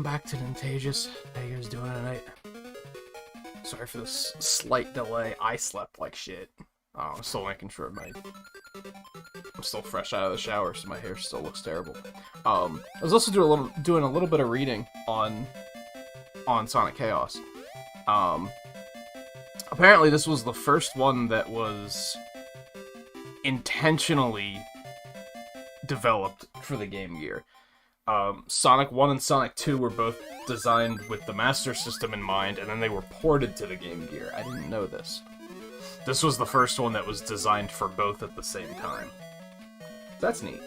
welcome back to Nintagious. How you guys doing tonight? Sorry for this slight delay. I slept like shit. I'm still making sure I'm still fresh out of the shower, so my hair still looks terrible. I was also doing a little bit of reading on Sonic Chaos. Apparently this was the first one that was intentionally developed for the Game Gear. Sonic 1 and Sonic 2 were both designed with the Master System in mind, and then they were ported to the Game Gear. I didn't know this. This was the first one that was designed for both at the same time. That's neat.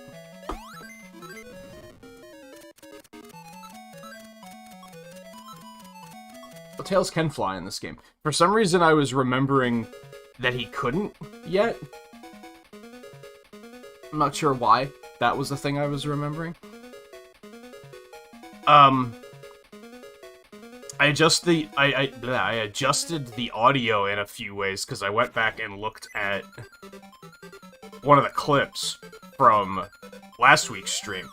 But Tails can fly in this game. For some reason, I was remembering that he couldn't yet. I'm not sure why that was the thing I was remembering. I adjusted the audio in a few ways because I went back and looked at one of the clips from last week's stream,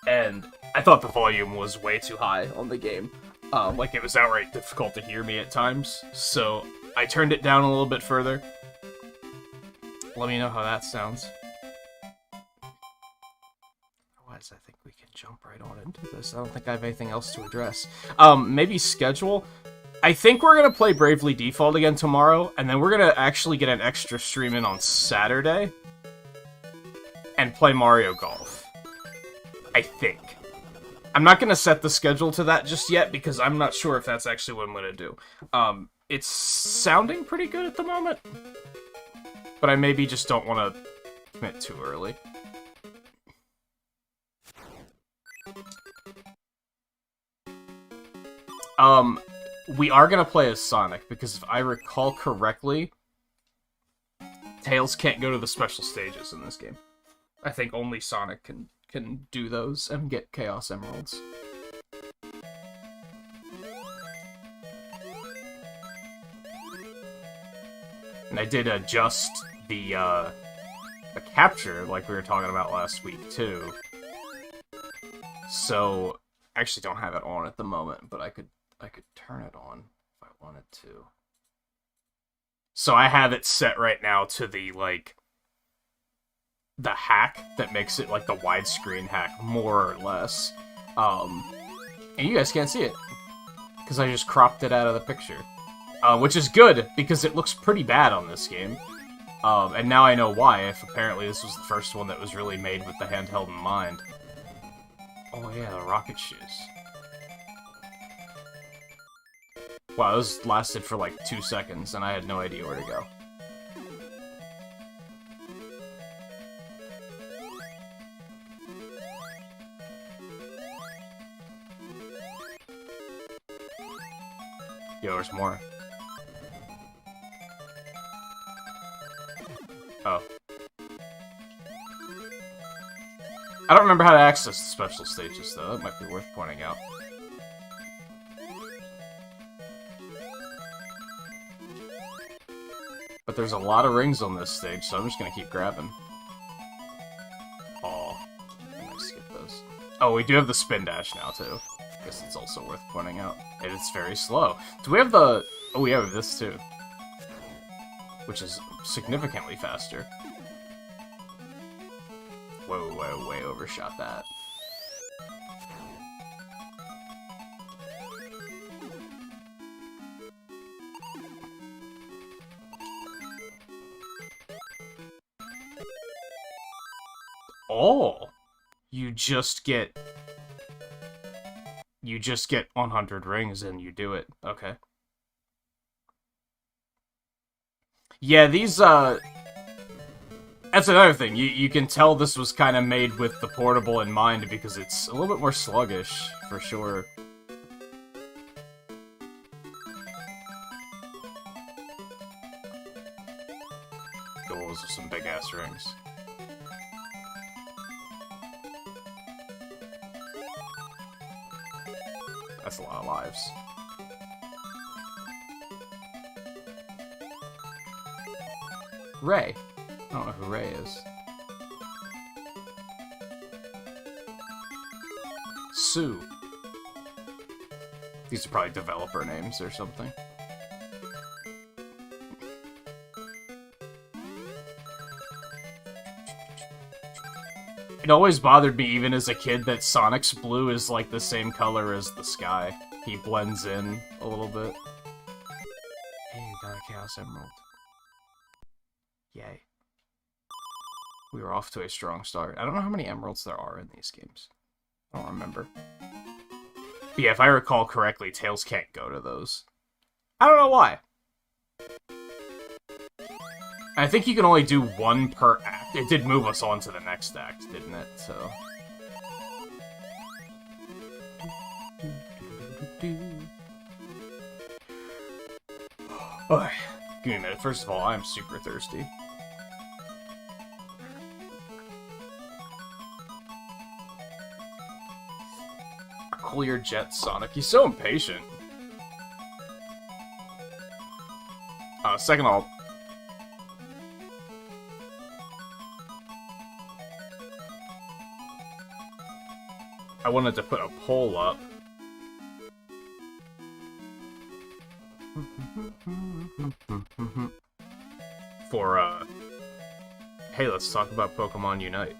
and I thought the volume was way too high on the game. Like, it was outright difficult to hear me at times, so I turned it down a little bit further. Let me know how that sounds. Otherwise, I think we can jump right on into this. I don't think I have anything else to address. Maybe schedule. I think we're gonna play Bravely Default again tomorrow, and then we're gonna actually get an extra stream in on Saturday and play Mario Golf. I think. I'm not gonna set the schedule to that just yet, because I'm not sure if that's actually what I'm gonna do. It's sounding pretty good at the moment, but I maybe just don't want to commit too early. We are gonna play as Sonic, because if I recall correctly, Tails can't go to the special stages in this game. I think only Sonic can do those and get Chaos Emeralds. And I did adjust the capture, like we were talking about last week, too. So, I actually don't have it on at the moment, but I could turn it on if I wanted to. So I have it set right now to the hack that makes it like the widescreen hack, more or less. And you guys can't see it, because I just cropped it out of the picture. Which is good, because it looks pretty bad on this game. And now I know why, if apparently this was the first one that was really made with the handheld in mind. Oh yeah, the rocket shoes. Wow, those lasted for like 2 seconds, and I had no idea where to go. Yo, there's more. Oh. I don't remember how to access the special stages, though. That might be worth pointing out. But there's a lot of rings on this stage, so I'm just gonna keep grabbing. Aw. I might skip those. Oh, we do have the spin dash now, too. I guess it's also worth pointing out. And it's very slow. Do we have the... Oh, we have this, too. Which is significantly faster. Whoa, way overshot that. Oh! You just get 100 rings and you do it. Okay. Yeah, these, that's another thing. You can tell this was kind of made with the portable in mind, because it's a little bit more sluggish, for sure. Oh, those are some big-ass rings. That's a lot of lives. Ray. I don't know who Ray is. Sue. These are probably developer names or something. It always bothered me, even as a kid, that Sonic's blue is like the same color as the sky. He blends in a little bit. Hey, you got a Chaos Emerald. Yay. We were off to a strong start. I don't know how many emeralds there are in these games. I don't remember. But yeah, if I recall correctly, Tails can't go to those. I don't know why. I think you can only do one per act. It did move us on to the next act, didn't it? So... Oh, give me a minute. First of all, I'm super thirsty. Cool your jet, Sonic. He's so impatient. Second of all... I wanted to put a poll up. For, hey, let's talk about Pokemon Unite.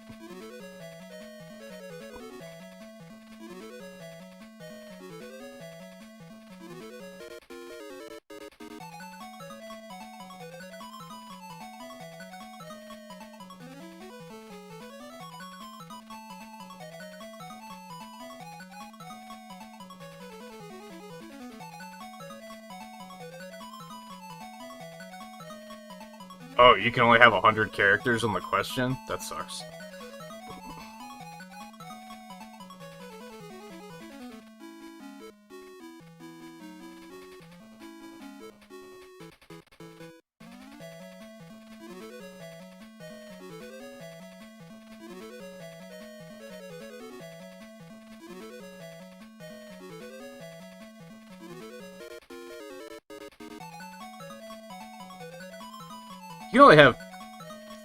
Oh, you can only have 100 characters on the question? That sucks. You only have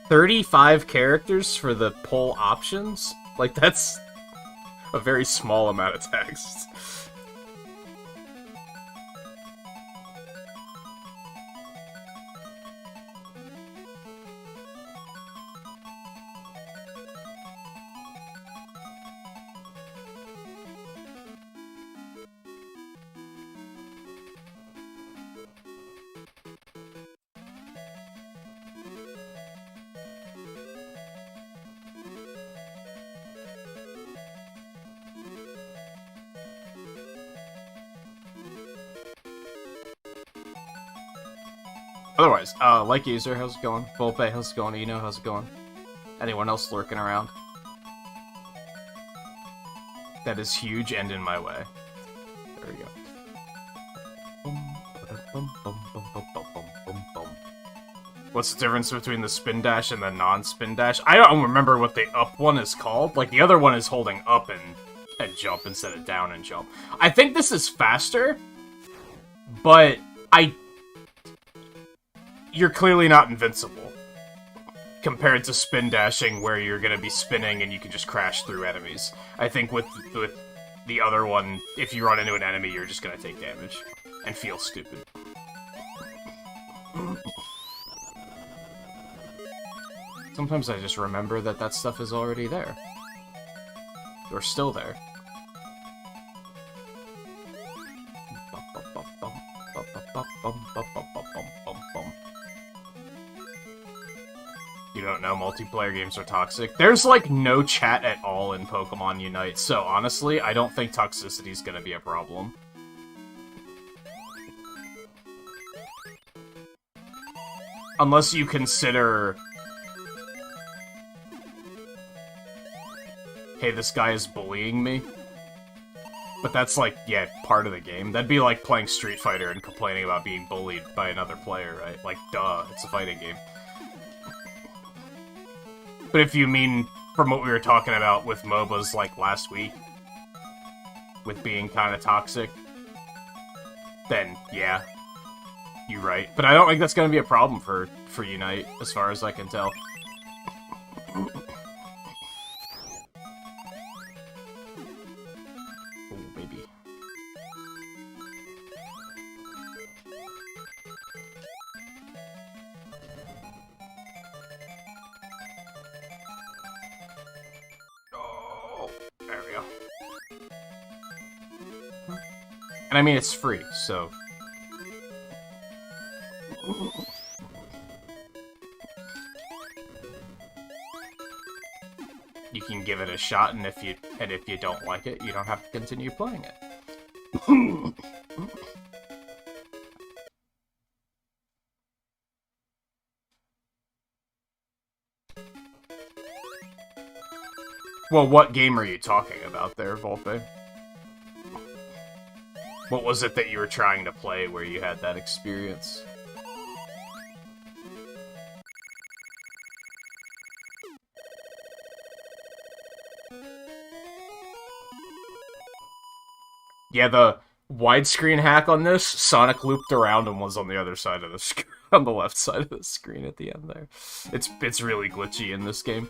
35 characters for the poll options? Like, that's a very small amount of text. Otherwise, like user, how's it going? Volpe, how's it going? Eno, how's it going? Anyone else lurking around? That is huge and in my way. There we go. What's the difference between the spin dash and the non-spin dash? I don't remember what the up one is called. Like, the other one is holding up and jump instead of down and jump. I think this is faster, but you're clearly not invincible compared to spin dashing, where you're gonna be spinning and you can just crash through enemies. I think with the other one, if you run into an enemy, you're just gonna take damage and feel stupid. Sometimes I just remember that stuff is already there. Or still there. You don't know multiplayer games are toxic? There's, like, no chat at all in Pokemon Unite, so honestly, I don't think toxicity is gonna be a problem. Unless you consider... Hey, this guy is bullying me. But that's, like, yeah, part of the game. That'd be like playing Street Fighter and complaining about being bullied by another player, right? Like, duh, it's a fighting game. But if you mean from what we were talking about with MOBAs, like, last week, with being kind of toxic, then, yeah, you're right. But I don't think that's going to be a problem for Unite, as far as I can tell. And I mean, it's free, so... You can give it a shot, and if you don't like it, you don't have to continue playing it. Well, what game are you talking about there, Volpe? What was it that you were trying to play where you had that experience? Yeah, the widescreen hack on this, Sonic looped around and was on the other side of the screen, on the left side of the screen at the end there. It's really glitchy in this game.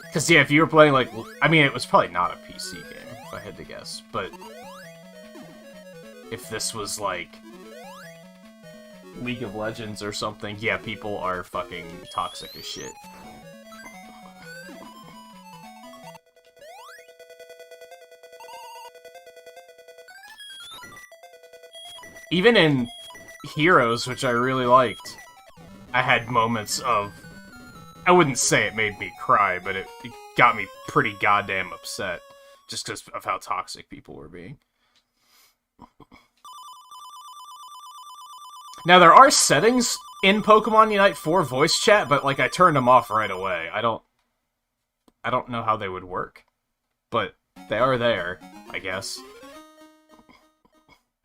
Because, yeah, if you were playing, like... I mean, it was probably not a PC game, if I had to guess, but... If this was, like... League of Legends or something, yeah, people are fucking toxic as shit. Even in Heroes, which I really liked, I had moments of... I wouldn't say it made me cry, but it got me pretty goddamn upset. Just because of how toxic people were being. Now, there are settings in Pokemon Unite for voice chat, but, like, I turned them off right away. I don't know how they would work. But they are there, I guess.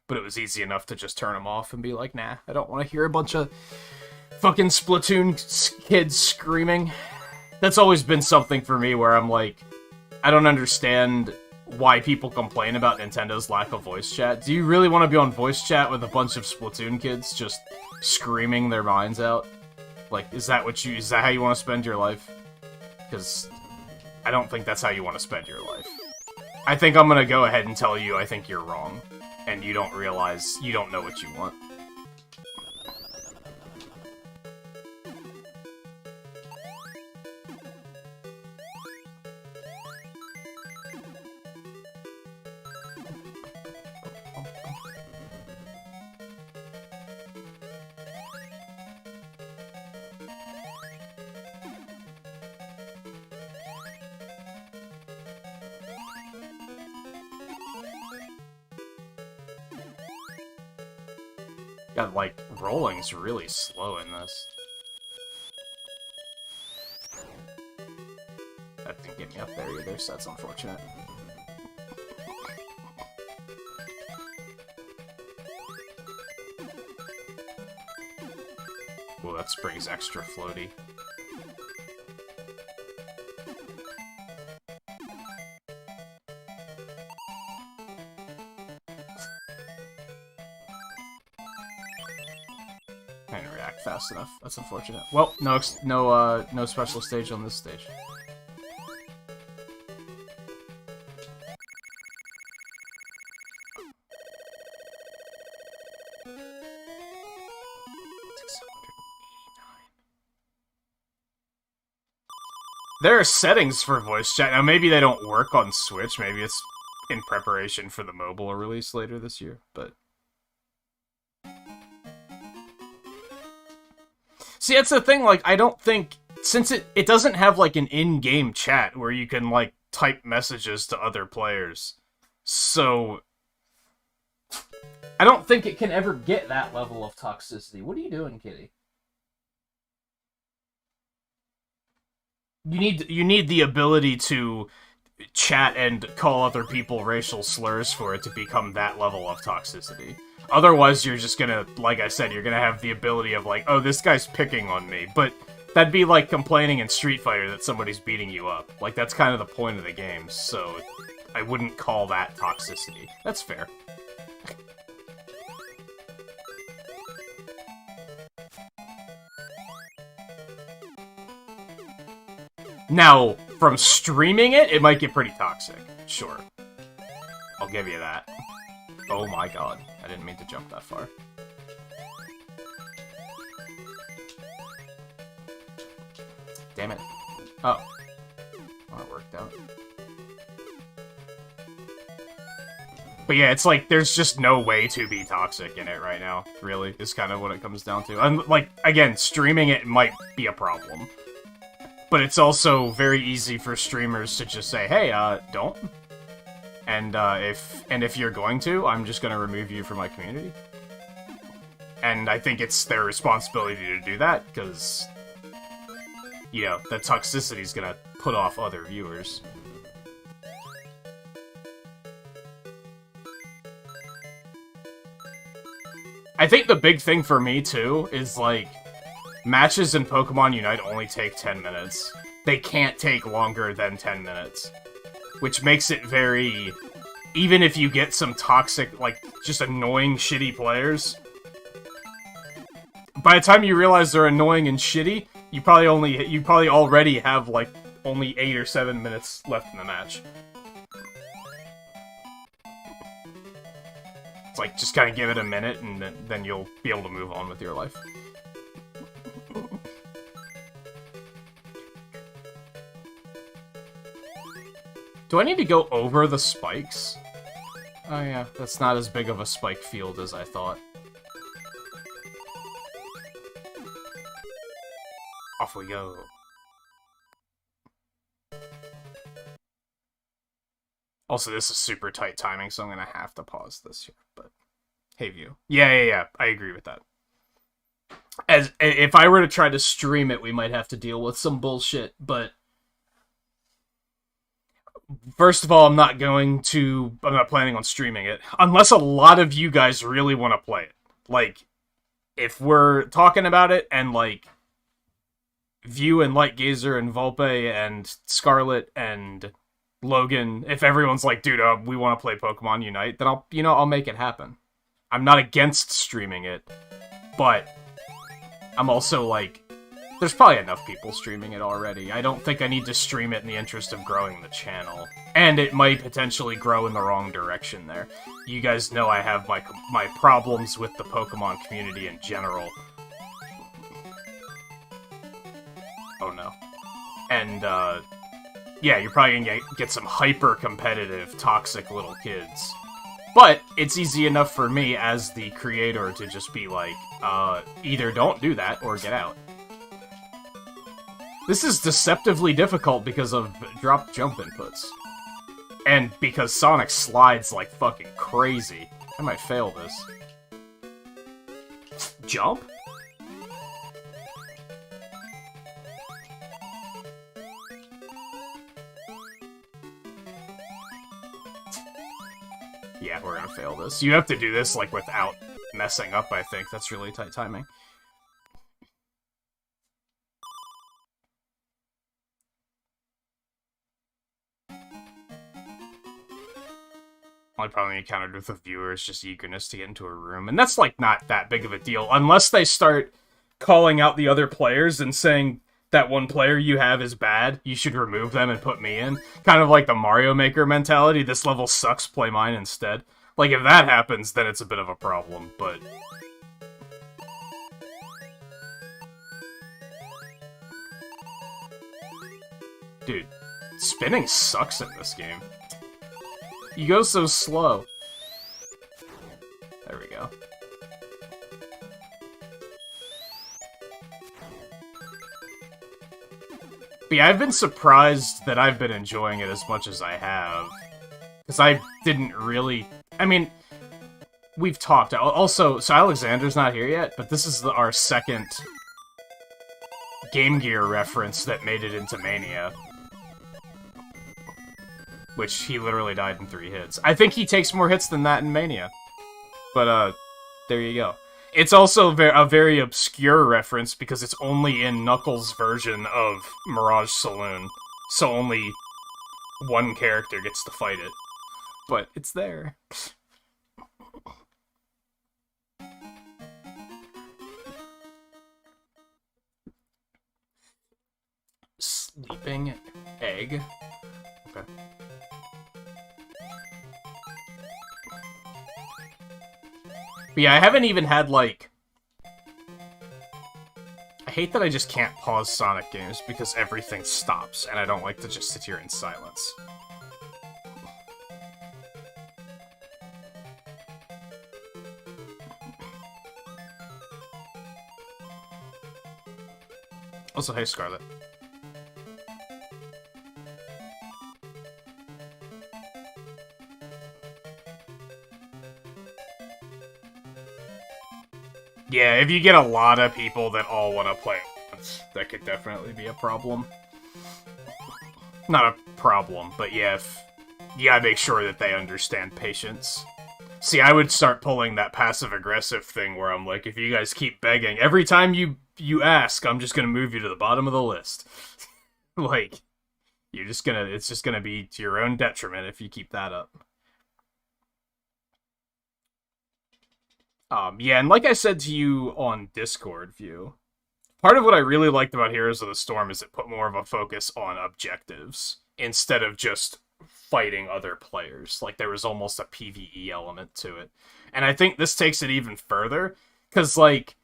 But it was easy enough to just turn them off and be like, nah, I don't want to hear a bunch of fucking Splatoon kids screaming. That's always been something for me where I'm like, I don't understand why people complain about Nintendo's lack of voice chat. Do you really want to be on voice chat with a bunch of Splatoon kids just screaming their minds out? Like, is that how you want to spend your life? Because I don't think that's how you want to spend your life. I think I'm gonna go ahead and tell you I think you're wrong. And you don't realize you don't know what you want. God, like, rolling's really slow in this. That didn't get me up there either, so that's unfortunate. Well, that spring's extra floaty. I didn't react fast enough. That's unfortunate. Well, no special stage on this stage. There are settings for voice chat. Now, maybe they don't work on Switch. Maybe it's in preparation for the mobile release later this year, but... See, that's the thing, like, I don't think... Since it doesn't have, like, an in-game chat where you can, like, type messages to other players. So... I don't think it can ever get that level of toxicity. What are you doing, kitty? You need the ability to chat and call other people racial slurs for it to become that level of toxicity. Otherwise, you're just gonna, like I said, you're gonna have the ability of like, oh, this guy's picking on me. But that'd be like complaining in Street Fighter that somebody's beating you up. Like, that's kind of the point of the game, so I wouldn't call that toxicity. That's fair. Now, from streaming it, it might get pretty toxic. Sure. I'll give you that. Oh my god. I didn't mean to jump that far. Damn it. Oh. Oh, it worked. out. But yeah, it's like, there's just no way to be toxic in it right now, really, is kind of what it comes down to. And, like, again, streaming it might be a problem. But it's also very easy for streamers to just say, hey, don't. And, if you're going to, I'm just gonna remove you from my community. And I think it's their responsibility to do that, because, you know, the toxicity is gonna put off other viewers. I think the big thing for me, too, is, like, matches in Pokemon Unite only take 10 minutes. They can't take longer than 10 minutes. Which makes it very... Even if you get some toxic, like, just annoying, shitty players, by the time you realize they're annoying and shitty, you probably already have, like, only 8 or 7 minutes left in the match. It's like, just kind of give it a minute, and then you'll be able to move on with your life. Do I need to go over the spikes? Oh yeah, that's not as big of a spike field as I thought. Off we go. Also, this is super tight timing, so I'm gonna have to pause this here, but... Hey, view. Yeah, I agree with that. If I were to try to stream it, we might have to deal with some bullshit, but... First of all, I'm not planning on streaming it, unless a lot of you guys really want to play it. Like, if we're talking about it, and, like, View and Lightgazer and Volpe and Scarlet and Logan, if everyone's like, dude, we want to play Pokemon Unite, then I'll make it happen. I'm not against streaming it, but I'm also, like, there's probably enough people streaming it already. I don't think I need to stream it in the interest of growing the channel. And it might potentially grow in the wrong direction there. You guys know I have my problems with the Pokemon community in general. Oh no. And, yeah, you're probably gonna get some hyper-competitive, toxic little kids. But it's easy enough for me as the creator to just be like, either don't do that or get out. This is deceptively difficult because of drop jump inputs. And because Sonic slides like fucking crazy. I might fail this. Jump? Yeah, we're gonna fail this. You have to do this, like, without messing up, I think. That's really tight timing. Only problem encountered with the viewer is just eagerness to get into a room. And that's, like, not that big of a deal. Unless they start calling out the other players and saying that one player you have is bad, you should remove them and put me in. Kind of like the Mario Maker mentality, this level sucks, play mine instead. Like, if that happens, then it's a bit of a problem, but... Dude, spinning sucks in this game. You go so slow. There we go. But yeah, I've been surprised that I've been enjoying it as much as I have. Because I didn't really... I mean, we've talked. Also, so Alexander's not here yet, but this is our second Game Gear reference that made it into Mania. Which he literally died in 3 hits. I think he takes more hits than that in Mania. But, there you go. It's also a very obscure reference because it's only in Knuckles' version of Mirage Saloon. So only one character gets to fight it. But it's there. Sleeping egg. Okay. But yeah, I haven't even had, like... I hate that I just can't pause Sonic games because everything stops, and I don't like to just sit here in silence. Also, hey, Scarlet. Yeah, if you get a lot of people that all want to play at once, that could definitely be a problem. Not a problem, but yeah, if you gotta make sure that they understand patience. See, I would start pulling that passive-aggressive thing where I'm like, if you guys keep begging, every time you ask, I'm just gonna move you to the bottom of the list. Like, it's just gonna be to your own detriment if you keep that up. Yeah, and like I said to you on Discord view, part of what I really liked about Heroes of the Storm is it put more of a focus on objectives instead of just fighting other players. Like, there was almost a PvE element to it. And I think this takes it even further, because, like,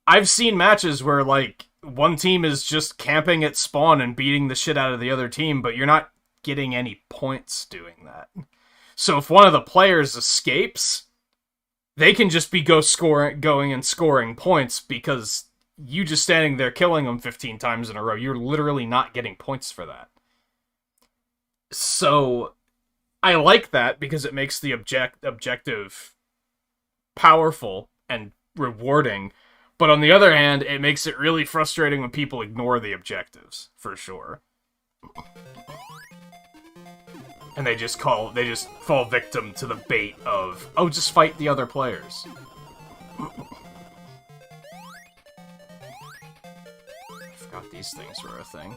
I've seen matches where, like, one team is just camping at spawn and beating the shit out of the other team, but you're not getting any points doing that. So if one of the players escapes, they can just be going and scoring points because you just standing there killing them 15 times in a row, you're literally not getting points for that. So I like that because it makes the objective powerful and rewarding. But on the other hand, it makes it really frustrating when people ignore the objectives, for sure. And they just fall victim to the bait of, oh, just fight the other players. I forgot these things were a thing.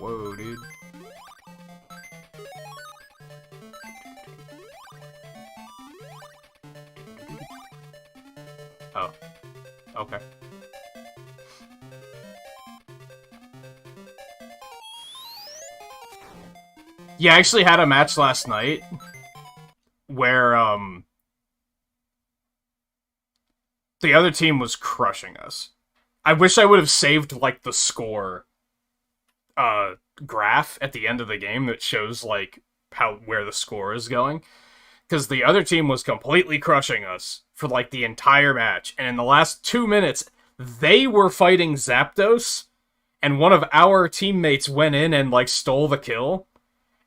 Whoa, dude. Oh. Okay. Yeah, I actually had a match last night where, the other team was crushing us. I wish I would have saved, like, the score, graph at the end of the game that shows, like, where the score is going. Because the other team was completely crushing us for, like, the entire match. And in the last 2 minutes, they were fighting Zapdos, and one of our teammates went in and, like, stole the kill.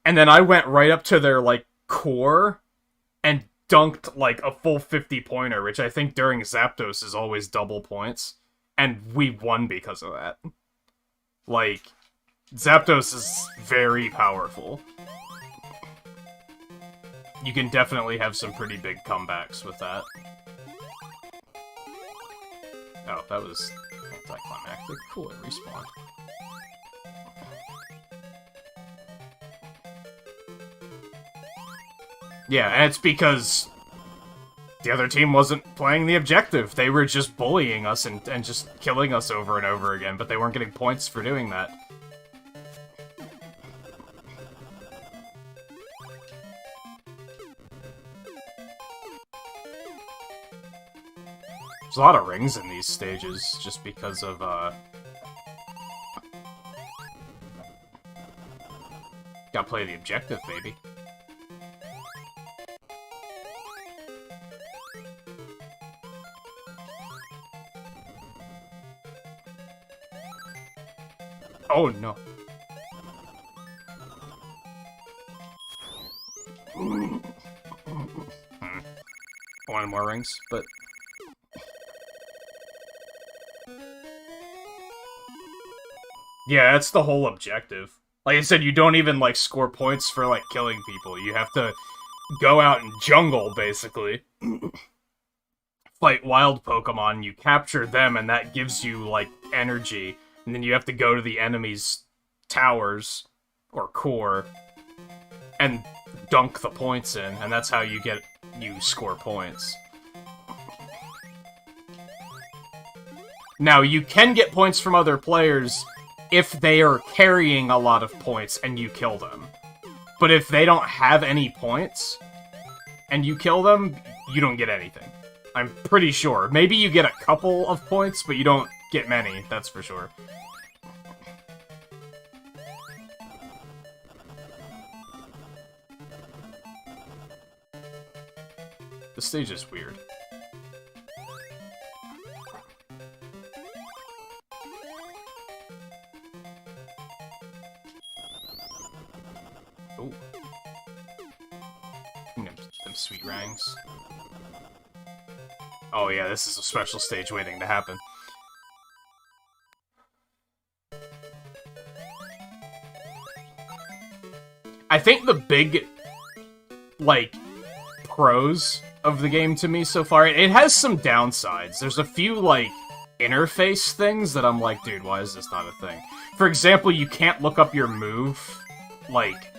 And then I went right up to their, like, core and dunked, like, a full 50-pointer, which I think during Zapdos is always double points. And we won because of that. Like, Zapdos is very powerful. You can definitely have some pretty big comebacks with that. Oh, that was anticlimactic. Cool, it respawned. Yeah, and it's because the other team wasn't playing the objective. They were just bullying us and just killing us over and over again, but they weren't getting points for doing that. There's a lot of rings in these stages, just because of, gotta play the objective, baby. Oh, no. I wanted more rings, but... Yeah, that's the whole objective. Like I said, you don't even, like, score points for, like, killing people. You have to go out and jungle, basically. Fight wild Pokemon, you capture them, and that gives you, like, energy. And then you have to go to the enemy's towers, or core, and dunk the points in, and that's how you score points. Now, you can get points from other players if they are carrying a lot of points and you kill them. But if they don't have any points, and you kill them, you don't get anything. I'm pretty sure. Maybe you get a couple of points, but you don't get many, that's for sure. The stage is weird. Ooh. Them sweet rangs. Oh yeah, this is a special stage waiting to happen. I think the big, like, pros of the game to me so far, it has some downsides. There's a few, like, interface things that I'm like, dude, why is this not a thing? For example, you can't look up your move, like,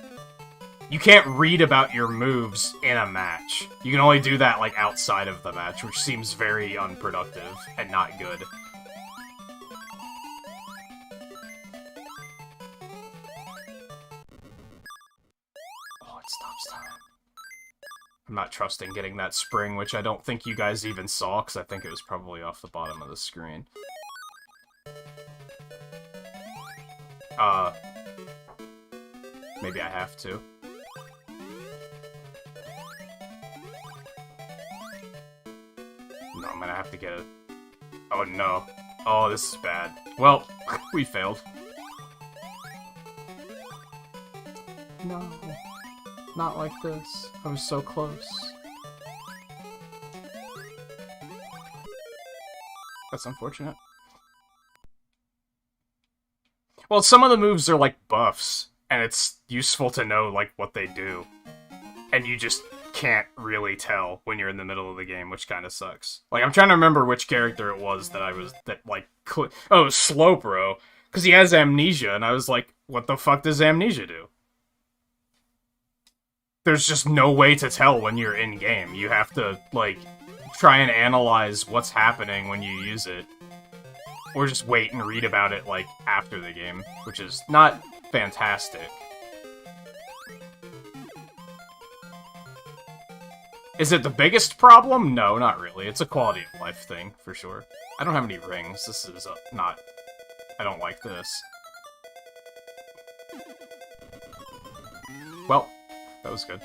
you can't read about your moves in a match. You can only do that, like, outside of the match, which seems very unproductive and not good. Oh, it stops time. I'm not trusting getting that spring, which I don't think you guys even saw, because I think it was probably off the bottom of the screen. Maybe I have to. No, I'm gonna have to get it. Oh no. Oh, this is bad. Well, we failed. No. Not like this. I was so close. That's unfortunate. Well, some of the moves are like buffs, and it's useful to know, like, what they do. And you just can't really tell when you're in the middle of the game, which kind of sucks. Like, I'm trying to remember which character it was that oh, Slowbro, because he has amnesia, and I was like, what the fuck does amnesia do? There's just no way to tell when you're in-game. You have to, like, try and analyze what's happening when you use it. Or just wait and read about it, like, after the game, which is not fantastic. Is it the biggest problem? No, not really. It's a quality of life thing, for sure. I don't have any rings. This is not... I don't like this. Well, that was good.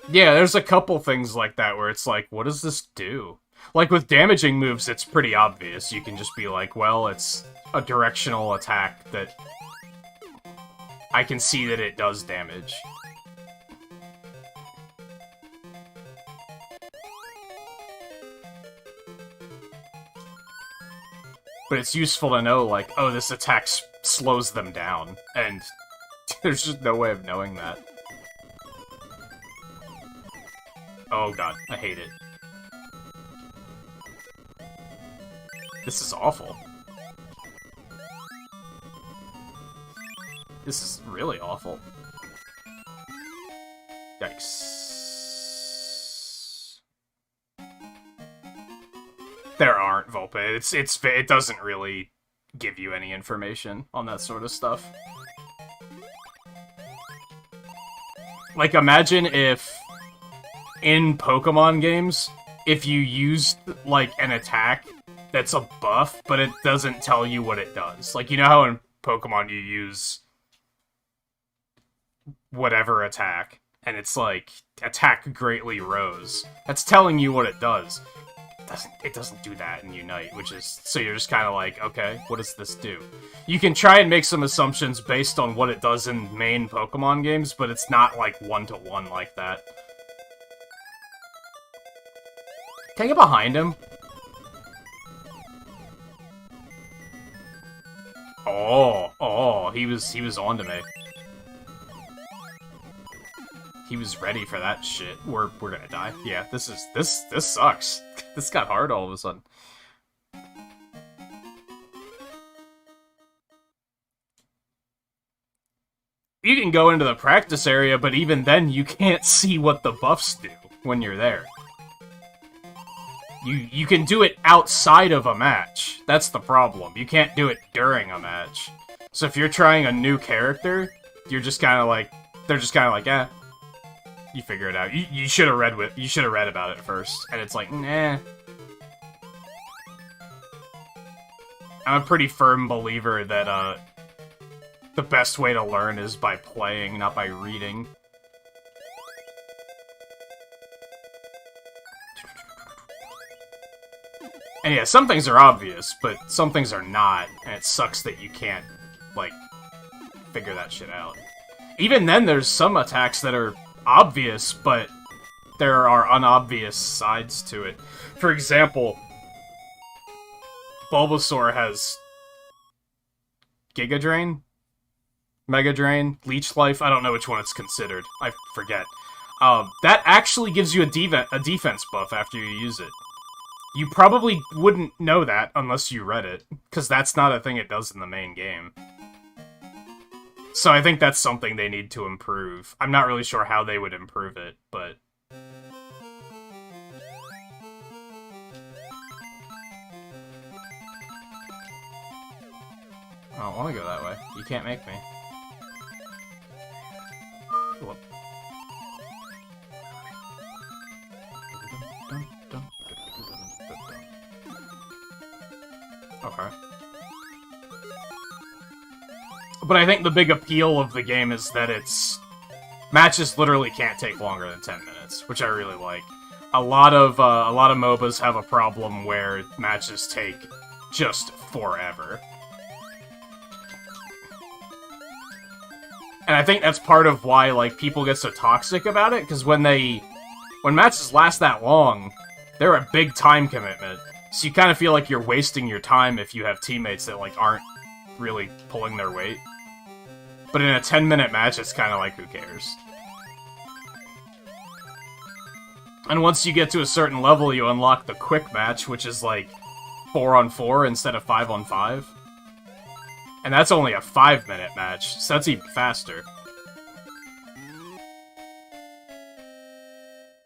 Yeah, there's a couple things like that where it's like, what does this do? Like, with damaging moves, it's pretty obvious. You can just be like, well, it's a directional attack that... I can see that it does damage. But it's useful to know, like, oh, this attack slows them down. And there's just no way of knowing that. Oh god, I hate it. This is awful. This is really awful. Yikes. There aren't Volpe. It doesn't really give you any information on that sort of stuff. Like, imagine if in Pokemon games, if you used, like, an attack that's a buff, but it doesn't tell you what it does. Like, you know how in Pokemon you use whatever attack, and it's like, attack greatly rose. That's telling you what it does. It doesn't do that in Unite, which is, so you're just kind of like, okay, what does this do? You can try and make some assumptions based on what it does in main Pokemon games, but it's not, like, one-to-one like that. Can I get behind him? Oh, he was onto me. He was ready for that shit. We're gonna die. Yeah, this sucks. This got hard all of a sudden. You can go into the practice area, but even then you can't see what the buffs do when you're there. You can do it outside of a match. That's the problem. You can't do it during a match. So if you're trying a new character, you're just kind of like... They're just kind of like, eh. you figure it out. You should have read about it first, and it's like, nah. I'm a pretty firm believer that the best way to learn is by playing, not by reading. And yeah, some things are obvious, but some things are not, and it sucks that you can't, like, figure that shit out. Even then, there's some attacks that are obvious, but there are unobvious sides to it. For example, Bulbasaur has Giga Drain? Mega Drain? Leech Life? I don't know which one it's considered. I forget. That actually gives you a defense buff after you use it. You probably wouldn't know that unless you read it, because that's not a thing it does in the main game. So I think that's something they need to improve. I'm not really sure how they would improve it, but... I don't want to go that way. You can't make me. Whoop. Okay. But I think the big appeal of the game is that matches literally can't take longer than 10 minutes, which I really like. A lot of MOBAs have a problem where matches take just forever. And I think that's part of why, like, people get so toxic about it, because when matches last that long, they're a big time commitment. So you kind of feel like you're wasting your time if you have teammates that, like, aren't really pulling their weight. But in a 10-minute match, it's kind of like, who cares? And once you get to a certain level, you unlock the quick match, which is, like, 4-on-4 instead of 5-on-5. And that's only a 5-minute match, so that's even faster.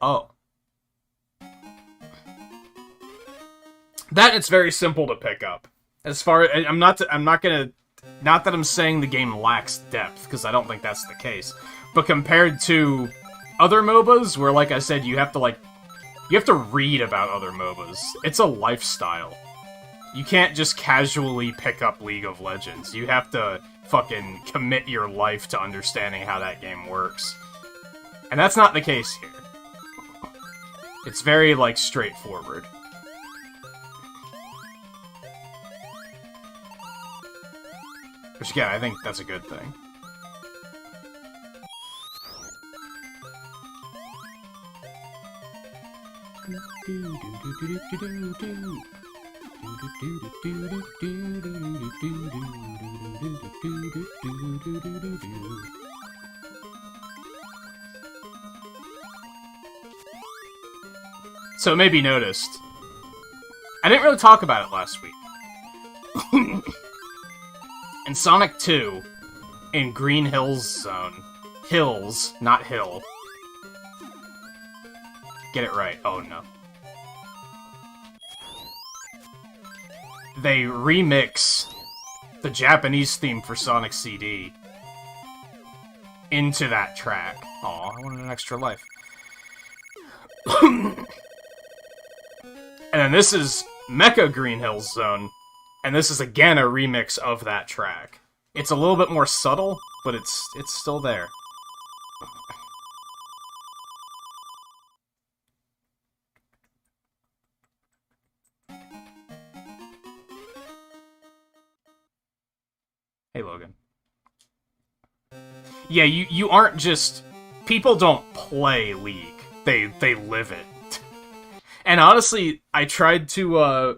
Oh. That it's very simple to pick up. As far as not that I'm saying the game lacks depth, because I don't think that's the case. But compared to other MOBAs, where, like I said, you have to read about other MOBAs. It's a lifestyle. You can't just casually pick up League of Legends. You have to fucking commit your life to understanding how that game works. And that's not the case here. It's very, like, straightforward. Which, again, I think that's a good thing. So it may be noticed, I didn't really talk about it last week. In Sonic 2, in Green Hills Zone, Hills, not Hill. Get it right. Oh no. They remix the Japanese theme for Sonic CD into that track. Aw, I wanted an extra life. And then this is Mecha Green Hills Zone, and this is again a remix of that track. It's a little bit more subtle, but it's still there. Hey, Logan. Yeah, you aren't just... People don't play League. They live it. And honestly, I tried to, I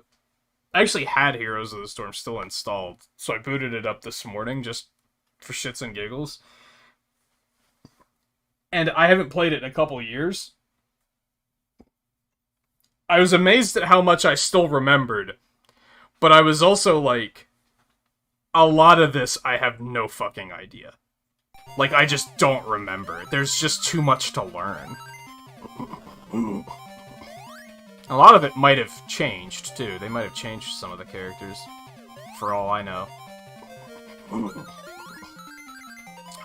actually had Heroes of the Storm still installed, so I booted it up this morning, just for shits and giggles. And I haven't played it in a couple years. I was amazed at how much I still remembered, but I was also like, a lot of this I have no fucking idea. Like, I just don't remember. There's just too much to learn. A lot of it might have changed, too. They might have changed some of the characters, for all I know.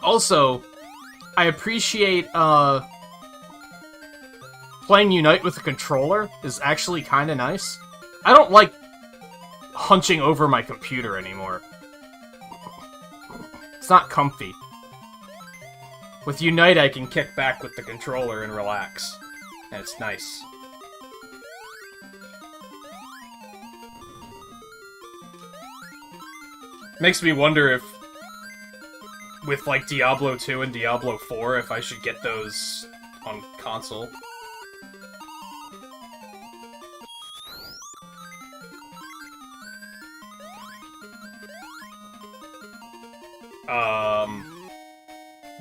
Also, I appreciate, playing Unite with a controller is actually kind of nice. I don't like hunching over my computer anymore. It's not comfy. With Unite, I can kick back with the controller and relax. And it's nice. Makes me wonder if, with like Diablo 2 and Diablo 4, if I should get those on console.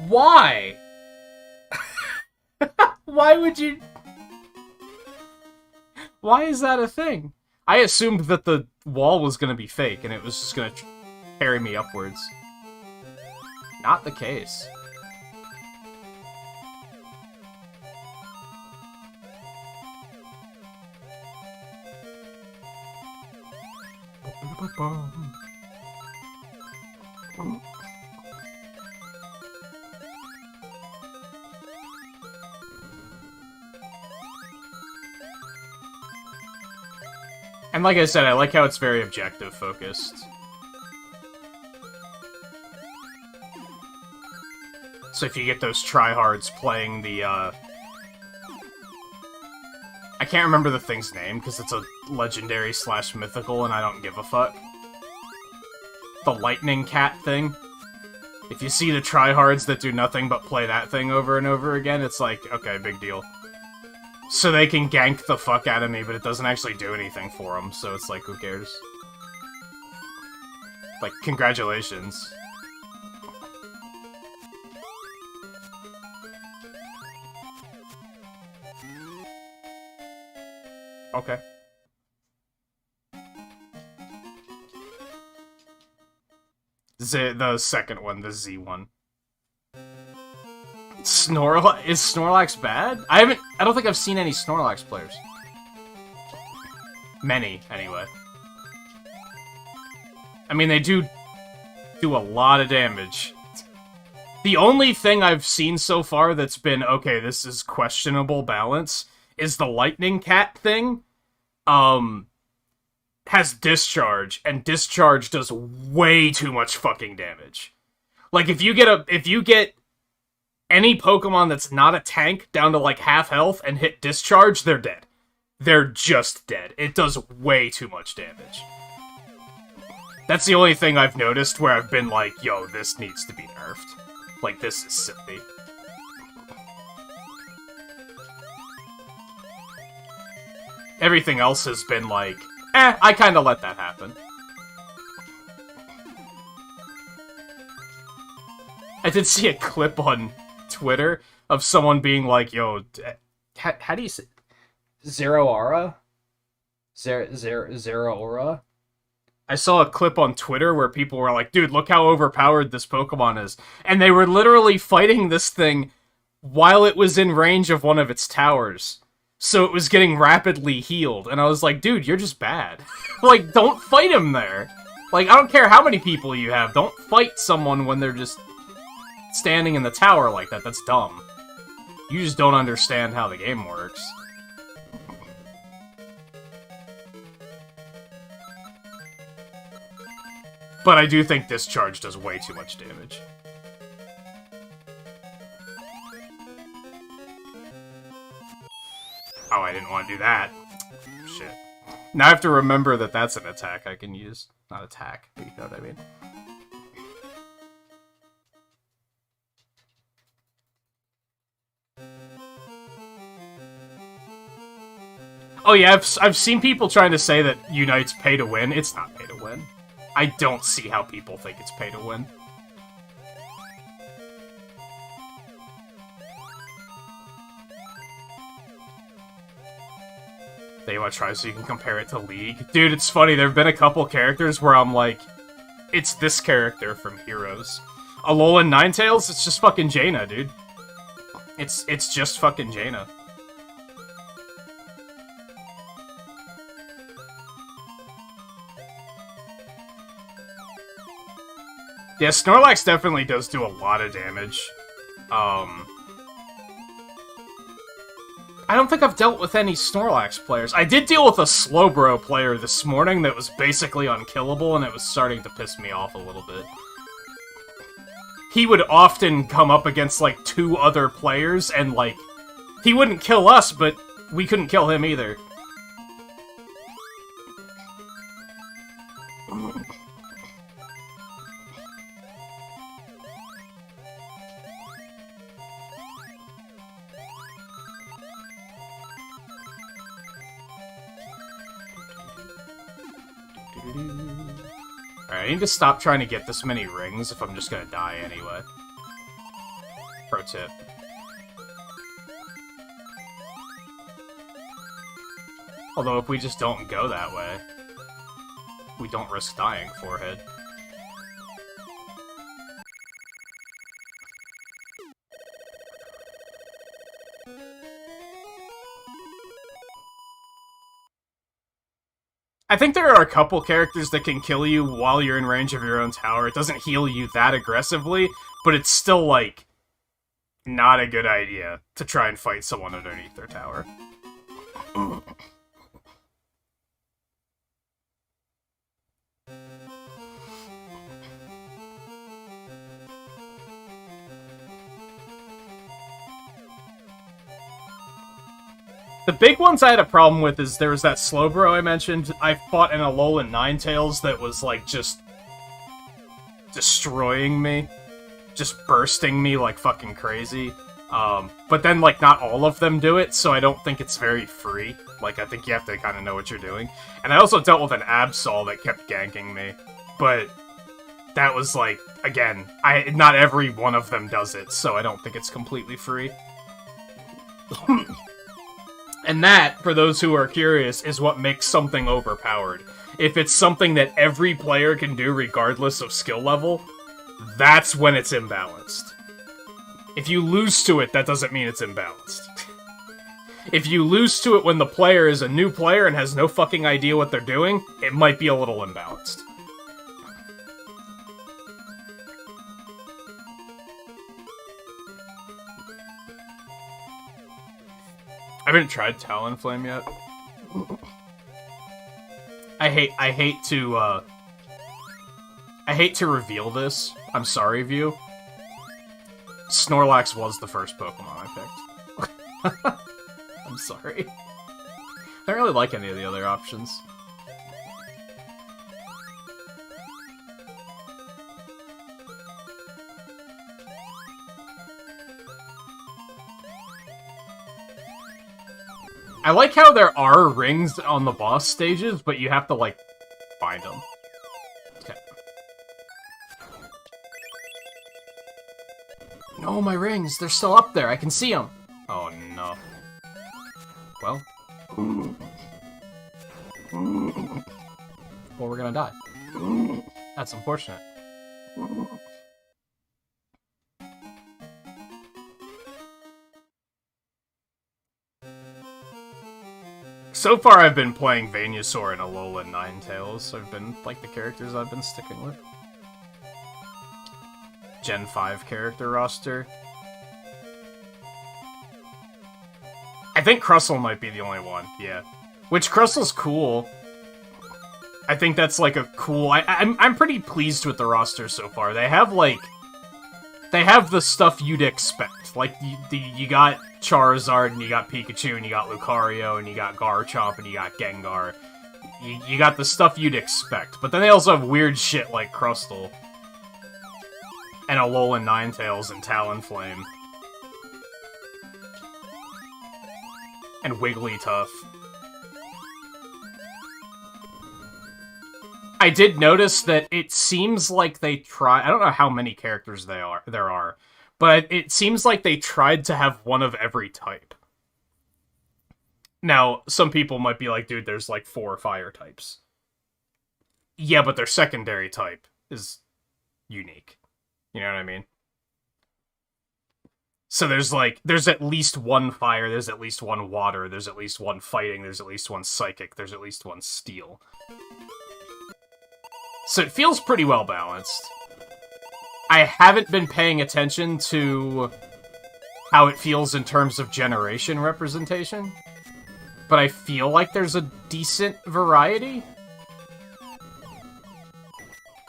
Why? Why would you... Why is that a thing? I assumed that the wall was gonna be fake, and it was just gonna carry me upwards. Not the case. And like I said, I like how it's very objective focused. So if you get those tryhards playing the, I can't remember the thing's name, because it's a legendary / mythical, and I don't give a fuck. The lightning cat thing. If you see the tryhards that do nothing but play that thing over and over again, it's like, okay, big deal. So they can gank the fuck out of me, but it doesn't actually do anything for them, so it's like, who cares? Like, congratulations. Okay. The second one, the Z one. Snorlax? Is Snorlax bad? I don't think I've seen any Snorlax players. Many, anyway. I mean, they do a lot of damage. The only thing I've seen so far that's been, okay, this is questionable balance, is the Lightning Cat thing. Has Discharge, and Discharge does way too much fucking damage. Like, if you get any Pokemon that's not a tank down to like half health and hit Discharge, they're dead. They're just dead. It does way too much damage. That's the only thing I've noticed where I've been like, yo, this needs to be nerfed. Like, this is silly. Everything else has been like, I kinda let that happen. I did see a clip on Twitter of someone being like, yo, how do you say Zeraora? Zeraora? I saw a clip on Twitter where people were like, dude, look how overpowered this Pokemon is. And they were literally fighting this thing while it was in range of one of its towers. So it was getting rapidly healed. And I was like, dude, you're just bad. Like, don't fight him there. Like, I don't care how many people you have. Don't fight someone when they're just standing in the tower like that. That's dumb. You just don't understand how the game works. But I do think Discharge does way too much damage. Oh, I didn't want to do that. Shit. Now I have to remember that that's an attack I can use. Not attack, but you know what I mean. Oh yeah, I've seen people trying to say that Unite's pay to win. It's not pay to win. I don't see how people think it's pay to win. That you want to try so you can compare it to League? Dude, it's funny, there have been a couple characters where I'm like, it's this character from Heroes. Alolan Ninetales, it's just fucking Jaina, dude. It's just fucking Jaina. Yeah, Snorlax definitely does do a lot of damage. I I don't think I've dealt with any Snorlax players. I did deal with a Slowbro player this morning that was basically unkillable, and it was starting to piss me off a little bit. He would often come up against, like, 2 other players, and, like, he wouldn't kill us, but we couldn't kill him either. Alright, I need to stop trying to get this many rings if I'm just gonna die anyway. Pro tip. Although if we just don't go that way, we don't risk dying, forehead. I think there are a couple characters that can kill you while you're in range of your own tower. It doesn't heal you that aggressively, but it's still, like, not a good idea to try and fight someone underneath their tower. The big ones I had a problem with is there was that Slowbro I mentioned. I fought an Alolan Ninetales that was, like, just destroying me. Just bursting me like fucking crazy. But then, like, not all of them do it, so I don't think it's very free. Like, I think you have to kind of know what you're doing. And I also dealt with an Absol that kept ganking me. But that was, like, again, not every one of them does it, so I don't think it's completely free. And that, for those who are curious, is what makes something overpowered. If it's something that every player can do regardless of skill level, that's when it's imbalanced. If you lose to it, that doesn't mean it's imbalanced. If you lose to it when the player is a new player and has no fucking idea what they're doing, it might be a little imbalanced. I haven't tried Talonflame yet. I hate to reveal this. I'm sorry, View. Snorlax was the first Pokemon I picked. I'm sorry. I don't really like any of the other options. I like how there are rings on the boss stages, but you have to, like, find them. Okay. No, my rings! They're still up there! I can see them! Oh, no. Well. Well, we're gonna die. That's unfortunate. So far, I've been playing Venusaur and Alolan Ninetales. I've been, like, the characters I've been sticking with. Gen 5 character roster. I think Crustle might be the only one, yeah. Which, Crustle's cool. I think that's, like, a cool... I'm pretty pleased with the roster so far. They have, like... They have the stuff you'd expect. Like, you got Charizard, and you got Pikachu, and you got Lucario, and you got Garchomp, and you got Gengar. You got the stuff you'd expect. But then they also have weird shit like Crustle. And Alolan Ninetales and Talonflame. And Wigglytuff. I did notice that it seems like they try... I don't know how many characters there are, but it seems like they tried to have one of every type. Now, some people might be like, dude, there's like 4 fire types. Yeah, but their secondary type is unique. You know what I mean? So there's at least one fire, there's at least one water, there's at least one fighting, there's at least one psychic, there's at least one steel. So it feels pretty well balanced. I haven't been paying attention to how it feels in terms of generation representation. But I feel like there's a decent variety.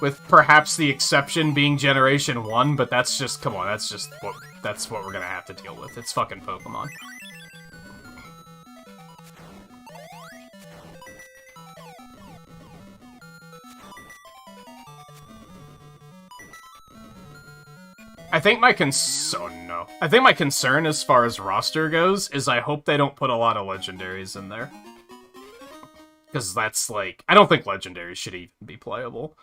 With perhaps the exception being Generation 1, but that's just, come on, that's what we're gonna have to deal with. It's fucking Pokemon. I think my I think my concern as far as roster goes is I hope they don't put a lot of legendaries in there. Because that's like, I don't think legendaries should even be playable.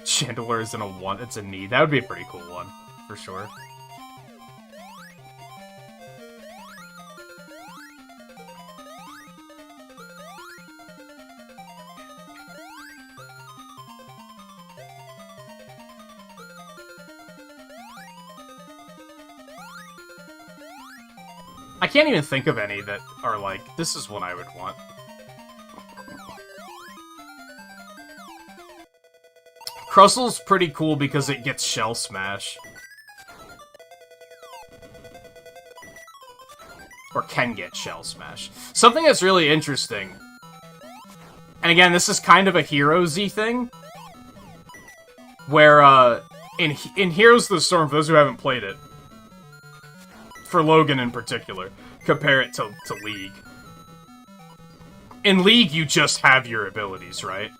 Chandelure is in a 1, it's a need. That would be a pretty cool one, for sure. I can't even think of any that are like, this is one I would want. Crustle's pretty cool because it gets Shell Smash. Or can get Shell Smash. Something that's really interesting, and again, this is kind of a Heroes-y thing, where, in Heroes of the Storm, for those who haven't played it, for Logan in particular, compare it to League. In League, you just have your abilities, right?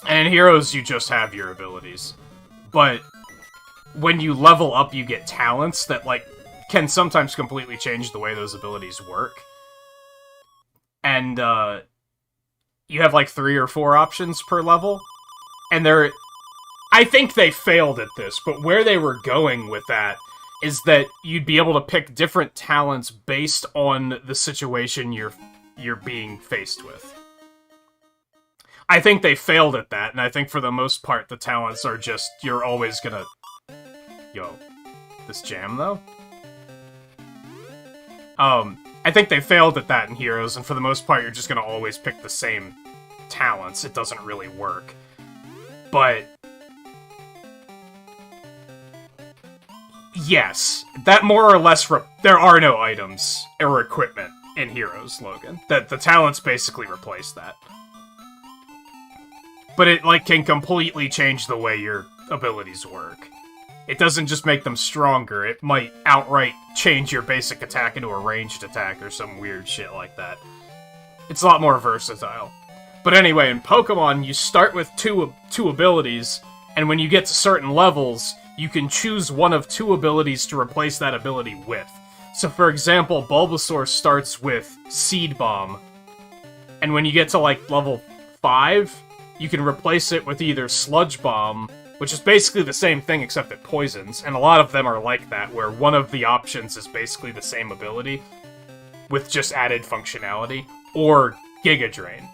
And in Heroes, you just have your abilities. But when you level up, you get talents that, like, can sometimes completely change the way those abilities work. And, you have, like, 3 or 4 options per level. And I think they failed at this, but where they were going with that is that you'd be able to pick different talents based on the situation you're being faced with. I think they failed at that, and I think for the most part the talents are just, you're always gonna... Yo, this jam, though? I think they failed at that in Heroes, and for the most part you're just gonna always pick the same talents. It doesn't really work. But... yes, that more or less... there are no items or equipment in Heroes, Logan. That the talents basically replace that. But it, like, can completely change the way your abilities work. It doesn't just make them stronger, it might outright change your basic attack into a ranged attack or some weird shit like that. It's a lot more versatile. But anyway, in Pokemon, you start with two abilities, and when you get to certain levels, you can choose one of 2 abilities to replace that ability with. So for example, Bulbasaur starts with Seed Bomb, and when you get to, like, level 5, you can replace it with either Sludge Bomb, which is basically the same thing except it poisons, and a lot of them are like that, where one of the options is basically the same ability, with just added functionality, or Giga Drain.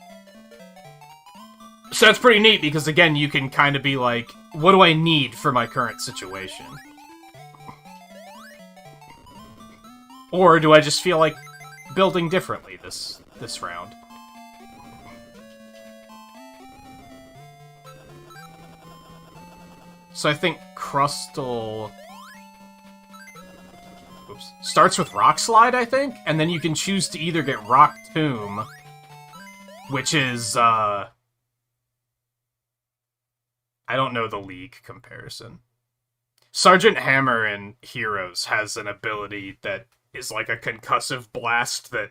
So that's pretty neat, because again, you can kind of be like, what do I need for my current situation? Or do I just feel like building differently this round? So I think Crustle... oops. Starts with Rock Slide, I think? And then you can choose to either get Rock Tomb, which is, I don't know the League comparison. Sergeant Hammer in Heroes has an ability that is like a concussive blast that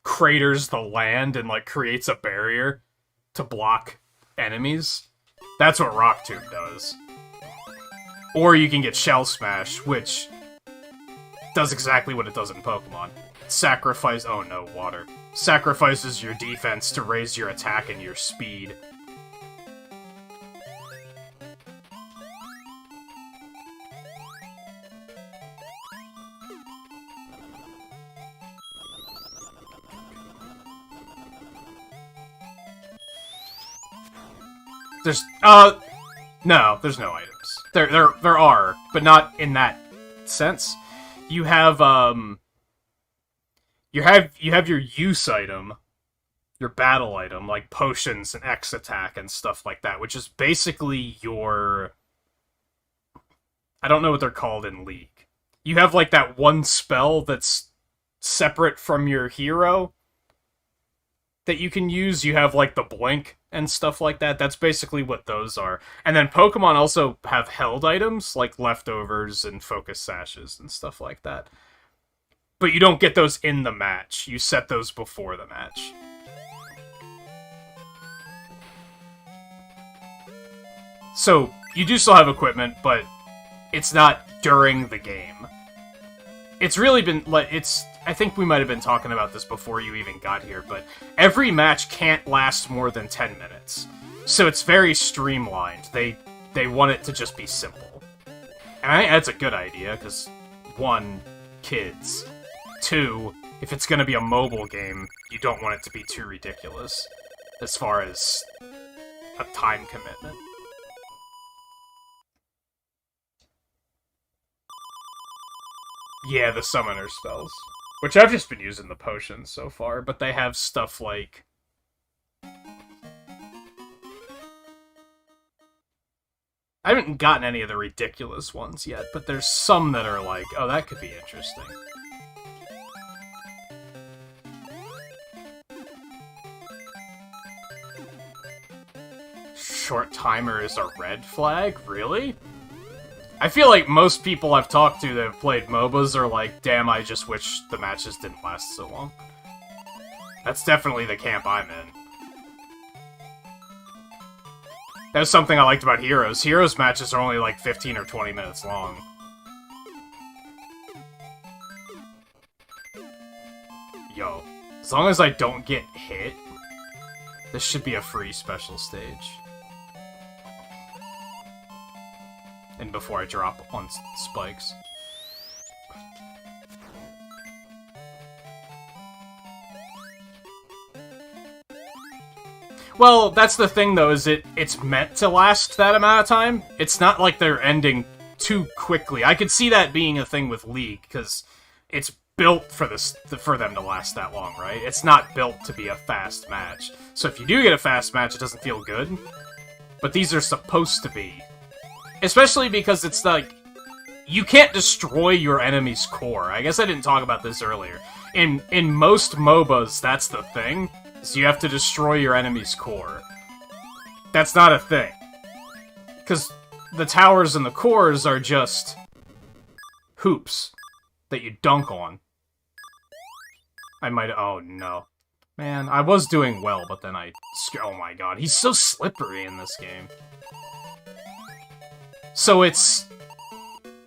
craters the land and, like, creates a barrier to block enemies. That's what Rock Tomb does. Or you can get Shell Smash, which does exactly what it does in Pokemon. Oh no, water. Sacrifices your defense to raise your attack and your speed. No, there's no items. There are, but not in that sense. You have, you have your use item, your battle item, like potions and X attack and stuff like that, which is basically your... I don't know what they're called in League. You have, like, that one spell that's separate from your hero that you can use. You have, like, the blink and stuff like that. That's basically what those are. And then Pokemon also have held items, like leftovers and focus sashes and stuff like that. But you don't get those in the match. You set those before the match. So, you do still have equipment, but it's not during the game. It's really been, like, I think we might have been talking about this before you even got here, but every match can't last more than 10 minutes. So it's very streamlined. They want it to just be simple. And I think that's a good idea, because, 1, kids. 2, if it's going to be a mobile game, you don't want it to be too ridiculous as far as a time commitment. Yeah, the summoner spells. Which I've just been using the potions so far, but they have stuff like... I haven't gotten any of the ridiculous ones yet, but there's some that are like, oh, that could be interesting. Short timer is a red flag? Really? I feel like most people I've talked to that have played MOBAs are like, damn, I just wish the matches didn't last so long. That's definitely the camp I'm in. That was something I liked about Heroes. Heroes matches are only like 15 or 20 minutes long. Yo, as long as I don't get hit, this should be a free special stage. And before I drop on spikes. Well, that's the thing though, is it's meant to last that amount of time. It's not like they're ending too quickly. I could see that being a thing with League, because it's built for them to last that long, right? It's not built to be a fast match. So if you do get a fast match, it doesn't feel good. But these are supposed to be. Especially because it's like, you can't destroy your enemy's core. I guess I didn't talk about this earlier. In most MOBAs, that's the thing, is you have to destroy your enemy's core. That's not a thing. Because the towers and the cores are just hoops that you dunk on. Oh no. Man, I was doing well, but then oh my god, he's so slippery in this game. So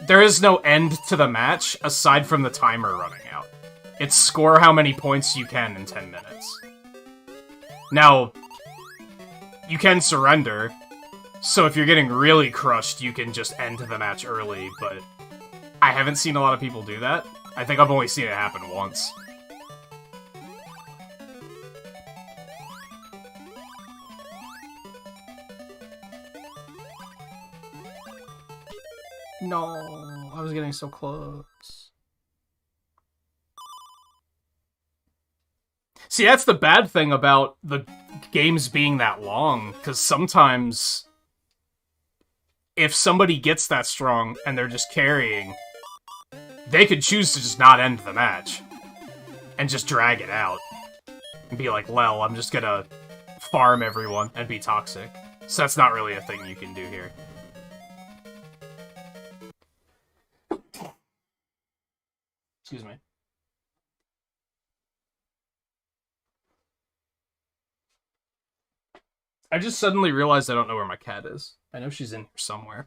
there is no end to the match, aside from the timer running out. It's score how many points you can in 10 minutes. Now, you can surrender, so if you're getting really crushed, you can just end the match early, but I haven't seen a lot of people do that. I think I've only seen it happen once. No, I was getting so close. See, that's the bad thing about the games being that long, because sometimes if somebody gets that strong and they're just carrying, they could choose to just not end the match and just drag it out and be like, lel, I'm just gonna farm everyone and be toxic. So that's not really a thing you can do here. Excuse me. I just suddenly realized I don't know where my cat is. I know she's in here somewhere.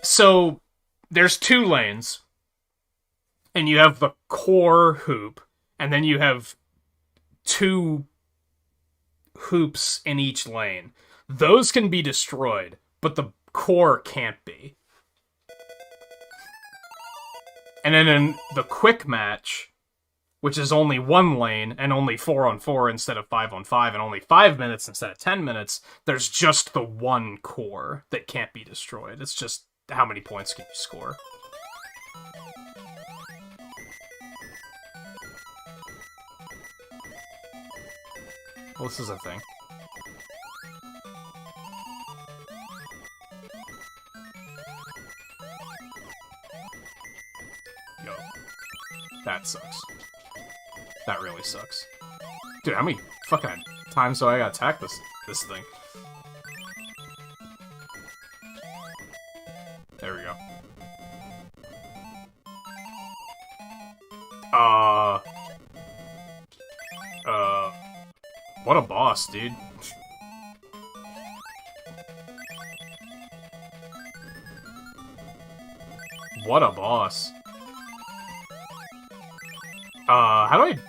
So, there's 2 lanes. And you have the core hoop. And then you have 2 hoops in each lane. Those can be destroyed, but the core can't be. And then in the quick match, which is only 1 lane and only 4-on-4 instead of 5-on-5 and only 5 minutes instead of 10 minutes, there's just the one core that can't be destroyed. It's just how many points can you score. Well, this is a thing. Yo. That sucks. That really sucks. Dude, how many fucking times do I gotta attack this thing? There we go. What a boss, dude. What a boss. How do I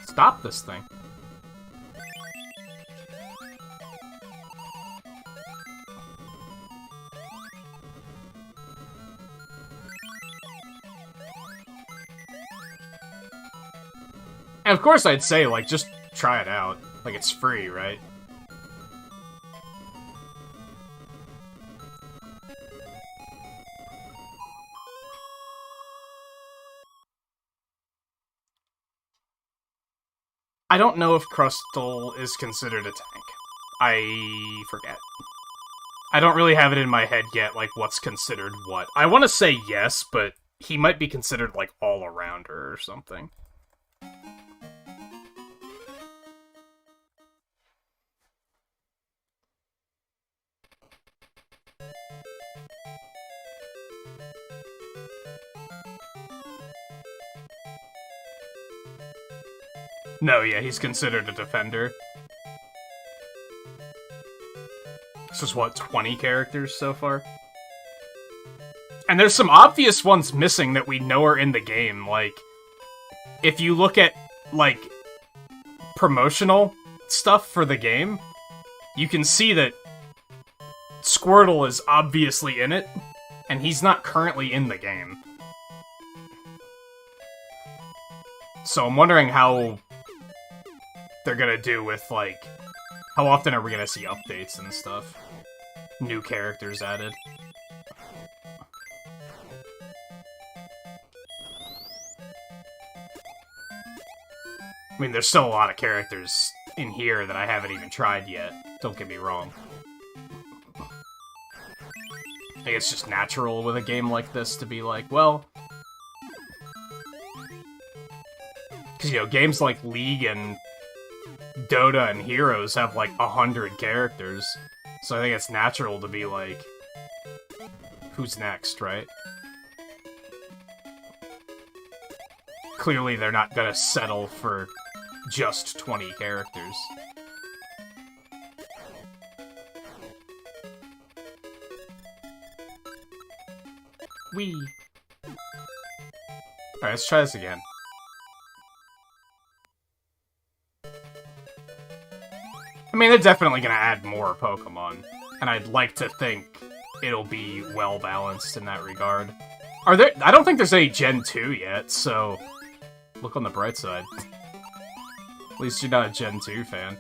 stop this thing? And of course I'd say, like, just try it out. Like, it's free, right? I don't know if Crustle is considered a tank. I forget. I don't really have it in my head yet, like, what's considered what. I want to say yes, but he might be considered, like, all-arounder or something. No, yeah, he's considered a defender. This is, what, 20 characters so far? And there's some obvious ones missing that we know are in the game, like, if you look at, like, promotional stuff for the game, you can see that Squirtle is obviously in it, and he's not currently in the game. So I'm wondering how they're gonna do with, like, how often are we gonna see updates and stuff? New characters added. I mean, there's still a lot of characters in here that I haven't even tried yet. Don't get me wrong. I think it's just natural with a game like this to be like, well... Because, you know, games like League and Dota and Heroes have, like, 100 characters. So I think it's natural to be like, who's next, right? Clearly they're not gonna settle for just 20 characters. Whee! Alright, let's try this again. I mean, they're definitely gonna add more Pokemon, and I'd like to think it'll be well-balanced in that regard. Are there... I don't think there's any Gen 2 yet, so... Look on the bright side. At least you're not a Gen 2 fan.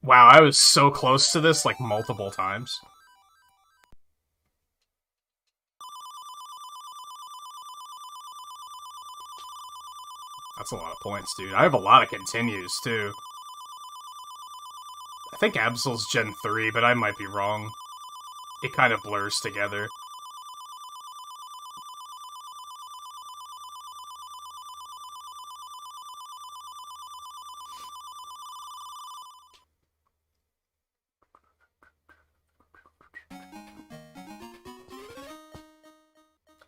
Wow, I was so close to this, like, multiple times. That's a lot of points, dude. I have a lot of continues, too. I think Absol's Gen 3, but I might be wrong. It kind of blurs together.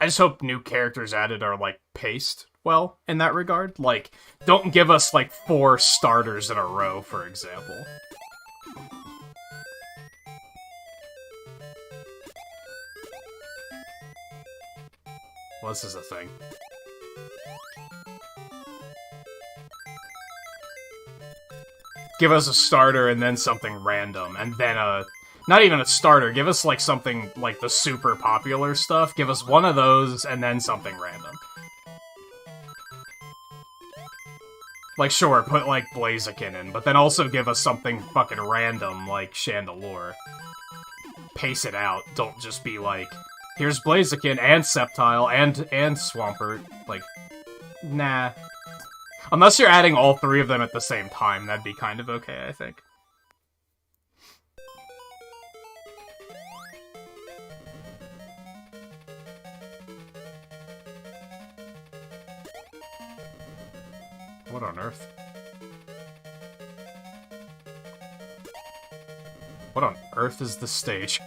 I just hope new characters added are, like, paced well in that regard. Like, don't give us, like, 4 starters in a row, for example. Well, this is a thing. give us a starter and then something random, and then not even a starter, give us, like, something, like, the super popular stuff, give us one of those, and then something random. Like, sure, put, like, Blaziken in, but then also give us something fucking random, like Chandelure. Pace it out, don't just be like, here's Blaziken, and Sceptile, and Swampert. Like, nah. Unless you're adding all three of them at the same time, that'd be kind of okay, I think. What on earth? What on earth is this stage?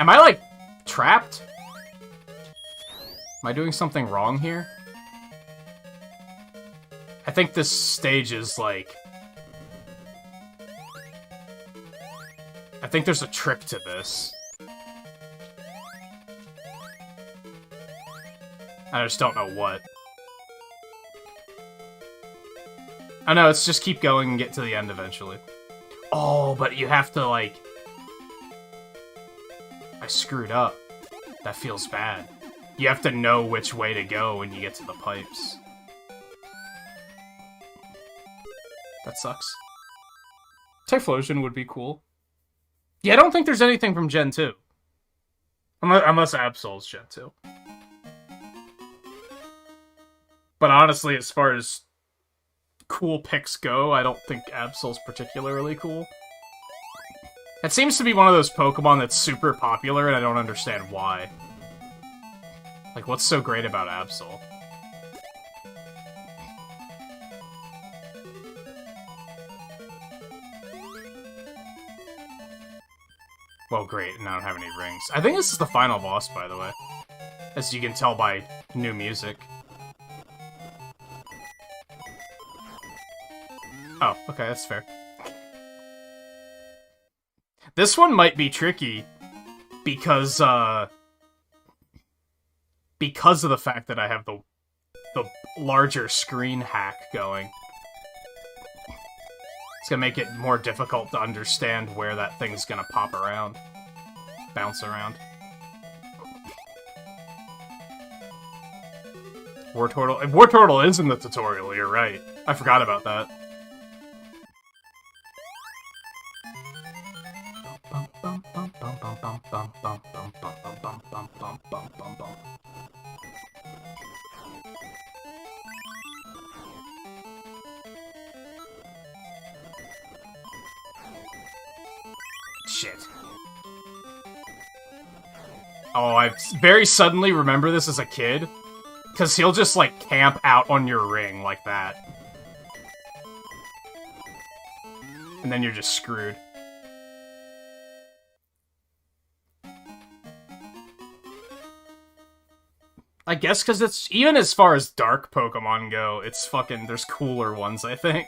Am I, like, trapped? Am I doing something wrong here? I think this stage is, like... I think there's a trick to this. I just don't know what. Oh no, it's just keep going and get to the end eventually. Oh, but you have to, like... I screwed up. That feels bad. You have to know which way to go when you get to the pipes. That sucks. Typhlosion would be cool. Yeah, I don't think there's anything from Gen 2. Unless Absol's Gen 2. But honestly, as far as cool picks go, I don't think Absol's particularly cool. It seems to be one of those Pokemon that's super popular, and I don't understand why. Like, what's so great about Absol? Well, great, and I don't have any rings. I think this is the final boss, by the way. As you can tell by new music. Oh, okay, that's fair. This one might be tricky because of the fact that I have the larger screen hack going. It's gonna make it more difficult to understand where that thing's gonna pop around. Bounce around. Wartortle is in the tutorial, you're right. I forgot about that. Shit. Oh, I very suddenly remember this as a kid. Because he'll just, like, camp out on your ring like that. And then you're just screwed. I guess because it's, even as far as dark Pokemon go, it's fucking, there's cooler ones, I think.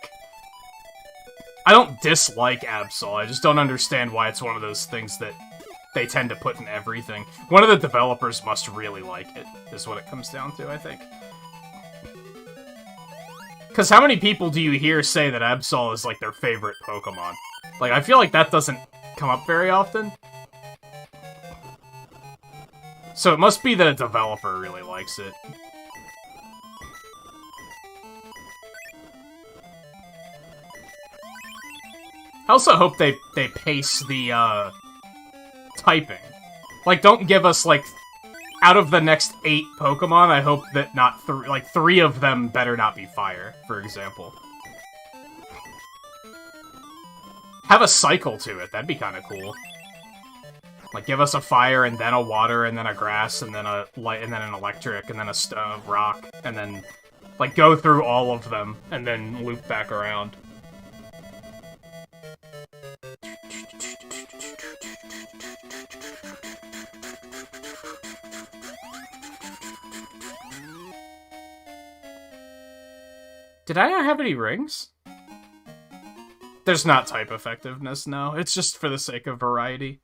I don't dislike Absol, I just don't understand why it's one of those things that they tend to put in everything. One of the developers must really like it, is what it comes down to, I think. Because how many people do you hear say that Absol is, like, their favorite Pokemon? Like, I feel like that doesn't come up very often. So it must be that a developer really likes it. I also hope they pace the, typing. Like, don't give us, like, out of the next 8 Pokemon, I hope that not 3 of them better not be fire, for example. Have a cycle to it, that'd be kind of cool. Like, give us a fire, and then a water, and then a grass, and then a light, and then an electric, and then a rock, and then, like, go through all of them, and then loop back around. Did I not have any rings? There's not type effectiveness, no. It's just for the sake of variety.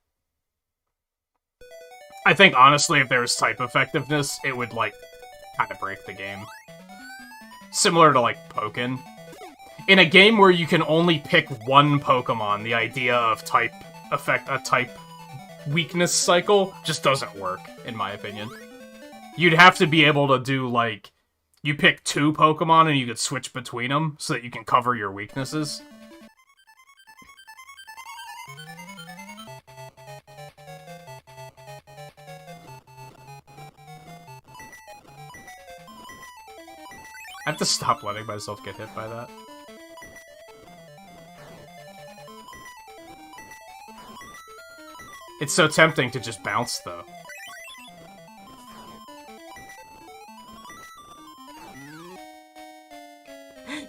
I think, honestly, if there was type effectiveness, it would, like, kind of break the game. Similar to, like, Pokken. In a game where you can only pick one Pokemon, the idea of type weakness cycle just doesn't work, in my opinion. You'd have to be able to do, like, you pick 2 Pokemon and you could switch between them so that you can cover your weaknesses. I have to stop letting myself get hit by that. It's so tempting to just bounce, though.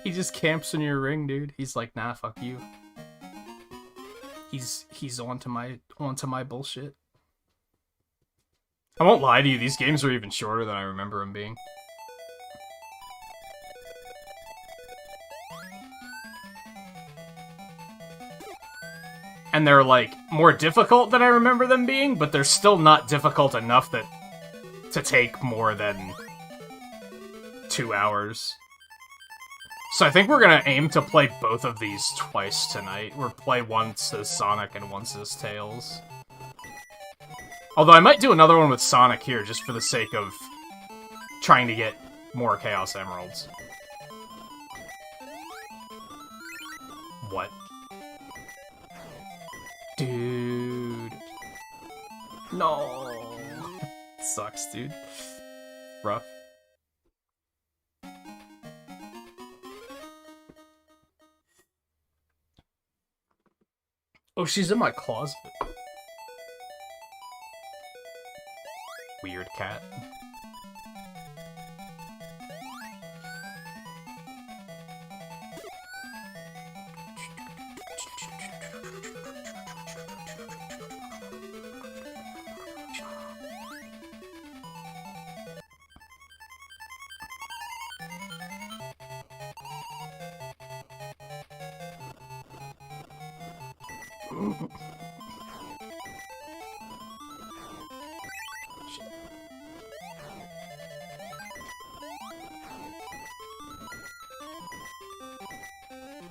He just camps in your ring, dude. He's like, nah, fuck you. He's onto my bullshit. I won't lie to you, these games are even shorter than I remember them being. And they're, like, more difficult than I remember them being, but they're still not difficult enough to take more than 2 hours. So I think we're gonna aim to play both of these twice tonight. We'll play once as Sonic and once as Tails. Although I might do another one with Sonic here, just for the sake of trying to get more Chaos Emeralds. What? Dude. No. Sucks, dude. Rough. Oh, she's in my closet. Weird cat.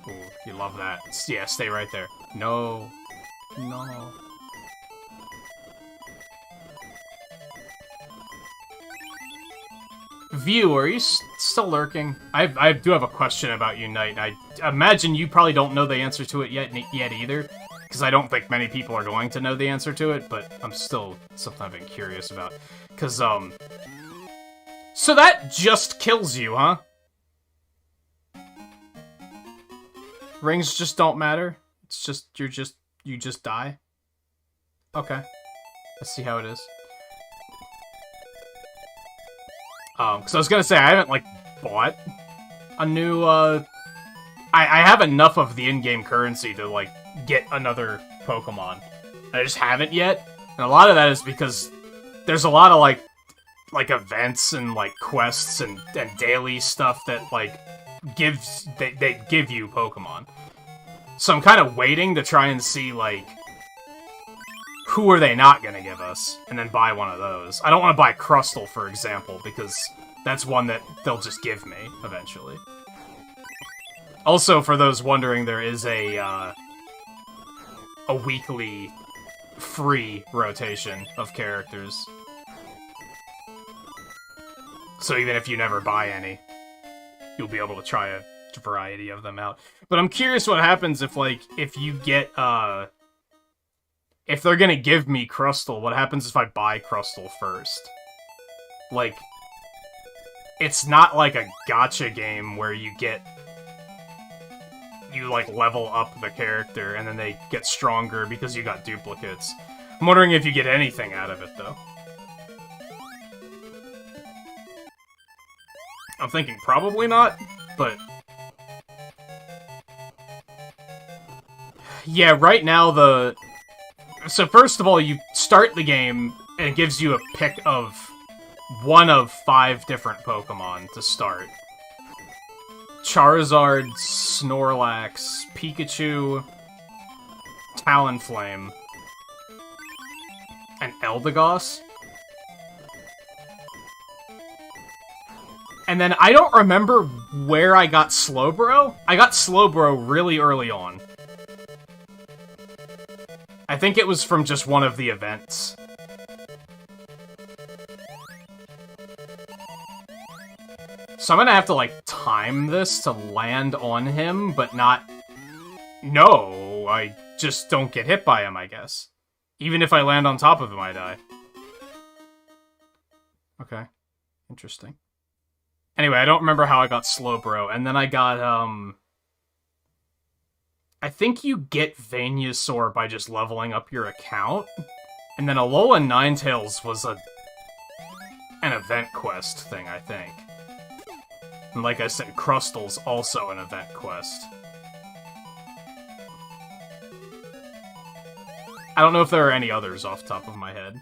Ooh, you love that. Yeah, stay right there. No. No. View, are you still lurking? I do have a question about Unite. I imagine you probably don't know the answer to it yet either, because I don't think many people are going to know the answer to it, but I'm still something I've been curious about. Because, so that just kills you, huh? Rings just don't matter? It's just, you just die? Okay. Let's see how it is. Because I was gonna say, I haven't, like, bought a new, I have enough of the in-game currency to, like, get another Pokemon. I just haven't yet, and a lot of that is because there's a lot of, like events and, like, quests and daily stuff that, like, they give you Pokemon. So I'm kind of waiting to try and see, like, who are they not gonna give us, and then buy one of those. I don't want to buy Crustle, for example, because that's one that they'll just give me, eventually. Also, for those wondering, there is a weekly free rotation of characters. So even if you never buy any, you'll be able to try a variety of them out. But I'm curious what happens if, like, if you get, if they're gonna give me Crustle, what happens if I buy Crustle first? Like, it's not like a gacha game where you like, level up the character and then they get stronger because you got duplicates. I'm wondering if you get anything out of it, though. I'm thinking probably not, but... yeah, right now the... So first of all, you start the game, and it gives you a pick of one of 5 different Pokemon to start. Charizard, Snorlax, Pikachu, Talonflame, and Eldegoss. And then I don't remember where I got Slowbro. I got Slowbro really early on. I think it was from just one of the events. So I'm gonna have to, like, time this to land on him, but not... No, I just don't get hit by him, I guess. Even if I land on top of him, I die. Okay. Interesting. Anyway, I don't remember how I got Slowbro, and then I got, I think you get Venusaur by just leveling up your account, and then Alola Ninetales was an event quest thing, I think. And like I said, Crustal's also an event quest. I don't know if there are any others off the top of my head.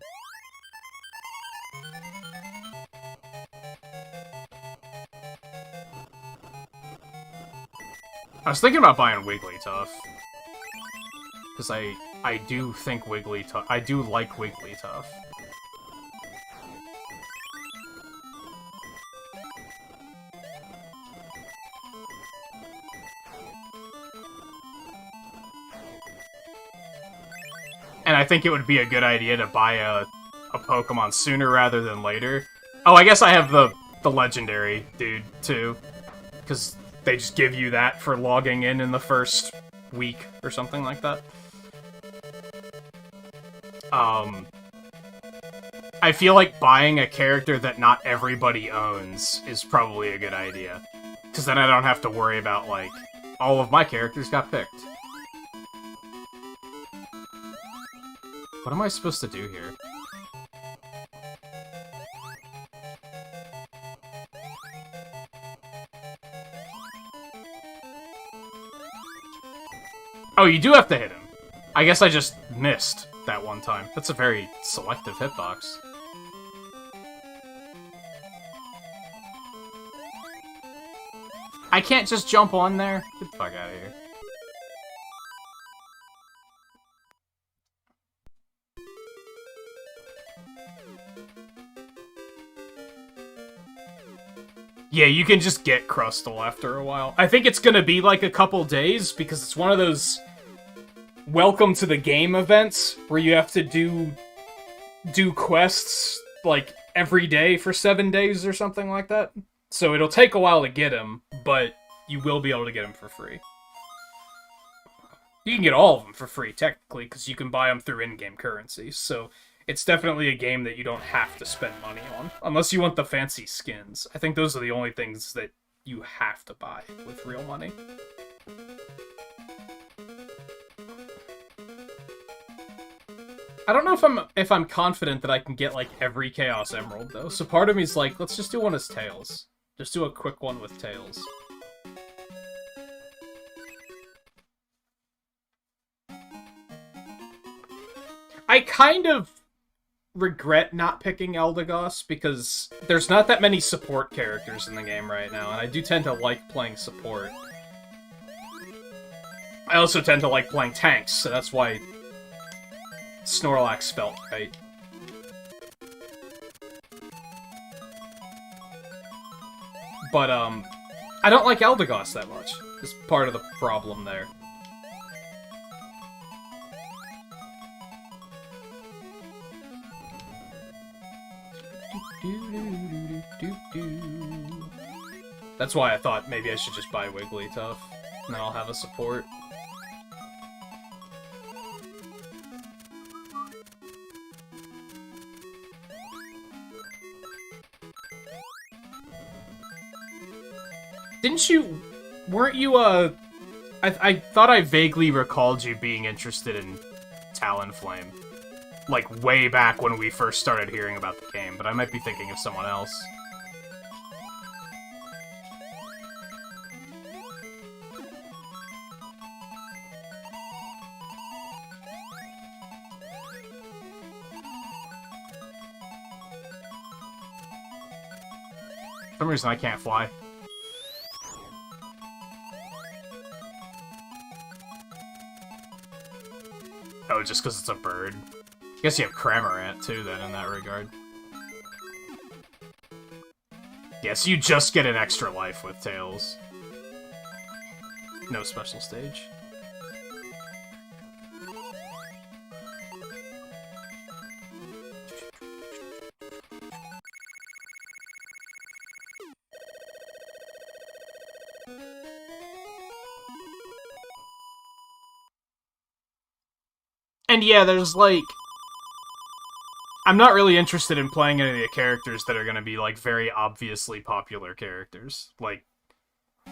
I was thinking about buying Wigglytuff. Because I do think Wigglytuff... I do like Wigglytuff. And I think it would be a good idea to buy a Pokemon sooner rather than later. Oh, I guess I have the legendary dude, too. Because they just give you that for logging in the first week or something like that. I feel like buying a character that not everybody owns is probably a good idea. Because then I don't have to worry about, like, all of my characters got picked. What am I supposed to do here? Oh, you do have to hit him. I guess I just missed that one time. That's a very selective hitbox. I can't just jump on there? Get the fuck out of here. Yeah, you can just get Crustal after a while. I think it's gonna be like a couple days, because it's one of those welcome to the game events where you have to do quests, like, every day for 7 days or something like that. So it'll take a while to get him, but you will be able to get him for free. You can get all of them for free, technically, because you can buy them through in-game currency, so it's definitely a game that you don't have to spend money on, unless you want the fancy skins. I think those are the only things that you have to buy with real money. I don't know if I'm confident that I can get, like, every Chaos Emerald, though, so part of me is like, let's just do one as Tails. Just do a quick one with Tails. I kind of regret not picking Eldegoss, because there's not that many support characters in the game right now, and I do tend to like playing support. I also tend to like playing tanks, so that's why Snorlax felt right. But, I don't like Eldegoss that much. It's part of the problem there. That's why I thought maybe I should just buy Wigglytuff, and then I'll have a support. Didn't you... weren't you, I thought I vaguely recalled you being interested in Talonflame. Like, way back when we first started hearing about the game, but I might be thinking of someone else. For some reason I can't fly. Oh, just because it's a bird. I guess you have Cramorant, too, then, in that regard. Yes, you just get an extra life with Tails. No special stage. And yeah, there's like... I'm not really interested in playing any of the characters that are going to be like very obviously popular characters. Like,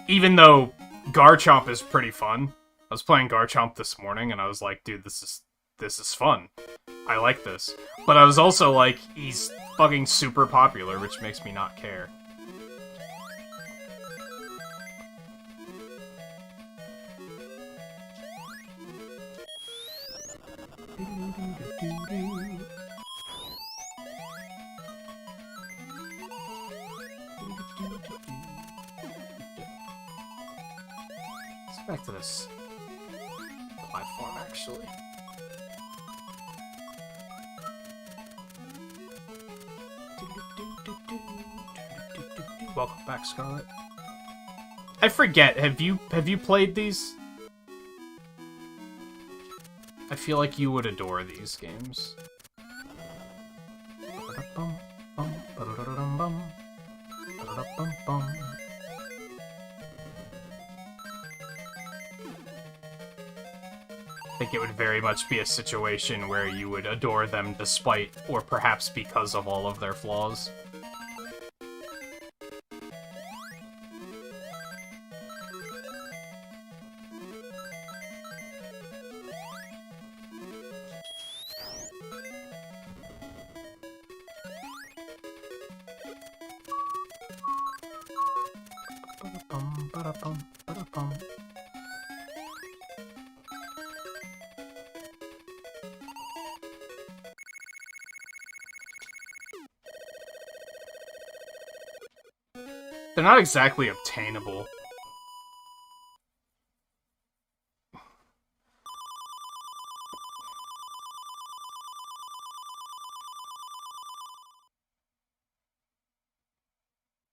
even though Garchomp is pretty fun. I was playing Garchomp this morning and I was like, dude, this is fun. I like this. But I was also like, he's fucking super popular, which makes me not care. Let's go back to this platform, actually. Welcome back, Scarlet. I forget, have you played these? I feel like you would adore these games. I think it would very much be a situation where you would adore them despite, or perhaps because of all of their flaws. They're not exactly obtainable.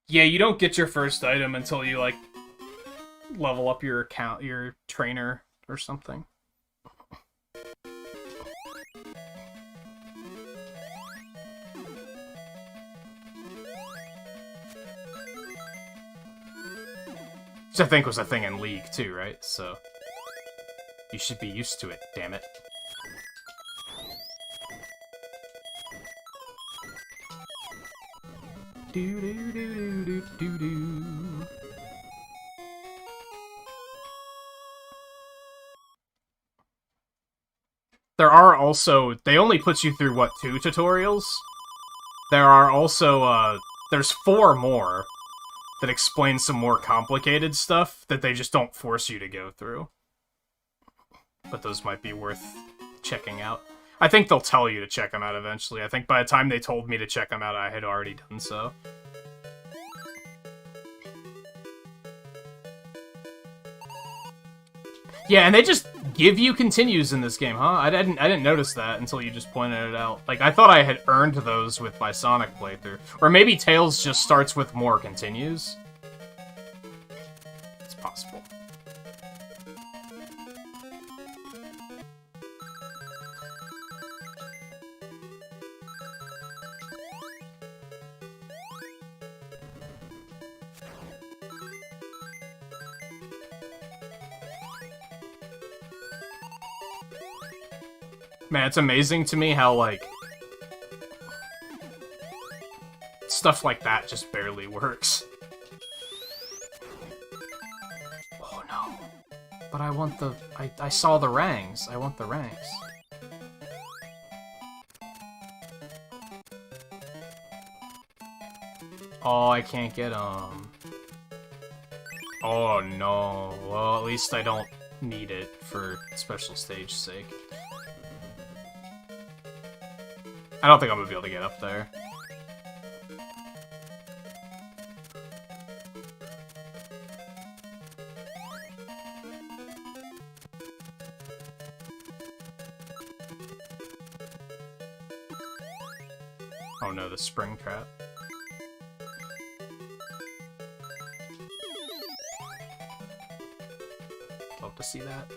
Yeah, you don't get your first item until you, like, level up your account, your trainer or something. Which I think was a thing in League, too, right? So, you should be used to it, damn it. Do-do-do-do-do-do-do. There are also... They only put you through, what, 2 tutorials? There are also, there's 4 more that explain some more complicated stuff that they just don't force you to go through. But those might be worth checking out. I think they'll tell you to check them out eventually. I think by the time they told me to check them out, I had already done so. Yeah, and they just give you continues in this game, huh? I didn't notice that until you just pointed it out. Like, I thought I had earned those with my Sonic playthrough. Or maybe Tails just starts with more continues. It's possible. Man, it's amazing to me how, like, stuff like that just barely works. Oh no. But I want the... I saw the rangs. I want the rangs. Oh, I can't get them. Oh no. Well, at least I don't need it for special stage sake. I don't think I'm gonna be able to get up there. Oh no, the spring trap. to see that.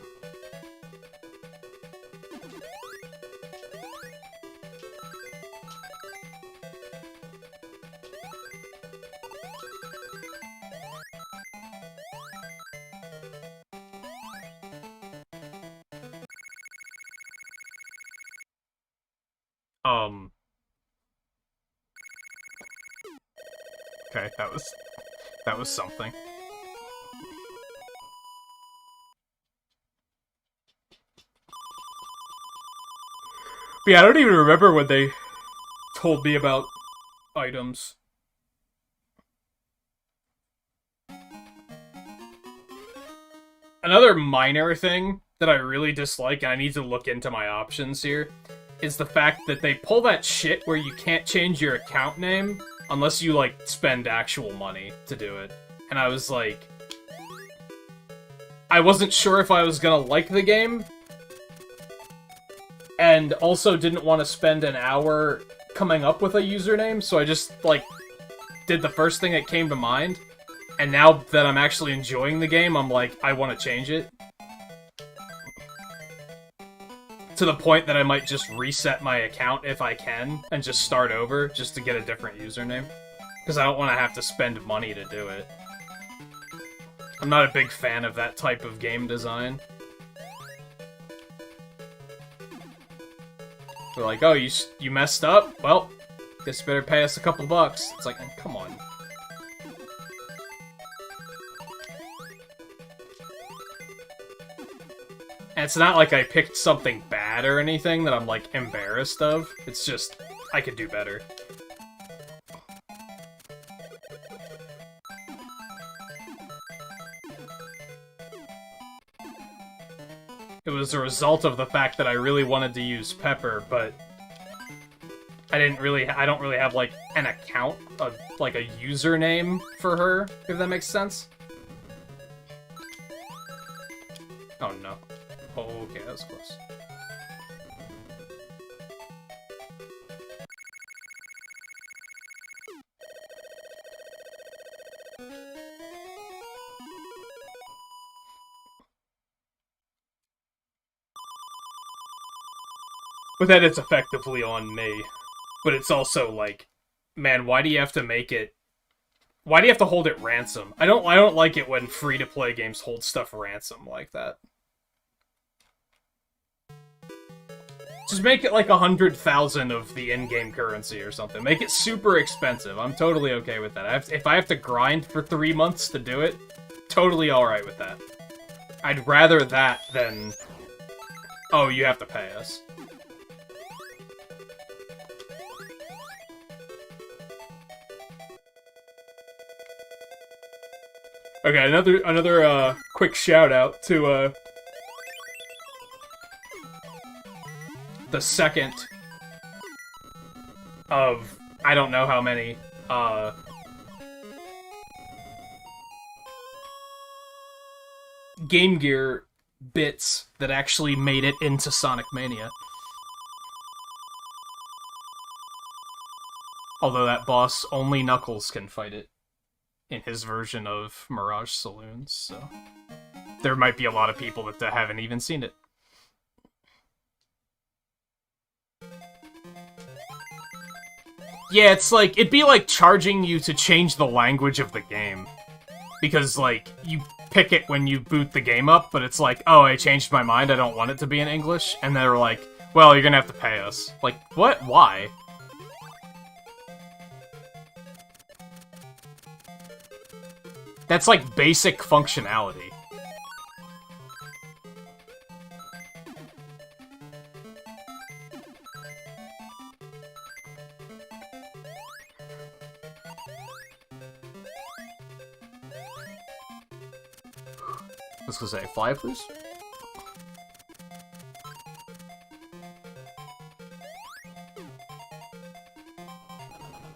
Okay, that was something. But yeah, I don't even remember when they told me about items. Another minor thing that I really dislike, and I need to look into my options here, is the fact that they pull that shit where you can't change your account name unless you, like, spend actual money to do it. And I was like... I wasn't sure if I was gonna like the game, and also didn't want to spend an hour coming up with a username, so I just, like, did the first thing that came to mind. And now that I'm actually enjoying the game, I'm like, I want to change it. To the point that I might just reset my account if I can, and just start over, just to get a different username. Because I don't want to have to spend money to do it. I'm not a big fan of that type of game design. They're like, oh, you messed up? Well, guess you better pay us a couple bucks. It's like, come on. And it's not like I picked something bad or anything that I'm, like, embarrassed of. It's just, I could do better. It was a result of the fact that I really wanted to use Pepper, but I don't really have, like, an account, like a username for her, if that makes sense. Oh, no. Oh, okay, that was close. But then it's effectively on me. But it's also like, man, why do you have to make it... Why do you have to hold it ransom? I don't like it when free-to-play games hold stuff ransom like that. Just make it like 100,000 of the in-game currency or something. Make it super expensive. I'm totally okay with that. If I have to grind for 3 months to do it, totally alright with that. I'd rather that than... Oh, you have to pay us. Okay, another quick shout out to the second of I don't know how many Game Gear bits that actually made it into Sonic Mania. Although that boss, only Knuckles can fight it in his version of Mirage Saloons, so there might be a lot of people that haven't even seen it. Yeah, it's like, it'd be like charging you to change the language of the game. Because, like, you pick it when you boot the game up, but it's like, oh, I changed my mind, I don't want it to be in English, and they're like, well, you're gonna have to pay us. Like, what? Why? That's like basic functionality. I was gonna say, fly, please?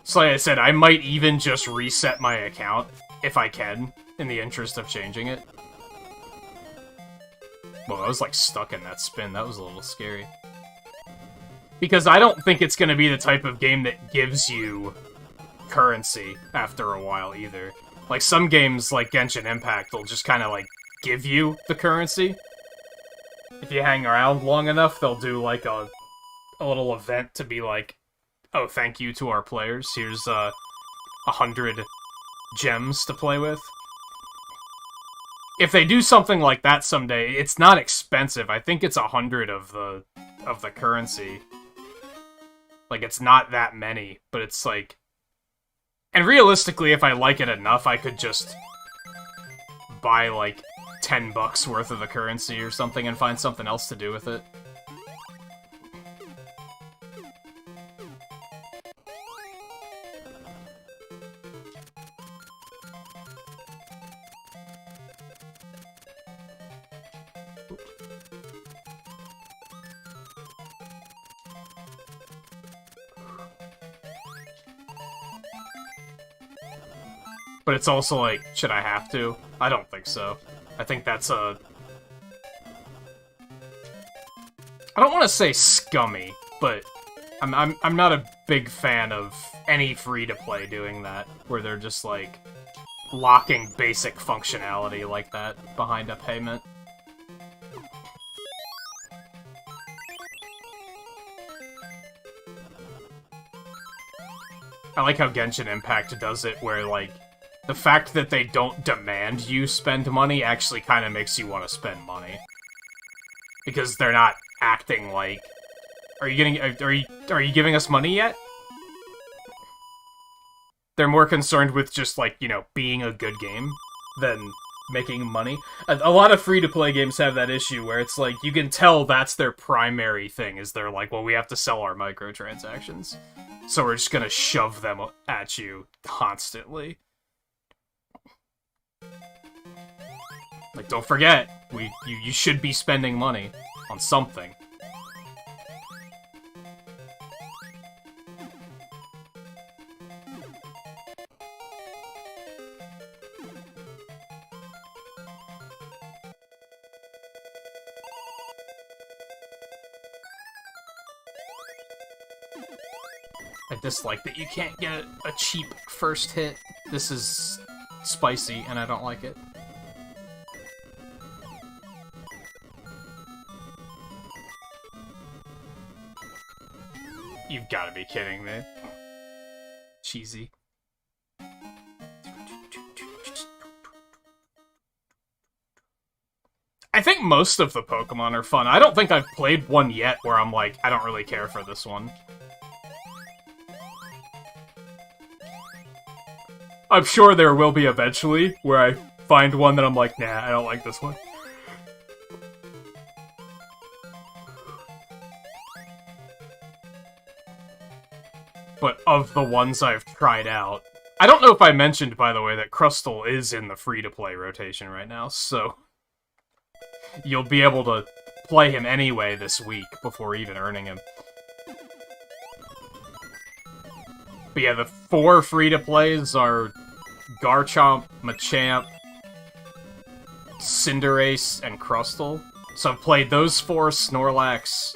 So like I said, I might even just reset my account, if I can, in the interest of changing it. Well, I was like stuck in that spin, that was a little scary. Because I don't think it's gonna be the type of game that gives you currency after a while either. Like, some games, like Genshin Impact, will just kind of, like, give you the currency. If you hang around long enough, they'll do like a little event to be like, oh, thank you to our players. Here's 100 gems to play with. If they do something like that someday, it's not expensive. I think it's 100 of the currency. Like, it's not that many, but it's like... And realistically, if I like it enough, I could just buy, like, $10 worth of the currency or something and find something else to do with it. But it's also like, should I have to? I don't think so. I think that's a... I don't want to say scummy, but I'm not a big fan of any free-to-play doing that, where they're just, like, locking basic functionality like that behind a payment. I like how Genshin Impact does it, where, like, the fact that they don't demand you spend money actually kind of makes you want to spend money. Because they're not acting like, are you giving us money yet? They're more concerned with just, like, you know, being a good game than making money. A lot of free-to-play games have that issue where it's like, you can tell that's their primary thing, is they're like, well, we have to sell our microtransactions. So we're just gonna shove them at you constantly. Like, don't forget, you should be spending money on something. I dislike that you can't get a cheap first hit. This is spicy, and I don't like it. You've got to be kidding me. Cheesy. I think most of the Pokemon are fun. I don't think I've played one yet where I'm like, I don't really care for this one. I'm sure there will be eventually where I find one that I'm like, nah, I don't like this one. But of the ones I've tried out, I don't know if I mentioned, by the way, that Crustle is in the free-to-play rotation right now, so you'll be able to play him anyway this week before even earning him. But yeah, the 4 free-to-plays are Garchomp, Machamp, Cinderace, and Crustle. So I've played those 4, Snorlax,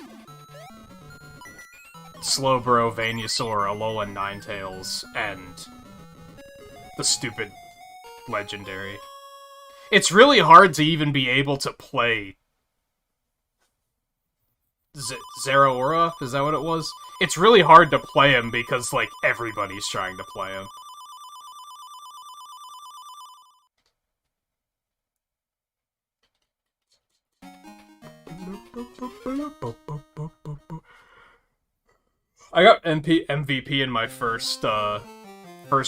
Slowbro, Venusaur, Alolan Ninetales, and the stupid legendary. It's really hard to even be able to play Zeraora? Is that what it was? It's really hard to play him because, like, everybody's trying to play him. I got MVP in my first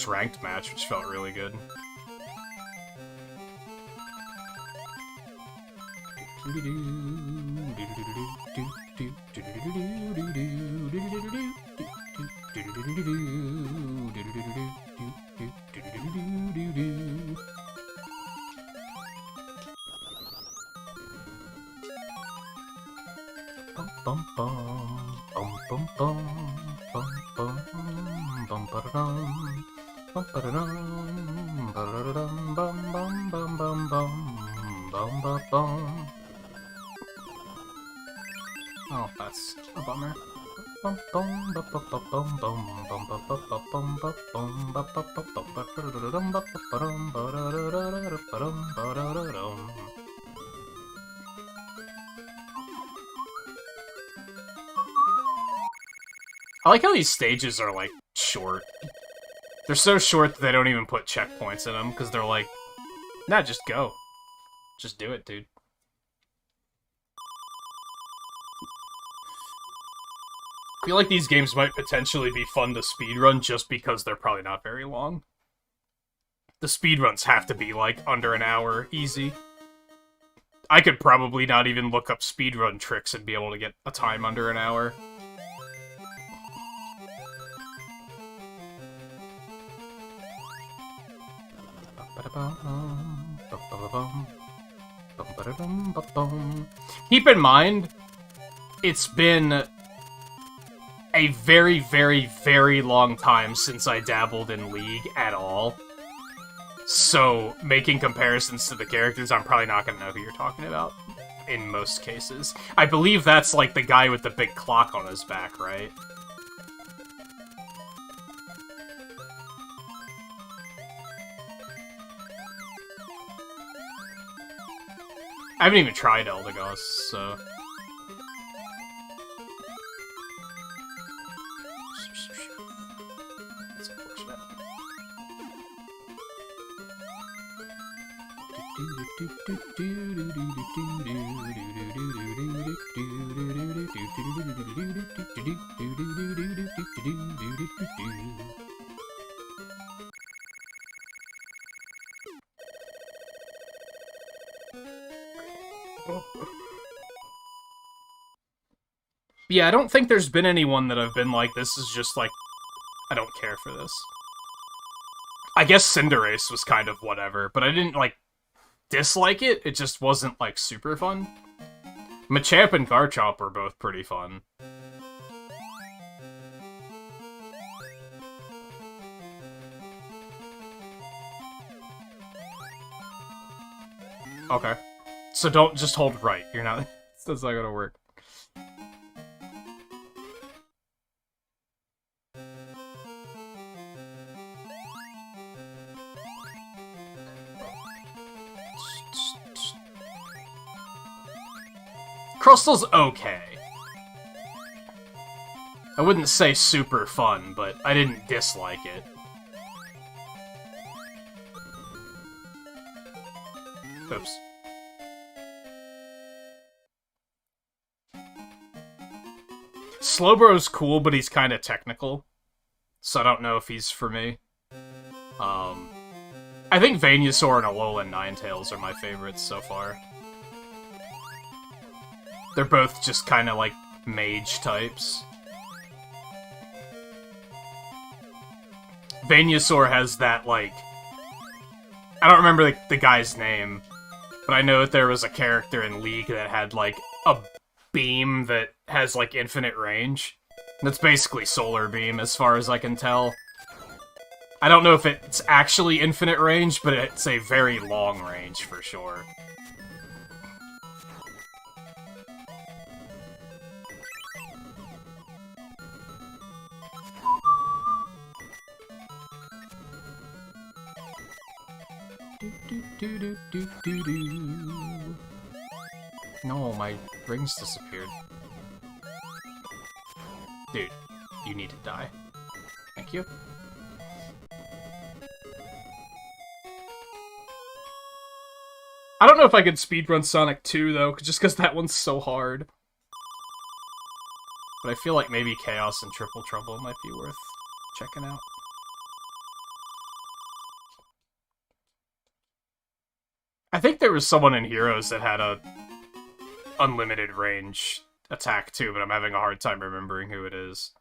ranked match, which felt really good. Oh, that's a bummer. I like how these stages are, like, short. They're so short that they don't even put checkpoints in them, because they're like, nah, just go. Just do it, dude. I feel like these games might potentially be fun to speedrun just because they're probably not very long. The speedruns have to be, like, under an hour, easy. I could probably not even look up speedrun tricks and be able to get a time under an hour. Keep in mind, it's been a very, very, very long time since I dabbled in League at all. So, making comparisons to the characters, I'm probably not going to know who you're talking about, in most cases. I believe that's, like, the guy with the big clock on his back, right? I haven't even tried Eldegoss, so... That's unfortunate. Yeah, I don't think there's been anyone that I've been like, this is just like, I don't care for this. I guess Cinderace was kind of whatever, but I didn't, like, dislike it, it just wasn't, like, super fun. Machamp and Garchomp were both pretty fun. Okay. So don't just hold right, you're not... That's not gonna work. Crystal's okay. I wouldn't say super fun, but I didn't dislike it. Oops. Slowbro's cool, but he's kind of technical, so I don't know if he's for me. I think Venusaur and Alolan Ninetales are my favorites so far. They're both just kind of like mage types. Venusaur has that, like... I don't remember the guy's name, but I know that there was a character in League that had, like, a beam that has, like, infinite range. That's basically Solar Beam, as far as I can tell. I don't know if it's actually infinite range, but it's a very long range, for sure. No, my rings disappeared. Dude, you need to die. Thank you. I don't know if I could speedrun Sonic 2, though, just because that one's so hard. But I feel like maybe Chaos and Triple Trouble might be worth checking out. I think there was someone in Heroes that had a unlimited range attack too, but I'm having a hard time remembering who it is.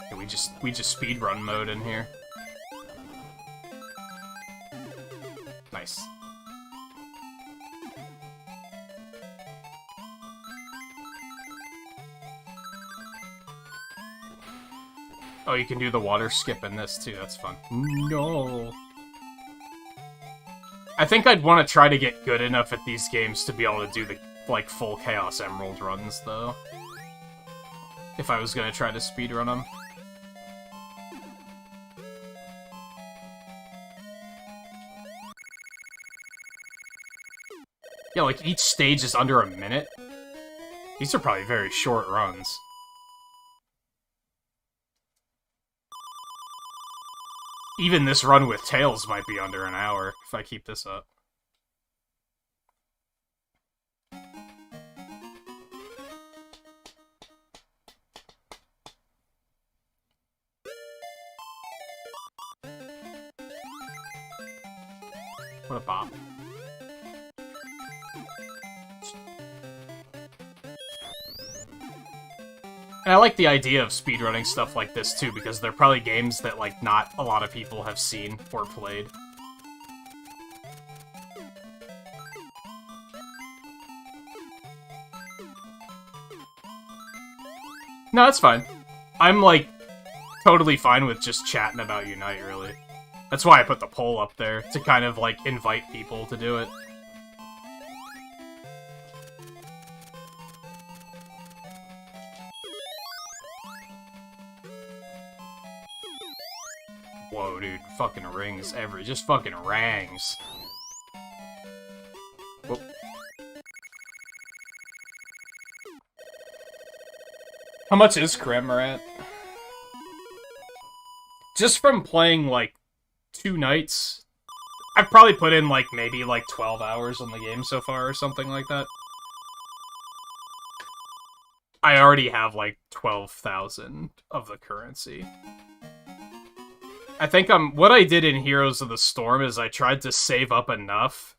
Yeah, we just speedrun mode in here. Nice. Oh, you can do the water skip in this, too. That's fun. No! I think I'd want to try to get good enough at these games to be able to do the, like, full Chaos Emerald runs, though. If I was gonna try to speedrun them. Yeah, like, each stage is under a minute. These are probably very short runs. Even this run with Tails might be under an hour, if I keep this up. What a bop. And I like the idea of speedrunning stuff like this, too, because they're probably games that, like, not a lot of people have seen or played. No, that's fine. I'm, like, totally fine with just chatting about Unite, really. That's why I put the poll up there, to kind of, like, invite people to do it. Whoa, dude, fucking rings just fucking rangs. Whoop. How much is Kremrat? Just from playing, like, 2 nights, I've probably put in, like, maybe, like, 12 hours on the game so far, or something like that. I already have, like, 12,000 of the currency. I think what I did in Heroes of the Storm is I tried to save up enough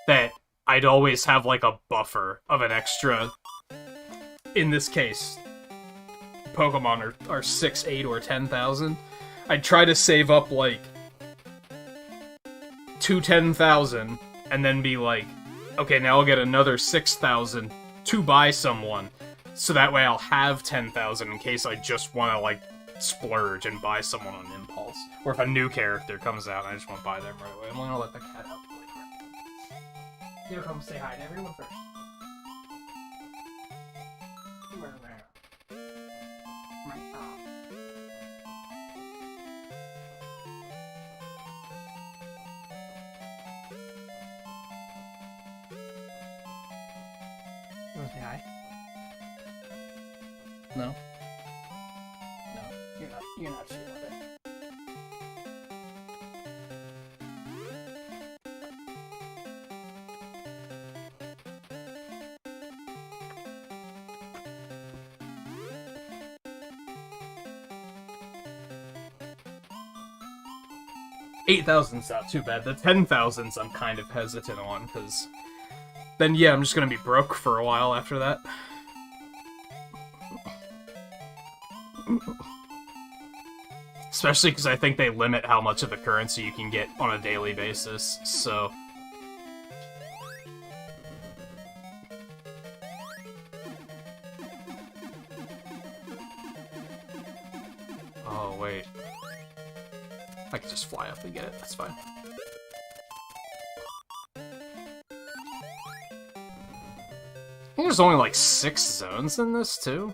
that I'd always have, like, a buffer of an extra, in this case, Pokemon are 6, 8, or 10,000. I'd try to save up, like, 10,000, and then be like, okay, now I'll get another 6,000 to buy someone, so that way I'll have 10,000 in case I just want to, like, splurge and buy someone on impulse. Or if a new character comes out and I just want to buy them right away. I'm gonna let the cat out. You come say hi to everyone first. You wanna say hi? No? No, you're not feeling it. $8,000's not too bad. The 10,000's I'm kind of hesitant on, because then, yeah, I'm just gonna be broke for a while after that. Especially because I think they limit how much of the currency you can get on a daily basis, so... Oh, wait. I can just fly up and get it, that's fine. I think there's only like 6 zones in this, too.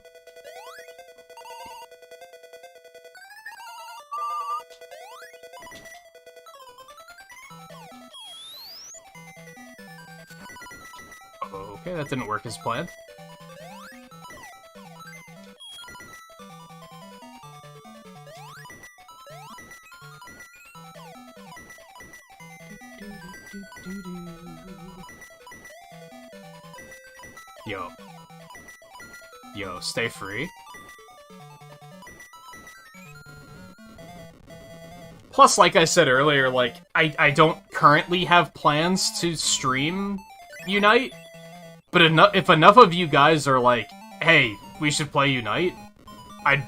Okay, that didn't work as planned. Yo. Yo, stay free. Plus, like I said earlier, like, I don't currently have plans to stream Unite, but if enough of you guys are like, hey, we should play Unite, I'd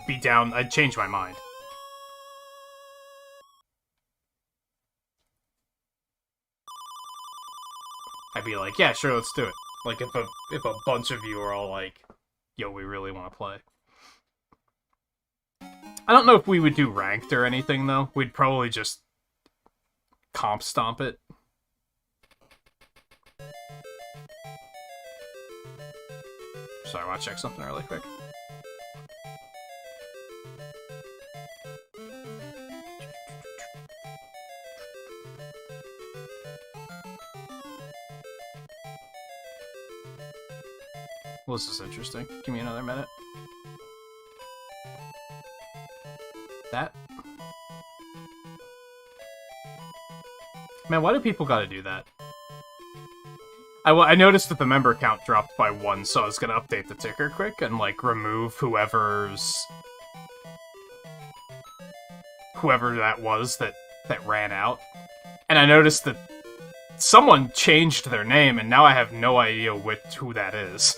be down, I'd change my mind. I'd be like, yeah, sure, let's do it. Like, if a bunch of you are all like, yo, we really want to play. I don't know if we would do ranked or anything, though. We'd probably just comp stomp it. Sorry, I want to check something really quick. Well, this is interesting. Give me another minute. That? Man, why do people gotta do that? I noticed that the member count dropped by 1, so I was gonna update the ticker quick and, like, remove whoever that was that ran out. And I noticed that someone changed their name, and now I have no idea who that is.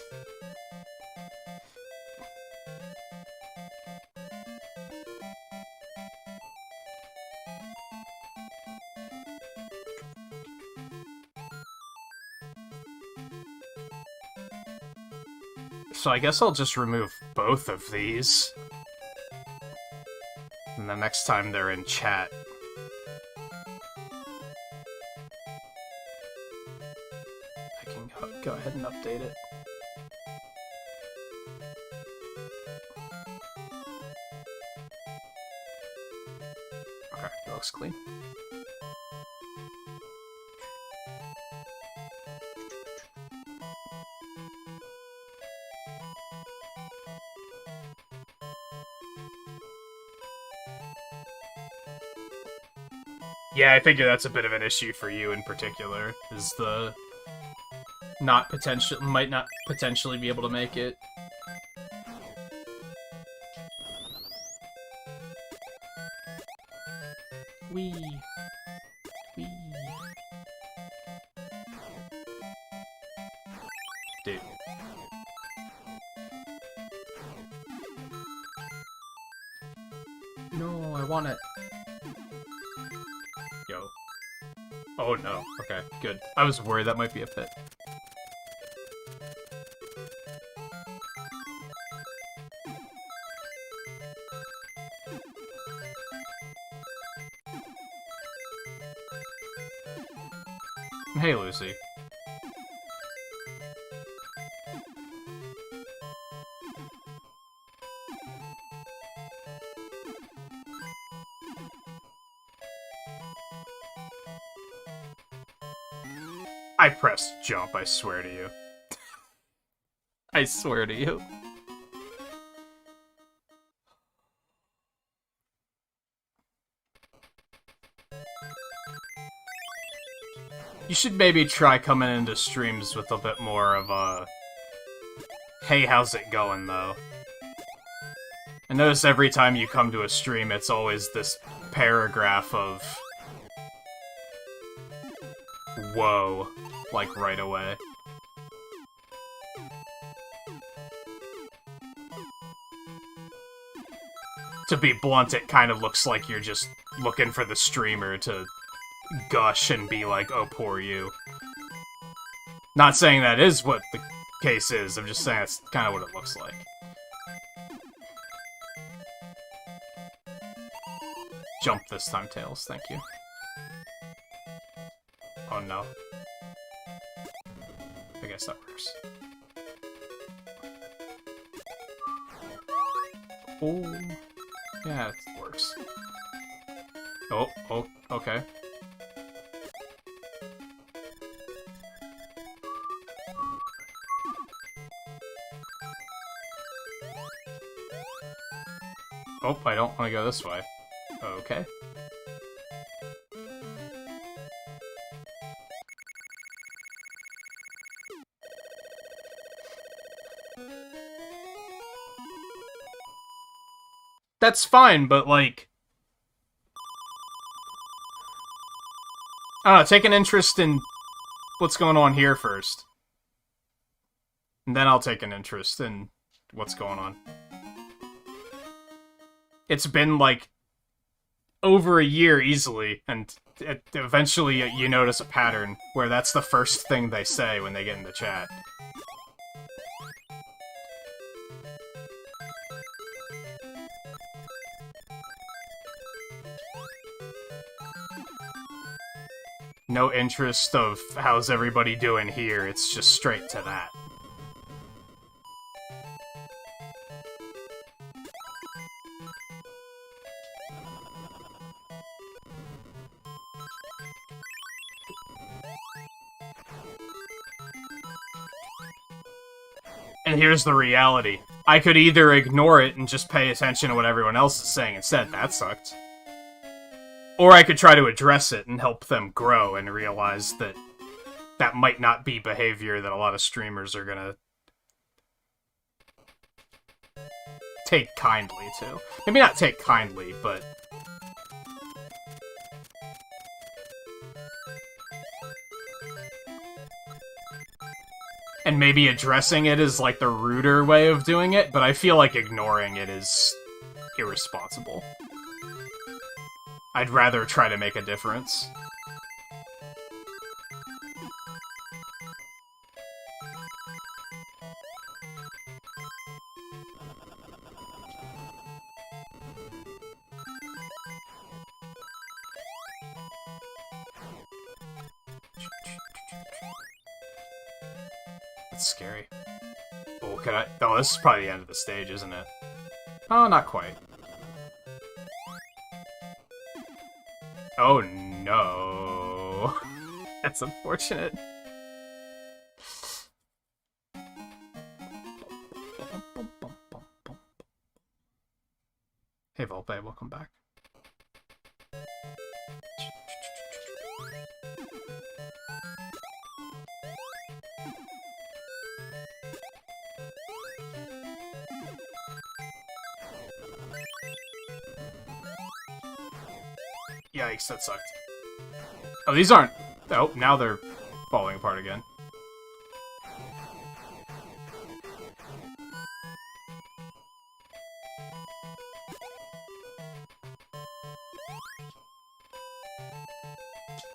So I guess I'll just remove both of these. And the next time they're in chat. I can go ahead and update it. Okay, it looks clean. Yeah, I figure that's a bit of an issue for you in particular, is the might not potentially be able to make it. Wee. Dude. No, I want it. Yo. Oh no. Okay, good. I was worried that might be a pit. Hey, Lucy. I pressed jump, I swear to you. I swear to you. You should maybe try coming into streams with a bit more of a... Hey, how's it going, though? I notice every time you come to a stream, it's always this paragraph of... Whoa. Like, right away. To be blunt, it kind of looks like you're just looking for the streamer to gush and be like, oh, poor you. Not saying that is what the case is, I'm just saying that's kind of what it looks like. Jump this time, Tails, thank you. Oh no. I guess that works. Oh, yeah, it works. Oh, okay. Oh, I don't want to go this way. Okay. That's fine, but, like... I don't know, take an interest in what's going on here first. And then I'll take an interest in what's going on. It's been, like, over a year easily, and eventually you notice a pattern where that's the first thing they say when they get into chat. No interest of how's everybody doing here, it's just straight to that. And here's the reality. I could either ignore it and just pay attention to what everyone else is saying instead. That sucked. Or I could try to address it and help them grow and realize that that might not be behavior that a lot of streamers are gonna take kindly to. Maybe not take kindly, but... And maybe addressing it is like the ruder way of doing it, but I feel like ignoring it is irresponsible. I'd rather try to make a difference. That's scary. Oh, can I? Oh, this is probably the end of the stage, isn't it? Oh, not quite. Oh, no. That's unfortunate. Hey, Volpe, welcome back. Yikes, that sucked. Oh, these aren't... Oh, now they're falling apart again.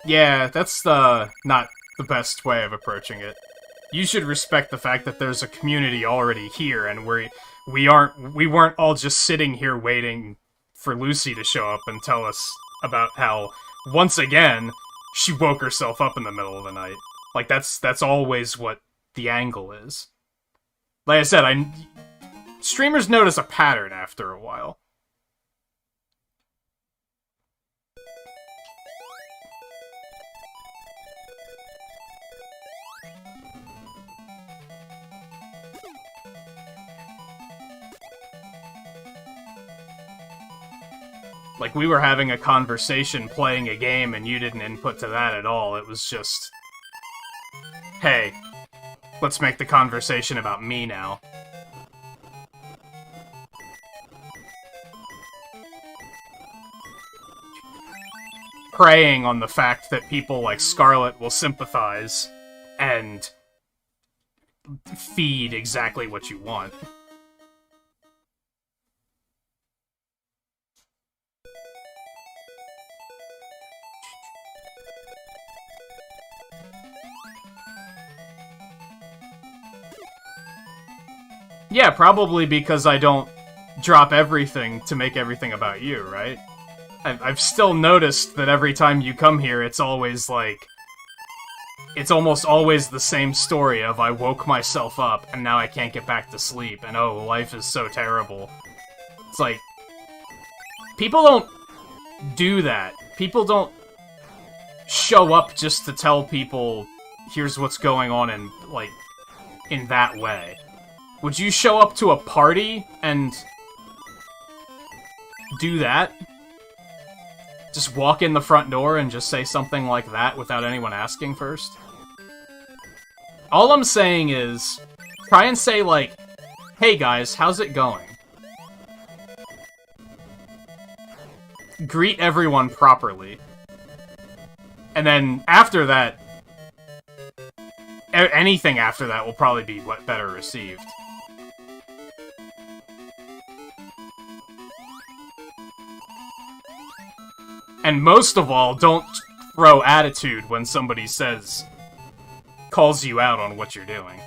Yeah, that's not the best way of approaching it. You should respect the fact that there's a community already here, and we weren't all just sitting here waiting for Lucy to show up and tell us about how, once again, she woke herself up in the middle of the night. Like, that's always what the angle is. Like I said, streamers notice a pattern after a while. Like, we were having a conversation playing a game and you didn't input to that at all. It was just, hey, let's make the conversation about me now. Preying on the fact that people like Scarlet will sympathize and feed exactly what you want. Yeah, probably because I don't drop everything to make everything about you, right? I've still noticed that every time you come here, it's always like... It's almost always the same story of I woke myself up, and now I can't get back to sleep, and oh, life is so terrible. It's like... People don't do that. People don't show up just to tell people, here's what's going on in, like, in that way. Would you show up to a party and do that? Just walk in the front door and just say something like that without anyone asking first? All I'm saying is, try and say like, hey guys, how's it going? Greet everyone properly. And then after that, anything after that will probably be better received. And most of all, don't throw attitude when somebody calls you out on what you're doing.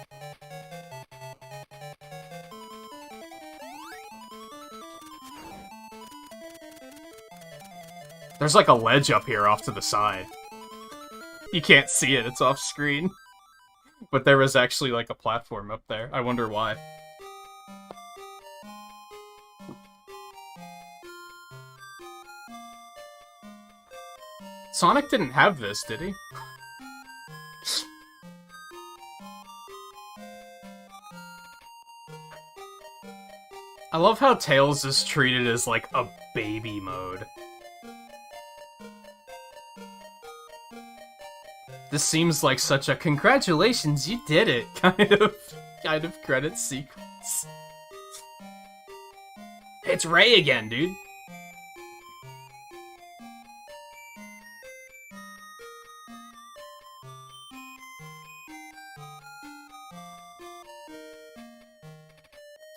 There's like a ledge up here off to the side. You can't see it, it's off screen. But there was actually like a platform up there. I wonder why. Sonic didn't have this, did he? I love how Tails is treated as, like, a baby mode. This seems like such a congratulations, you did it kind of credit sequence. It's Ray again, dude.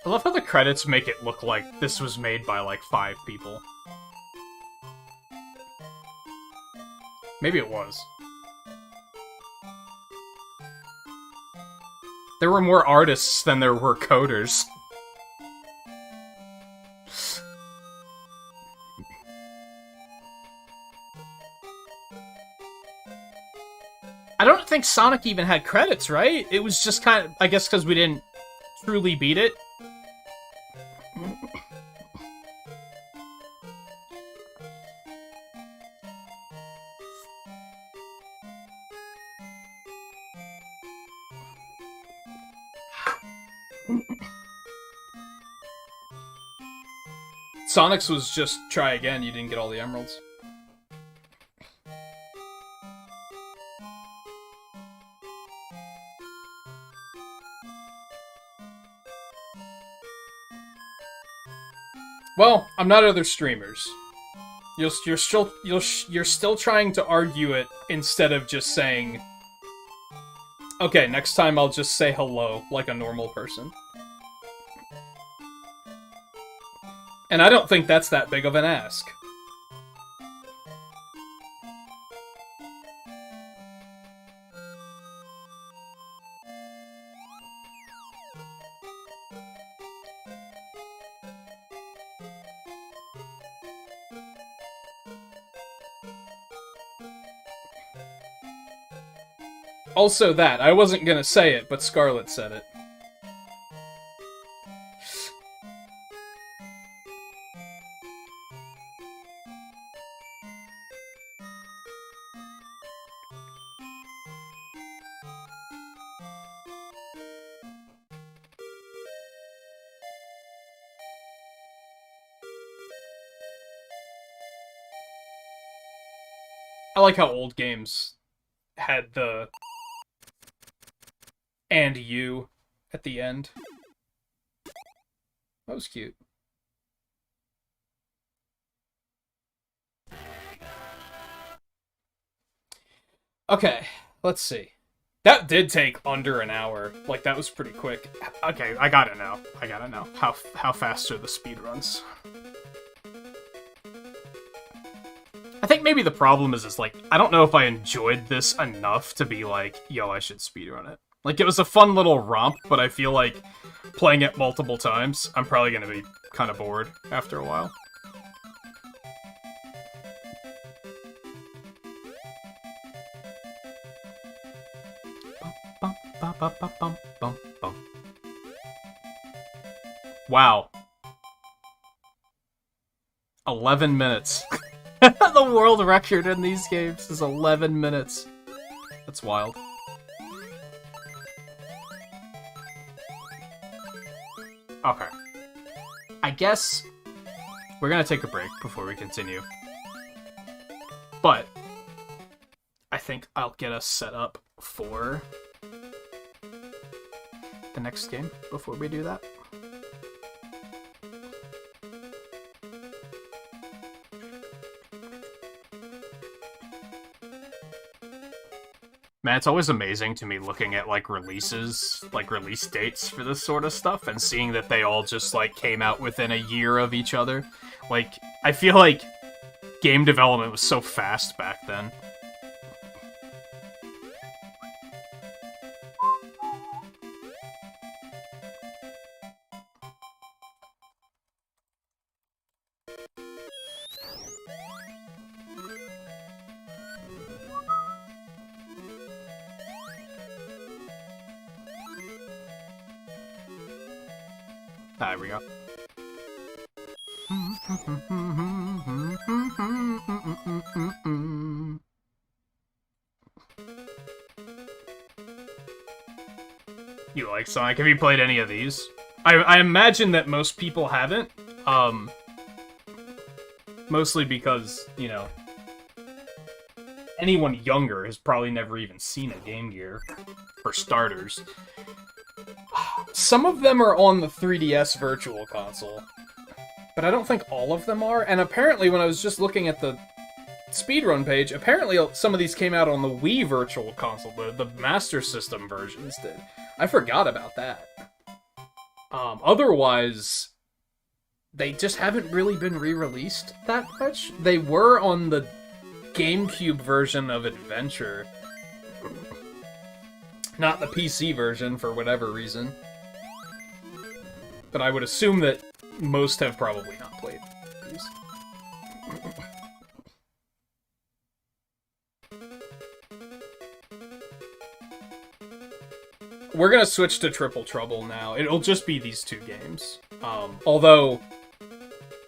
I love how the credits make it look like this was made by, like, 5 people. Maybe it was. There were more artists than there were coders. I don't think Sonic even had credits, right? It was just kind of, I guess because we didn't truly beat it. Sonic's was just try again, you didn't get all the emeralds. Well, I'm not other streamers. You're still trying to argue it instead of just saying, okay, next time I'll just say hello like a normal person. And I don't think that's that big of an ask. Also that, I wasn't gonna say it, but Scarlet said it. I like how old games had the "and you" at the end. That was cute. Okay, let's see. That did take under an hour. Like, that was pretty quick. Okay, I gotta know. How fast are the speedruns? I think maybe the problem is like, I don't know if I enjoyed this enough to be like, yo, I should speedrun it. Like, it was a fun little romp, but I feel like playing it multiple times, I'm probably gonna be kind of bored after a while. Wow. 11 minutes. The world record in these games is 11 minutes. That's wild. Okay. I guess we're gonna take a break before we continue. But I think I'll get us set up for the next game before we do that. Man, it's always amazing to me looking at, like, releases, like, release dates for this sort of stuff, and seeing that they all just, like, came out within a year of each other. Like, I feel like game development was so fast back then. There we go. You like Sonic? Have you played any of these? I imagine that most people haven't. Mostly because, you know, anyone younger has probably never even seen a Game Gear, for starters. Some of them are on the 3DS Virtual Console, but I don't think all of them are. And apparently, when I was just looking at the speedrun page, apparently some of these came out on the Wii Virtual Console, the Master System versions did. I forgot about that. Otherwise, they just haven't really been re-released that much. They were on the GameCube version of Adventure, not the PC version for whatever reason. But I would assume that most have probably not played these. We're gonna switch to Triple Trouble now. It'll just be these two games. Although,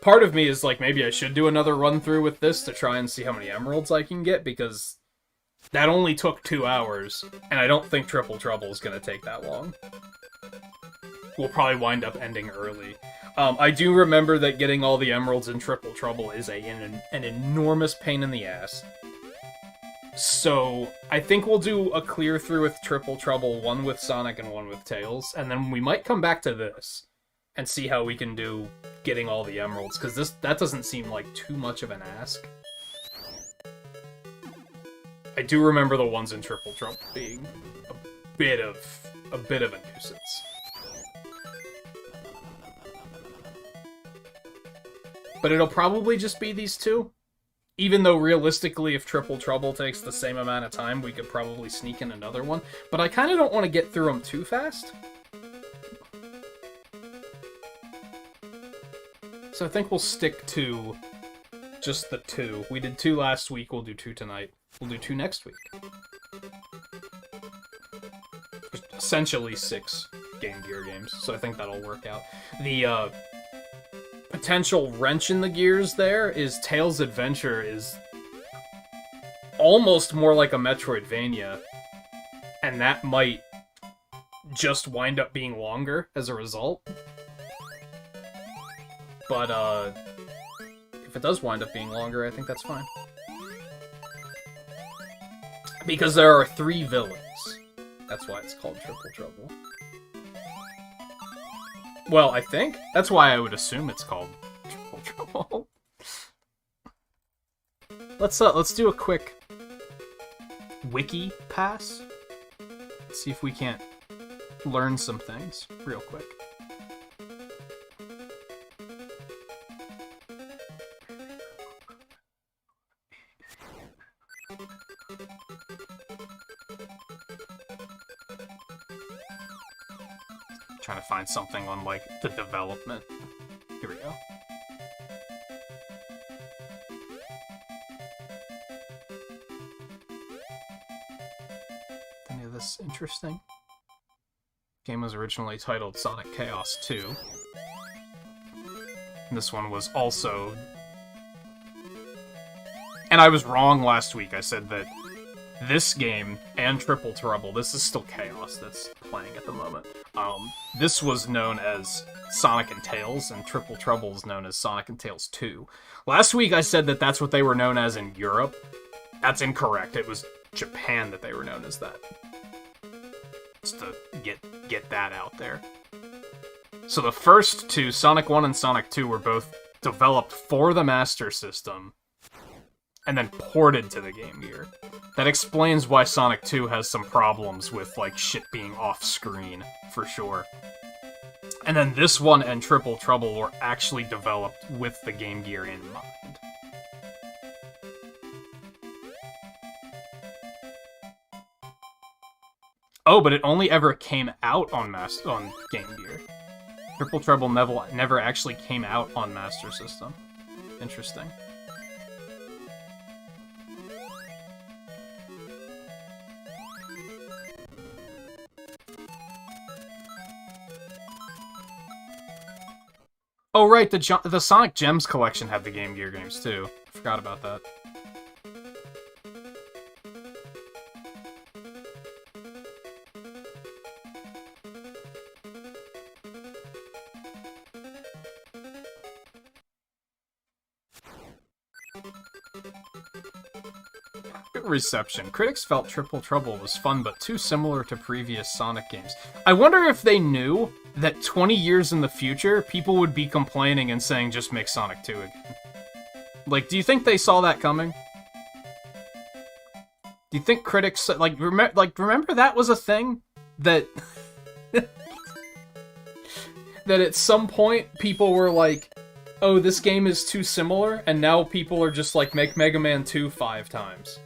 part of me is like, maybe I should do another run-through with this to try and see how many emeralds I can get, because that only took 2 hours, and I don't think Triple Trouble is gonna take that long. We'll probably wind up ending early. I do remember that getting all the emeralds in Triple Trouble is an enormous pain in the ass. So, I think we'll do a clear through with Triple Trouble, one with Sonic and one with Tails, and then we might come back to this and see how we can do getting all the emeralds, because that doesn't seem like too much of an ask. I do remember the ones in Triple Trouble being a bit of a nuisance. But it'll probably just be these two. Even though, realistically, if Triple Trouble takes the same amount of time, we could probably sneak in another one. But I kind of don't want to get through them too fast. So I think we'll stick to just the 2. We did 2 last week, we'll do 2 tonight. We'll do 2 next week. Essentially 6 Game Gear games, so I think that'll work out. The, potential wrench in the gears there is Tails' Adventure is almost more like a Metroidvania, and that might just wind up being longer as a result. But, if it does wind up being longer, I think that's fine. Because there are 3 villains. That's why it's called Triple Trouble. Well, I think. That's why I would assume it's called Triple Trouble. Let's do a quick wiki pass. Let's see if we can't learn some things real quick. Trying to find something on, like, the development. Here we go. Any of this interesting? The game was originally titled Sonic Chaos 2. And this one was also... And I was wrong last week. I said that this game and Triple Trouble, this is still Chaos that's playing at the moment. This was known as Sonic and Tails, and Triple Trouble is known as Sonic and Tails 2. Last week I said that that's what they were known as in Europe. That's incorrect. It was Japan that they were known as that. Just to get that out there. So the first 2, Sonic 1 and Sonic 2, were both developed for the Master System, and then ported to the Game Gear. That explains why Sonic 2 has some problems with, like, shit being off-screen, for sure. And then this one and Triple Trouble were actually developed with the Game Gear in mind. Oh, but it only ever came out on Game Gear. Triple Trouble never actually came out on Master System. Interesting. Oh, right, the Sonic Gems collection had the Game Gear games, too. I forgot about that. Reception. Critics felt Triple Trouble was fun, but too similar to previous Sonic games. I wonder if they knew that 20 years in the future, people would be complaining and saying, just make Sonic 2 again. Like, do you think they saw that coming? Do you think critics, remember that was a thing? That... that at some point, people were like, oh, this game is too similar, and now people are just like, make Mega Man 2 5 times.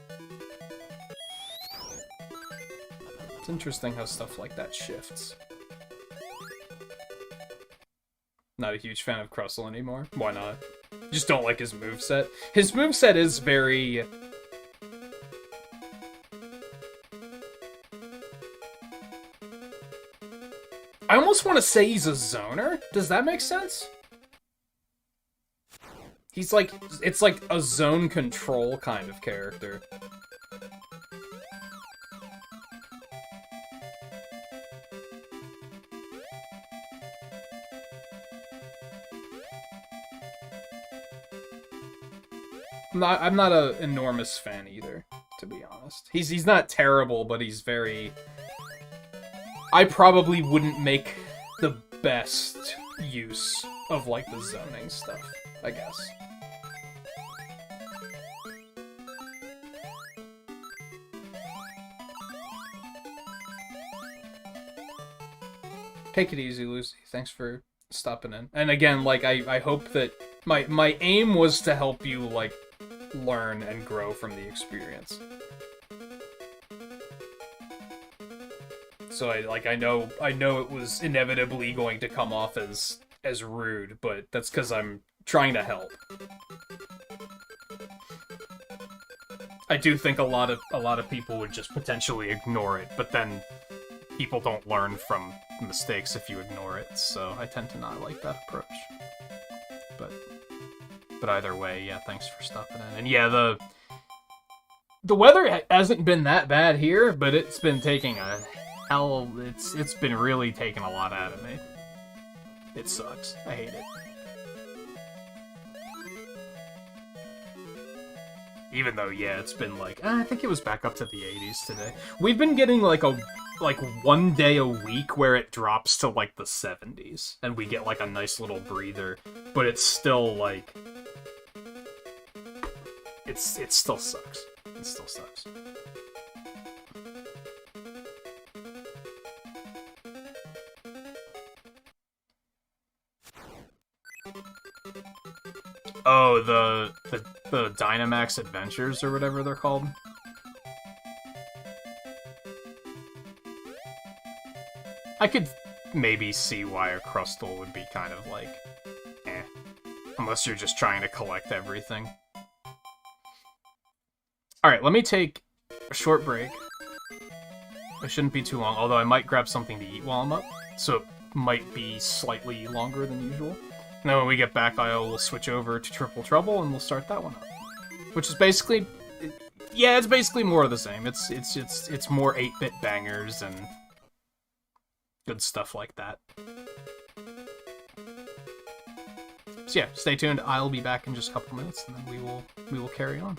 It's interesting how stuff like that shifts. Not a huge fan of Crustle anymore. Why not? Just don't like his moveset. His moveset is very... I almost want to say he's a zoner. Does that make sense? He's like... It's like a zone control kind of character. I'm not an enormous fan either, to be honest. He's not terrible, but he's very... I probably wouldn't make the best use of, like, the zoning stuff, I guess. Take it easy, Lucy. Thanks for stopping in. And again, like, I hope that... My aim was to help you, like, learn and grow from the experience. So I know it was inevitably going to come off as rude, but that's because I'm trying to help. I do think a lot of people would just potentially ignore it, but then people don't learn from mistakes if you ignore it, so I tend to not like that approach. But either way, yeah, thanks for stopping in. And yeah, the weather hasn't been that bad here, but it's been taking a hell... It's been really taking a lot out of me. It sucks. I hate it. Even though, yeah, it's been like... I think it was back up to the 80s today. We've been getting like one day a week where it drops to like the 70s. And we get like a nice little breather. But it's still like... It still sucks. It still sucks. Oh, the Dynamax Adventures or whatever they're called. I could maybe see why a Crustle would be kind of like, eh. Unless you're just trying to collect everything. Alright, let me take a short break. It shouldn't be too long, although I might grab something to eat while I'm up, so it might be slightly longer than usual. And then when we get back, I will switch over to Triple Trouble, and we'll start that one up. Which is basically... Yeah, it's basically more of the same. It's more 8-bit bangers and good stuff like that. So yeah, stay tuned. I'll be back in just a couple minutes, and then we will carry on.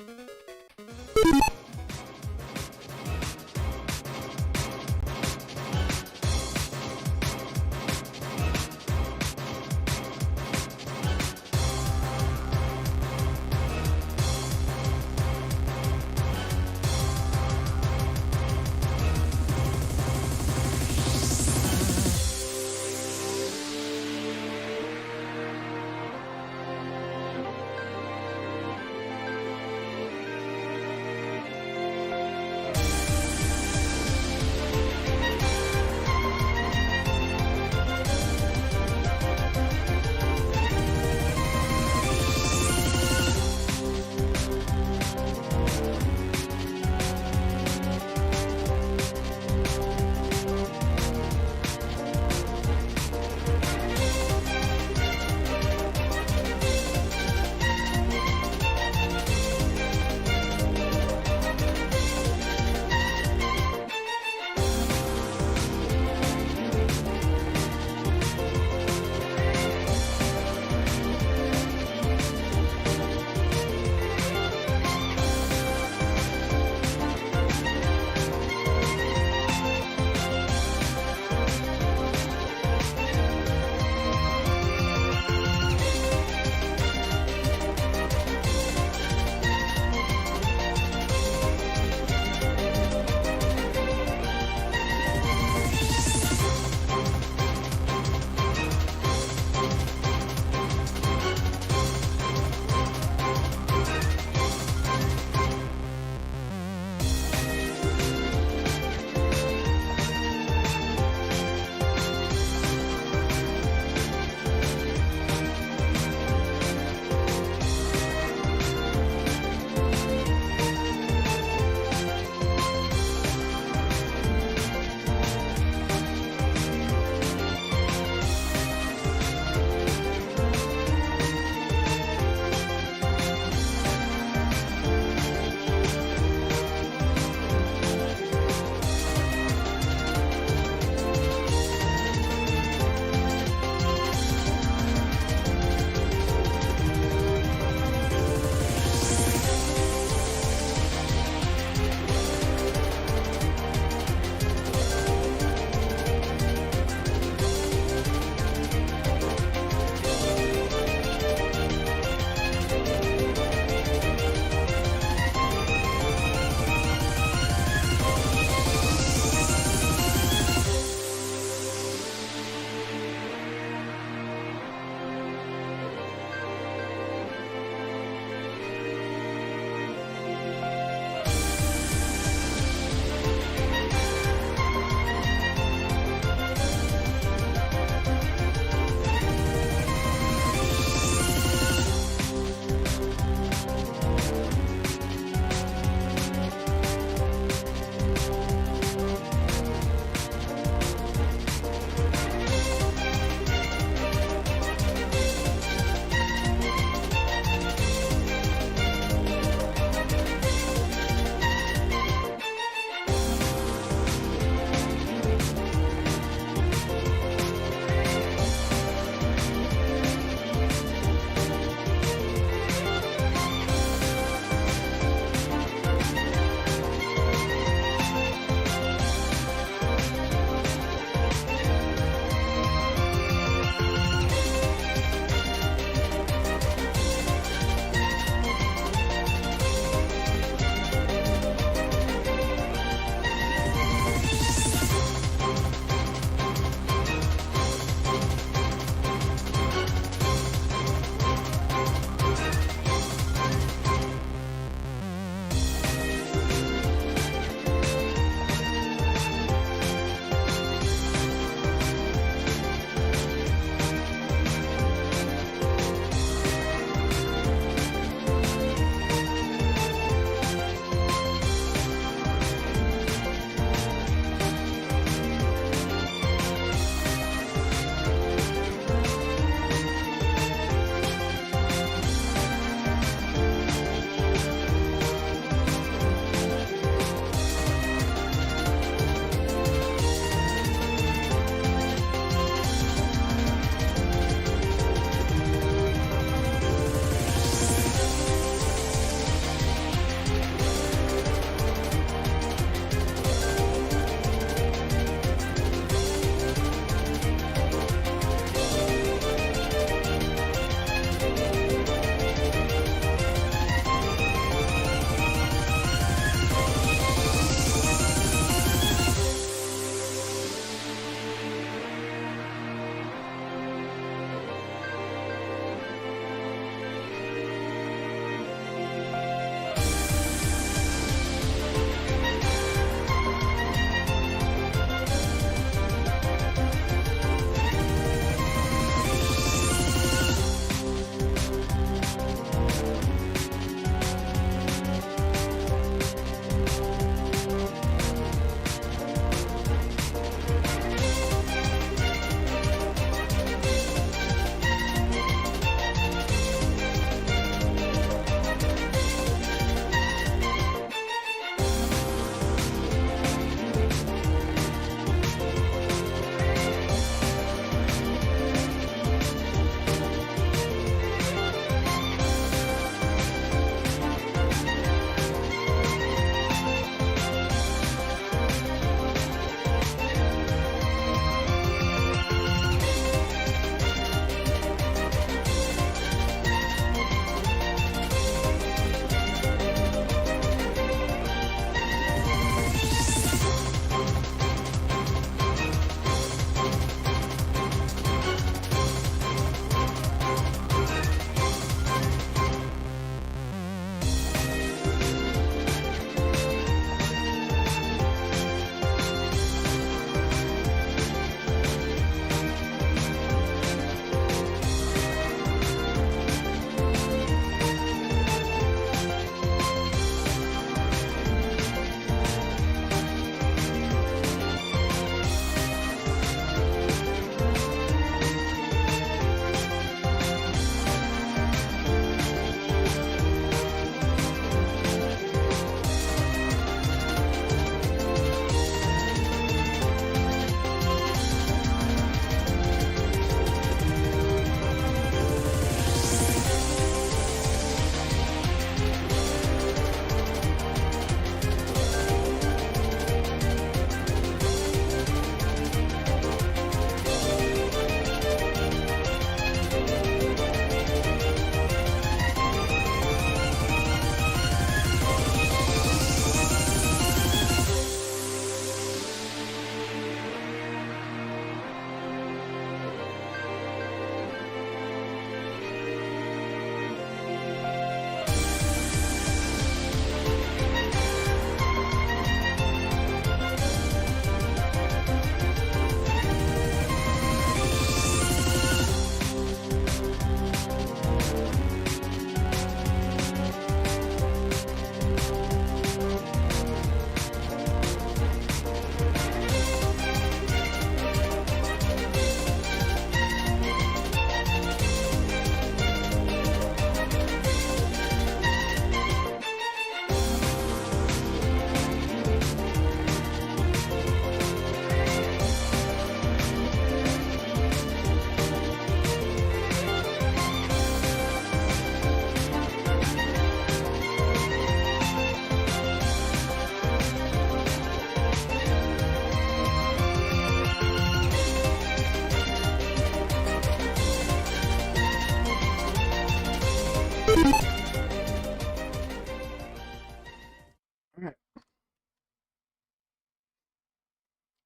Alright.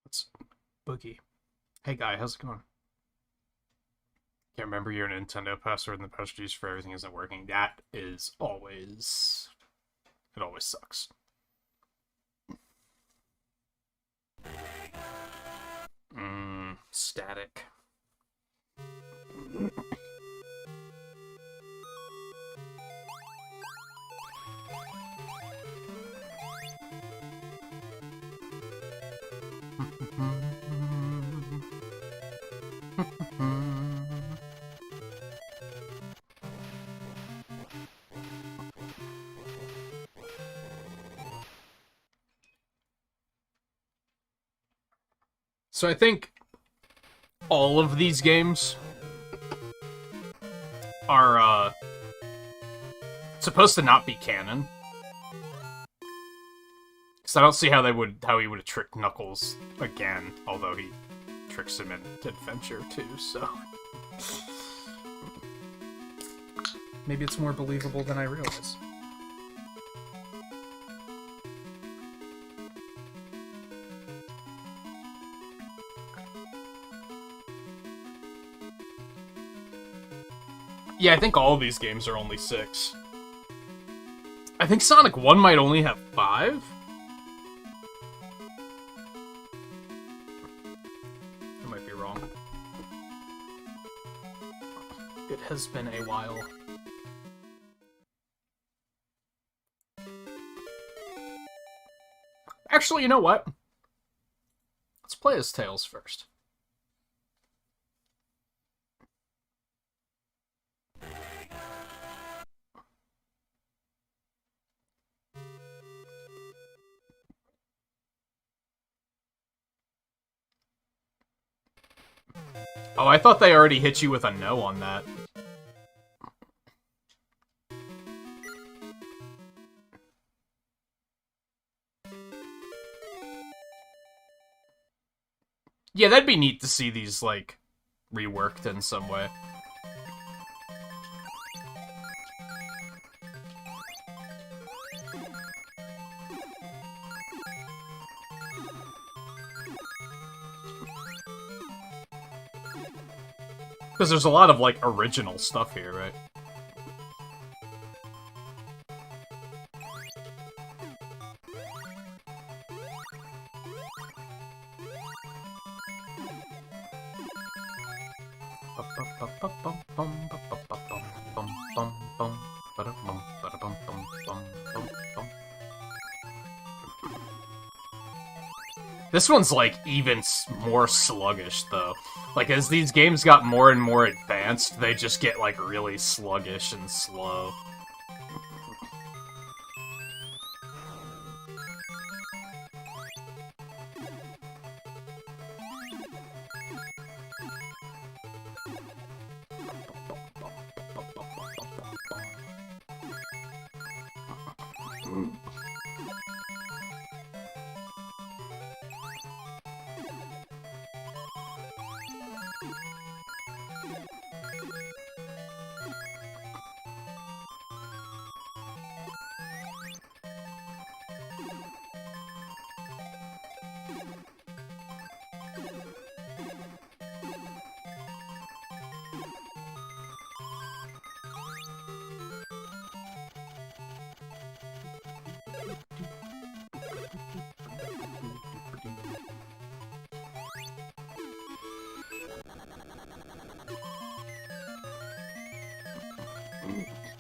Let's boogie. Hey guy, how's it going? Can't remember your Nintendo password and the password used for everything isn't working. That is always... It always sucks. Static. So I think all of these games are supposed to not be canon. Because I don't see how he would have tricked Knuckles again, although he tricks him in Adventure too, so maybe it's more believable than I realize. Yeah, I think all of these games are only 6. I think Sonic 1 might only have 5? I might be wrong. It has been a while. Actually, you know what? Let's play as Tails first. Oh, I thought they already hit you with a no on that. Yeah, that'd be neat to see these, like, reworked in some way. Because there's a lot of, like, original stuff here, right? This one's, like, even more sluggish, though. Like, as these games got more and more advanced, they just get, like, really sluggish and slow.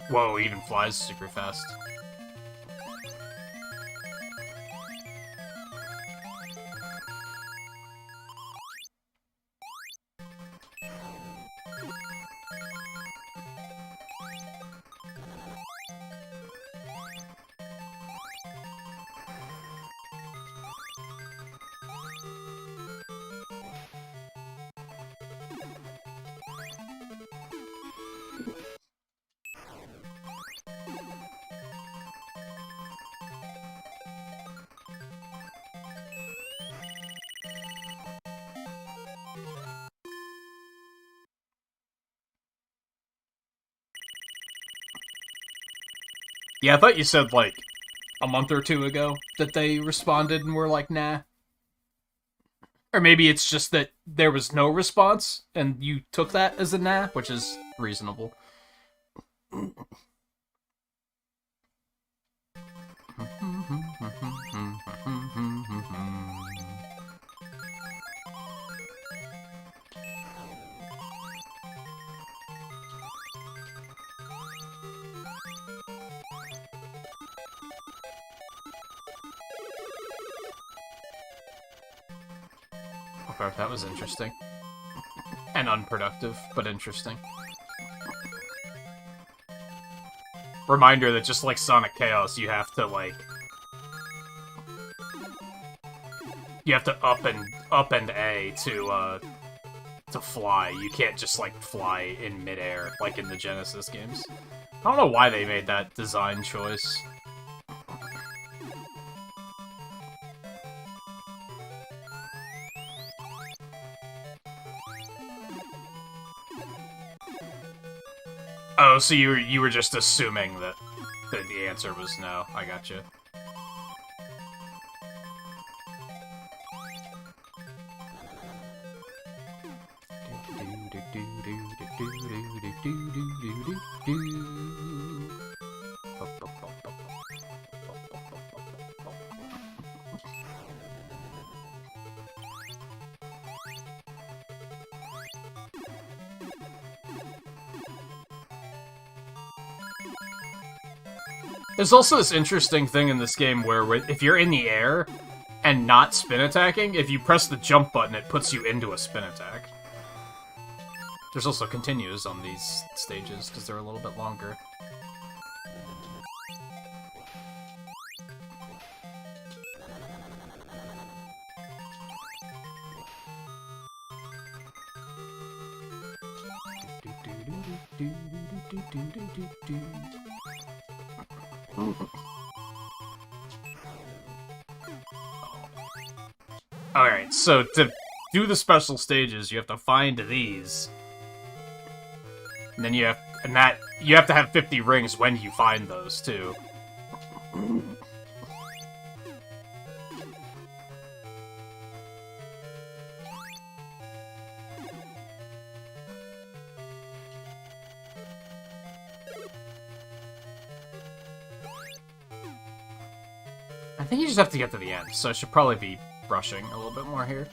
Whoa, he even flies super fast. Yeah, I thought you said, like, a month or two ago that they responded and were like, nah. Or maybe it's just that there was no response, and you took that as a nah, which is reasonable. Okay, that was interesting. And unproductive, but interesting. Reminder that just like Sonic Chaos, you have to, like... You have to up and A to fly. You can't just, like, fly in midair, like in the Genesis games. I don't know why they made that design choice. Oh, so you were just assuming that the answer was no. I gotcha. There's also this interesting thing in this game where if you're in the air and not spin attacking, if you press the jump button, it puts you into a spin attack. There's also continues on these stages, because they're a little bit longer. Alright, so to do the special stages, you have to find these. And then you have to have 50 rings when you find those, too. I think you just have to get to the end, so I should probably be brushing a little bit more here.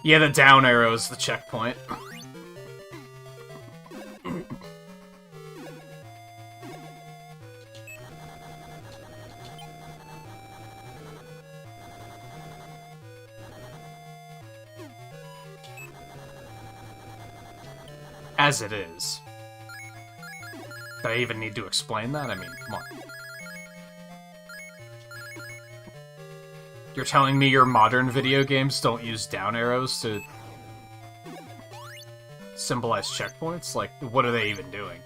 Yeah, the down arrow is the checkpoint. As it is. Do I even need to explain that? I mean, come on. You're telling me your modern video games don't use down arrows to symbolize checkpoints? Like, what are they even doing?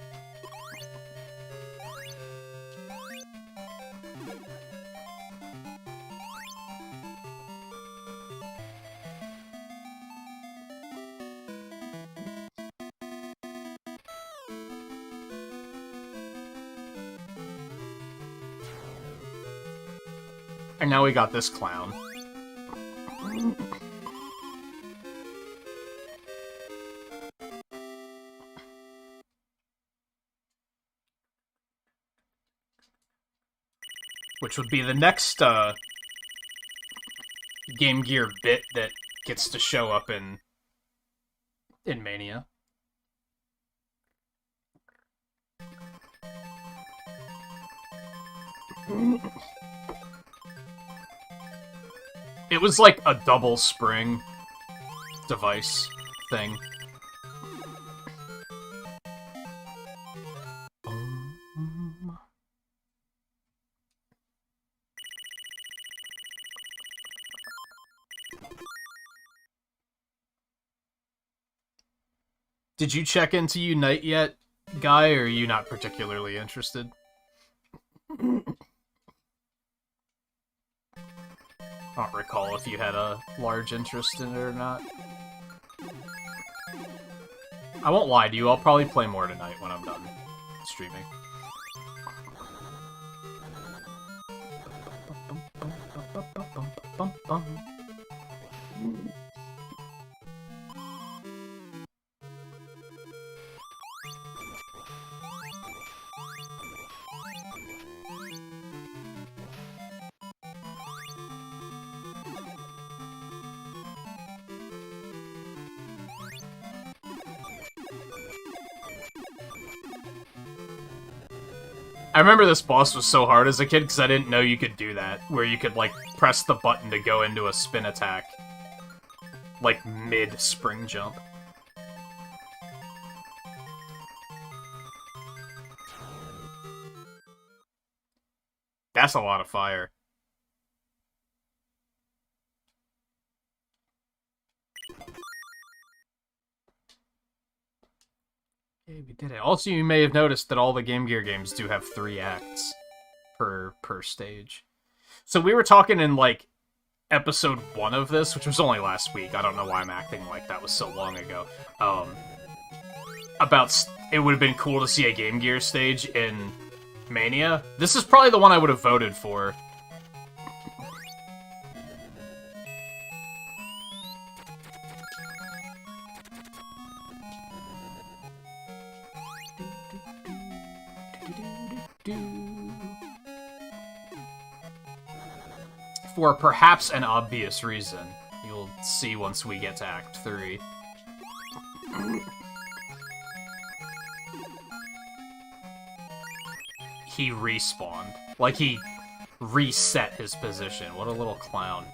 And now we got this clown. Which would be the next, Game Gear bit that gets to show up in Mania. It was like a double spring device thing. Did you check into Unite yet, Guy, or are you not particularly interested? I don't recall if you had a large interest in it or not. I won't lie to you, I'll probably play more tonight when I'm done streaming. I remember this boss was so hard as a kid because I didn't know you could do that, where you could, like, press the button to go into a spin attack. Like, mid-spring jump. That's a lot of fire. Okay, we did it. Also, you may have noticed that all the Game Gear games do have 3 acts per stage. So we were talking in, like, episode 1 of this, which was only last week. I don't know why I'm acting like that was so long ago. About it would have been cool to see a Game Gear stage in Mania. This is probably the one I would have voted for. For perhaps an obvious reason. You'll see once we get to Act 3. He respawned. Like, he reset his position. What a little clown.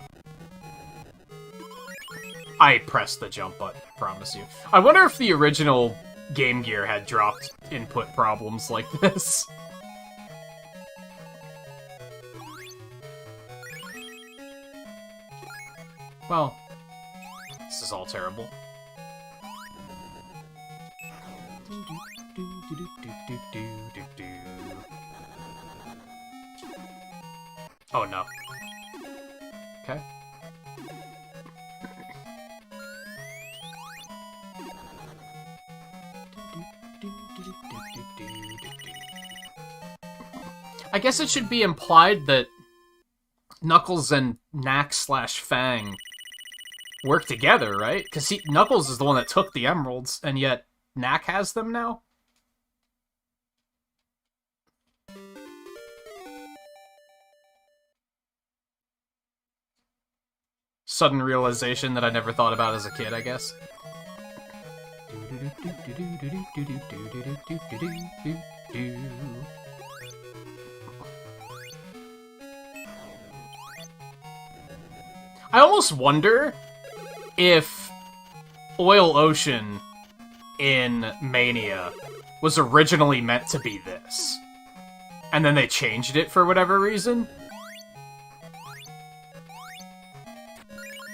I pressed the jump button, I promise you. I wonder if the original Game Gear had dropped input problems like this. Well, this is all terrible. Oh no. Okay. I guess it should be implied that Knuckles and Knack/Fang work together, right? Because Knuckles is the one that took the emeralds, and yet Knack has them now? Sudden realization that I never thought about as a kid, I guess. I almost wonder if Oil Ocean in Mania was originally meant to be this, and then they changed it for whatever reason.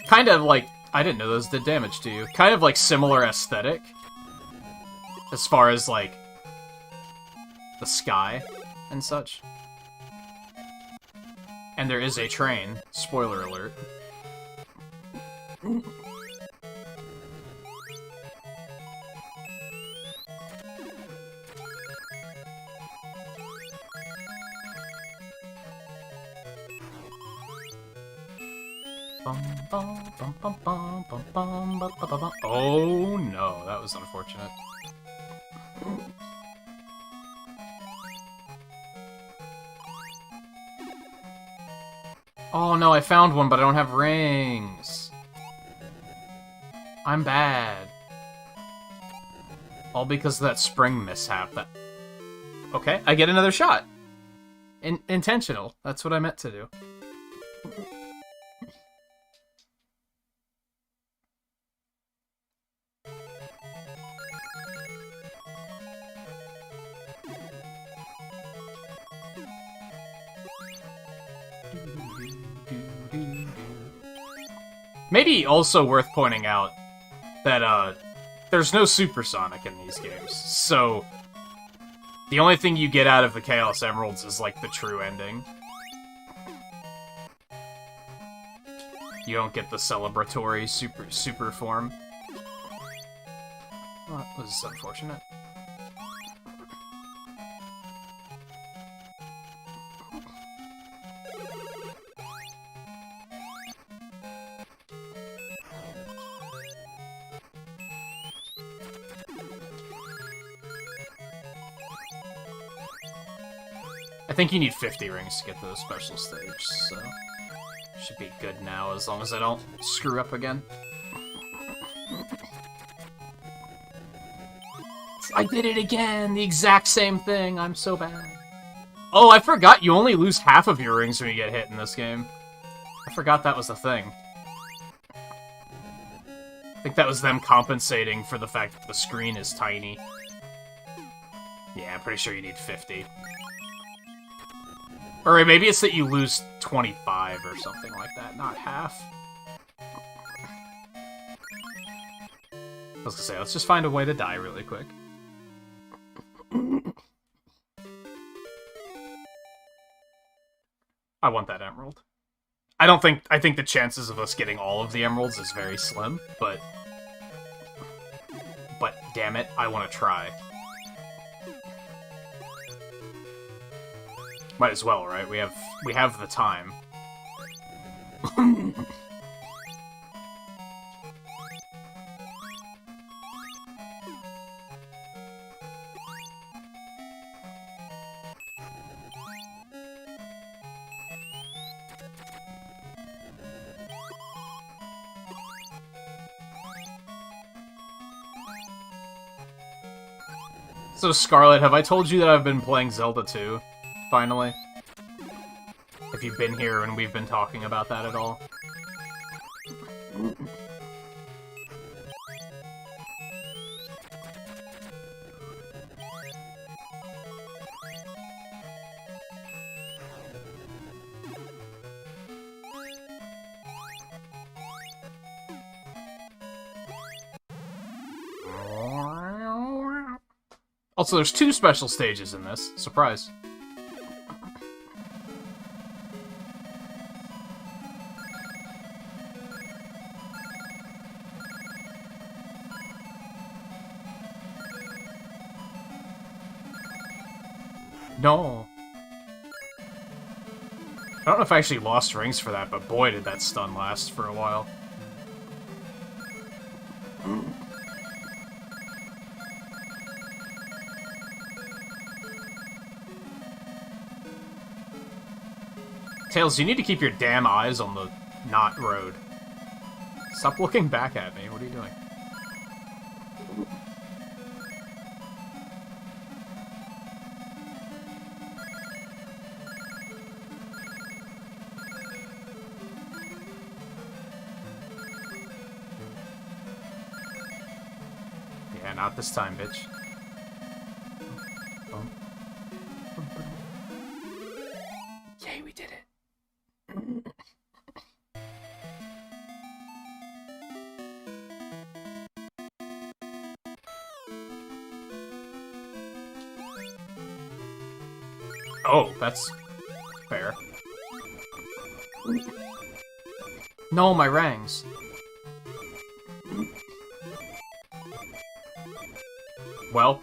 Kind of like, I didn't know those did damage to you. Kind of like similar aesthetic, as far as like the sky and such. And there is a train. Spoiler alert. Oh no, that was unfortunate. Oh no, I found one, but I don't have rings. I'm bad. All because of that spring mishap. Okay, I get another shot. Intentional. That's what I meant to do. Maybe also worth pointing out that there's no supersonic in these games, so the only thing you get out of the Chaos Emeralds is like the true ending. You don't get the celebratory super form. Well, that was unfortunate. I think you need 50 rings to get to the special stage, so should be good now as long as I don't screw up again. I did it again! The exact same thing! I'm so bad. Oh, I forgot you only lose half of your rings when you get hit in this game. I forgot that was a thing. I think that was them compensating for the fact that the screen is tiny. Yeah, I'm pretty sure you need 50. Or maybe it's that you lose 25 or something like that, not half. I was gonna say, let's just find a way to die really quick. I want that emerald. I think the chances of us getting all of the emeralds is very slim, but damn it, I want to try. Might as well, right? We have the time. So, Scarlet, have I told you that I've been playing Zelda 2? Finally? Have you been here and we've been talking about that at all? Also, there's 2 special stages in this. Surprise. No. I don't know if I actually lost rings for that, but boy did that stun last for a while. Tails, you need to keep your damn eyes on the not road. Stop looking back at me. What are you doing? Yeah, not this time, bitch. Yay, we did it. Oh, that's fair. No, my rangs. Well,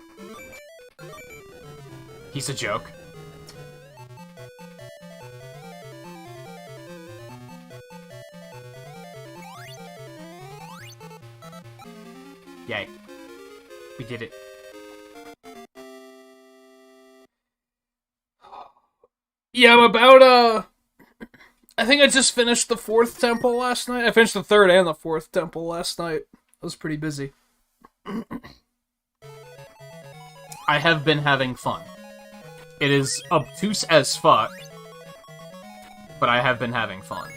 he's a joke. Yay. We did it. Yeah, I'm about, I think I just finished the 4th temple last night. I finished the 3rd and the 4th temple last night. I was pretty busy. I have been having fun. It is obtuse as fuck, but I have been having fun.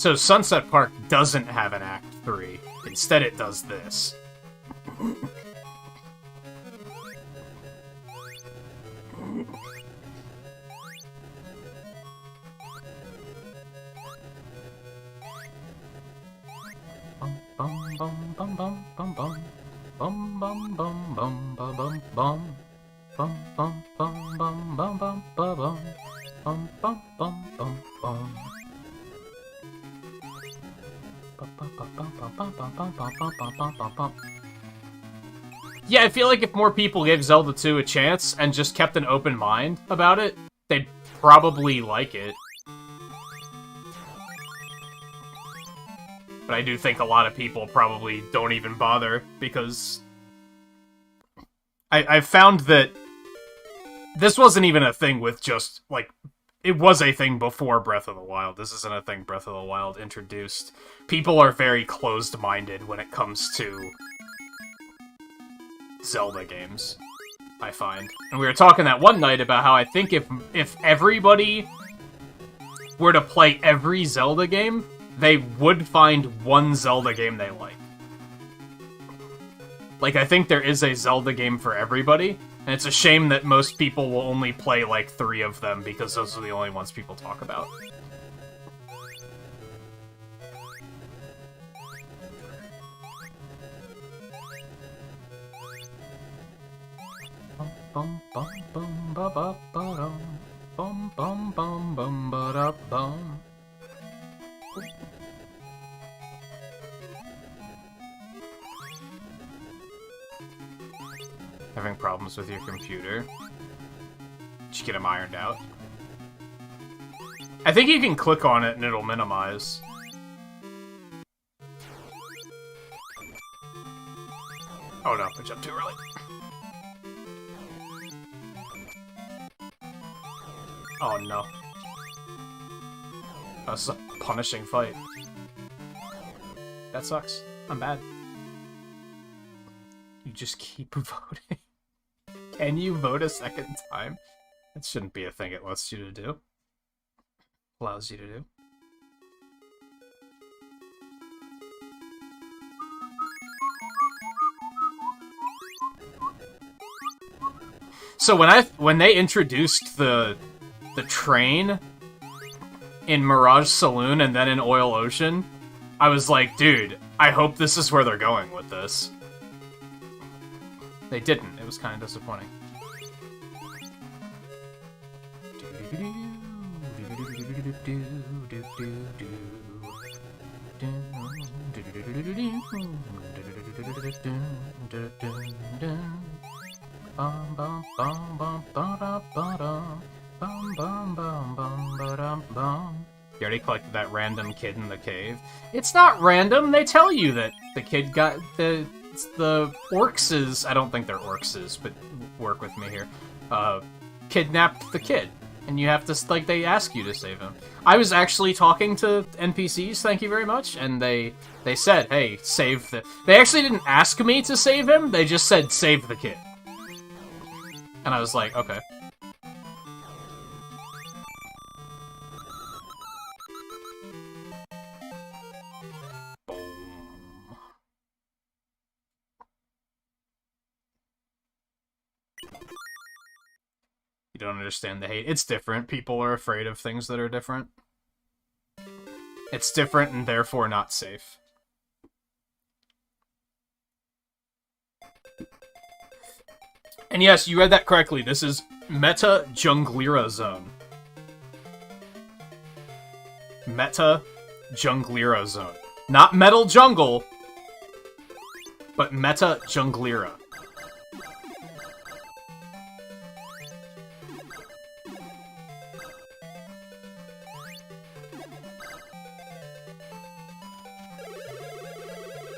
So Sunset Park doesn't have an Act 3. Instead, it does this. Yeah, I feel like if more people gave Zelda 2 a chance and just kept an open mind about it, they'd probably like it. But I do think a lot of people probably don't even bother, because I've found that this wasn't even a thing with just, like, it was a thing before Breath of the Wild. This isn't a thing Breath of the Wild introduced. People are very closed-minded when it comes to Zelda games, I find. And we were talking that one night about how I think if everybody were to play every Zelda game, they would find one Zelda game they like. Like, I think there is a Zelda game for everybody, and it's a shame that most people will only play, like, 3 of them, because those are the only ones people talk about. Bum bum bum ba ba ba dum. Bum bum bum bum ba da bum. Having problems with your computer? Did you get them ironed out? I think you can click on it and it'll minimize. Oh no, I jumped too early. Oh no. That's a punishing fight. That sucks. I'm bad. You just keep voting. Can you vote a second time? That shouldn't be a thing it lets you to do. Allows you to do. So when they introduced the train in Mirage Saloon and then in Oil Ocean, I was like, dude, I hope this is where they're going with this. They didn't. It was kind of disappointing. You already collected that random kid in the cave. It's not random. They tell you that the kid got the orcs, I don't think they're orcs, but work with me here, kidnapped the kid. And you have to, like, they ask you to save him. I was actually talking to NPCs, thank you very much, and they said, hey, save the... They actually didn't ask me to save him, they just said, save the kid. And I was like, okay. You don't understand the hate. It's different. People are afraid of things that are different. It's different and therefore not safe. And yes, you read that correctly. This is Meta Junglera Zone. Meta Junglera Zone. Not Metal Jungle, but Meta Junglera.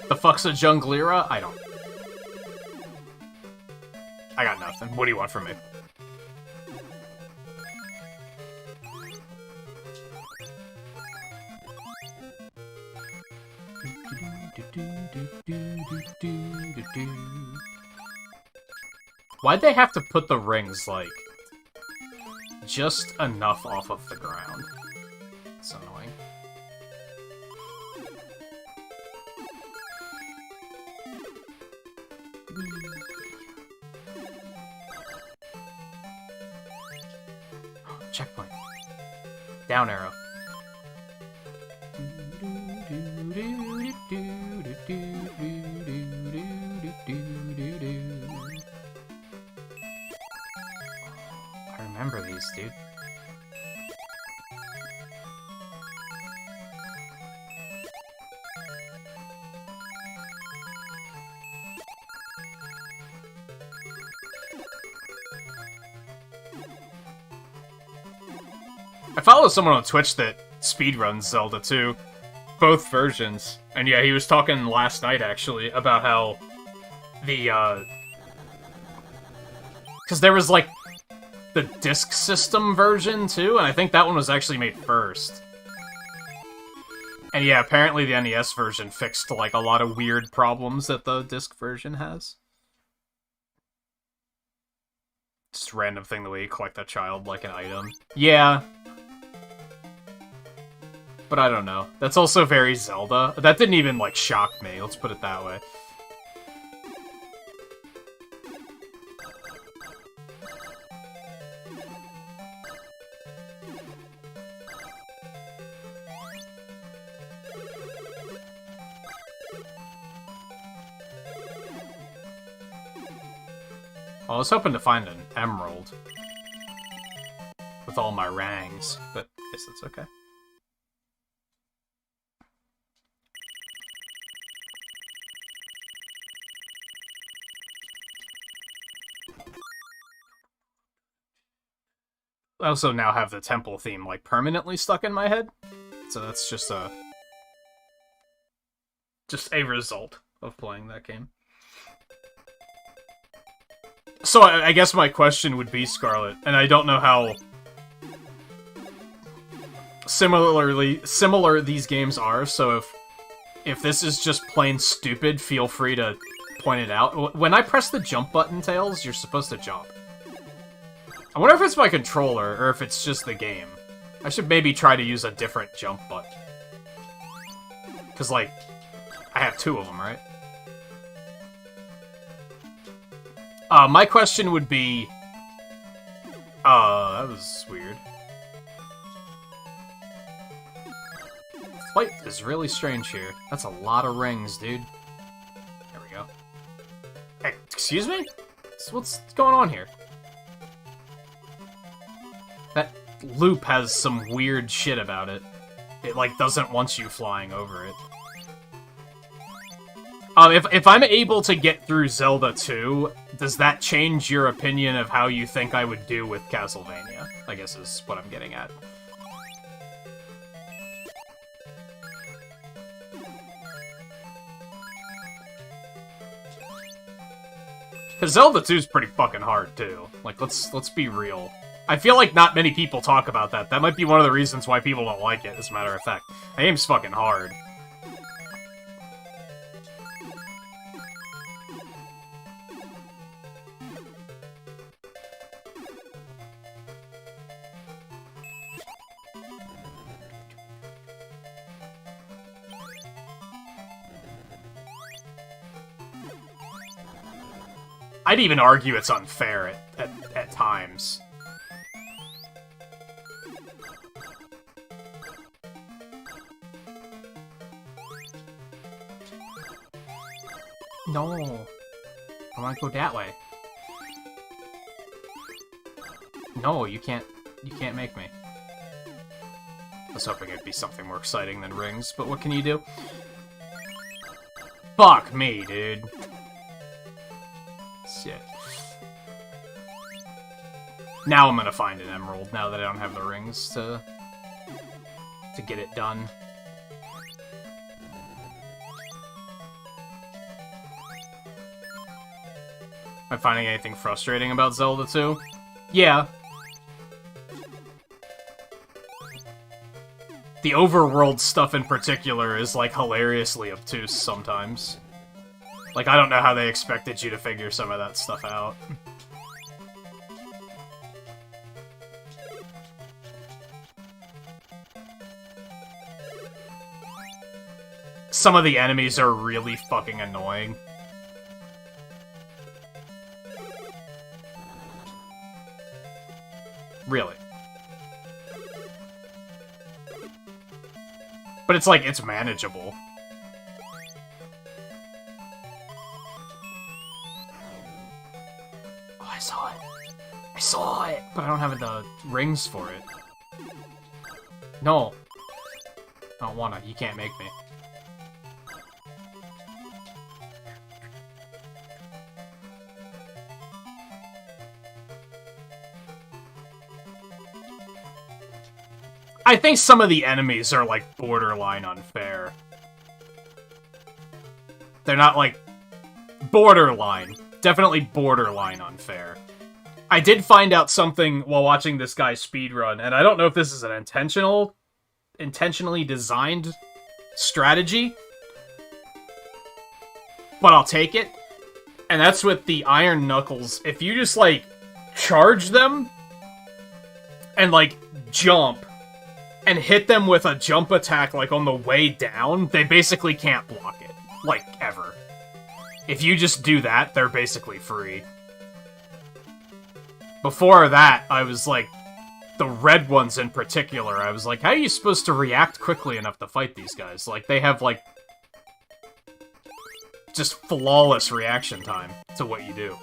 The fuck's a Junglera? I don't. I got nothing. What do you want from me? Why'd they have to put the rings, like, just enough off of the ground? It's annoying. checkpoint. Down arrow. I remember these, dude. I follow someone on Twitch that speedruns Zelda 2, both versions. And yeah, he was talking last night, actually, about how the, because there was, like, the disc system version, too, and I think that one was actually made first. And yeah, apparently the NES version fixed, like, a lot of weird problems that the disc version has. Just a random thing, the way you collect a child like an item. Yeah. But I don't know. That's also very Zelda. That didn't even, like, shock me, let's put it that way. I was hoping to find an emerald with all my rangs, but I guess that's okay. I also now have the temple theme, like, permanently stuck in my head, so that's just a result of playing that game. So I guess my question would be, Scarlet, and I don't know how similar these games are, so if this is just plain stupid, feel free to point it out. When I press the jump button, Tails, you're supposed to jump. I wonder if it's my controller, or if it's just the game. I should maybe try to use a different jump button. Because, like, I have two of them, right? My question would be... that was weird. Flight is really strange here. That's a lot of rings, dude. There we go. Hey, excuse me? What's going on here? That loop has some weird shit about it. It, like, doesn't want you flying over it. If I'm able to get through Zelda 2, does that change your opinion of how you think I would do with Castlevania? I guess is what I'm getting at. Because Zelda 2 is pretty fucking hard, too. Like, let's be real. I feel like not many people talk about that. That might be one of the reasons why people don't like it, as a matter of fact. The game's fucking hard. I'd even argue it's unfair at times. No. I want to go that way. No, you can't make me. I was hoping it'd be something more exciting than rings, but what can you do? Fuck me, dude. Shit. Now I'm gonna find an emerald, now that I don't have the rings to get it done. Am I finding anything frustrating about Zelda 2? Yeah. The overworld stuff in particular is, like, hilariously obtuse sometimes. Like, I don't know how they expected you to figure some of that stuff out. Some of the enemies are really fucking annoying. Really. But it's like, it's manageable. Oh, I saw it. I saw it! But I don't have the rings for it. No. I don't wanna. You can't make me. I think some of the enemies are, like, borderline unfair. They're not, like, borderline. Definitely borderline unfair. I did find out something while watching this guy speedrun, and I don't know if this is an intentionally designed strategy, but I'll take it. And that's with the Iron Knuckles. If you just, like, charge them and, like, jump and hit them with a jump attack, like, on the way down, they basically can't block it. Like, ever. If you just do that, they're basically free. Before that, I was like, the red ones in particular, I was like, how are you supposed to react quickly enough to fight these guys? Like, they have, like, just flawless reaction time to what you do.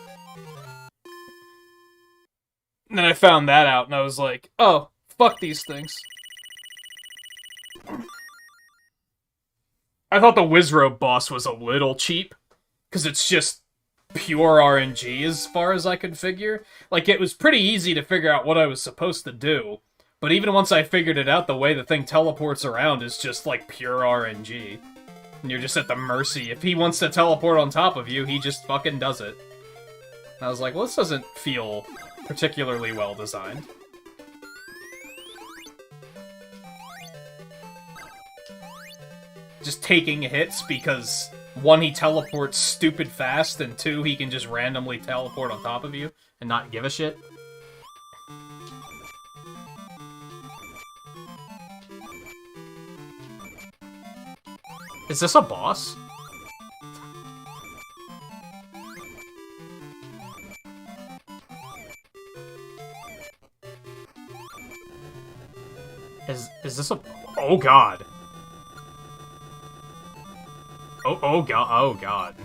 And then I found that out, and I was like, oh, fuck these things. I thought the Wizrobe boss was a little cheap, because it's just pure RNG as far as I could figure. Like, it was pretty easy to figure out what I was supposed to do, but even once I figured it out, the way the thing teleports around is just, like, pure RNG. And you're just at the mercy. If he wants to teleport on top of you, he just fucking does it. And I was like, well, this doesn't feel particularly well designed. Just taking hits because, one, he teleports stupid fast, and two, he can just randomly teleport on top of you and not give a shit. Is this a boss? Is this a... Oh god. Oh god.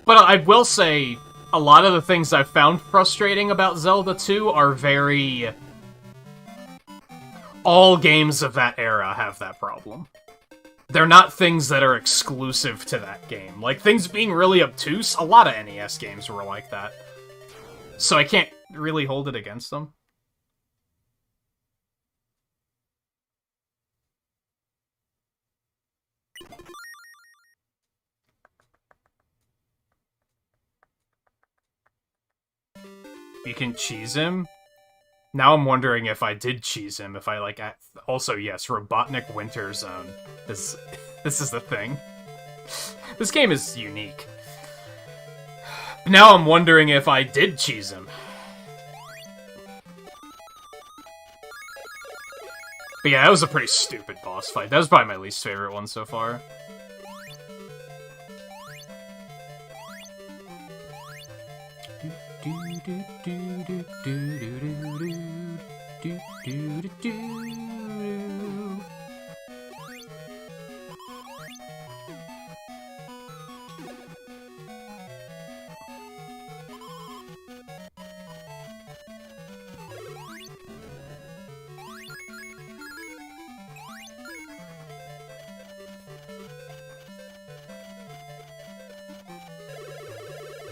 But I will say, a lot of the things I've found frustrating about Zelda 2 are very... All games of that era have that problem. They're not things that are exclusive to that game. Like, things being really obtuse, a lot of NES games were like that. So I can't really hold it against them. You can cheese him? Now I'm wondering if I did cheese him, if I, like... Also, yes, Robotnik Winter Zone. This is the thing. This game is unique. Now I'm wondering if I did cheese him. But yeah, that was a pretty stupid boss fight. That was probably my least favorite one so far.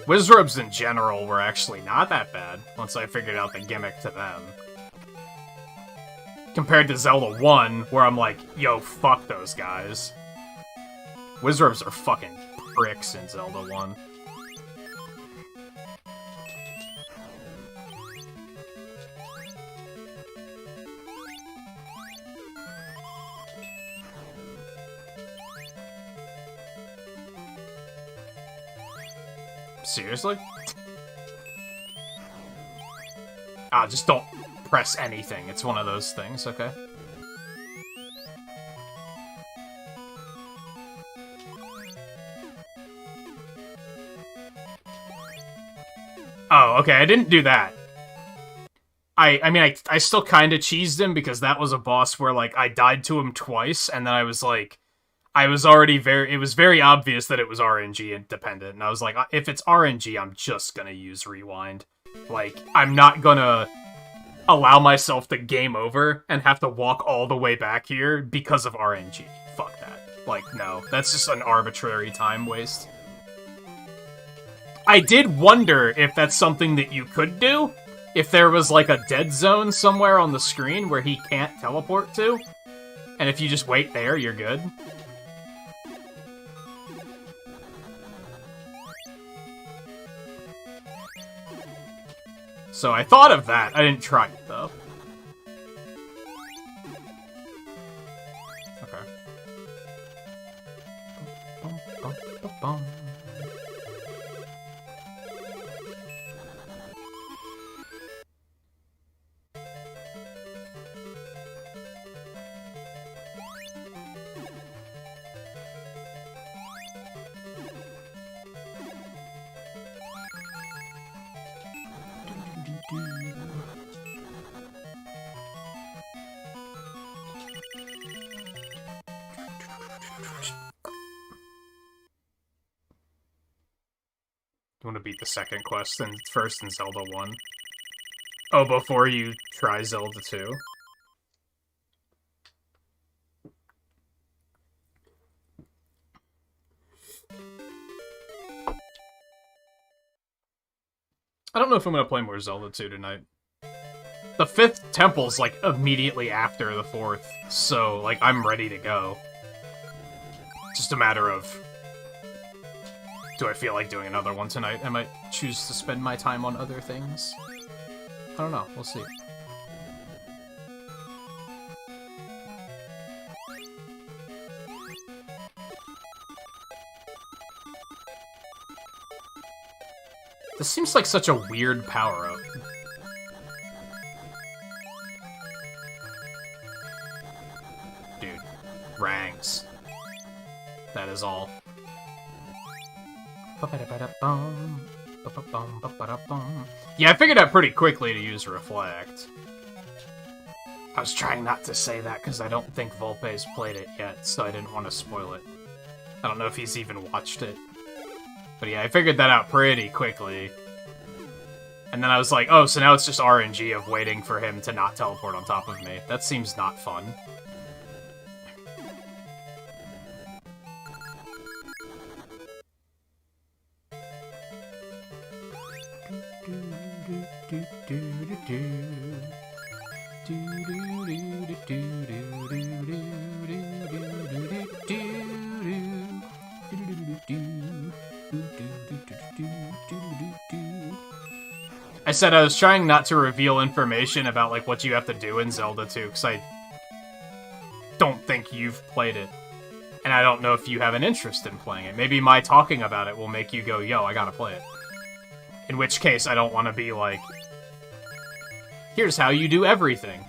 Wizrobes in general were actually not that bad, once I figured out the gimmick to them. Compared to Zelda 1, where I'm like, yo, fuck those guys. Wizrobes are fucking pricks in Zelda 1. Seriously? Ah, just don't press anything. It's one of those things, okay? Oh, okay, I didn't do that. I mean, I still kind of cheesed him because that was a boss where, like, I died to him twice, and then I was like, I was already it was very obvious that it was RNG independent, and I was like, if it's RNG, I'm just gonna use rewind. Like, I'm not gonna allow myself to game over and have to walk all the way back here because of RNG. Fuck that. Like, no, that's just an arbitrary time waste. I did wonder if that's something that you could do, if there was like a dead zone somewhere on the screen where he can't teleport to, and if you just wait there, you're good. So I thought of that. I didn't try it, though. Okay. You want to beat the second quest and first in Zelda 1? Oh, before you try Zelda 2? I don't know if I'm going to play more Zelda 2 tonight. The 5th temple's, like, immediately after the 4th, so, like, I'm ready to go. It's just a matter of... do I feel like doing another one tonight? I might choose to spend my time on other things. I don't know. We'll see. This seems like such a weird power-up. Dude. Rangs. That is all. Yeah, I figured out pretty quickly to use Reflect. I was trying not to say that because I don't think Volpe's played it yet, so I didn't want to spoil it. I don't know if he's even watched it. But yeah, I figured that out pretty quickly. And then I was like, oh, so now it's just RNG of waiting for him to not teleport on top of me. That seems not fun. I said I was trying not to reveal information about, like, what you have to do in Zelda 2, because I don't think you've played it. And I don't know if you have an interest in playing it. Maybe my talking about it will make you go, yo, I gotta play it. In which case, I don't want to be like, here's how you do everything.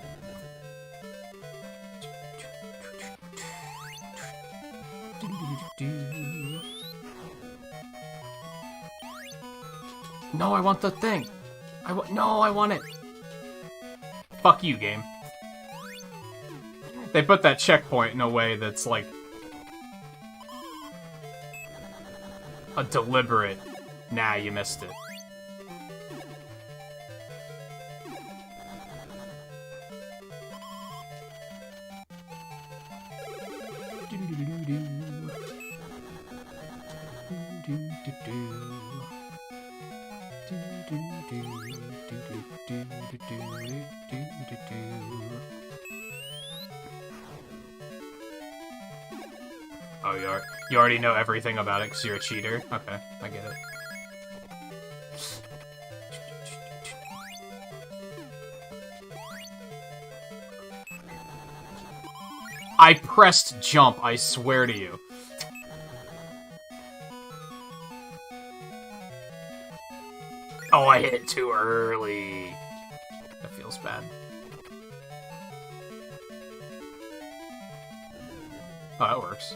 No, I want the thing. No, I want it. Fuck you, game. They put that checkpoint in a way that's like a deliberate, nah, you missed it. Oh, you already know everything about it because you're a cheater? Okay, I get it. I pressed jump, I swear to you. Oh, I hit it too early. That feels bad. Oh, that works.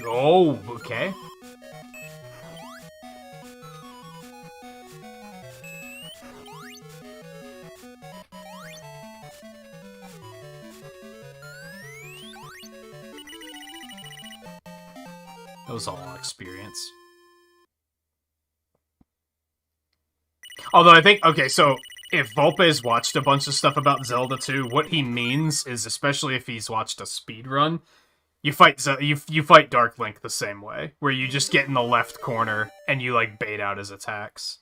Oh, okay. That was all experience. Although I think, okay, so if Volpe's watched a bunch of stuff about Zelda 2, what he means is, especially if he's watched a speedrun, you fight you fight Dark Link the same way, where you just get in the left corner and you like bait out his attacks.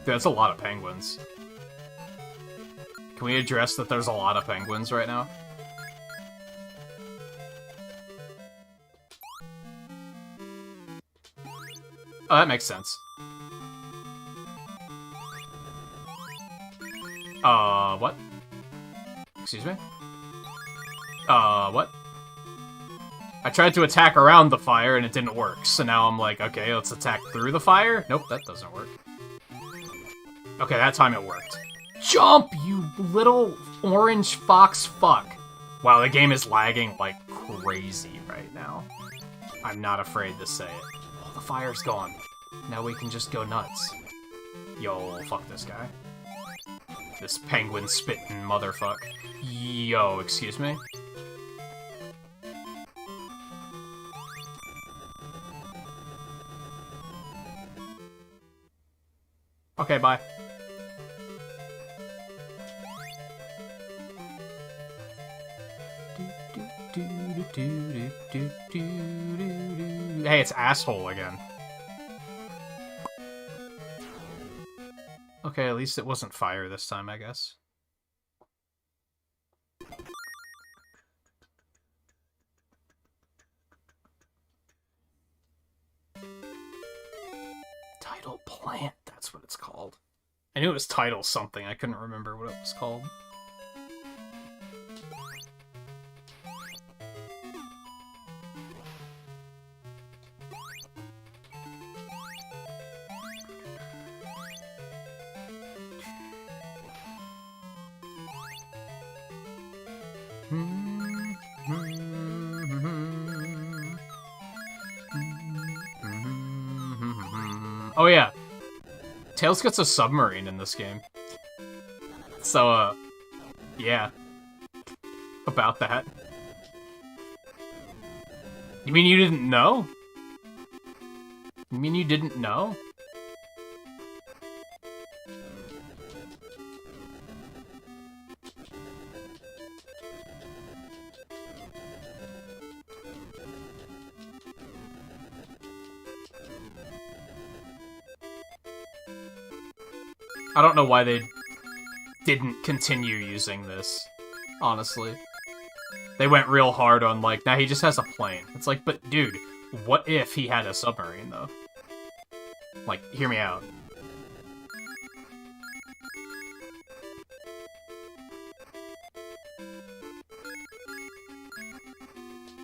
That's a lot of penguins. Can we address that there's a lot of penguins right now? Oh, that makes sense. What? Excuse me? What? I tried to attack around the fire and it didn't work, so now I'm like, okay, let's attack through the fire? Nope, that doesn't work. Okay, that time it worked. Jump, you little orange fox fuck. Wow, the game is lagging like crazy right now. I'm not afraid to say it. Oh, the fire's gone. Now we can just go nuts. Yo, fuck this guy. This penguin spitting motherfuck. Yo, excuse me? Okay, bye. Hey, it's asshole again. Okay, at least it wasn't fire this time, I guess. Tidal plant, that's what it's called. I knew it was tidal something, I couldn't remember what it was called. Oh yeah, Tails gets a submarine in this game. So, yeah. About that. You mean you didn't know? You mean you didn't know? I don't know why they didn't continue using this, honestly. They went real hard on, like, now he just has a plane. It's like, but dude, what if he had a submarine, though? Like, hear me out.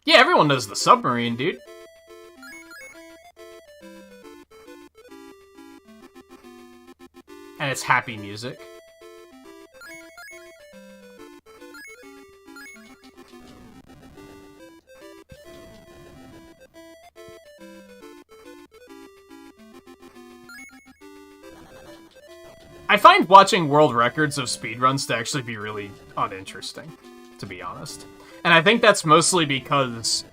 Yeah, everyone knows the submarine, dude. And it's happy music. I find watching world records of speedruns to actually be really uninteresting, to be honest. And I think that's mostly because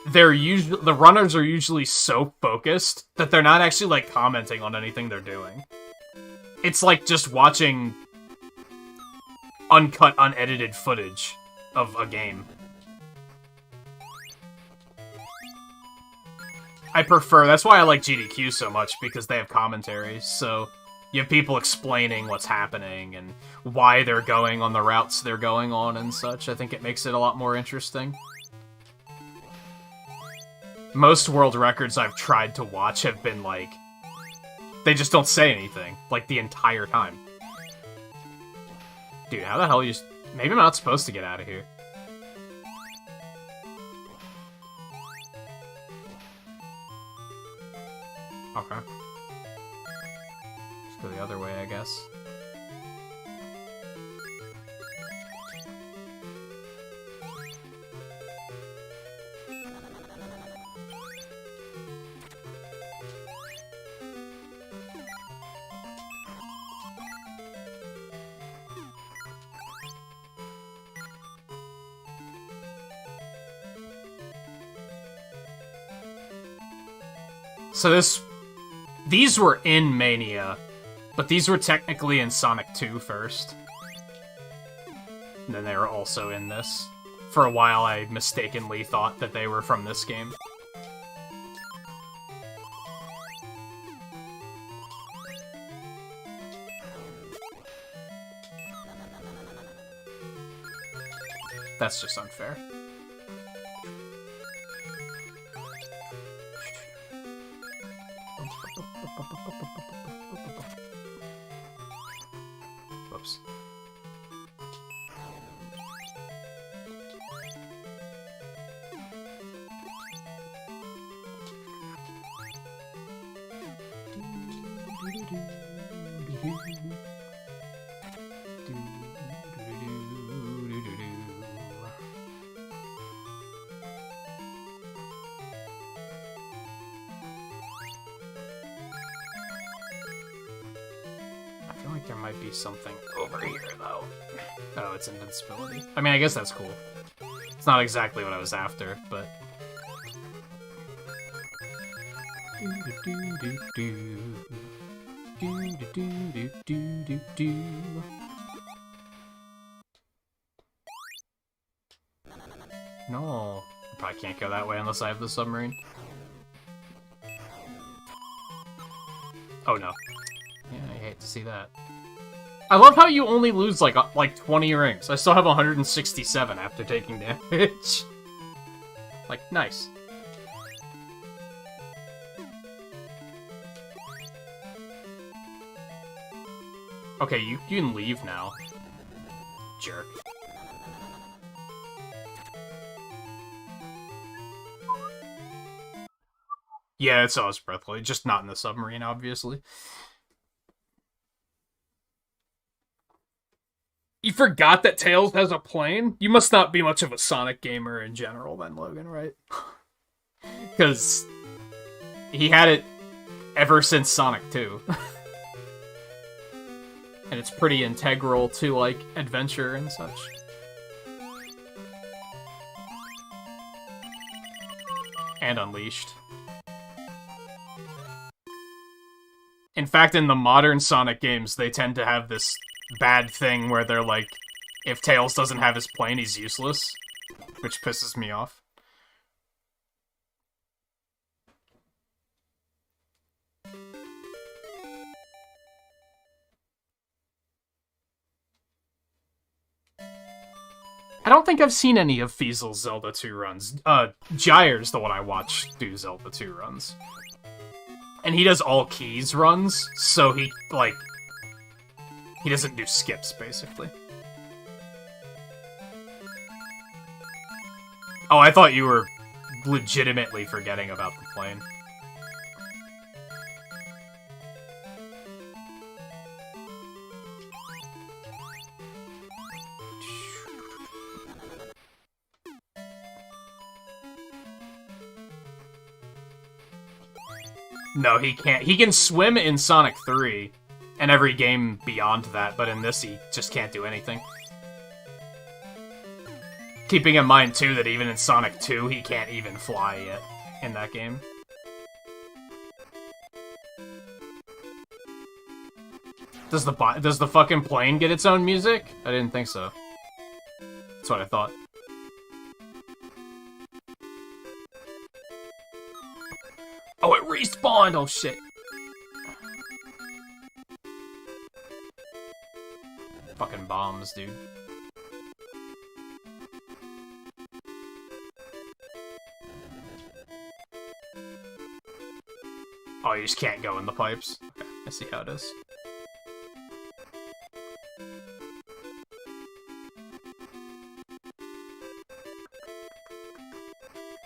the runners are usually so focused that they're not actually, like, commenting on anything they're doing. It's like just watching uncut, unedited footage of a game. I prefer, that's why I like GDQ so much, because they have commentaries, so you have people explaining what's happening and why they're going on the routes they're going on and such. I think it makes it a lot more interesting. Most world records I've tried to watch have been like, They just don't say anything, like, the entire time. Dude, how the hell you just... Maybe I'm not supposed to get out of here. Okay. Just go the other way, I guess. So these were in Mania, but these were technically in Sonic 2 first. And then they were also in this. For a while, I mistakenly thought that they were from this game. That's just unfair. Whoops. I feel like there might be something over here, though. Oh, it's invincibility. I mean, I guess that's cool. It's not exactly what I was after, but... No. I probably can't go that way unless I have the submarine. Oh, no. Yeah, I hate to see that. I love how you only lose, like 20 rings. I still have 167 after taking damage. Like, nice. Okay, you can leave now. Jerk. Yeah, it's always breathly, just not in the submarine, obviously. You forgot that Tails has a plane? You must not be much of a Sonic gamer in general then, Logan, right? Because he had it ever since Sonic 2. And it's pretty integral to, like, adventure and such. And Unleashed. In fact, in the modern Sonic games, they tend to have this bad thing where they're like, if Tails doesn't have his plane, he's useless. Which pisses me off. I don't think I've seen any of Fiesel's Zelda 2 runs. Gyre's the one I watch do Zelda 2 runs. And he does all keys runs, so he, like... He doesn't do skips, basically. Oh, I thought you were legitimately forgetting about the plane. No, he can't. He can swim in Sonic 3 and every game beyond that, but in this he just can't do anything. Keeping in mind, too, that even in Sonic 2, he can't even fly yet in that game. Does the fucking plane get its own music? I didn't think so. That's what I thought. Oh, it respawned! Oh, shit. Fucking bombs, dude. Oh, you just can't go in the pipes? Okay, I see how it is.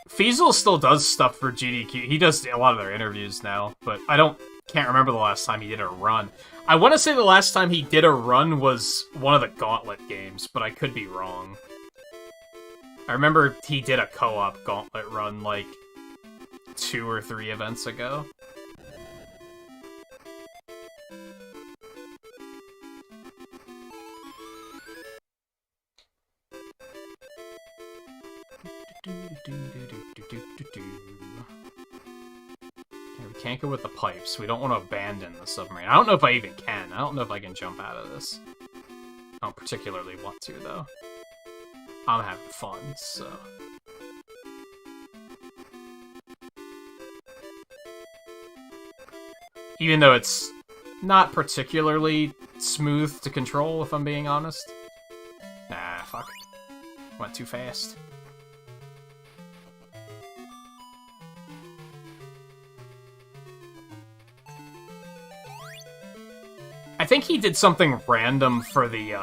Feasel still does stuff for GDQ. He does a lot of their interviews now, but can't remember the last time he did a run. I want to say the last time he did a run was one of the Gauntlet games, but I could be wrong. I remember he did a co-op Gauntlet run like 2 or 3 events ago. Okay, we can't go with the pipes. We don't want to abandon the submarine. I don't know if I even can. I don't know if I can jump out of this. I don't particularly want to, though. I'm having fun, so... Even though it's not particularly smooth to control, if I'm being honest. Nah, fuck. Went too fast. I think he did something random for the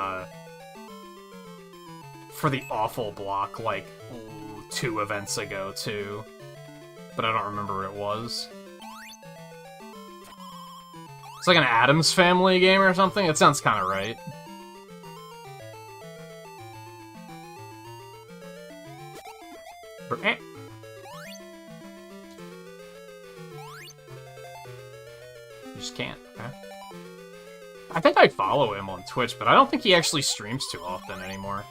awful block, like, 2 events ago, too. But I don't remember what it was. It's like an Addams Family game or something? It sounds kind of right. You just can't, okay? I think I follow him on Twitch, but I don't think he actually streams too often anymore.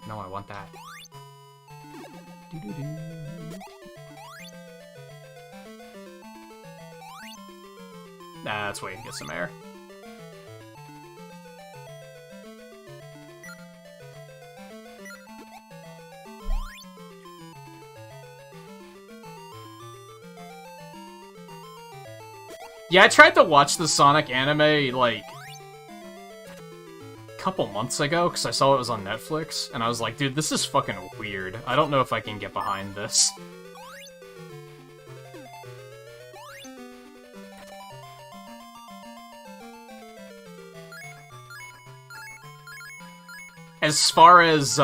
No, I want that. Nah, let's wait and get some air. Yeah, I tried to watch the Sonic anime, like, a couple months ago, because I saw it was on Netflix, and I was like, dude, this is fucking weird. I don't know if I can get behind this. As far as,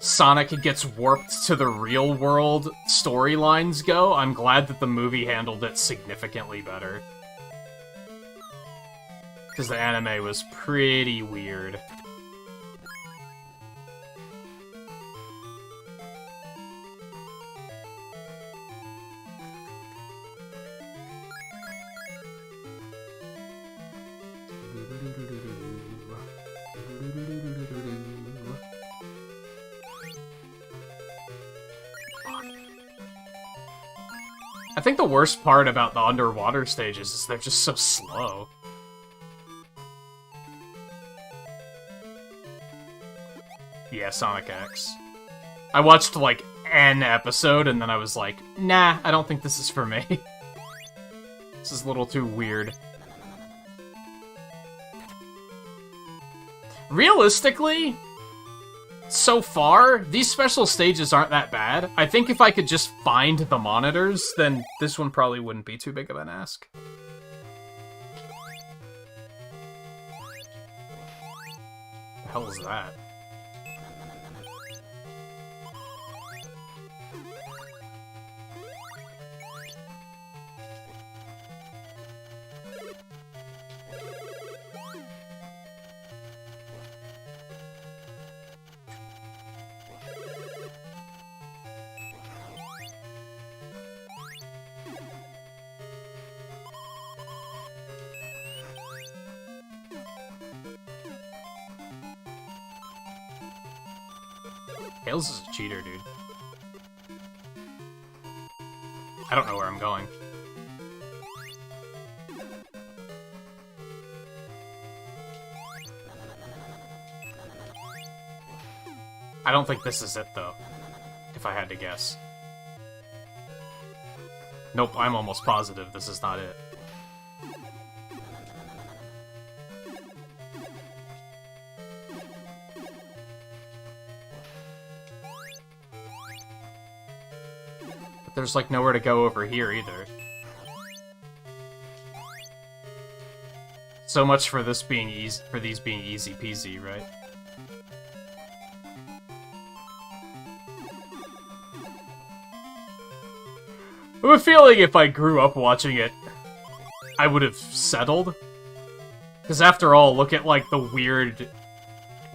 Sonic gets warped to the real world storylines go, I'm glad that the movie handled it significantly better. Because the anime was pretty weird. I think the worst part about the underwater stages is they're just so slow. Yeah, Sonic X. I watched, like, an episode, and then I was like, nah, I don't think this is for me. This is a little too weird. Realistically, so far, these special stages aren't that bad. I think if I could just find the monitors, then this one probably wouldn't be too big of an ask. The hell is that? Tails is a cheater, dude. I don't know where I'm going. I don't think this is it, though, if I had to guess. Nope, I'm almost positive this is not it. But there's, like, nowhere to go over here, either. So much for this being easy, for these being easy peasy, right? I have a feeling if I grew up watching it, I would have settled. Because after all, look at, like, the weird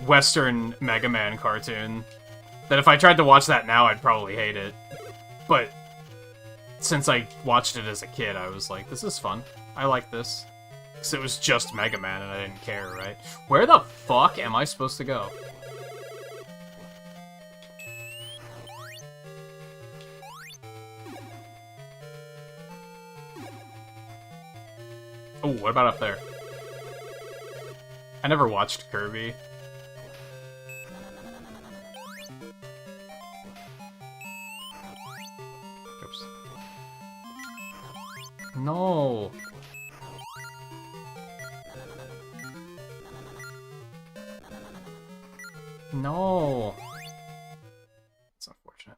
Western Mega Man cartoon. That if I tried to watch that now, I'd probably hate it. But since I watched it as a kid, I was like, this is fun. I like this. Because it was just Mega Man and I didn't care, right? Where the fuck am I supposed to go? Oh, what about up there? I never watched Kirby. Oops. No. No. It's unfortunate.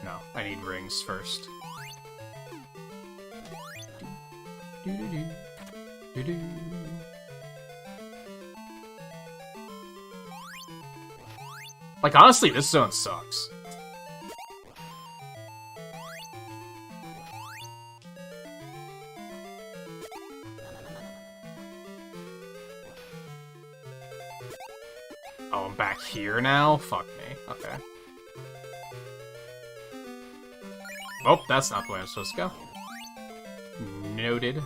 No, I need rings first. Like, honestly, this zone sucks. Oh, I'm back here now? Fuck me. Okay. Oh, that's not the way I'm supposed to go. Noted.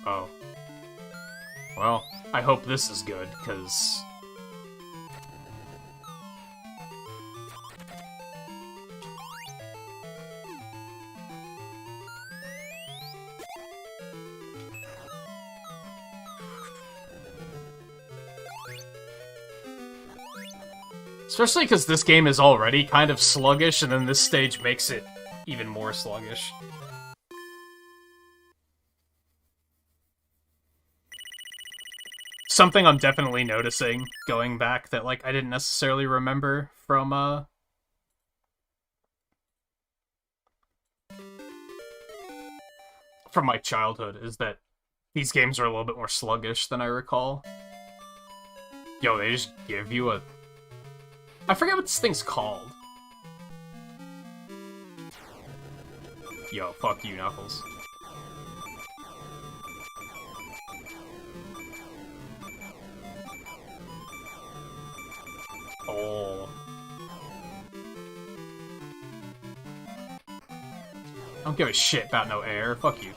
Oh. Well, I hope this is good, because... Especially because this game is already kind of sluggish, and then this stage makes it even more sluggish. Something I'm definitely noticing going back that, like, I didn't necessarily remember from my childhood is that these games are a little bit more sluggish than I recall. Yo, they just give you a... I forget what this thing's called. Yo, fuck you, Knuckles. Oh. I don't give a shit about no air. Fuck you.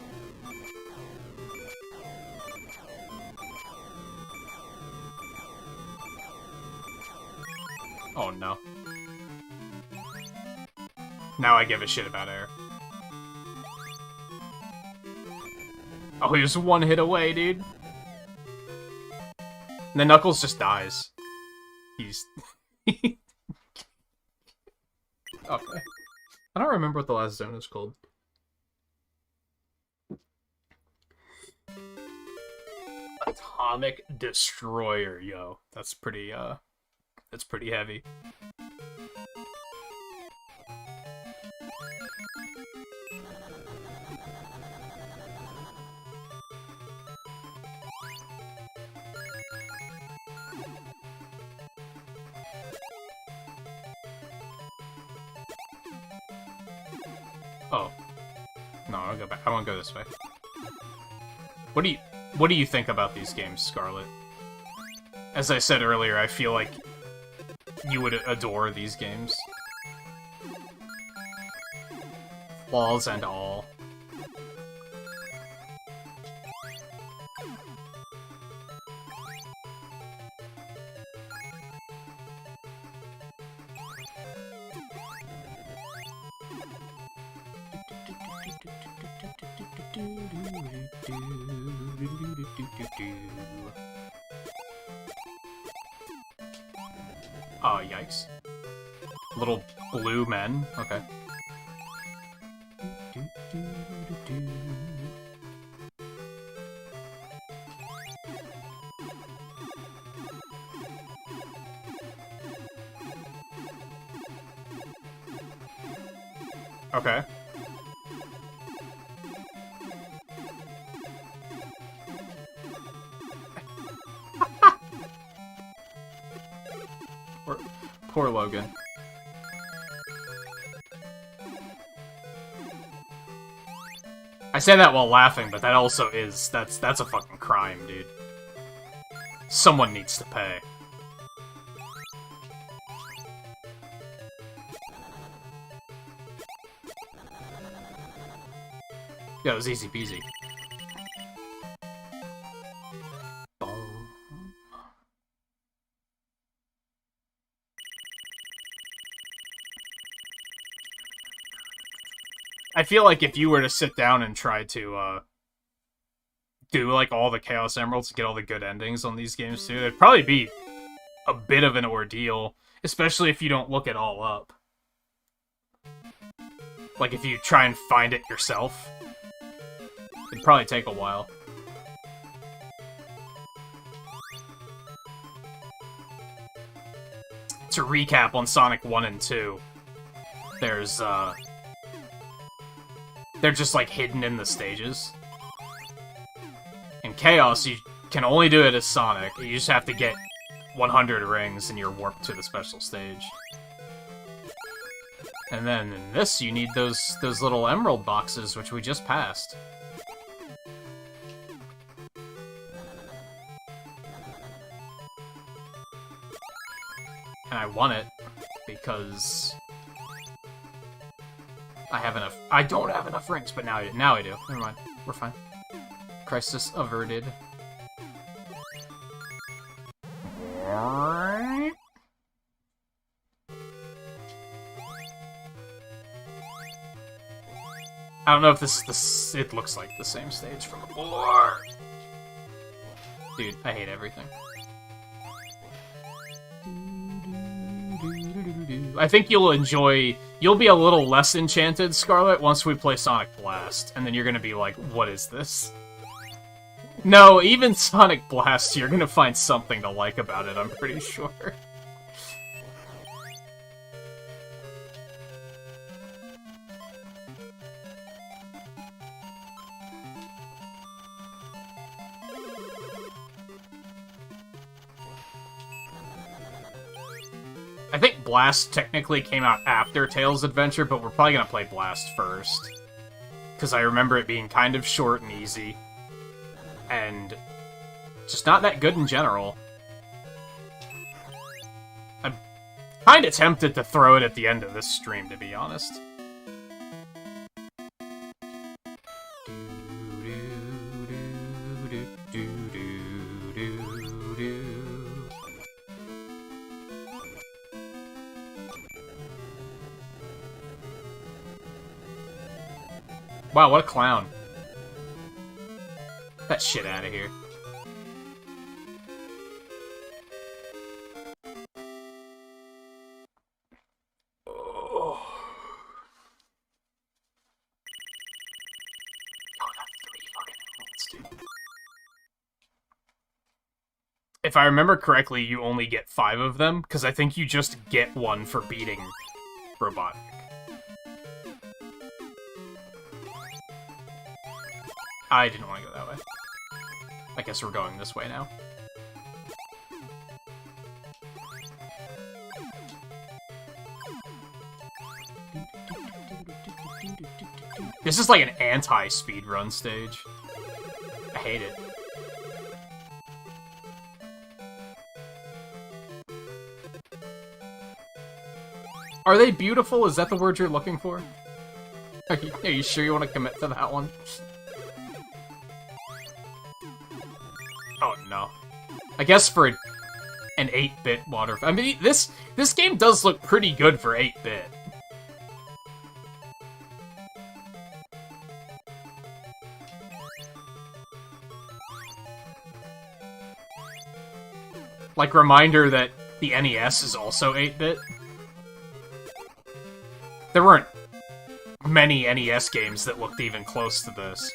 Oh no. Now I give a shit about air. Oh, he was one hit away, dude. And then Knuckles just dies. He's... Okay. I don't remember what the last zone is called. Atomic Destroyer, yo. That's pretty heavy. Oh. No, I'll go back. I won't go this way. What do you think about these games, Scarlet? As I said earlier, I feel like you would adore these games. Flaws and all. Oh, yikes. Little blue men. Okay. Okay. Poor Logan. I say that while laughing, but that also is... That's a fucking crime, dude. Someone needs to pay. Yeah, it was easy peasy. I feel like if you were to sit down and try to, do, like, all the Chaos Emeralds to get all the good endings on these games, too, it'd probably be a bit of an ordeal, especially if you don't look it all up. Like, if you try and find it yourself, it'd probably take a while. To recap on Sonic 1 and 2, there's, they're just, like, hidden in the stages. In Chaos, you can only do it as Sonic. You just have to get 100 rings and you're warped to the special stage. And then in this, you need those little emerald boxes, which we just passed. And I won it because I don't have enough rings, but now I do. Never mind. We're fine. Crisis averted. I don't know if this is it looks like the same stage from before. Dude, I hate everything. I think you'll be a little less enchanted, Scarlet, once we play Sonic Blast, and then you're gonna be like, what is this? No, even Sonic Blast, you're gonna find something to like about it, I'm pretty sure. I think Blast technically came out after Tails' Adventure, but we're probably gonna play Blast first. Because I remember it being kind of short and easy. And just not that good in general. I'm kind of tempted to throw it at the end of this stream, to be honest. Wow, what a clown. Get that shit out of here. Oh. If I remember correctly, you only get 5 of them, because I think you just get one for beating Robotic. I didn't want to go that way. I guess we're going this way now. This is like an anti-speedrun stage. I hate it. Are they beautiful? Is that the word you're looking for? Are you sure you want to commit to that one? Oh no. I guess for an 8-bit water... I mean, this game does look pretty good for 8-bit. Like, reminder that the NES is also 8-bit. There weren't many NES games that looked even close to this.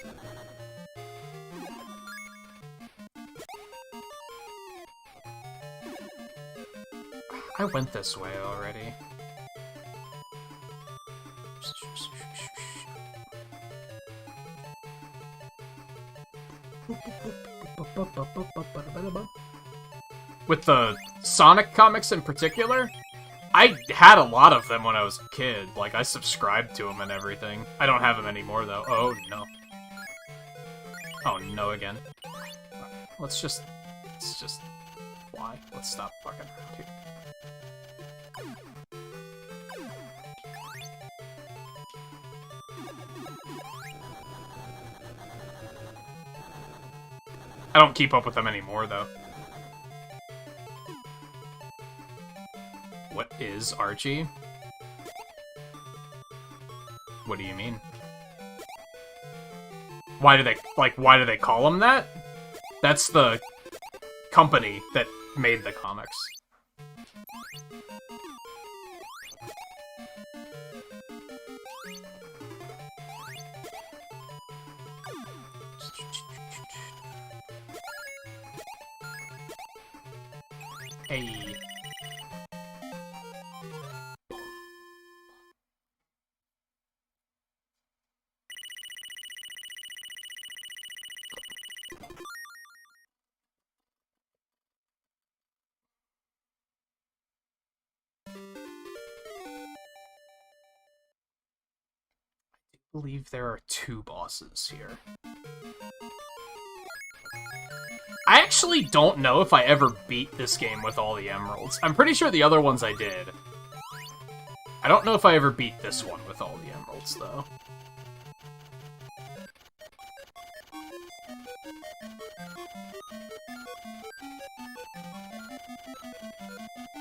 I went this way already. With the Sonic comics in particular, I had a lot of them when I was a kid. Like, I subscribed to them and everything. I don't have them anymore, though. Oh, no. Oh, no again. Let's just fly. Let's stop fucking around here. I don't keep up with them anymore, though. What is Archie? What do you mean? Why do they call him that? That's the company that made the comics. Hey. I believe there are 2 bosses here. I actually don't know if I ever beat this game with all the emeralds. I'm pretty sure the other ones I did. I don't know if I ever beat this one with all the emeralds, though.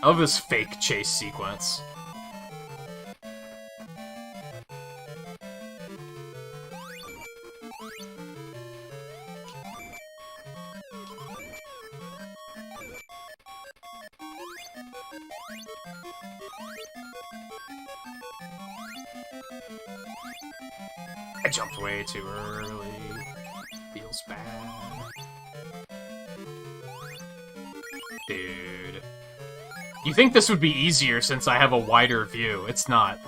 I love this fake chase sequence. I jumped way too early. Feels bad. Dude. You think this would be easier since I have a wider view. It's not.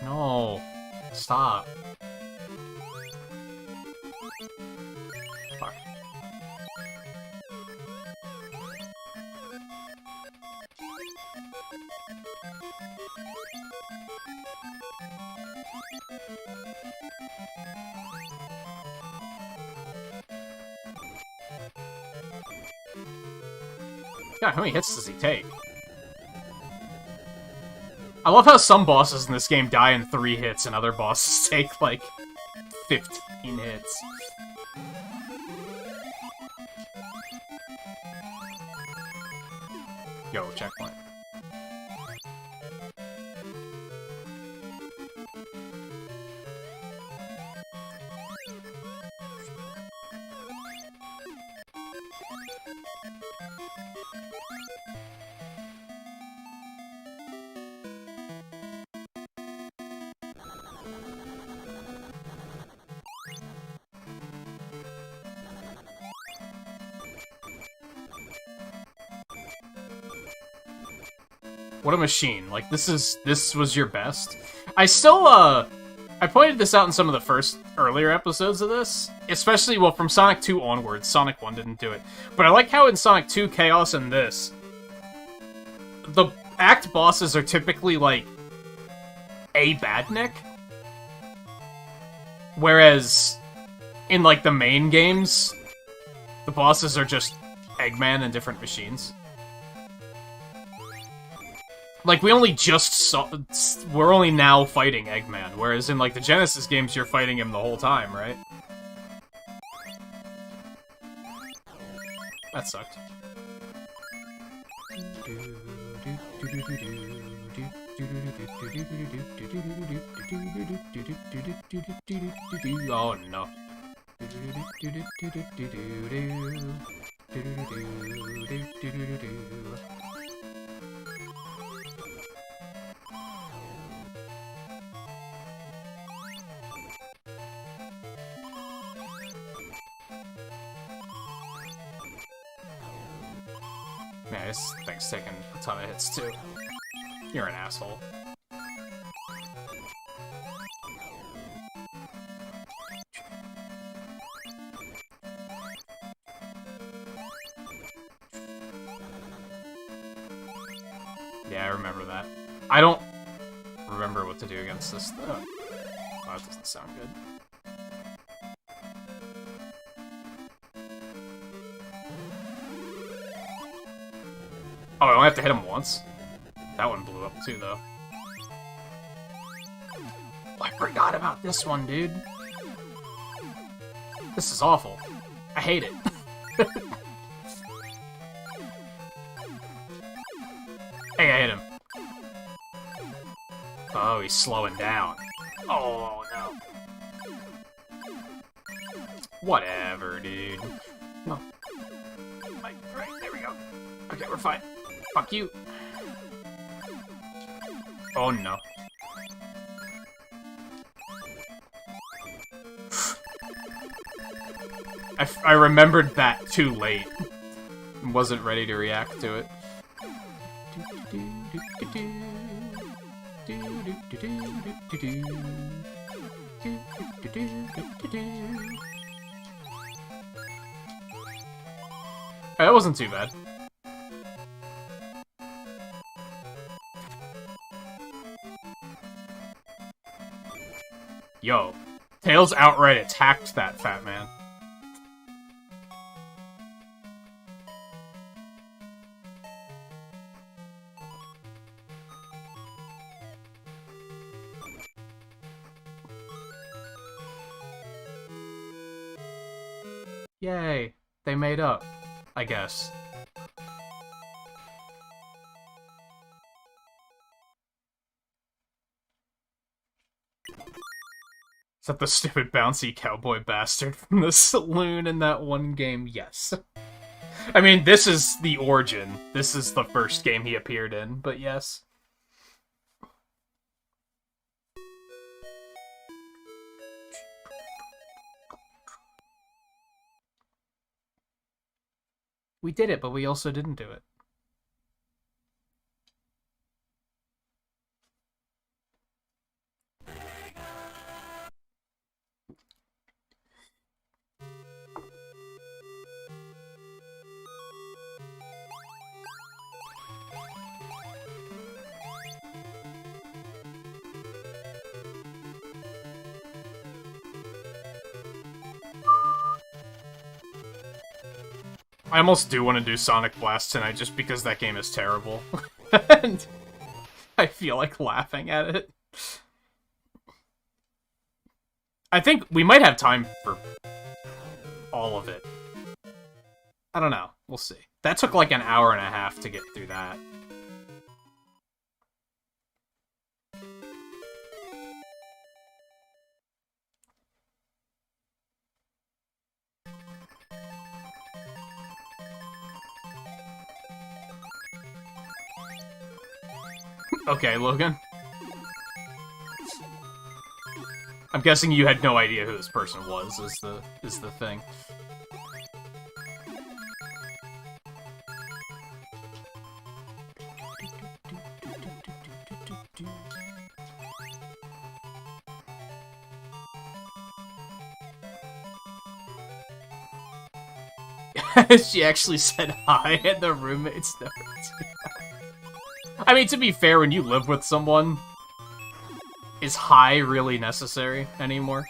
No. Stop. Fuck. God, how many hits does he take? I love how some bosses in this game die in 3 hits and other bosses take, like, 15 hits. Yo, checkpoint. What a machine. Like, this was your best. I still, I pointed this out in some of the first earlier episodes of this, especially, well, from Sonic 2 onwards. Sonic 1 didn't do it. But I like how in Sonic 2, Chaos, and this, the act bosses are typically, like, a badnik. Whereas, in, like, the main games, the bosses are just Eggman and different machines. Like, we only just saw... We're only now fighting Eggman, whereas in, like, the Genesis games, you're fighting him the whole time, right? That sucked. Oh no. Man, this thing's taking a ton of hits too. You're an asshole. Yeah, I remember that. I don't remember what to do against this. Oh, that doesn't sound good. Oh, I only have to hit him once? That one blew up too, though. Oh, I forgot about this one, dude. This is awful. I hate it. Hey, I hit him. Oh, he's slowing down. Oh, no. Whatever, dude. No. Right, there we go. Okay, we're fine. Fuck you. Oh, no. I remembered that too late. Wasn't ready to react to it. That wasn't too bad. Yo, Tails outright attacked that fat man. Yay, they made up, I guess. Is that the stupid bouncy cowboy bastard from the saloon in that one game? Yes. I mean, this is the origin. This is the first game he appeared in, but yes. We did it, but we also didn't do it. I almost do want to do Sonic Blast tonight just because that game is terrible. And I feel like laughing at it. I think we might have time for all of it. I don't know. We'll see. That took like an hour and a half to get through that. Okay, Logan. I'm guessing you had no idea who this person was, is the thing. She actually said hi, and the roommates never did. I mean, to be fair, when you live with someone, is hi really necessary anymore?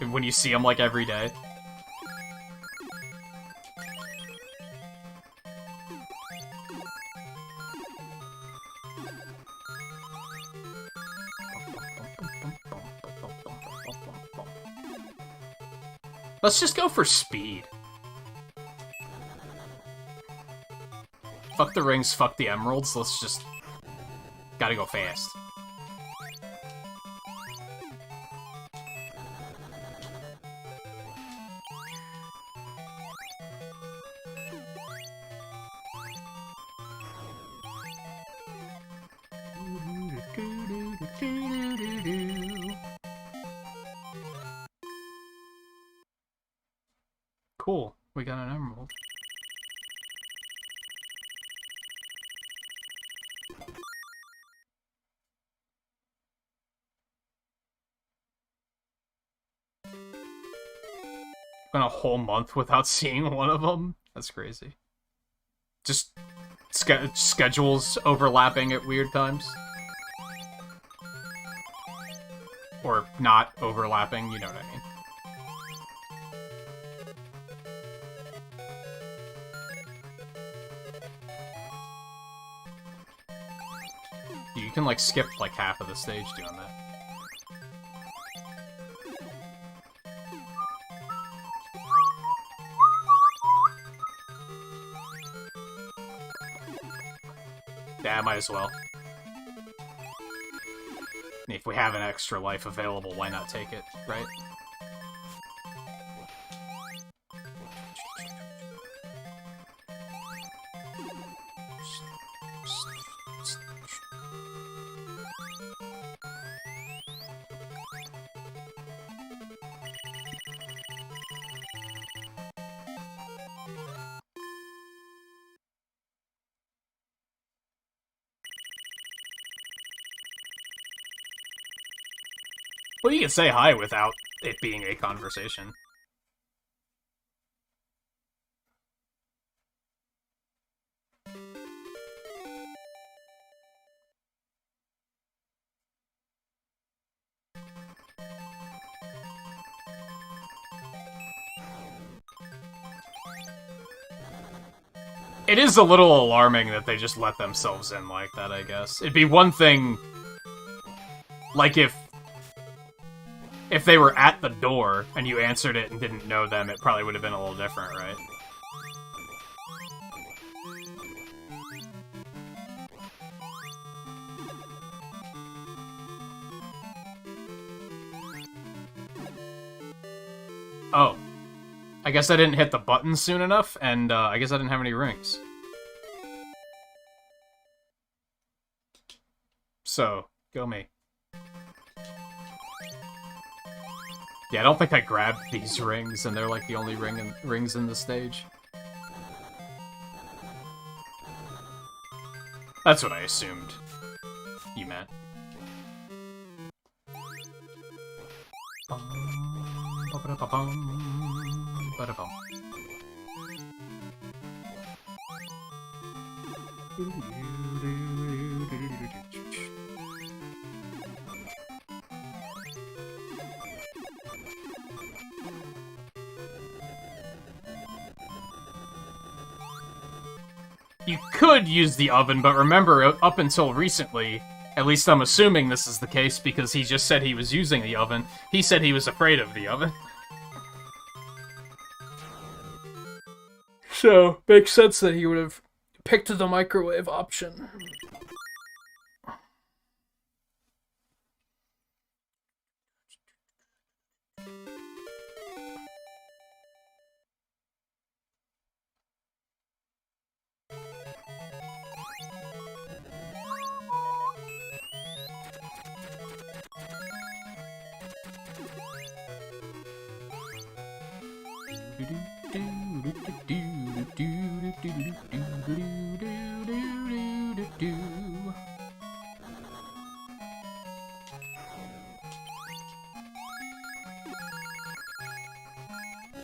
When you see them, like, every day? Let's just go for speed. Fuck the rings, fuck the emeralds, let's just... Gotta go fast. Cool. We got an emerald. Been a whole month without seeing one of them? That's crazy. Just schedules overlapping at weird times. Or not overlapping, you know what I mean. You can, like, skip, like, half of the stage doing that. Yeah, might as well. If we have an extra life available, why not take it, right? Well, you can say hi without it being a conversation. It is a little alarming that they just let themselves in like that, I guess. It'd be one thing, like, if they were at the door and you answered it and didn't know them, it probably would have been a little different, right? Oh. I guess I didn't hit the button soon enough, and I guess I didn't have any rings. So, go me. Yeah, I don't think I grabbed these rings, and they're like the only rings in the stage. That's what I assumed you meant. You could use the oven, but remember, up until recently, at least I'm assuming this is the case because he just said he was using the oven, he said he was afraid of the oven. So, makes sense that he would have picked the microwave option.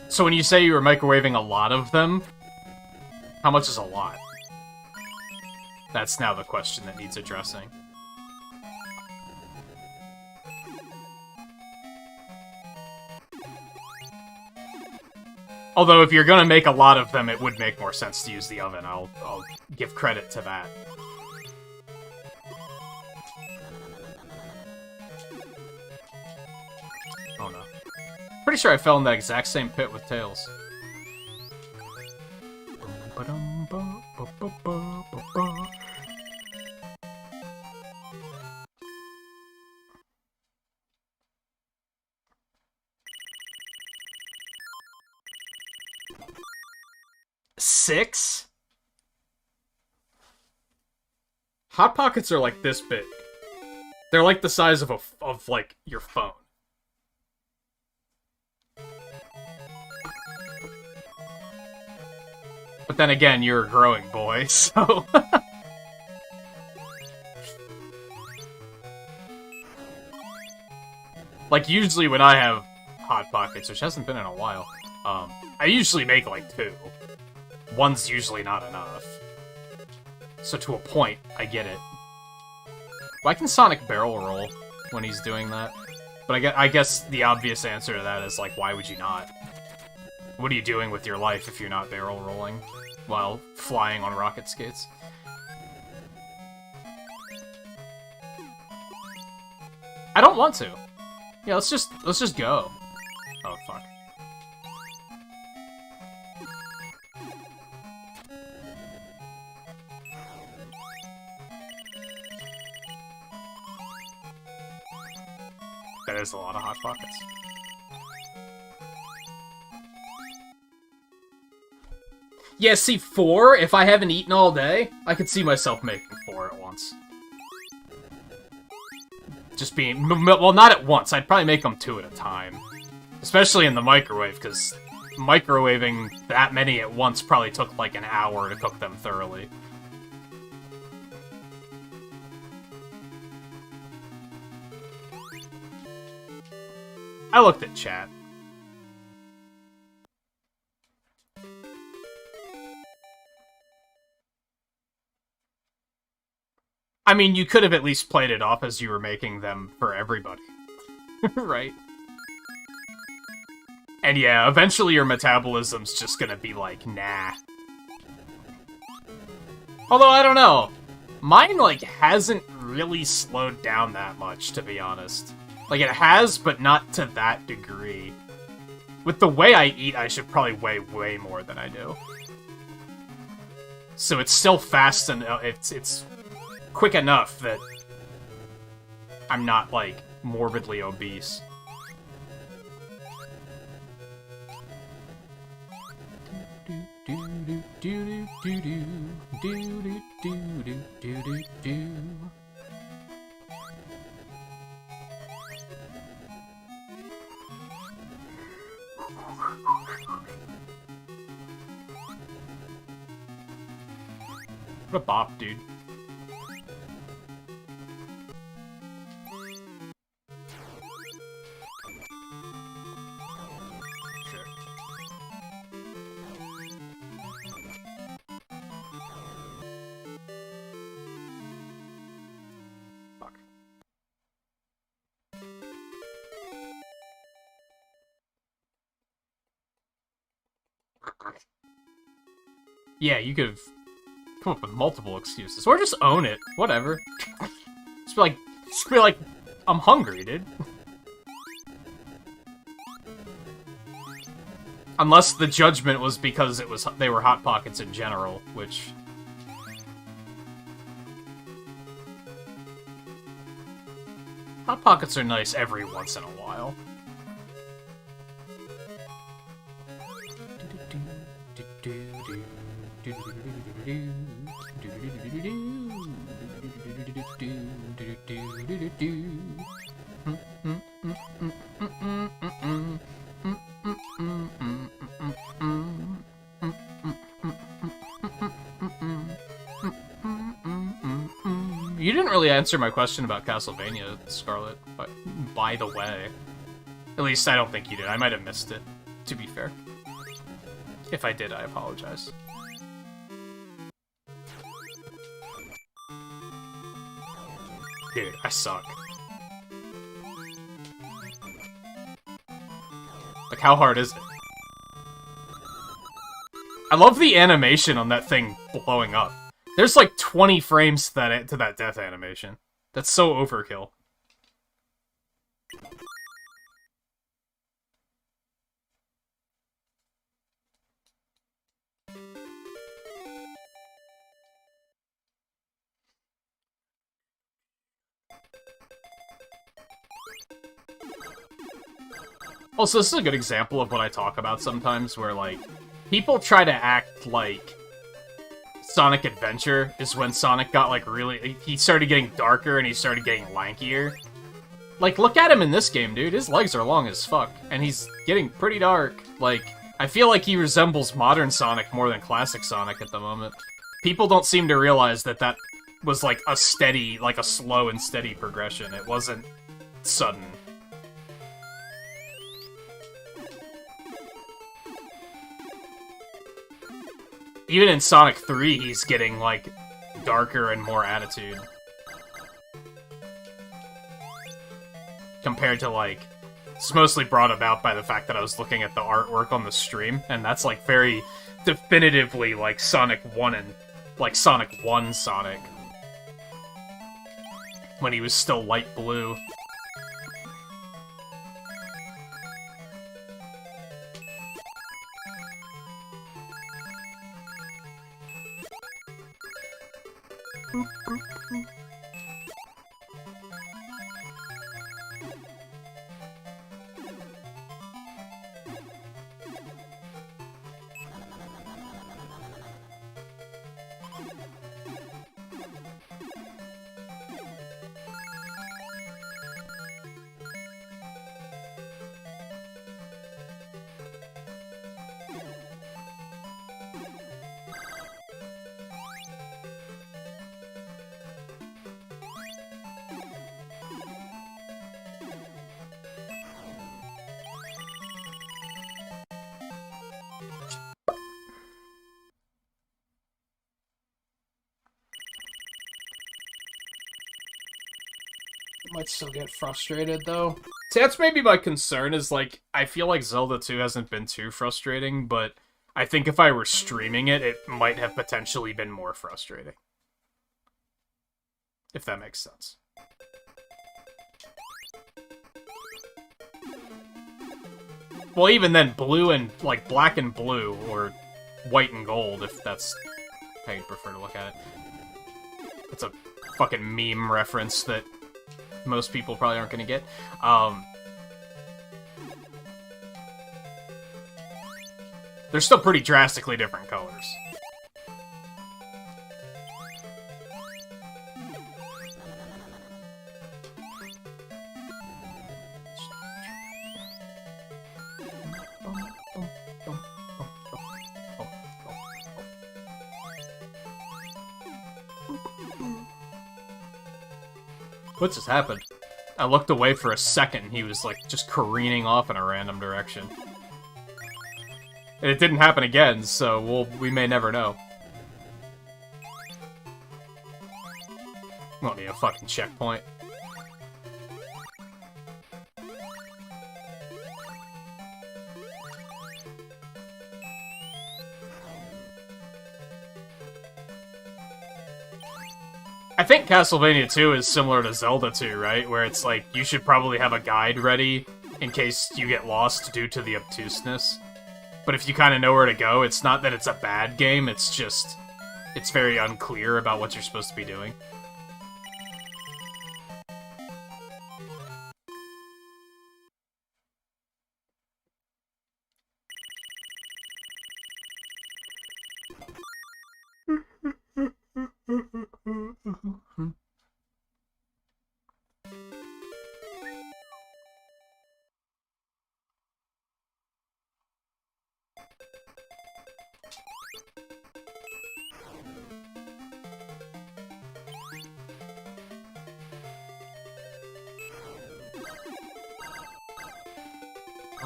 So when you say you were microwaving a lot of them, how much is a lot? That's now the question that needs addressing. Although if you're gonna make a lot of them, it would make more sense to use the oven. I'll give credit to that. Oh no. Pretty sure I fell in that exact same pit with Tails. 6? Hot Pockets are like this big. They're like the size of like your phone. But then again, you're a growing boy, so... Like, usually when I have Hot Pockets, which hasn't been in a while, I usually make, like, 2. One's usually not enough. So to a point, I get it. Why can Sonic barrel roll when he's doing that? But I guess the obvious answer to that is, like, why would you not? What are you doing with your life if you're not barrel rolling while flying on rocket skates? I don't want to. Yeah, let's just go. Oh, fuck. That is a lot of Hot Pockets. Yeah, see, 4, if I haven't eaten all day, I could see myself making 4 at once. Just being... Well, not at once. I'd probably make them 2 at a time. Especially in the microwave, because microwaving that many at once probably took like an hour to cook them thoroughly. I looked at chat. I mean, you could have at least played it off as you were making them for everybody. Right? And yeah, eventually your metabolism's just gonna be like, nah. Although, I don't know. Mine, like, hasn't really slowed down that much, to be honest. Like, it has, but not to that degree. With the way I eat, I should probably weigh way more than I do. So it's still fast and it's quick enough that I'm not, like, morbidly obese. What a bop, dude. Sure. Fuck. Yeah, you could have come up with multiple excuses. Or just own it. Whatever. Just be like, I'm hungry, dude. Unless the judgment was because they were Hot Pockets in general, which... Hot Pockets are nice every once in a while. You didn't really answer my question about Castlevania, Scarlet, but by the way. At least I don't think you did. I might have missed it, to be fair. If I did, I apologize. Dude, I suck. Like, how hard is it? I love the animation on that thing blowing up. There's like 20 frames to that death animation. That's so overkill. Also, this is a good example of what I talk about sometimes, where, like, people try to act like Sonic Adventure is when Sonic got, like, really... He started getting darker and he started getting lankier. Like, look at him in this game, dude. His legs are long as fuck, and he's getting pretty dark. Like, I feel like he resembles modern Sonic more than classic Sonic at the moment. People don't seem to realize that that was, like, a steady, like, a slow and steady progression. It wasn't sudden. Even in Sonic 3, he's getting, like, darker and more attitude. Compared to, like... It's mostly brought about by the fact that I was looking at the artwork on the stream, and that's, like, very definitively, like, Sonic 1 and... Like, Sonic 1 Sonic. When he was still light blue. Might still get frustrated, though. See, that's maybe my concern, is, like, I feel like Zelda 2 hasn't been too frustrating, but I think if I were streaming it, it might have potentially been more frustrating. If that makes sense. Well, even then, blue and, like, black and blue, or white and gold, if that's how you'd prefer to look at it. It's a fucking meme reference that most people probably aren't gonna get. They're still pretty drastically different colors. What just happened? I looked away for a second, he was, like, just careening off in a random direction. And it didn't happen again, so we may never know. Won't need a fucking checkpoint. I think Castlevania 2 is similar to Zelda 2, right? Where it's like, you should probably have a guide ready in case you get lost due to the obtuseness. But if you kind of know where to go, it's not that it's a bad game, it's just... It's very unclear about what you're supposed to be doing.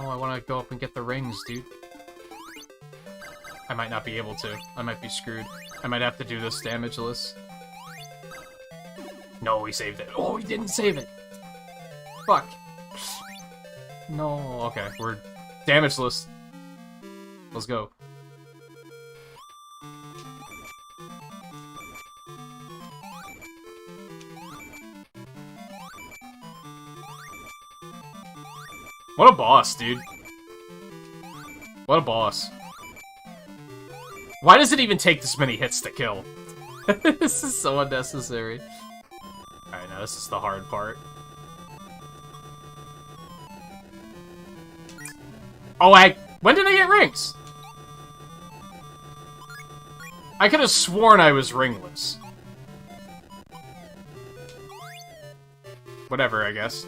Oh, I want to go up and get the rings, dude. I might not be able to. I might be screwed. I might have to do this damageless. No, he saved it. Oh, he didn't save it! Fuck. No, okay, we're damageless. Let's go. What a boss, dude. What a boss. Why does it even take this many hits to kill? This is so unnecessary. Alright, now this is the hard part. Oh, when did I get rings? I could have sworn I was ringless. Whatever, I guess.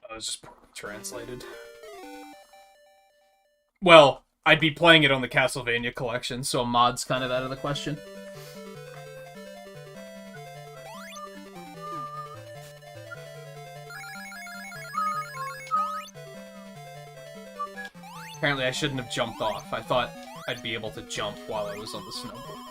It was just poorly translated. Well, I'd be playing it on the Castlevania collection, so a mod's kind of out of the question. Apparently I shouldn't have jumped off. I thought I'd be able to jump while I was on the snowboard.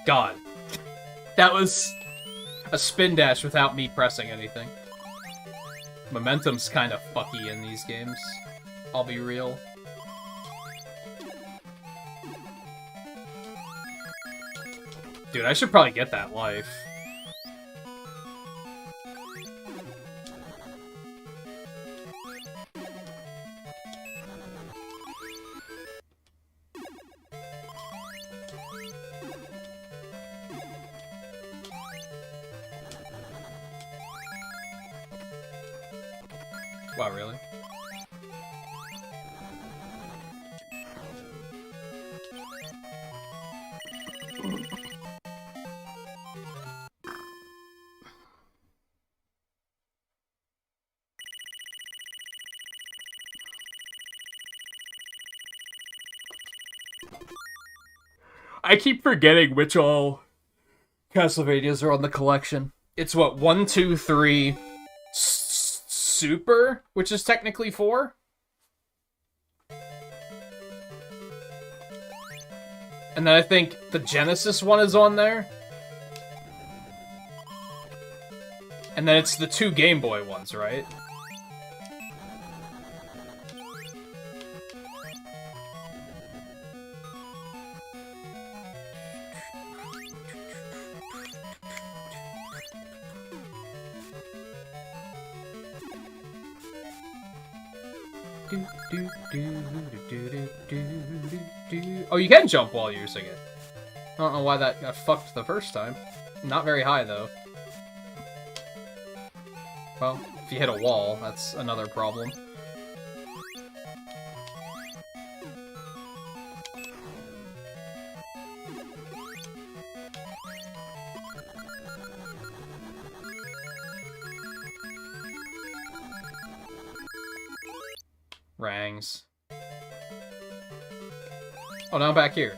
God. That was a spin dash without me pressing anything. Momentum's kind of fucky in these games. I'll be real. Dude, I should probably get that life. Wow, really? I keep forgetting which all Castlevanias are on the collection. It's what, 1, 2, 3... Super, which is technically 4. And then I think the Genesis one is on there. And then it's the 2 Game Boy ones, right? Oh, you can jump while using it. I don't know why that got fucked the first time. Not very high, though. Well, if you hit a wall, that's another problem. Rangs. Oh, now I'm back here.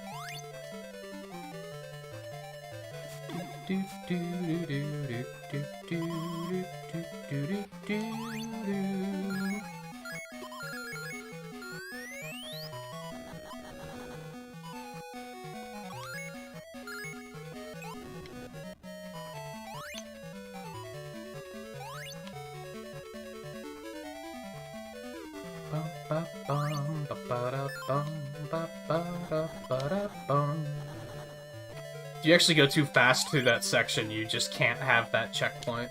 If you actually go too fast through that section, you just can't have that checkpoint.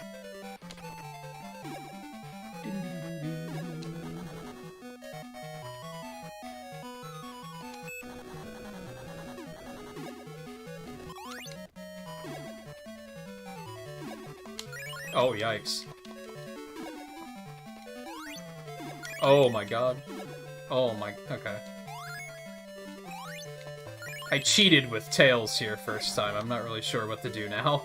Oh, yikes. Oh my god. Oh my... okay. I cheated with Tails here first time. I'm not really sure what to do now.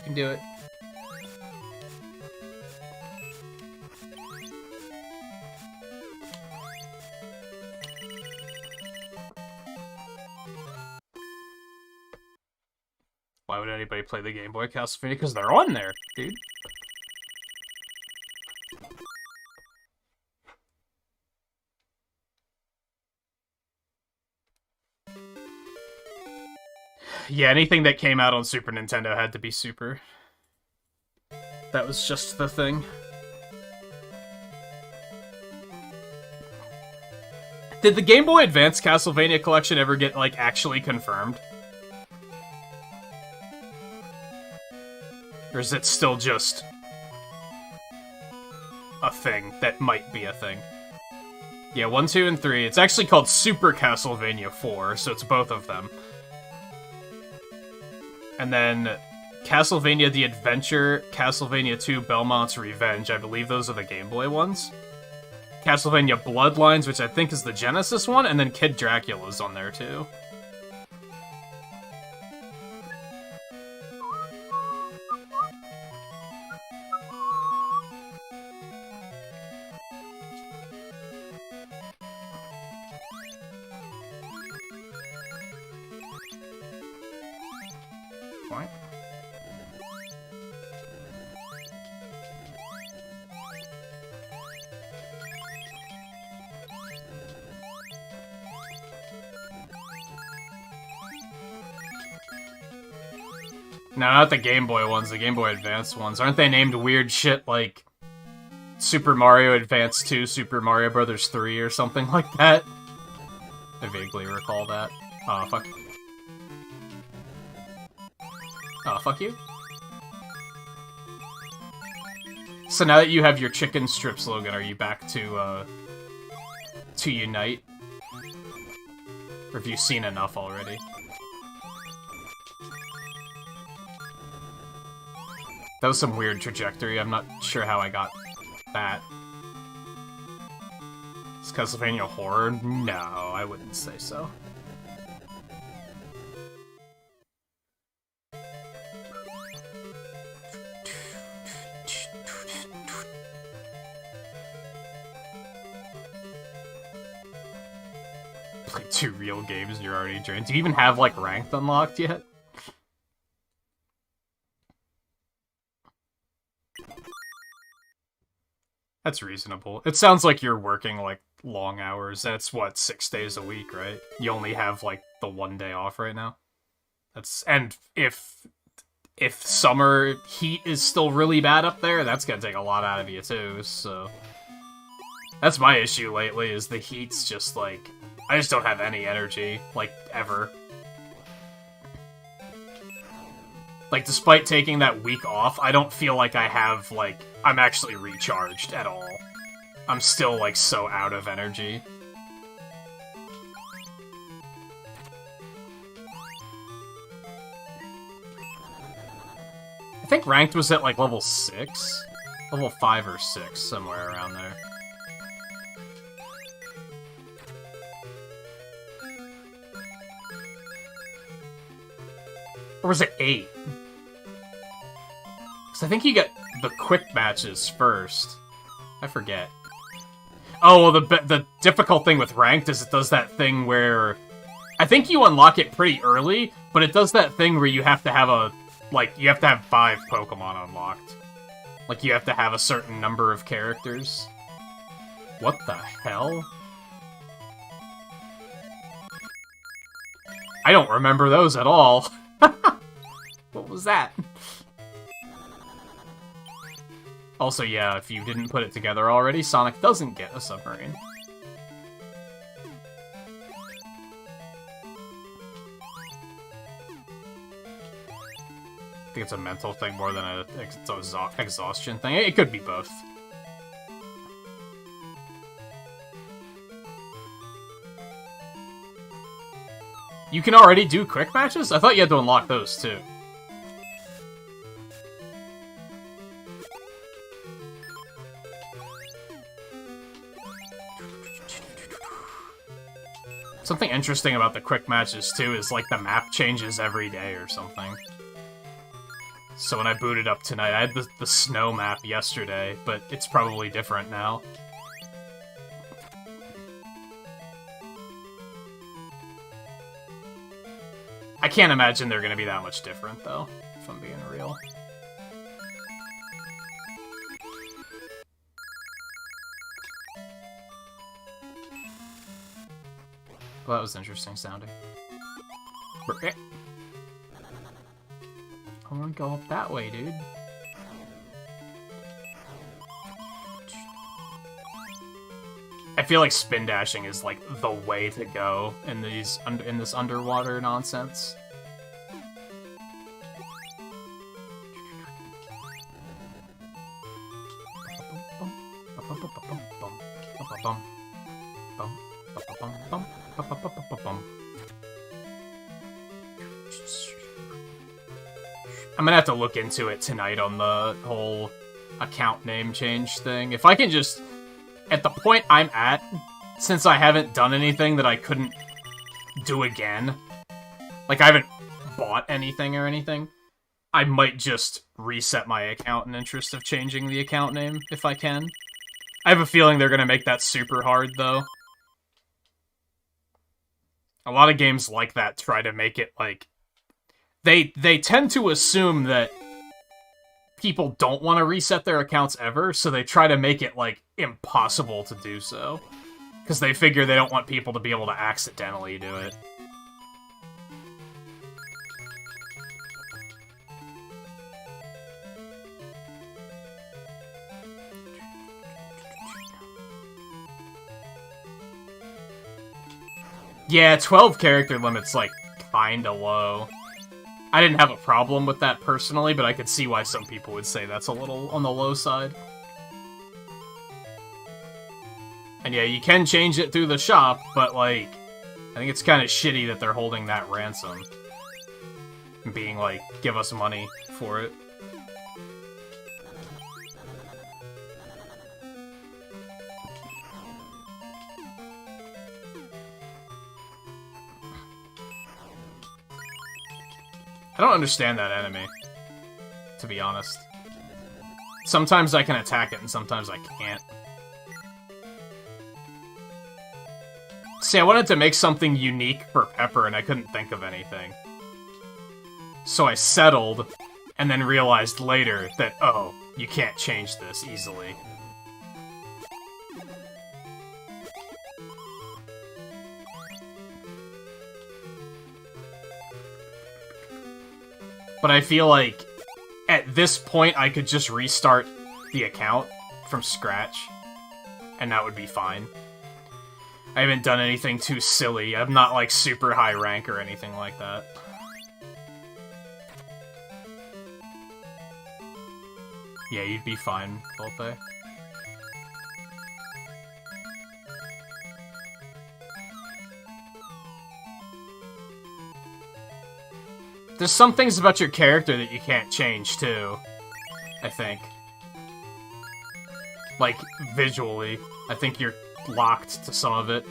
can do it. Why would anybody play the Game Boy Castlevania? Because they're on there, dude. Yeah, anything that came out on Super Nintendo had to be Super. That was just the thing. Did the Game Boy Advance Castlevania collection ever get, like, actually confirmed? Or is it still just a thing that might be a thing? Yeah, 1, 2, and 3. It's actually called Super Castlevania 4, so it's both of them. And then Castlevania The Adventure, Castlevania 2 Belmont's Revenge. I believe those are the Game Boy ones. Castlevania Bloodlines, which I think is the Genesis one, and then Kid Dracula's on there too. What? No, not the Game Boy ones, the Game Boy Advance ones. Aren't they named weird shit like Super Mario Advance 2, Super Mario Brothers 3, or something like that? I vaguely recall that. Oh, fuck. Oh, fuck you. So now that you have your chicken strip slogan, are you back to Unite? Or have you seen enough already? That was some weird trajectory. I'm not sure how I got that. Is Castlevania horror? No, I wouldn't say so. Play 2 real games and you're already drained. Do you even have, like, ranked unlocked yet? That's reasonable. It sounds like you're working, like, long hours. That's, what, 6 days a week, right? You only have, like, the 1 day off right now. And if summer heat is still really bad up there, that's gonna take a lot out of you, too, so... That's my issue lately, is the heat's just, like... I just don't have any energy, like, ever. Like, despite taking that week off, I don't feel like I have, like... I'm actually recharged at all. I'm still, like, so out of energy. I think ranked was at, like, level 6? Level 5 or 6, somewhere around there. Or was it 8? Because I think you get the quick matches first. I forget. Oh, well, the difficult thing with ranked is it does that thing where... I think you unlock it pretty early, but it does that thing where you have to have a... Like, you have to have 5 Pokemon unlocked. Like, you have to have a certain number of characters. What the hell? I don't remember those at all. What was that? Also, yeah, if you didn't put it together already, Sonic doesn't get a submarine. I think it's a mental thing more than an exhaustion thing. It could be both. You can already do quick matches? I thought you had to unlock those, too. Something interesting about the quick matches, too, is, like, the map changes every day or something. So when I booted up tonight, I had the snow map yesterday, but it's probably different now. I can't imagine they're gonna be that much different, though, if I'm being real. Well, that was interesting sounding. I want to go up that way, dude. I feel like spin dashing is like the way to go in this underwater nonsense. I'm gonna have to look into it tonight on the whole account name change thing. If I can just, at the point I'm at, since I haven't done anything that I couldn't do again, like I haven't bought anything or anything, I might just reset my account in interest of changing the account name, if I can. I have a feeling they're gonna make that super hard, though. A lot of games like that try to make it, like... They tend to assume that people don't want to reset their accounts ever, so they try to make it, like, impossible to do so. Because they figure they don't want people to be able to accidentally do it. Yeah, 12 character limit's, like, kinda low. I didn't have a problem with that personally, but I could see why some people would say that's a little on the low side. And yeah, you can change it through the shop, but, like, I think it's kind of shitty that they're holding that ransom. And being like, give us money for it. I don't understand that enemy, to be honest. Sometimes I can attack it, and sometimes I can't. See, I wanted to make something unique for Pepper, and I couldn't think of anything. So I settled, and then realized later that, oh, you can't change this easily. But I feel like, at this point, I could just restart the account from scratch, and that would be fine. I haven't done anything too silly. I'm not, like, super high rank or anything like that. Yeah, you'd be fine, Volpe. There's some things about your character that you can't change, too. I think. Like, visually. I think you're locked to some of it.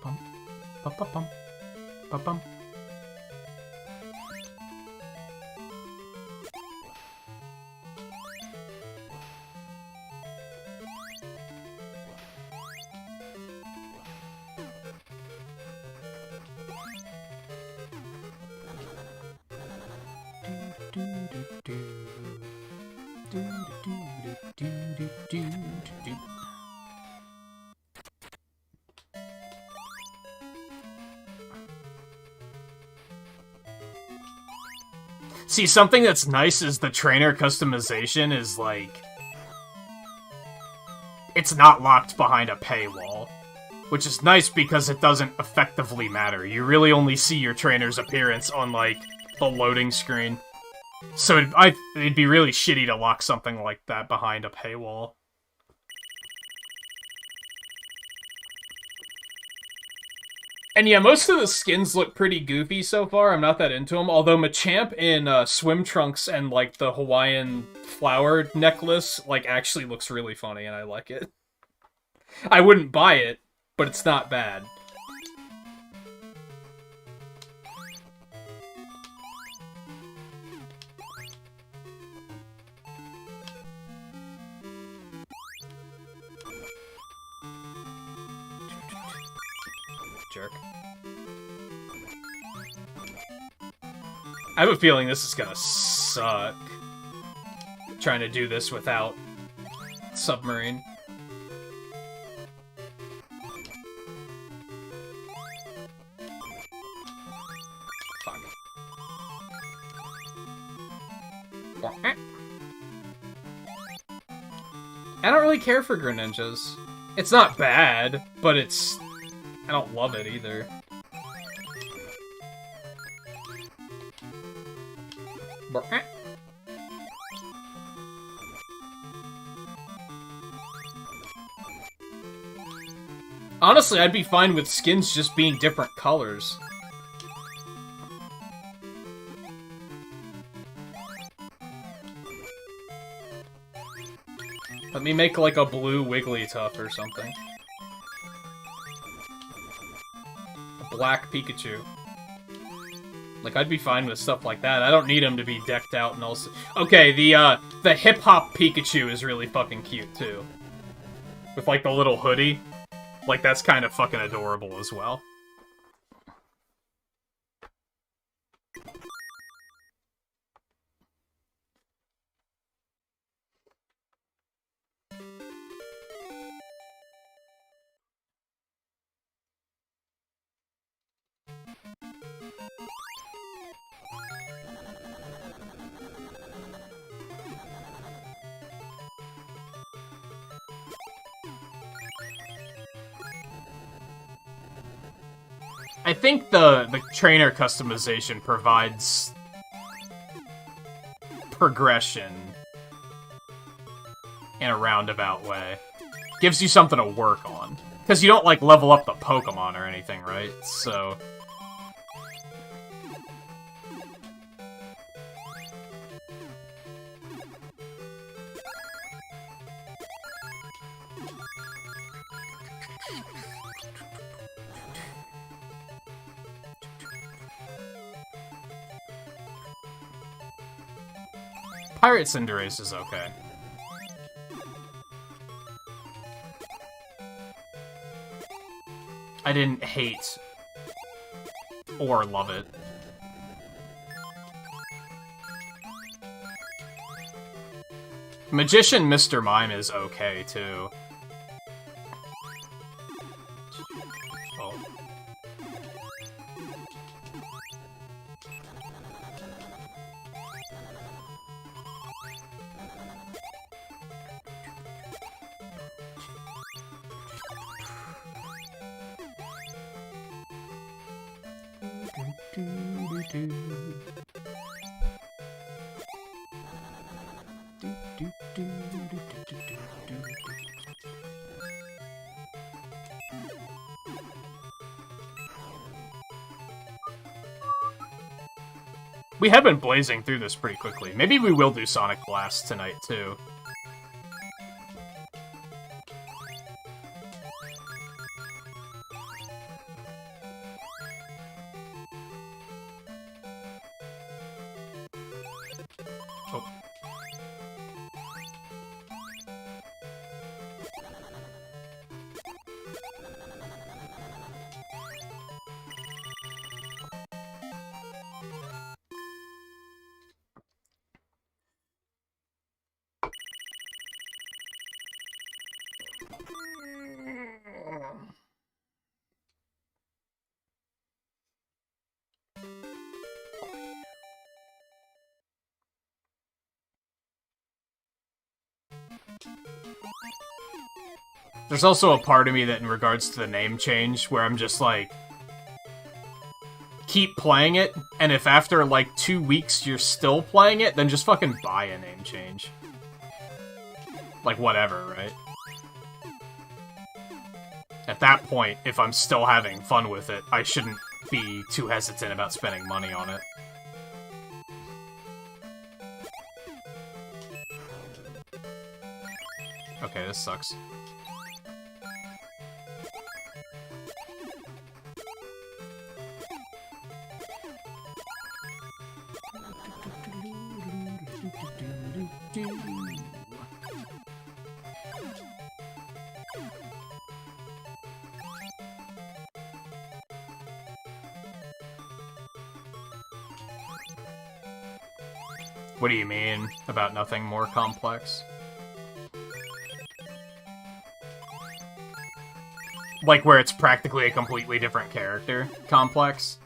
Bum, bum, bum, bum, bum, bum. See, something that's nice is the trainer customization is, like... It's not locked behind a paywall. Which is nice because it doesn't effectively matter. You really only see your trainer's appearance on, like, the loading screen. So it'd be really shitty to lock something like that behind a paywall. And yeah, most of the skins look pretty goofy so far. I'm not that into them. Although Machamp in swim trunks and like the Hawaiian flower necklace like actually looks really funny, and I like it. I wouldn't buy it, but it's not bad. Jerk. I have a feeling this is gonna suck. Trying to do this without submarine. Fuck. I don't really care for Greninjas. It's not bad, but it's... I don't love it either. Honestly, I'd be fine with skins just being different colors. Let me make like a blue Wigglytuff or something. A black Pikachu. Like, I'd be fine with stuff like that. I don't need him to be decked out and also... Okay, the hip-hop Pikachu is really fucking cute, too. With, like, the little hoodie. Like, that's kind of fucking adorable as well. I think the trainer customization provides progression in a roundabout way. Gives you something to work on. Because you don't, like, level up the Pokemon or anything, right? So... Pirate Cinderace is okay. I didn't hate or love it. Magician Mr. Mime is okay, too. Oh. We have been blazing through this pretty quickly. Maybe we will do Sonic Blast tonight, too. Oh. There's also a part of me that, in regards to the name change, where I'm just like, keep playing it, and if after, like, 2 weeks you're still playing it, then just fucking buy a name change. Like, whatever, right? At that point, if I'm still having fun with it, I shouldn't be too hesitant about spending money on it. Okay, this sucks. What do you mean about nothing more complex? Like where it's practically a completely different character complex?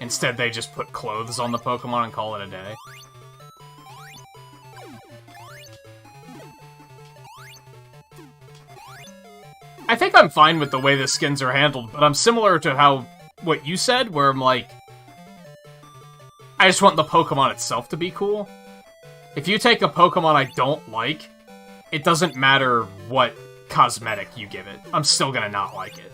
Instead they just put clothes on the Pokemon and call it a day. I think I'm fine with the way the skins are handled, but I'm similar to what you said, where I'm like, I just want the Pokemon itself to be cool. If you take a Pokemon I don't like, it doesn't matter what cosmetic you give it. I'm still gonna not like it.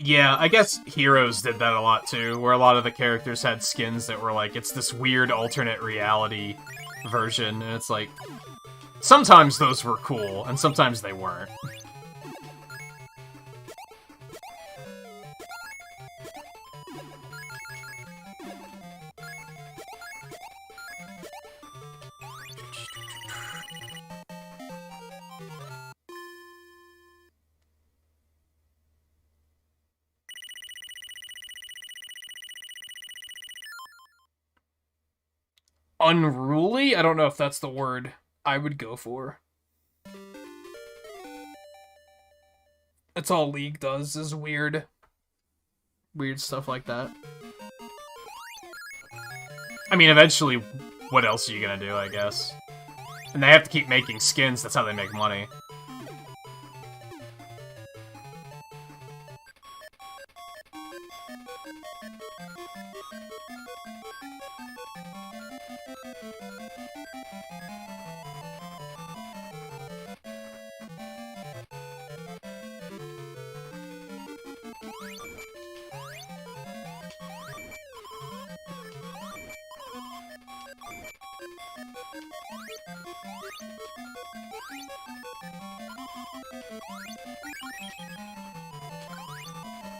Yeah, I guess Heroes did that a lot too, where a lot of the characters had skins that were like, it's this weird alternate reality version, and it's like, sometimes those were cool, and sometimes they weren't. Unruly? I don't know if that's the word I would go for. That's all League does, is weird stuff like that. I mean, eventually, what else are you gonna do, I guess? And they have to keep making skins, that's how they make money.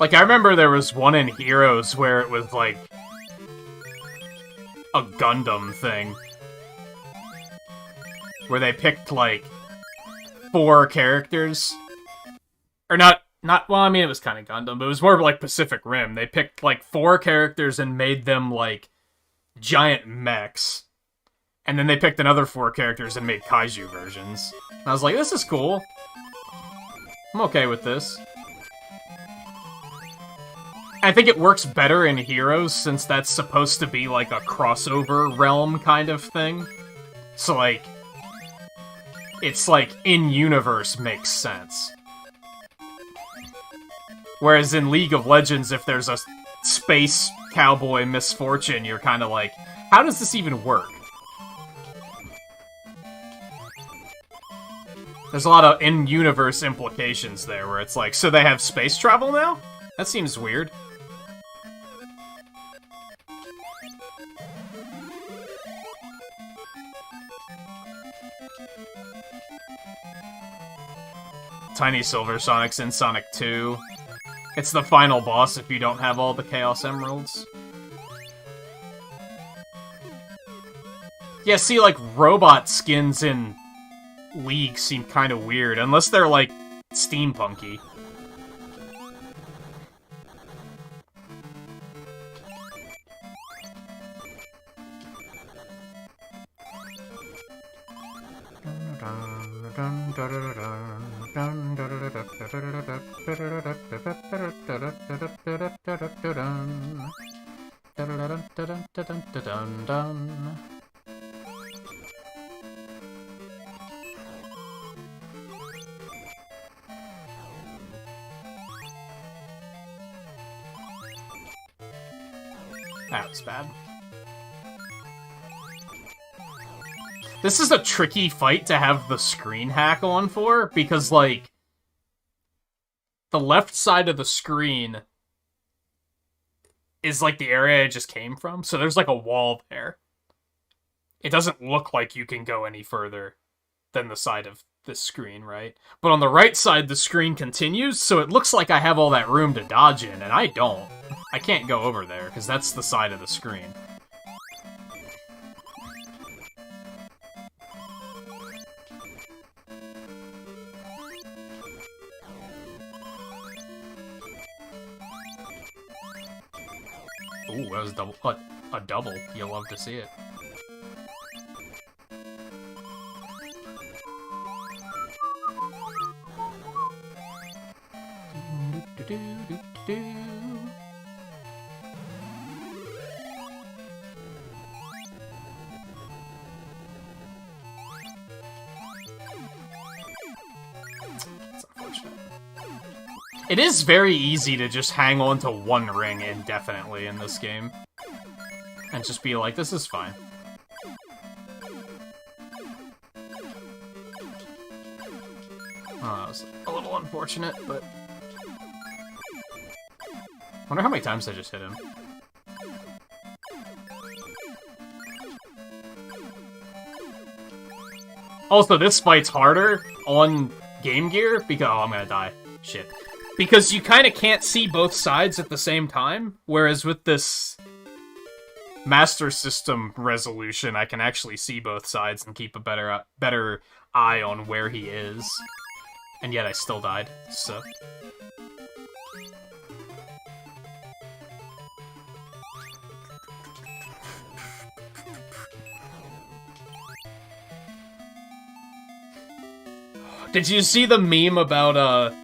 Like, I remember there was one in Heroes where it was, like, a Gundam thing. Where they picked, like, 4 characters. Or not, well, I mean, it was kind of Gundam, but it was more like Pacific Rim. They picked, like, 4 characters and made them, like, giant mechs. And then they picked another 4 characters and made kaiju versions. And I was like, this is cool. I'm okay with this. I think it works better in Heroes, since that's supposed to be, like, a crossover realm kind of thing. So, like, it's, like, in-universe makes sense. Whereas in League of Legends, if there's a space cowboy misfortune, you're kind of like, how does this even work? There's a lot of in-universe implications there, where it's like, so they have space travel now? That seems weird. Tiny Silver Sonic's in Sonic 2. It's the final boss if you don't have all the Chaos Emeralds. Yeah, see, like, robot skins in League seem kind of weird, unless they're, like, steampunky. That was bad. This is a tricky fight to have the screen hack on for, because, like, the left side of the screen is, like, the area I just came from, so there's, like, a wall there. It doesn't look like you can go any further than the side of this screen, right? But on the right side, the screen continues, so it looks like I have all that room to dodge in, and I don't. I can't go over there, because that's the side of the screen. Ooh, that was a double. You'll love to see it. It is very easy to just hang on to one ring indefinitely in this game. And just be like, this is fine. Oh, that was a little unfortunate, but... I wonder how many times I just hit him. Also, this fight's harder on Game Gear because... Oh, I'm gonna die. Shit. Because you kind of can't see both sides at the same time, whereas with this Master System resolution, I can actually see both sides and keep a better eye on where he is. And yet I still died, so... Did you see the meme about,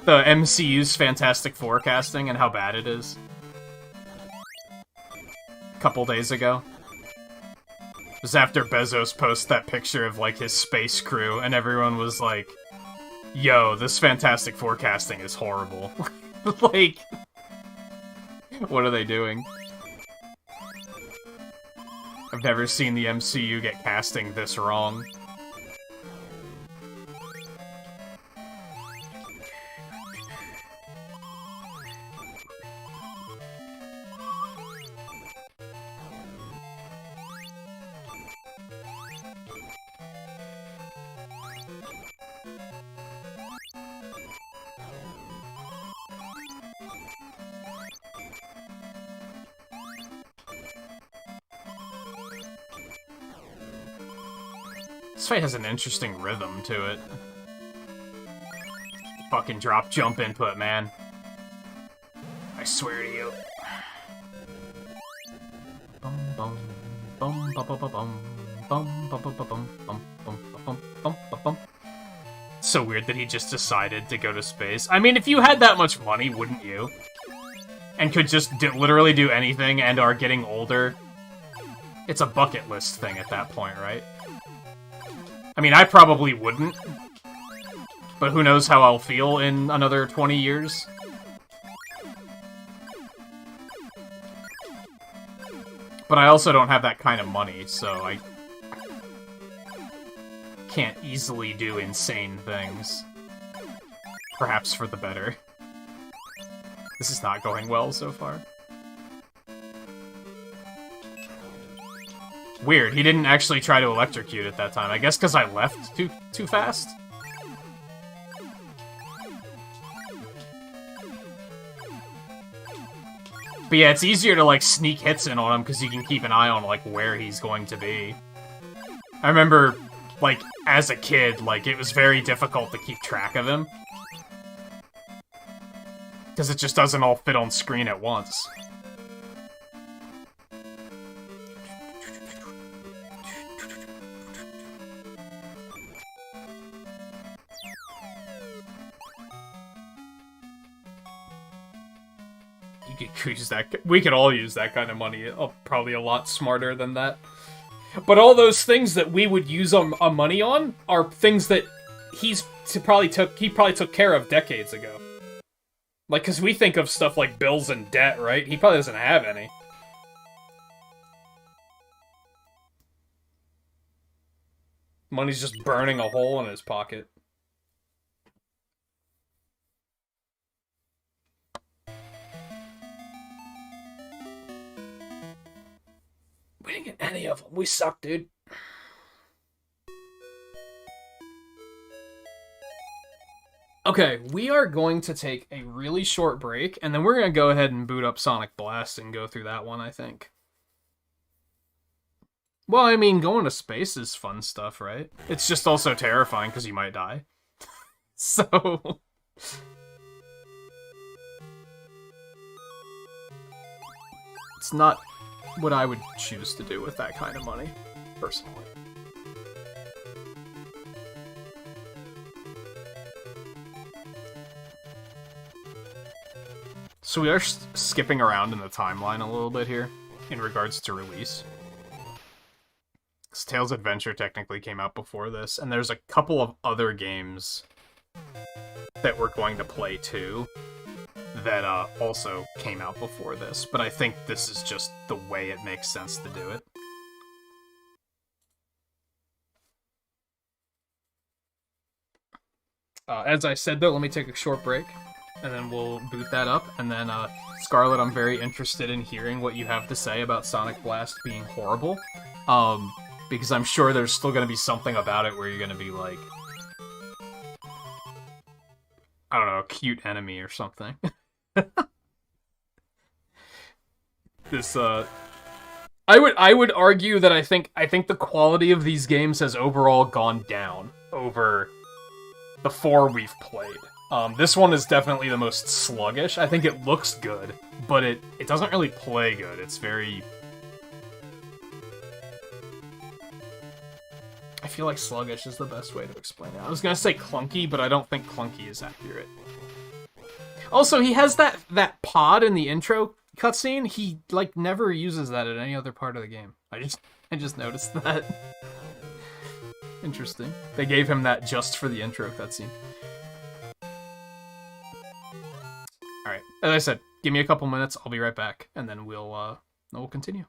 the MCU's fantastic forecasting and how bad it is? A couple days ago. It was after Bezos posted that picture of, like, his space crew, and everyone was like, yo, this fantastic forecasting is horrible. Like, what are they doing? I've never seen the MCU get casting this wrong. This fight has an interesting rhythm to it. Fucking drop jump input, man. I swear to you. Bum bum bum bum bum bum bum bum bum bum bum bum bum bum bum. So weird that he just decided to go to space. I mean, if you had that much money, wouldn't you? And could just literally do anything and are getting older. It's a bucket list thing at that point, right? I mean, I probably wouldn't. But who knows how I'll feel in another 20 years. But I also don't have that kind of money, so I can't easily do insane things. Perhaps for the better. This is not going well so far. Weird, he didn't actually try to electrocute at that time. I guess because I left too fast? But yeah, it's easier to, like, sneak hits in on him because you can keep an eye on, like, where he's going to be. I remember, like, as a kid, like, it was very difficult to keep track of him. Because it just doesn't all fit on screen at once. You could use that. We could all use that kind of money. Probably a lot smarter than that. But all those things that we would use our money on are things that he probably took care of decades ago. Like, because we think of stuff like bills and debt, right? He probably doesn't have any. Money's just burning a hole in his pocket. We didn't get any of them. We suck, dude. Okay, we are going to take a really short break, and then we're going to go ahead and boot up Sonic Blast and go through that one, I think. Well, I mean, going to space is fun stuff, right? It's just also terrifying because you might die. So... it's not what I would choose to do with that kind of money, personally. So we are skipping around in the timeline a little bit here, in regards to release. Tales Adventure technically came out before this, and there's a couple of other games that we're going to play too that also came out before this, but I think this is just the way it makes sense to do it. As I said though, let me take a short break, and then we'll boot that up, and then Scarlet, I'm very interested in hearing what you have to say about Sonic Blast being horrible. Because I'm sure there's still going to be something about it where you're going to be like, I don't know, a cute enemy or something. This, I would argue that I think the quality of these games has overall gone down over the 4 we've played. This one is definitely the most sluggish. I think it looks good, but it doesn't really play good. It's very... I feel like sluggish is the best way to explain it. I was gonna say clunky, but I don't think clunky is accurate. Also, he has that pod in the intro cutscene. He, like, never uses that at any other part of the game. I just noticed that. Interesting. They gave him that just for the intro cutscene. Alright, as I said, give me a couple minutes, I'll be right back, and then we'll continue.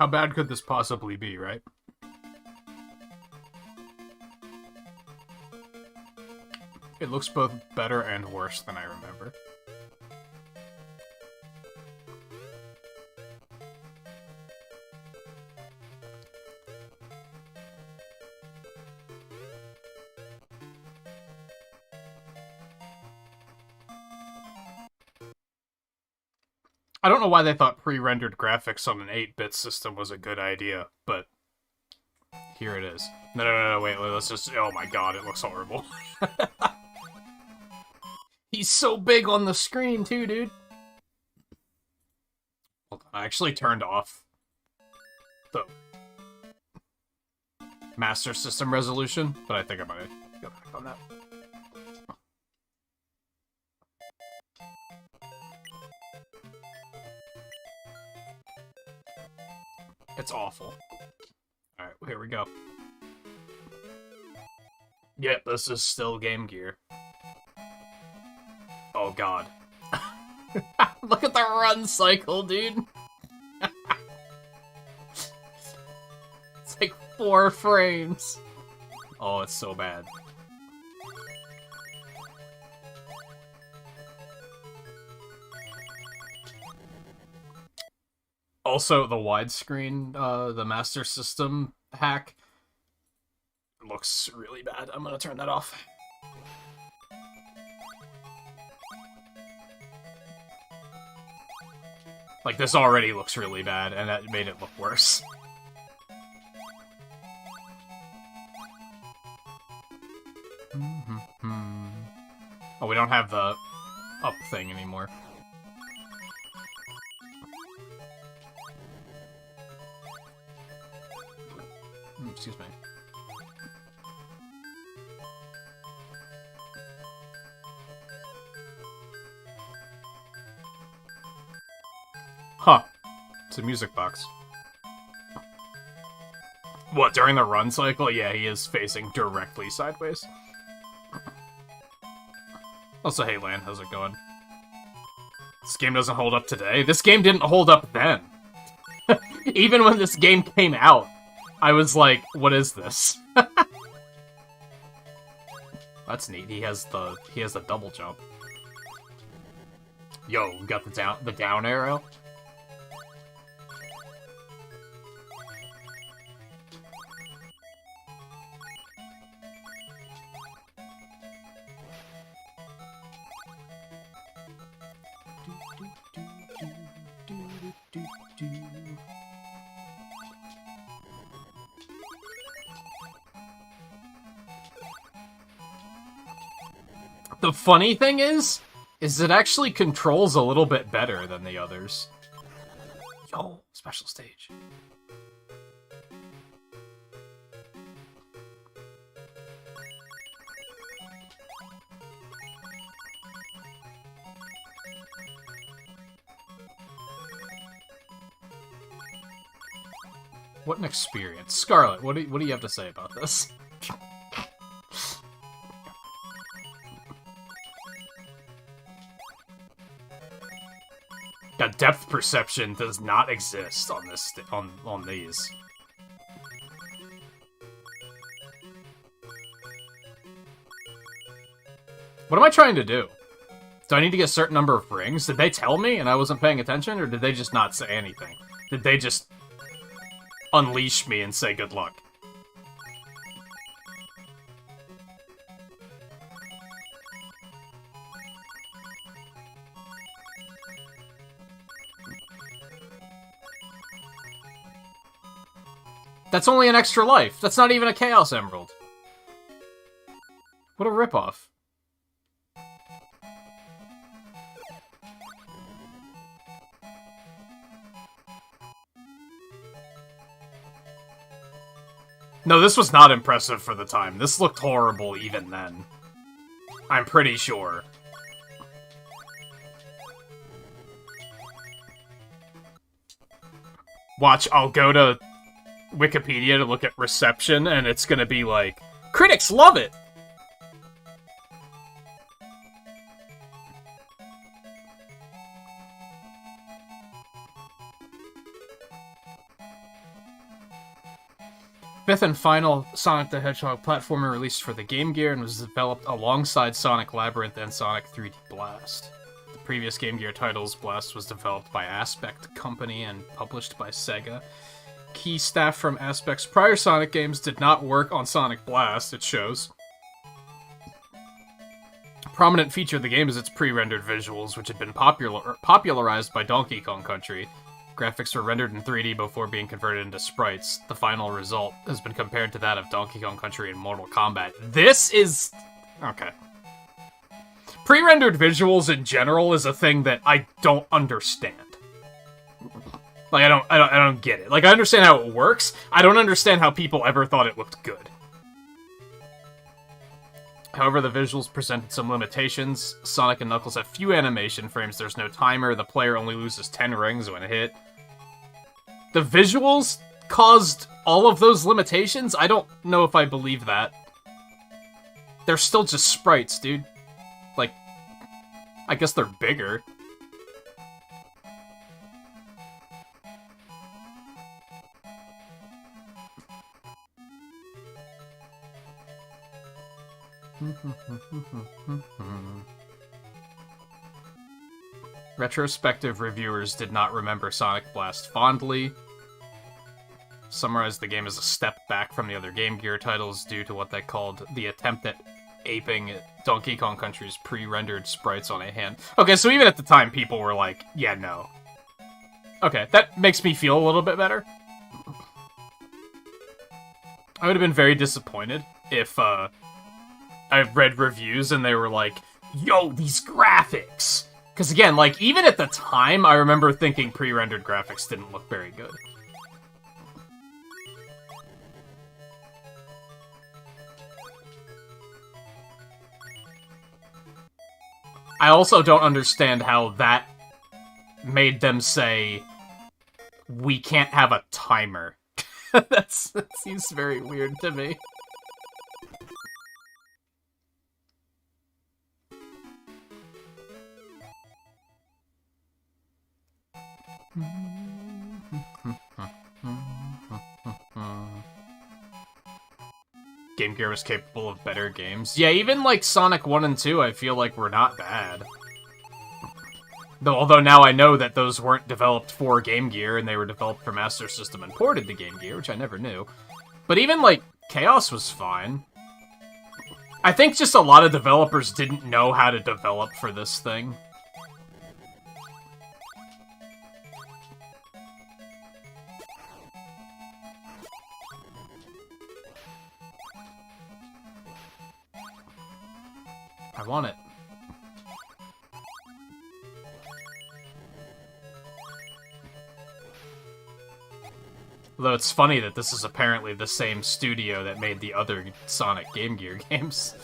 How bad could this possibly be, right? It looks both better and worse than I remember. I don't know why they thought pre-rendered graphics on an 8-bit system was a good idea, but here it is. No, wait, let's just... Oh my god, it looks horrible. He's so big on the screen, too, dude. Hold on, I actually turned off the Master System resolution, but I think I'm gonna go back on that. It's awful. Alright, here we go. Yep, this is still Game Gear. Oh god. Look at the run cycle, dude! It's like 4 frames. Oh, it's so bad. Also, the widescreen, the Master System hack looks really bad. I'm gonna turn that off. Like, this already looks really bad, and that made it look worse. Oh, we don't have the up thing anymore. Excuse me. Huh. It's a music box. What, during the run cycle? Yeah, he is facing directly sideways. Also, hey Lan, how's it going? This game doesn't hold up today. This game didn't hold up then. Even when this game came out, I was like, what is this? That's neat. He has the double jump. Yo, we got the down arrow. The funny thing is it actually controls a little bit better than the others. Yo, special stage. What an experience. Scarlet, what do you have to say about this? Yeah, depth perception does not exist on this on these. What am I trying to do? Do I need to get a certain number of rings? Did they tell me and I wasn't paying attention, or did they just not say anything? Did they just unleash me and say good luck? That's only an extra life. That's not even a Chaos Emerald. What a ripoff. No, this was not impressive for the time. This looked horrible even then. I'm pretty sure. Watch, I'll go to Wikipedia to look at reception, and it's gonna be like, critics love it! Fifth and final Sonic the Hedgehog platformer released for the Game Gear and was developed alongside Sonic Labyrinth and Sonic 3D Blast. The previous Game Gear titles, Blast was developed by Aspect Company and published by Sega. Key staff from Aspect's prior Sonic games did not work on Sonic Blast, it shows. A prominent feature of the game is its pre-rendered visuals, which had been popularized by Donkey Kong Country. Graphics were rendered in 3D before being converted into sprites. The final result has been compared to that of Donkey Kong Country and Mortal Kombat. This is... okay. Pre-rendered visuals in general is a thing that I don't understand. Like, I don't get it. Like, I understand how it works. I don't understand how people ever thought it looked good. However, the visuals presented some limitations. Sonic and Knuckles have few animation frames, there's no timer, the player only loses 10 rings when hit. The visuals caused all of those limitations? I don't know if I believe that. They're still just sprites, dude. Like, I guess they're bigger. Retrospective reviewers did not remember Sonic Blast fondly. Summarized the game as a step back from the other Game Gear titles due to what they called the attempt at aping Donkey Kong Country's pre-rendered sprites on a hand. Okay, so even at the time, people were like, yeah, no. Okay, that makes me feel a little bit better. I would have been very disappointed if, I read reviews and they were like, yo, these graphics! Because again, like, even at the time, I remember thinking pre-rendered graphics didn't look very good. I also don't understand how that made them say, we can't have a timer. That seems very weird to me. Game Gear was capable of better games. Yeah, even like Sonic 1 and 2, I feel like were not bad. Although now I know that those weren't developed for Game Gear, and they were developed for Master System and ported to Game Gear, which I never knew. But even, like, Chaos was fine. I think just a lot of developers didn't know how to develop for this thing. I want it. Although it's funny that this is apparently the same studio that made the other Sonic Game Gear games.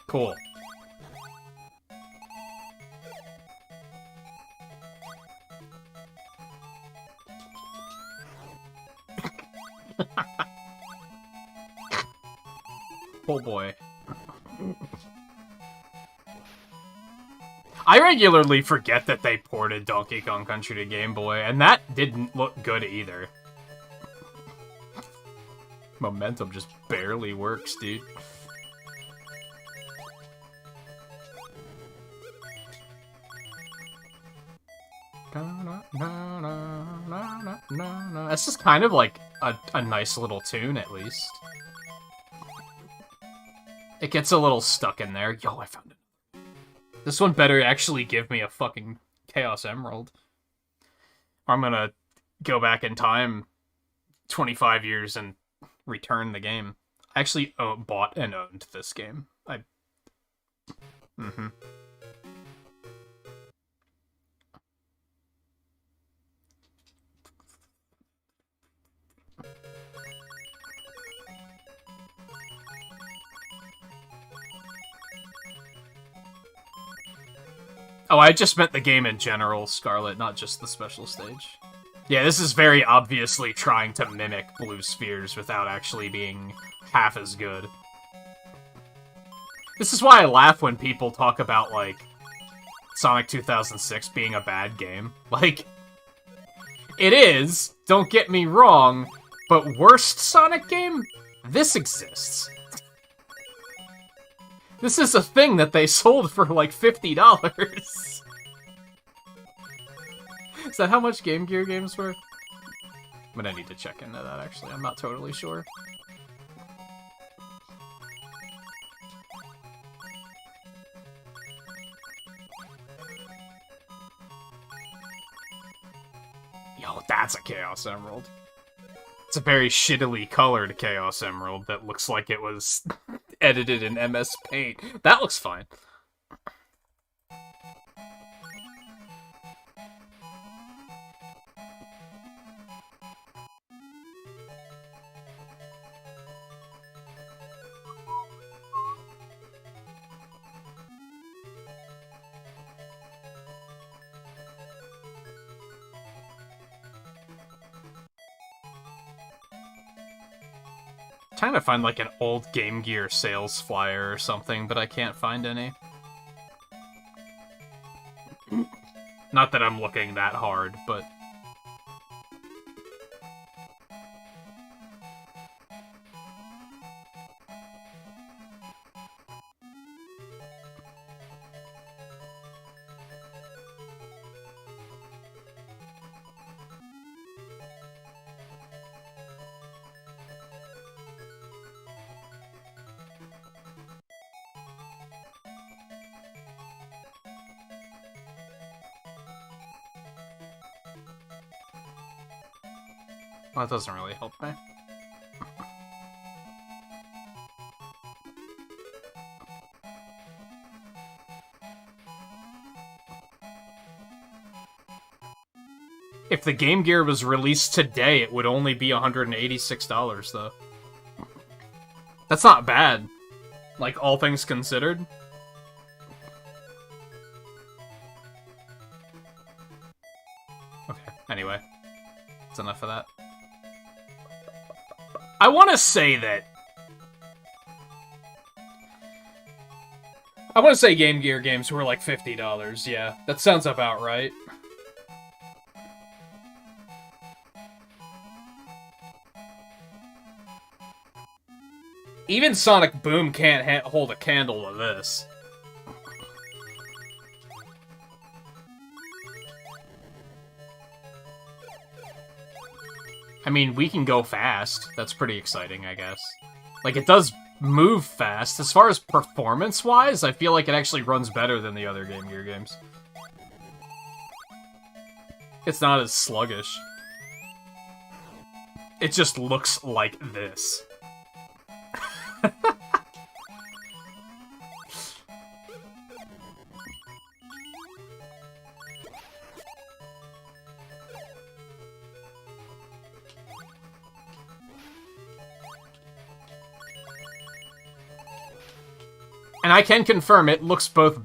Cool. Oh boy. I regularly forget that they ported Donkey Kong Country to Game Boy, and that didn't look good either. Momentum just barely works, dude. That's just kind of like a nice little tune, at least. It gets a little stuck in there. Yo, I found it. This one better actually give me a fucking Chaos Emerald. Or I'm gonna go back in time 25 years and return the game. I actually bought and owned this game. Oh, I just meant the game in general, Scarlet, not just the special stage. Yeah, this is very obviously trying to mimic Blue Spheres without actually being half as good. This is why I laugh when people talk about, like, Sonic 2006 being a bad game. Like, It is, don't get me wrong, but worst Sonic game? This exists. This is a thing that they sold for like $50. Is that how much Game Gear games were? But I need to check into that, actually. I'm not totally sure. Yo, that's a Chaos Emerald. It's a very shittily colored Chaos Emerald that looks like it was edited in MS Paint. That looks fine. Trying to find like an old Game Gear sales flyer or something, but I can't find any. Not that I'm looking that hard, but... Well, that doesn't really help me. If the Game Gear was released today, it would only be $186, though. That's not bad, like, all things considered. Okay, anyway. That's enough of that. I want to say that... I want to say Game Gear games were like $50, yeah. That sounds about right. Even Sonic Boom can't hold a candle to this. I mean, we can go fast. That's pretty exciting, I guess. Like, it does move fast. As far as performance-wise, I feel like it actually runs better than the other Game Gear games. It's not as sluggish. It just looks like this. And I can confirm it looks both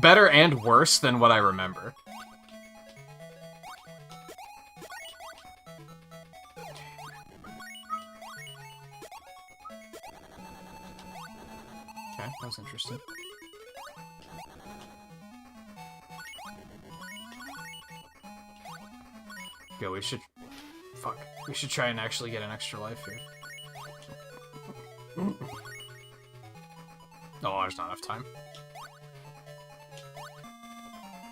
better and worse than what I remember. Okay, that was interesting. Go, we should... Fuck. We should try and actually get an extra life here. Oh, there's not enough time.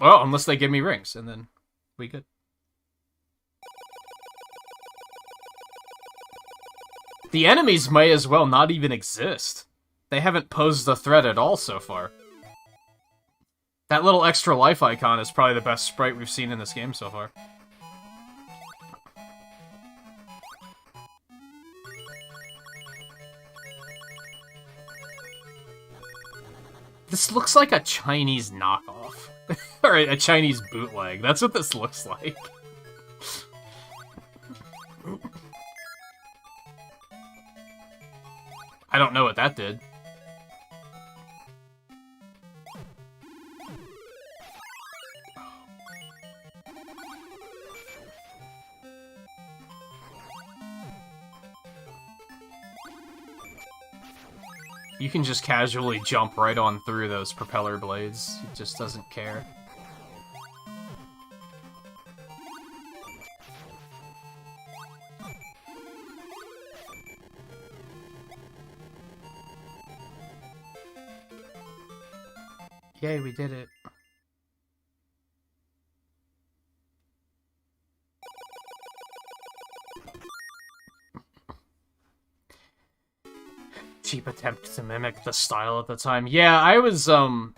Well, unless they give me rings, and then we good. The enemies may as well not even exist. They haven't posed a threat at all so far. That little extra life icon is probably the best sprite we've seen in this game so far. This looks like a Chinese knockoff. Or a Chinese bootleg. That's what this looks like. I don't know what that did. You can just casually jump right on through those propeller blades. He just doesn't care. Yay, we did it. Cheap attempt to mimic the style at the time. Yeah, I was, when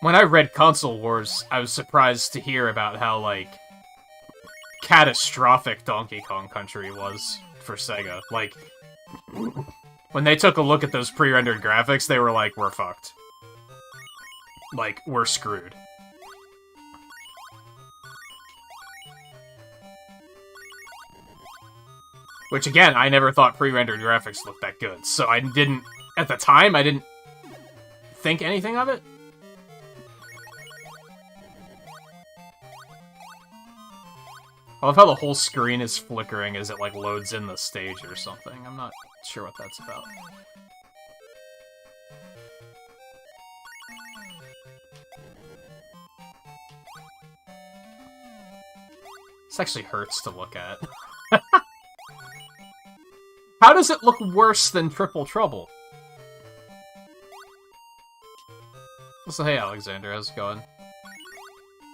I read Console Wars, I was surprised to hear about how, like, catastrophic Donkey Kong Country was for Sega. Like, when they took a look at those pre-rendered graphics, they were like, we're fucked. Like, we're screwed. Which, again, I never thought pre-rendered graphics looked that good, so I didn't... At the time, I didn't think anything of it. I love how the whole screen is flickering as it, like, loads in the stage or something. I'm not sure what that's about. This actually hurts to look at. How does it look worse than Triple Trouble? So, hey, Alexander, how's it going?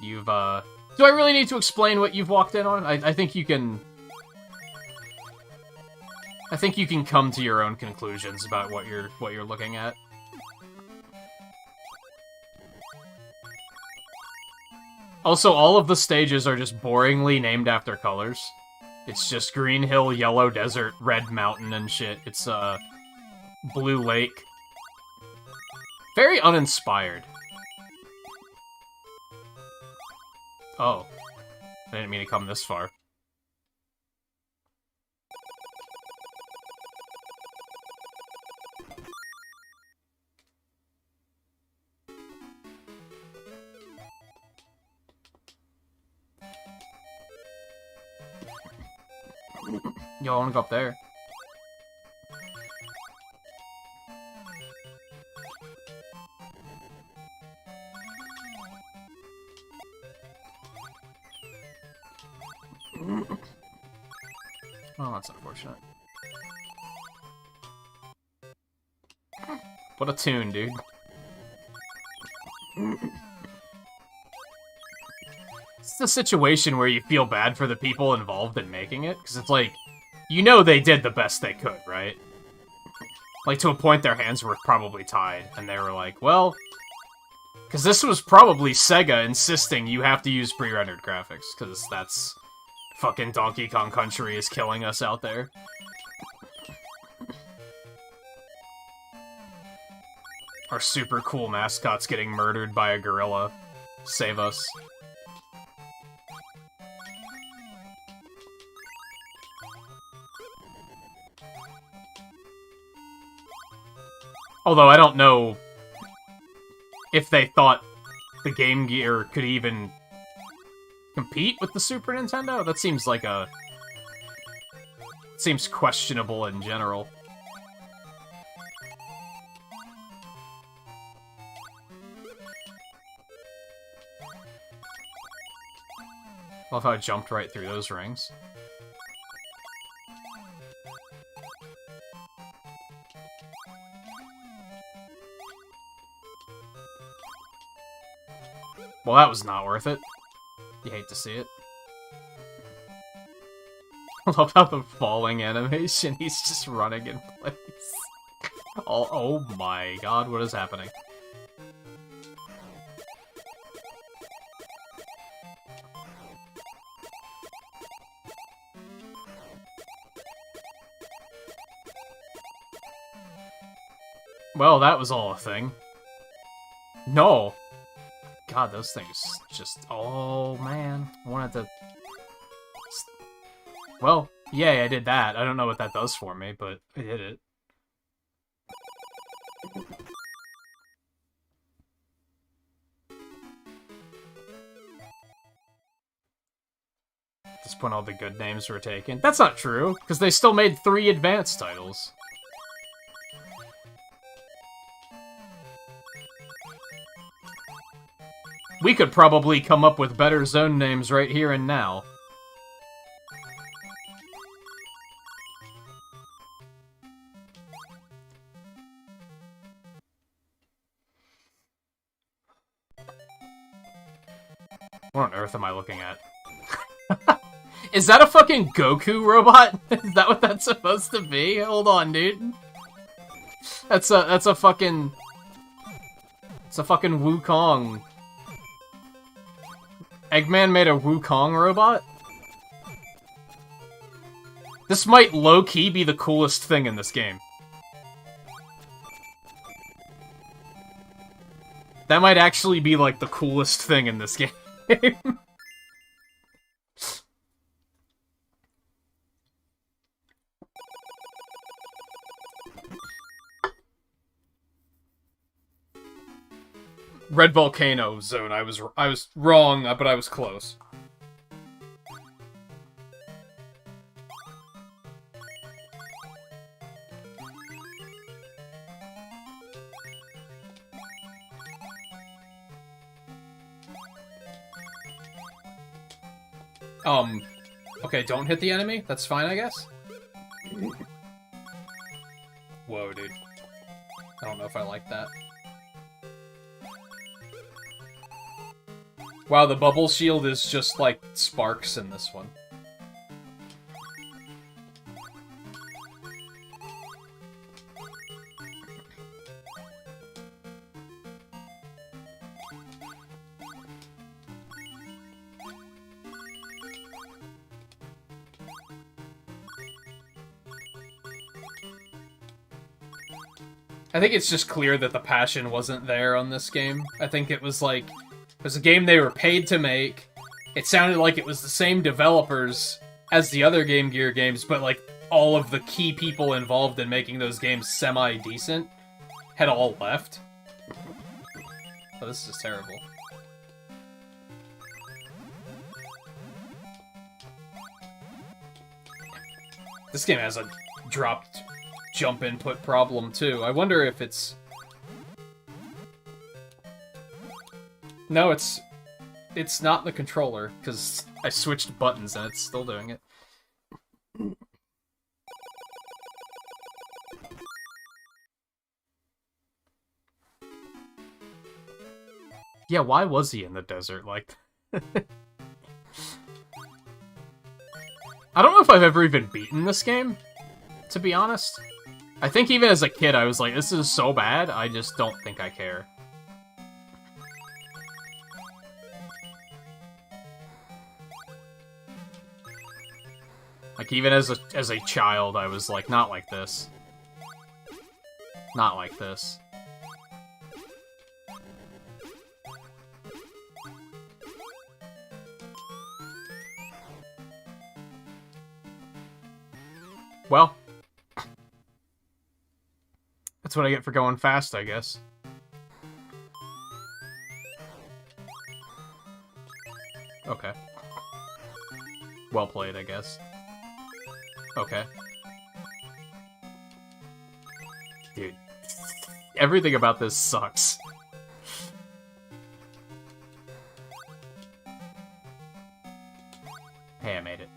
You've, Do I really need to explain what you've walked in on? I think you can... I think you can come to your own conclusions about what you're looking at. Also, all of the stages are just boringly named after colors. It's just Green Hill, Yellow Desert, Red Mountain, and shit. It's, Blue Lake. Very uninspired. Oh. I didn't mean to come this far. Yo, I wanna go up there. Oh, that's unfortunate. What a tune, dude. It's the situation where you feel bad for the people involved in making it, because it's like, you know they did the best they could, right? Like, to a point their hands were probably tied, and they were like, well... Because this was probably Sega insisting you have to use pre-rendered graphics, because that's... Fucking Donkey Kong Country is killing us out there. Our super cool mascot's getting murdered by a gorilla. Save us. Although I don't know if they thought the Game Gear could even compete with the Super Nintendo. That seems like a... seems questionable in general. Love how I jumped right through those rings. Well, that was not worth it. You hate to see it. I love how the falling animation, he's just running in place. Oh my god, what is happening? Well, that was all a thing. No! God, those things just... Oh, man. I wanted to... Well, yay, I did that. I don't know what that does for me, but I did it. At this point, all the good names were taken. That's not true, because they still made 3 advanced titles. We could probably come up with better zone names right here and now. What on earth am I looking at? Is that a fucking Goku robot? Is that what that's supposed to be? Hold on, dude. That's a fucking... It's a fucking Wukong. Eggman made a Wukong robot? This might low-key be the coolest thing in this game. That might actually be, like, the coolest thing in this game. Red Volcano Zone. I was wrong, but I was close. Okay, don't hit the enemy? That's fine, I guess? Whoa, dude. I don't know if I like that. Wow, the bubble shield is just like sparks in this one. I think it's just clear that the passion wasn't there on this game. I think it was like... It was a game they were paid to make. It sounded like it was the same developers as the other Game Gear games, but like all of the key people involved in making those games semi-decent had all left. Oh, this is terrible. This game has a dropped jump input problem too. I wonder if it's... No, it's not the controller, because I switched buttons and it's still doing it. Yeah, why was he in the desert like that? I don't know if I've ever even beaten this game, to be honest. I think even as a kid I was like, this is so bad, I just don't think I care. Like, even as a child, I was like, not like this. Not like this. Well. That's what I get for going fast, I guess. Okay. Well played, I guess. Okay. Dude. Everything about this sucks. Hey, I made it.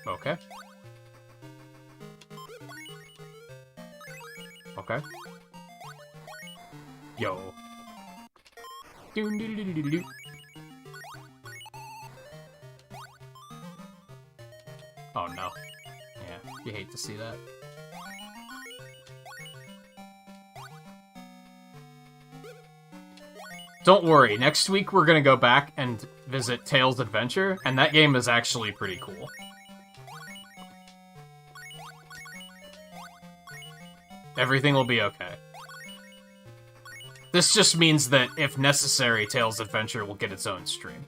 Okay. Okay. Yo. Doo-doo-doo-doo-doo-doo. Oh no. Yeah, you hate to see that. Don't worry, next week we're gonna go back and visit Tails Adventure, and that game is actually pretty cool. Everything will be okay. This just means that, if necessary, Tails Adventure will get its own stream.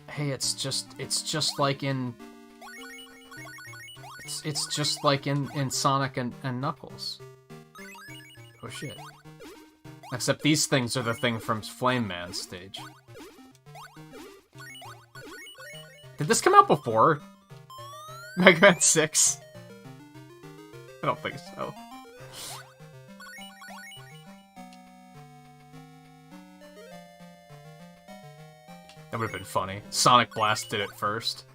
Hey, it's just like in... It's just like in Sonic and Knuckles. Oh shit. Except these things are the thing from Flame Man's stage. Did this come out before Mega Man 6? I don't think so. That would have been funny. Sonic Blast did it first.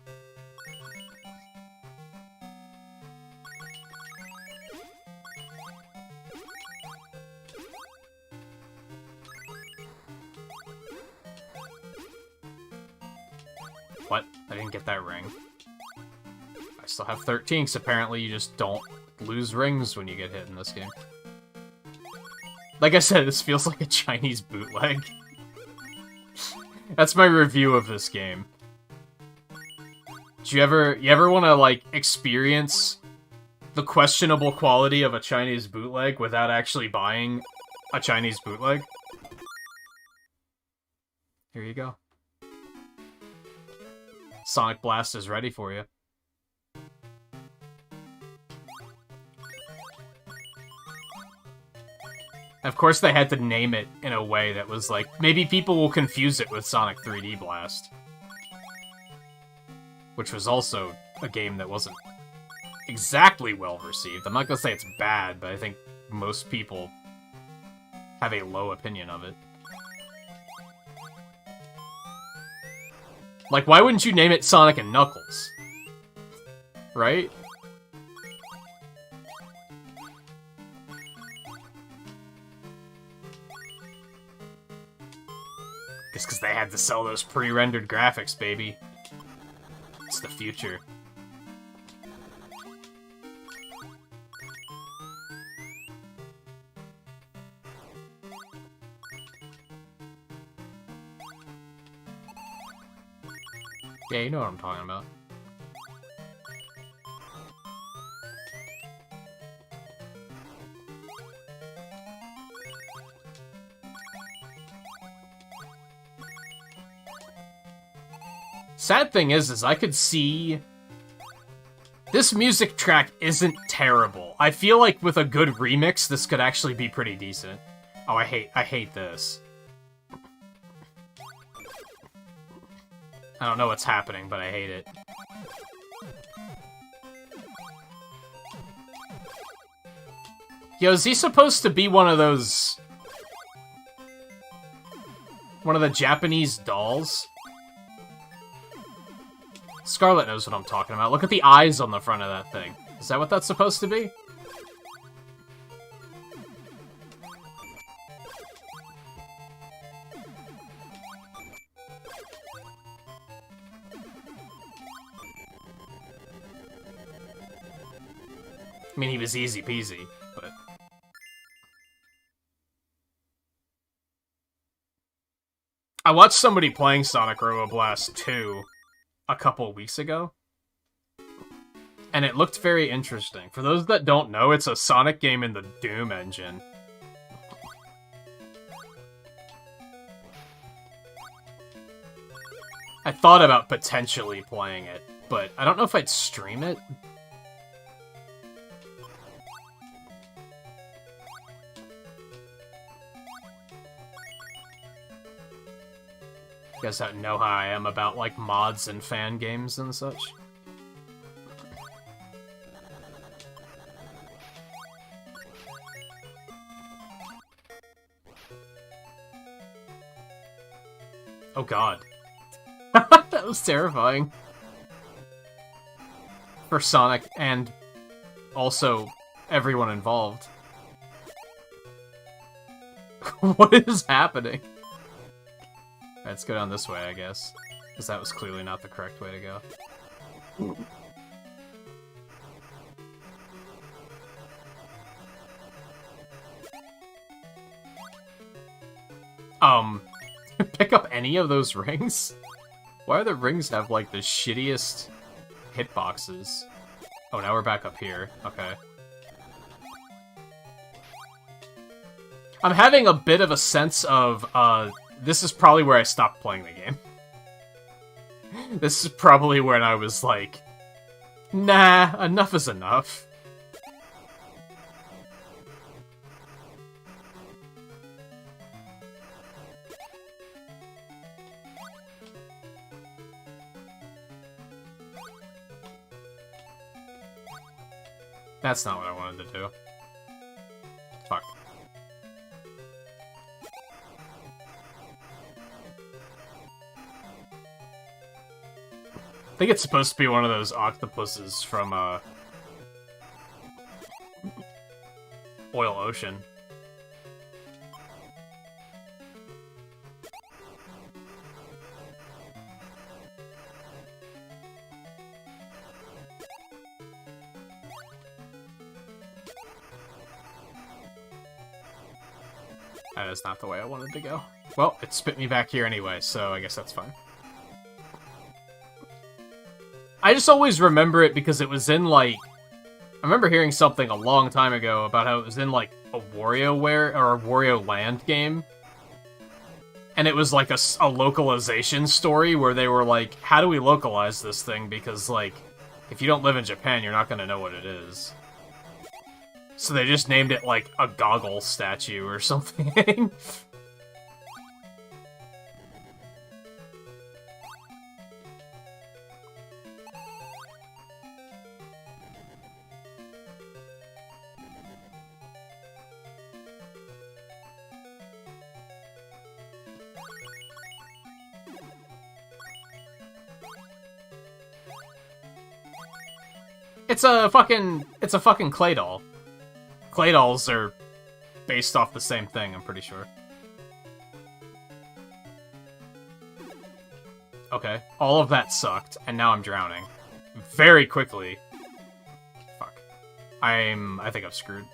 What? I didn't get that ring. I still have 13, because apparently you just don't lose rings when you get hit in this game. Like I said, this feels like a Chinese bootleg. That's my review of this game. You ever want to, like, experience the questionable quality of a Chinese bootleg without actually buying a Chinese bootleg? Here you go. Sonic Blast is ready for you. Of course, they had to name it in a way that was like, maybe people will confuse it with Sonic 3D Blast. Which was also a game that wasn't exactly well received. I'm not gonna say it's bad, but I think most people have a low opinion of it. Like, why wouldn't you name it Sonic and Knuckles? Right? Just because they had to sell those pre-rendered graphics, baby. It's the future. Yeah, you know what I'm talking about. Sad thing is I could see... This music track isn't terrible. I feel like with a good remix, this could actually be pretty decent. Oh, I hate this. I don't know what's happening, but I hate it. Yo, is he supposed to be one of those... one of the Japanese dolls? Scarlet knows what I'm talking about. Look at the eyes on the front of that thing. Is that what that's supposed to be? I mean, he was easy peasy, but... I watched somebody playing Sonic Robo Blast 2 a couple of weeks ago, and it looked very interesting. For those that don't know, it's a Sonic game in the Doom engine. I thought about potentially playing it, but I don't know if I'd stream it. You guys don't know how I am about, like, mods and fan games and such. Oh god. That was terrifying. For Sonic and also everyone involved. What is happening? Let's go down this way, I guess. Because that was clearly not the correct way to go. Pick up any of those rings? Why do the rings have, like, the shittiest hitboxes? Oh, now we're back up here. Okay. I'm having a bit of a sense of, this is probably where I stopped playing the game. This is probably when I was like, nah, enough is enough. That's not what I wanted to do. Fuck. think it's supposed to be one of those octopuses from, Oil Ocean. That is not the way I wanted to go. Well, it spit me back here anyway, so I guess that's fine. I just always remember it because it was in, like... I remember hearing something a long time ago about how it was in, like, a WarioWare, or a Wario Land game. And it was, like, a localization story where they were like, how do we localize this thing? Because, like, if you don't live in Japan, you're not gonna know what it is. So they just named it, like, a goggle statue or something. It's a fucking clay doll. Clay dolls are based off the same thing, I'm pretty sure. Okay, all of that sucked, and now I'm drowning. Very quickly. Fuck. I think I'm screwed.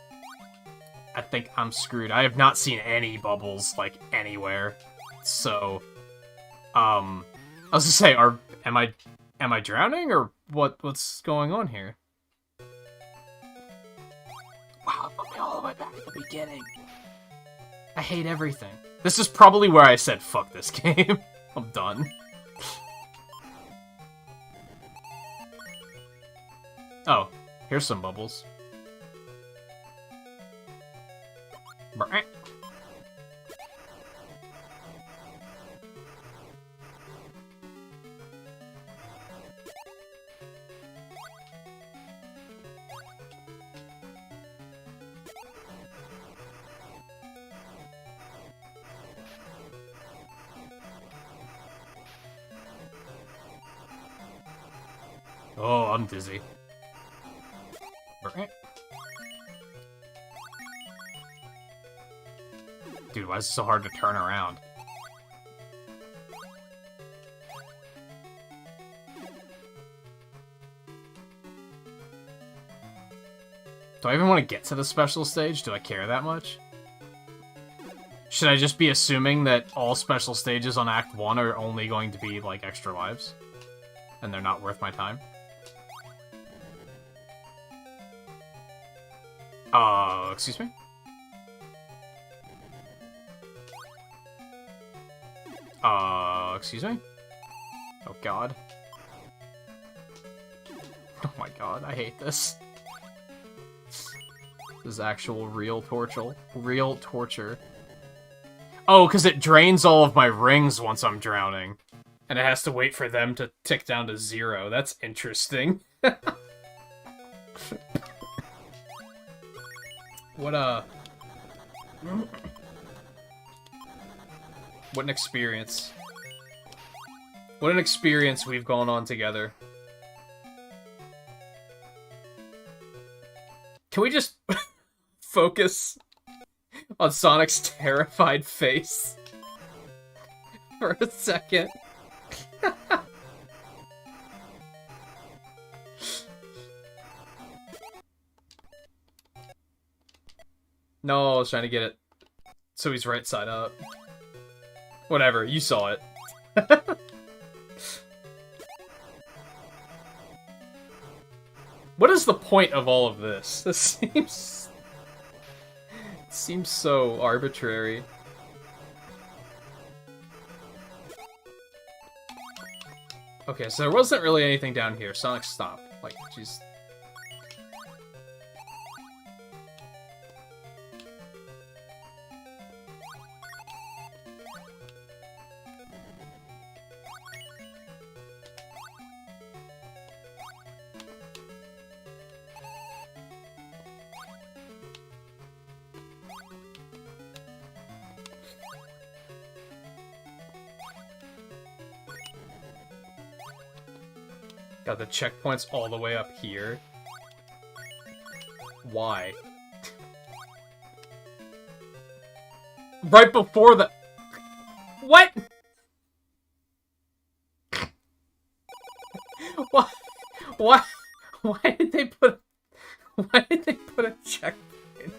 I think I'm screwed. I have not seen any bubbles, like, anywhere. So, I was gonna say, am I drowning, or what's going on here? Wow, put me all the way back at the beginning. I hate everything. This is probably where I said, fuck this game. I'm done. Oh, here's some bubbles. Oh, I'm dizzy. Dude, why is it so hard to turn around? Do I even want to get to the special stage? Do I care that much? Should I just be assuming that all special stages on Act 1 are only going to be, like, extra lives? And they're not worth my time? Excuse me? Excuse me? Oh god. Oh my god, I hate this. This is actual real torture. Real torture. Oh, because it drains all of my rings once I'm drowning. And it has to wait for them to tick down to 0. That's interesting. What an experience. What an experience we've gone on together. Can we just focus on Sonic's terrified face for a second? No, I was trying to get it so he's right side up. Whatever, you saw it. What is the point of all of this? This seems so arbitrary. Okay, so there wasn't really anything down here. Sonic, stop. Like, jeez. God, the checkpoint's all the way up here. Why? Right before the... What? What? Why? Why did they put... Why did they put a checkpoint?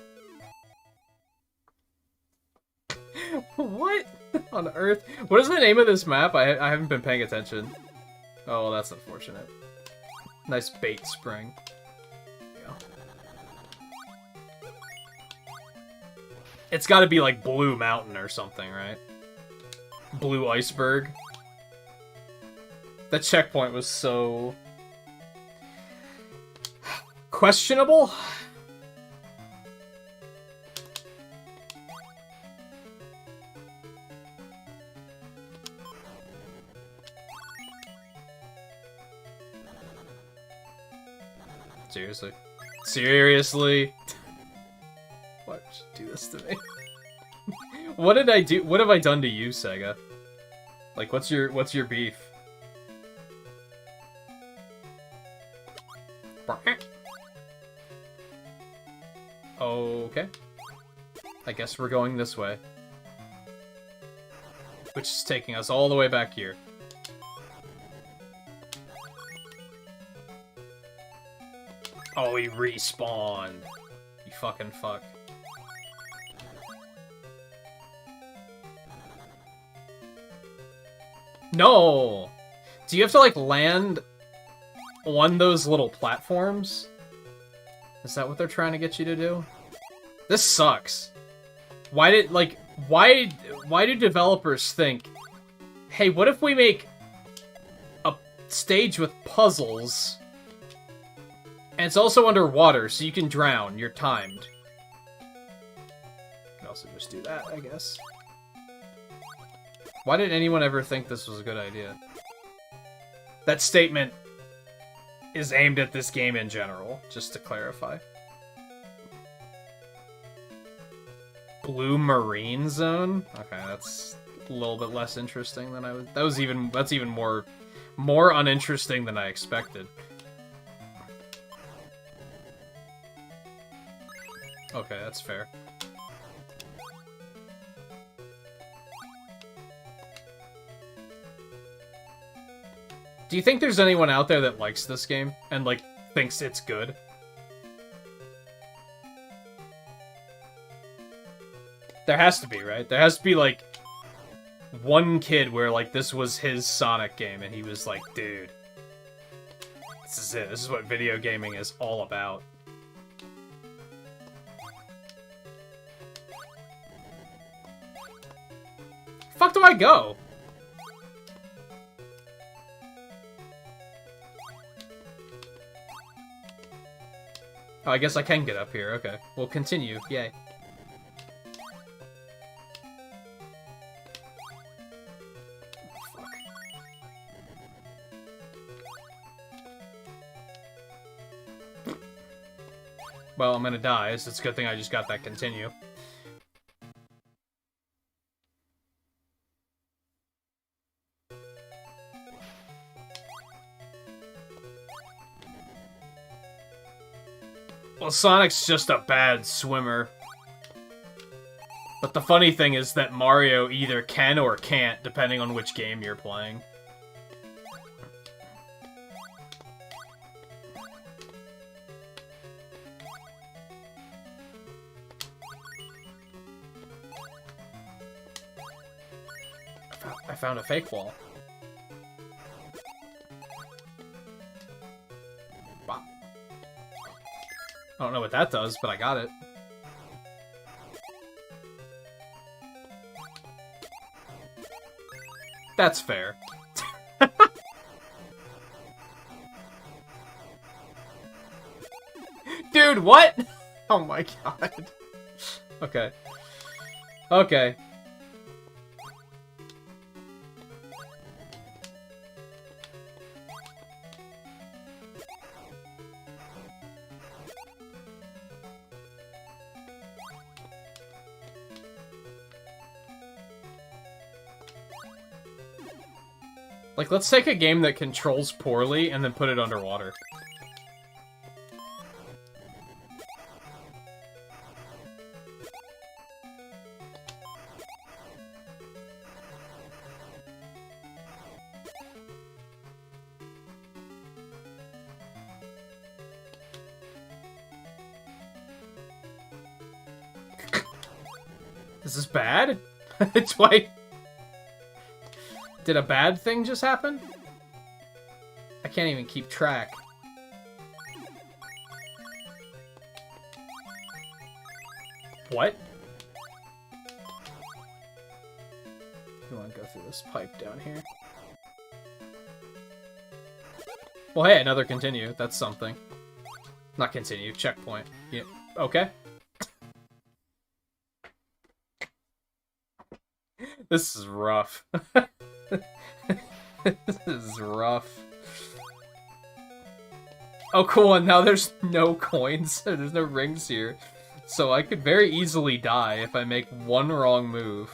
What on earth? What is the name of this map? I haven't been paying attention. Oh, well, that's unfortunate. Nice bait spring. Yeah. It's gotta be like Blue Mountain or something, right? Blue Iceberg. That checkpoint was so... questionable? Seriously? Seriously? Why would you do this to me? What did I do? What have I done to you, Sega? Like, what's your beef? Okay. I guess we're going this way. Which is taking us all the way back here. Oh, he respawned. You fucking fuck. No! Do you have to, like, land on those little platforms? Is that what they're trying to get you to do? This sucks. Why do developers think, hey, what if we make a stage with puzzles, and it's also underwater, so you can drown, you're timed. You can also just do that, I guess. Why did anyone ever think this was a good idea? That statement is aimed at this game in general, just to clarify. Blue Marine Zone? Okay, that's a little bit less interesting than I was... That's even more uninteresting than I expected. Okay, that's fair. Do you think there's anyone out there that likes this game and, like, thinks it's good? There has to be, right? There has to be, like, one kid where, like, this was his Sonic game and he was like, dude, this is it. This is what video gaming is all about. Fuck do I go? Oh, I guess I can get up here. Okay. We'll continue. Yay. Fuck. Well, I'm gonna die, so it's a good thing I just got that continue. Well, Sonic's just a bad swimmer. But the funny thing is that Mario either can or can't, depending on which game you're playing. I found a fake wall. I don't know what that does, but I got it. That's fair. Dude, what? Oh my god. Okay. Okay. Like, let's take a game that controls poorly and then put it underwater. Is this bad? It's like... Did a bad thing just happen? I can't even keep track. What? You want to go through this pipe down here? Well, hey, another continue. That's something. Not continue, checkpoint. Yeah. Okay. This is rough. This is rough. Oh, cool, and now there's no coins. There's no rings here. So I could very easily die if I make one wrong move.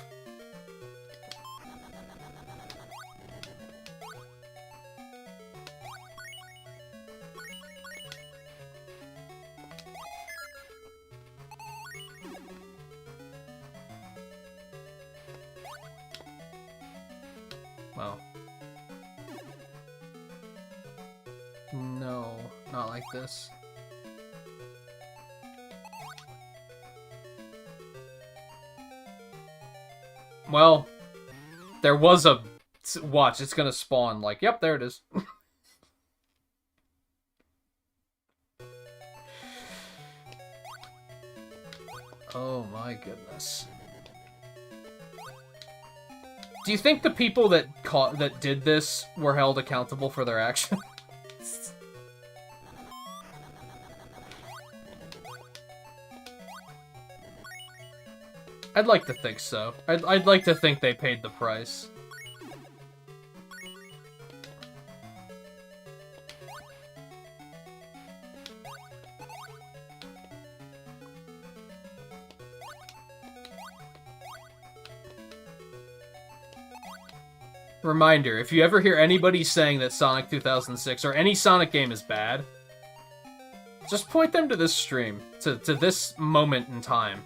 Well. No, not like this. Well, there was a... Watch, it's gonna spawn. Like, yep, there it is. Oh my goodness. Do you think the people that did this were held accountable for their actions? I'd like to think so. I'd like to think they paid the price. Reminder, if you ever hear anybody saying that Sonic 2006 or any Sonic game is bad, just point them to this stream, to this moment in time.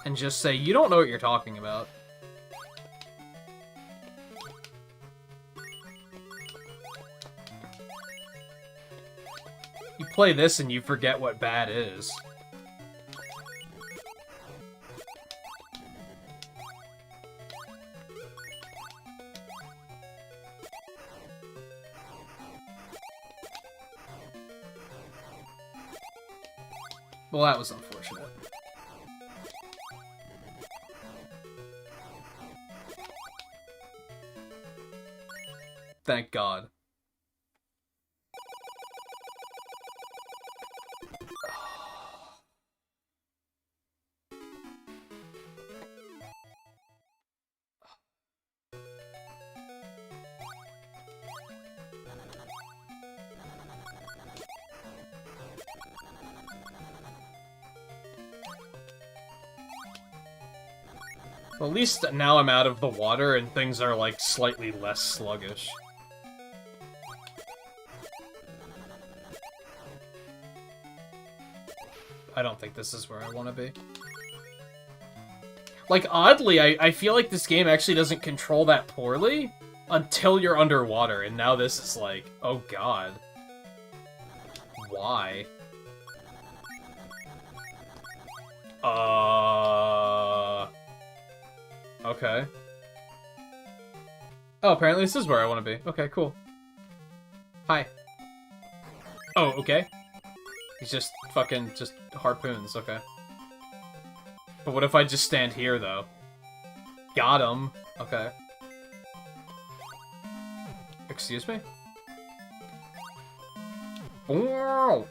And just say, you don't know what you're talking about. You play this and you forget what bad is. Well, that was unfortunate. Thank God. Well, at least now I'm out of the water and things are, like, slightly less sluggish. I don't think this is where I want to be. Like, oddly, I feel like this game actually doesn't control that poorly until you're underwater, and now this is like, oh god. Why? Okay. Oh, apparently this is where I want to be. Okay, cool. Hi. Oh, okay. He's just fucking just harpoons, okay. But what if I just stand here, though? Got him. Okay. Excuse me? There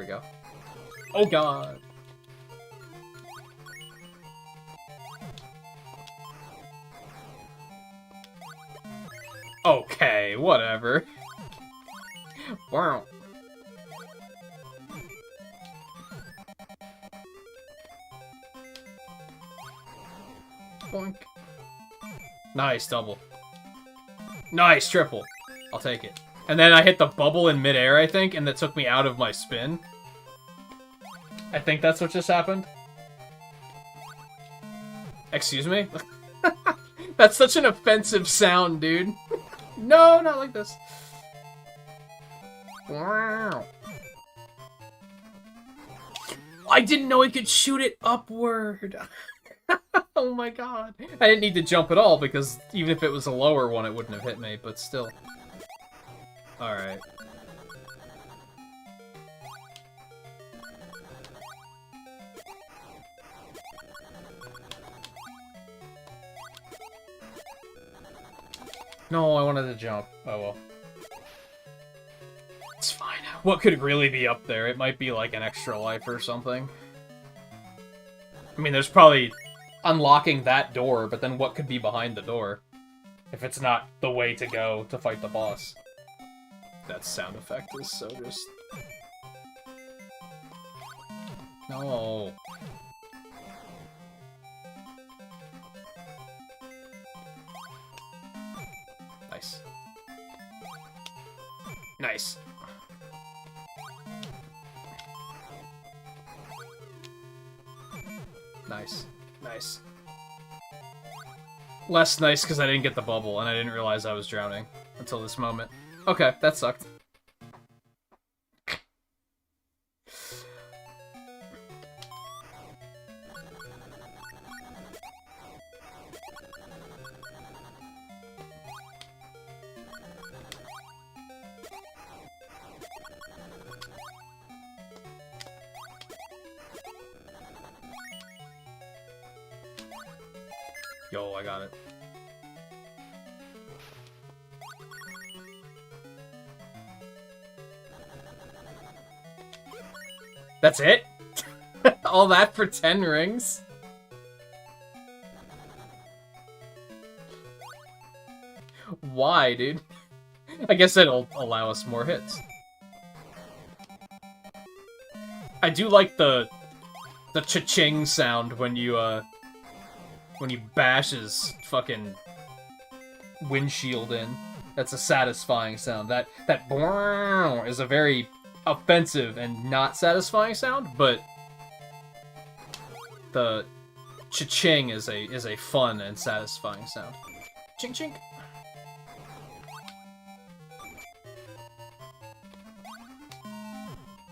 we go. Oh god. Okay, whatever. Wow. Boink. Nice, double. Nice, triple. I'll take it. And then I hit the bubble in midair, I think, and that took me out of my spin. I think that's what just happened. Excuse me? That's such an offensive sound, dude. No, not like this. Wow. I didn't know I could shoot it upward. Oh my god. I didn't need to jump at all, because even if it was a lower one, it wouldn't have hit me, but still. Alright. No, I wanted to jump. Oh well. It's fine. What could really be up there? It might be like an extra life or something. I mean, there's probably unlocking that door, but then what could be behind the door? If it's not the way to go to fight the boss. That sound effect is so just... No. Nice. Nice. Nice. Nice. Less nice because I didn't get the bubble, and I didn't realize I was drowning until this moment. Okay, that sucked. Yo, I got it. That's it? All that for 10 rings? Why, dude? I guess it'll allow us more hits. I do like the cha-ching sound when you bash his fucking windshield in. That's a satisfying sound. That is a very offensive and not satisfying sound, but the cha-ching is a fun and satisfying sound. Ching ching.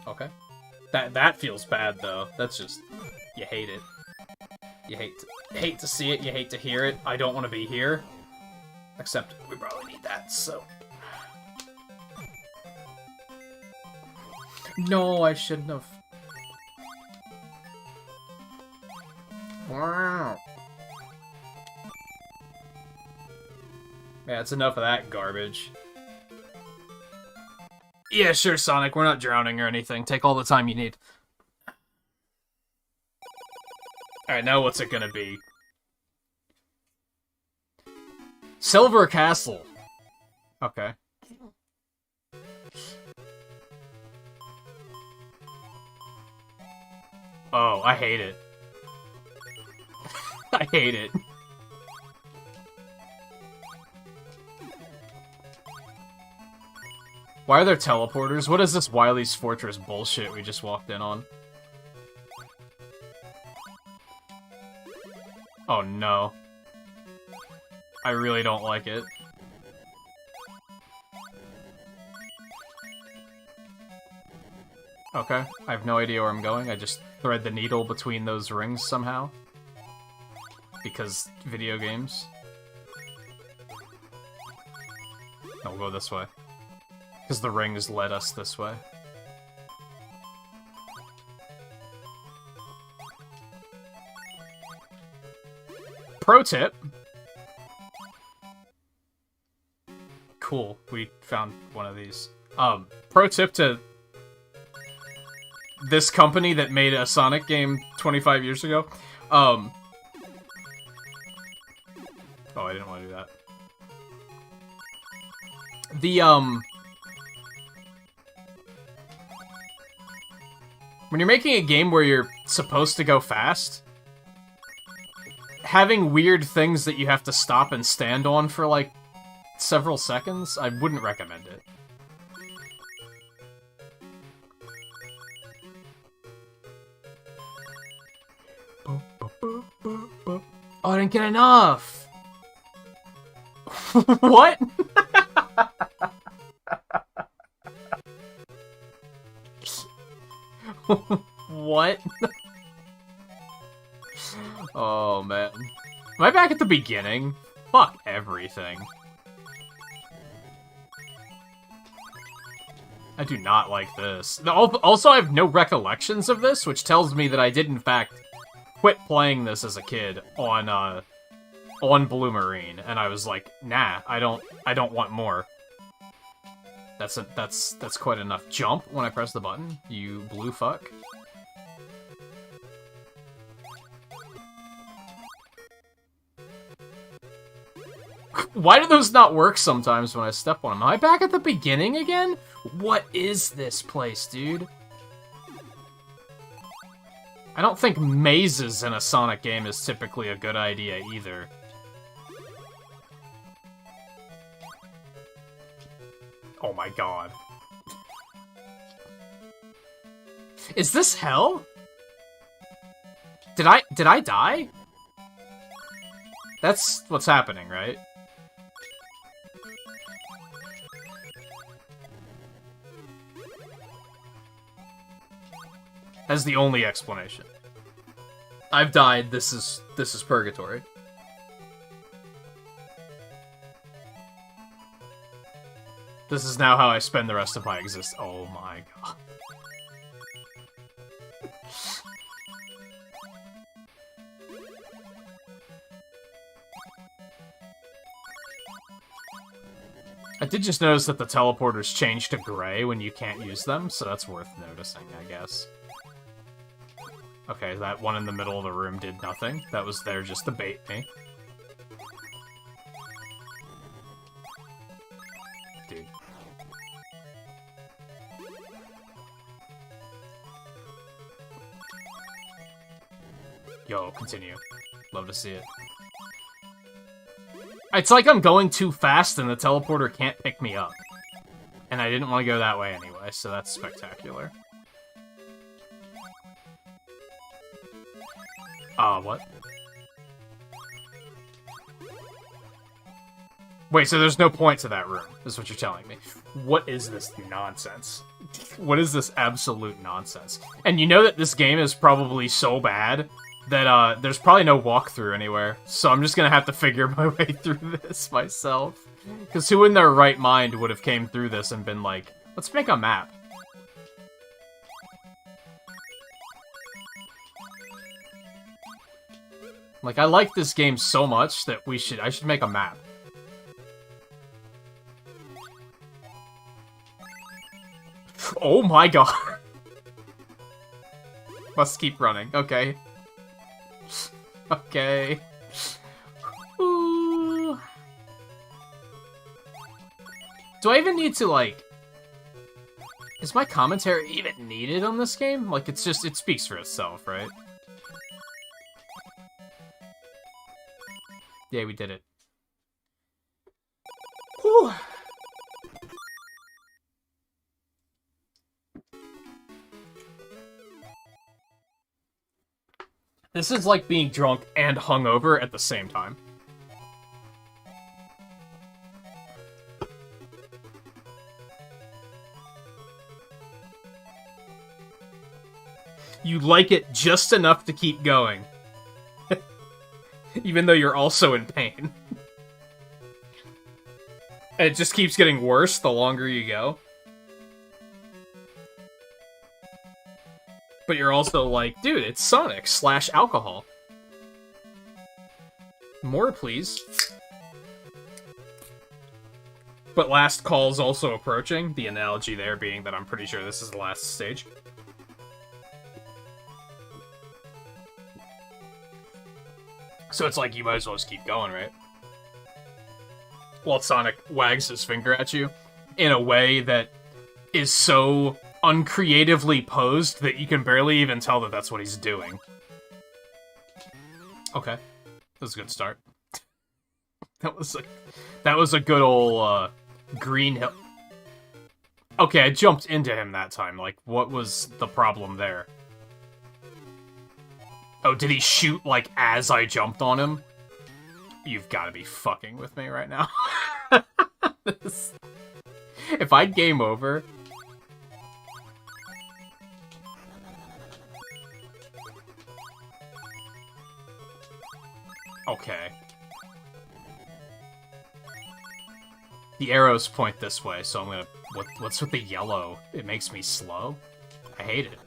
Okay. That feels bad though. That's just, you hate it. You hate to see it, you hate to hear it. I don't want to be here. Except we probably need that, so. No, I shouldn't have. Wow. Yeah, it's enough of that garbage. Yeah, sure, Sonic. We're not drowning or anything. Take all the time you need. Alright, now what's it gonna be? Silver Castle. Okay. Oh, I hate it. I hate it. Why are there teleporters? What is this Wily's Fortress bullshit we just walked in on? Oh no. I really don't like it. Okay, I have no idea where I'm going. I just thread the needle between those rings somehow. Because video games. No, we'll go this way. Because the rings led us this way. Pro tip. Cool, we found one of these. Pro tip to this company that made a Sonic game 25 years ago. Oh, I didn't want to do that. When you're making a game where you're supposed to go fast, having weird things that you have to stop and stand on for, like, several seconds, I wouldn't recommend it. Oh, I didn't get enough! What? What? Oh, man. Am I back at the beginning? Fuck everything. I do not like this. Also, I have no recollections of this, which tells me that I did, in fact, quit playing this as a kid on Blue Marine, and I was like, nah, I don't want more. That's quite enough. Jump when I press the button, you blue fuck. Why do those not work sometimes when I step on them? Am I back at the beginning again? What is this place, dude? I don't think mazes in a Sonic game is typically a good idea either. Oh my god. Is this hell? Did I die? That's what's happening, right? As the only explanation. I've died, this is purgatory. This is now how I spend the rest of my existence. Oh my god. I did just notice that the teleporters change to gray when you can't use them, so that's worth noticing, I guess. Okay, that one in the middle of the room did nothing. That was there just to bait me. Dude. Yo, continue. Love to see it. It's like I'm going too fast and the teleporter can't pick me up. And I didn't want to go that way anyway, so that's spectacular. What? Wait, so there's no point to that room, is what you're telling me. What is this nonsense? What is this absolute nonsense? And you know that this game is probably so bad that, there's probably no walkthrough anywhere. So I'm just gonna have to figure my way through this myself. Because who in their right mind would have came through this and been like, let's make a map. Like, I like this game so much that I should make a map. Oh my god. Must keep running. Okay. Okay. Ooh. Do I even need to, like... Is my commentary even needed on this game? Like, it's just, it speaks for itself, right? Yeah, we did it. Whew. This is like being drunk and hungover at the same time. You like it just enough to keep going. Even though you're also in pain. And it just keeps getting worse the longer you go. But you're also like, dude, it's Sonic / alcohol. More, please. But last call's also approaching. The analogy there being that I'm pretty sure this is the last stage. So it's like, you might as well just keep going, right? While Sonic wags his finger at you in a way that is so uncreatively posed that you can barely even tell that that's what he's doing. Okay. That was a good start. That was a good old green hill. Okay, I jumped into him that time. Like, what was the problem there? Oh, did he shoot, like, as I jumped on him? You've got to be fucking with me right now. If I game over... Okay. The arrows point this way, so I'm gonna... What's with the yellow? It makes me slow? I hate it.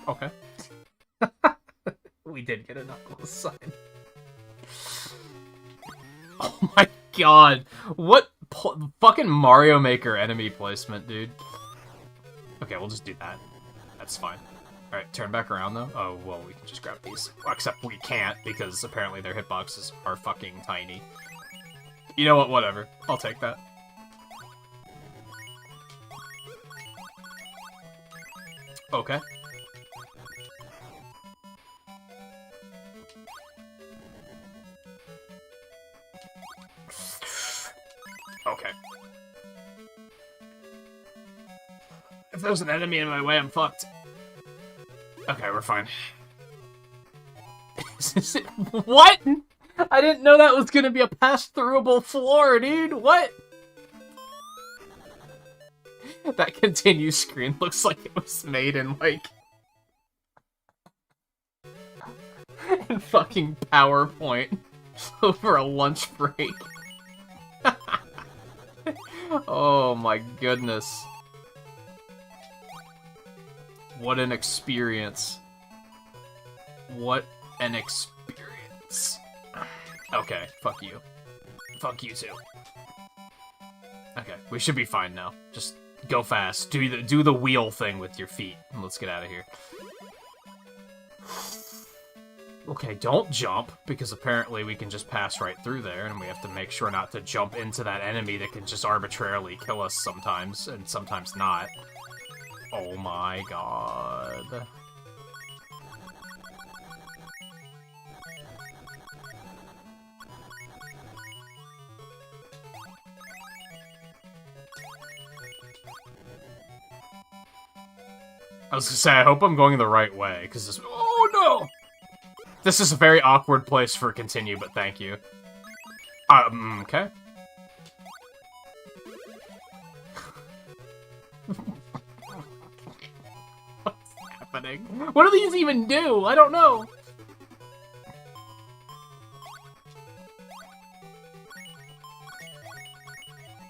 Okay. We did get a Knuckles sign. Oh my god. What fucking Mario Maker enemy placement, dude. Okay, we'll just do that. That's fine. Alright, turn back around, though. Oh, well, we can just grab these. Well, except we can't, because apparently their hitboxes are fucking tiny. You know what? Whatever. I'll take that. Okay. Okay. If there's an enemy in my way, I'm fucked. Okay, we're fine. What? I didn't know that was gonna be a pass-throughable floor, dude. What? That continue screen looks like it was made in, like... in fucking PowerPoint over a lunch break. Oh my goodness. What an experience. What an experience. Okay, fuck you. Fuck you too. Okay, we should be fine now. Just go fast. Do the wheel thing with your feet. And let's get out of here. Okay, don't jump, because apparently we can just pass right through there, and we have to make sure not to jump into that enemy that can just arbitrarily kill us sometimes, and sometimes not. Oh my god. I was gonna say, I hope I'm going the right way, because this- oh no! This is a very awkward place for continue, but thank you. Okay. What's happening? What do these even do? I don't know.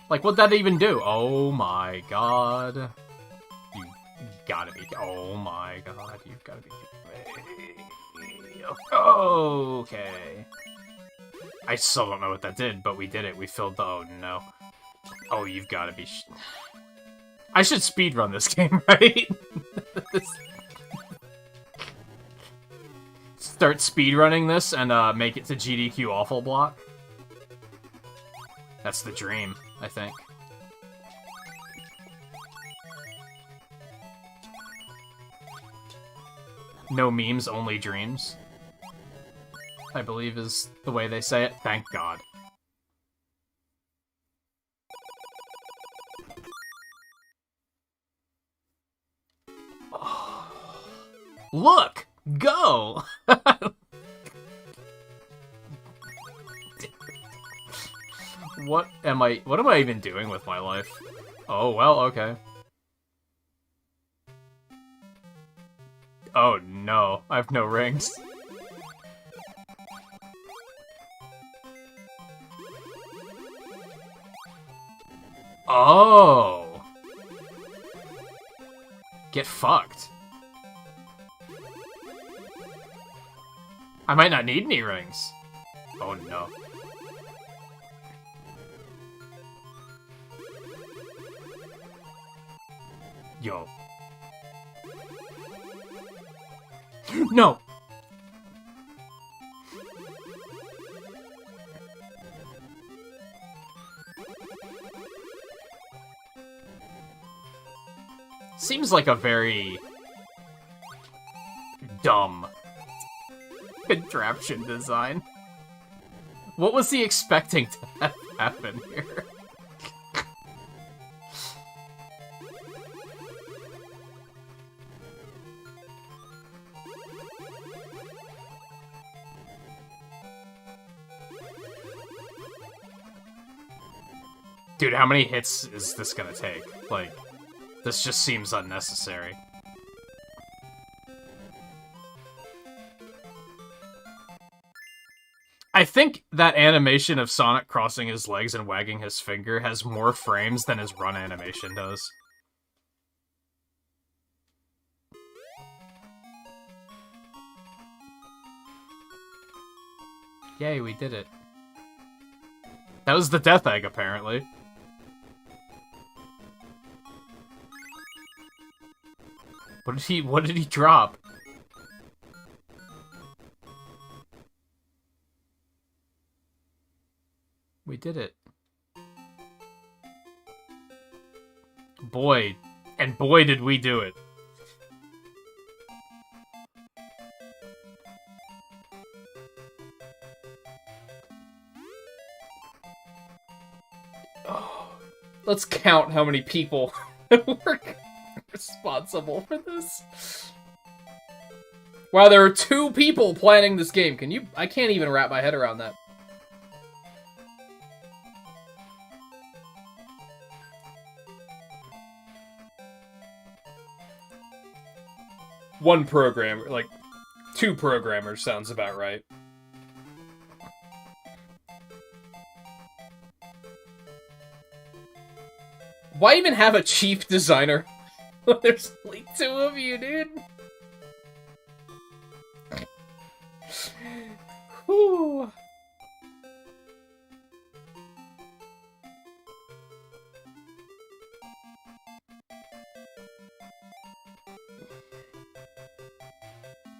Like, what'd that even do? Oh my god. You gotta be- oh my god, you've gotta be- okay. I still don't know what that did, but we did it. We filled the- oh no. Oh, you've gotta be- I should speedrun this game, right? Start speedrunning this and make it to GDQ Awful Block. That's the dream, I think. No memes, only dreams, I believe is the way they say it. Thank God. Oh. Look! Go! What am I even doing with my life? Oh, well, okay. Oh no, I have no rings. Oh! Get fucked. I might not need any rings. Oh no. Yo. No! Seems like a very dumb Contraption design. What was he expecting to have happen here? Dude, how many hits is this gonna take? Like, this just seems unnecessary. I think that animation of Sonic crossing his legs and wagging his finger has more frames than his run animation does. Yay, we did it. That was the death egg, apparently. What did he drop? We did it. Boy, and boy did we do it. Oh, let's count how many people were responsible for this. Wow, there were 2 people planning this game. I can't even wrap my head around that. One programmer, like 2 programmers sounds about right. Why even have a chief designer? There's only 2 of you, dude. Whew.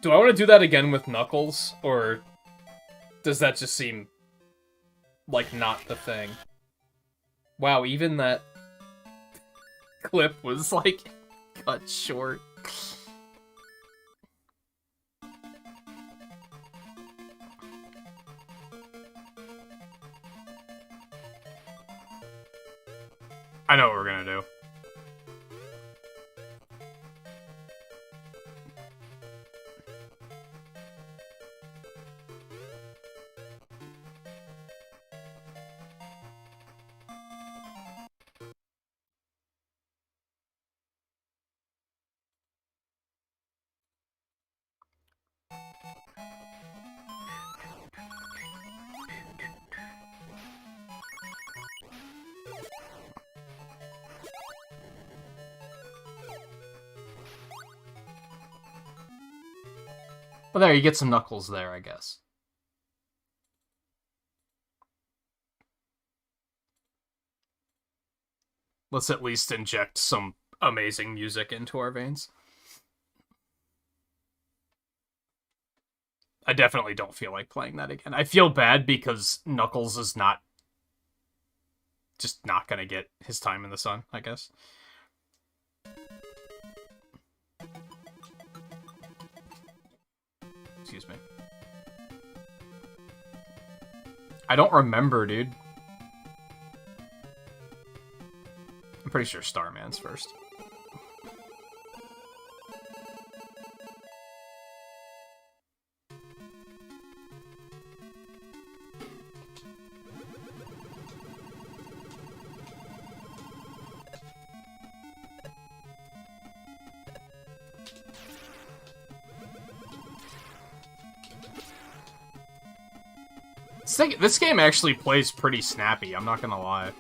Do I want to do that again with Knuckles, or does that just seem like not the thing? Wow, even that clip was, like, cut short. I know what we're gonna do. Well, there, you get some Knuckles there, I guess. Let's at least inject some amazing music into our veins. I definitely don't feel like playing that again. I feel bad because Knuckles is just not gonna get his time in the sun, I guess. Excuse me. I don't remember, dude. I'm pretty sure Starman's first. This game actually plays pretty snappy, I'm not gonna lie.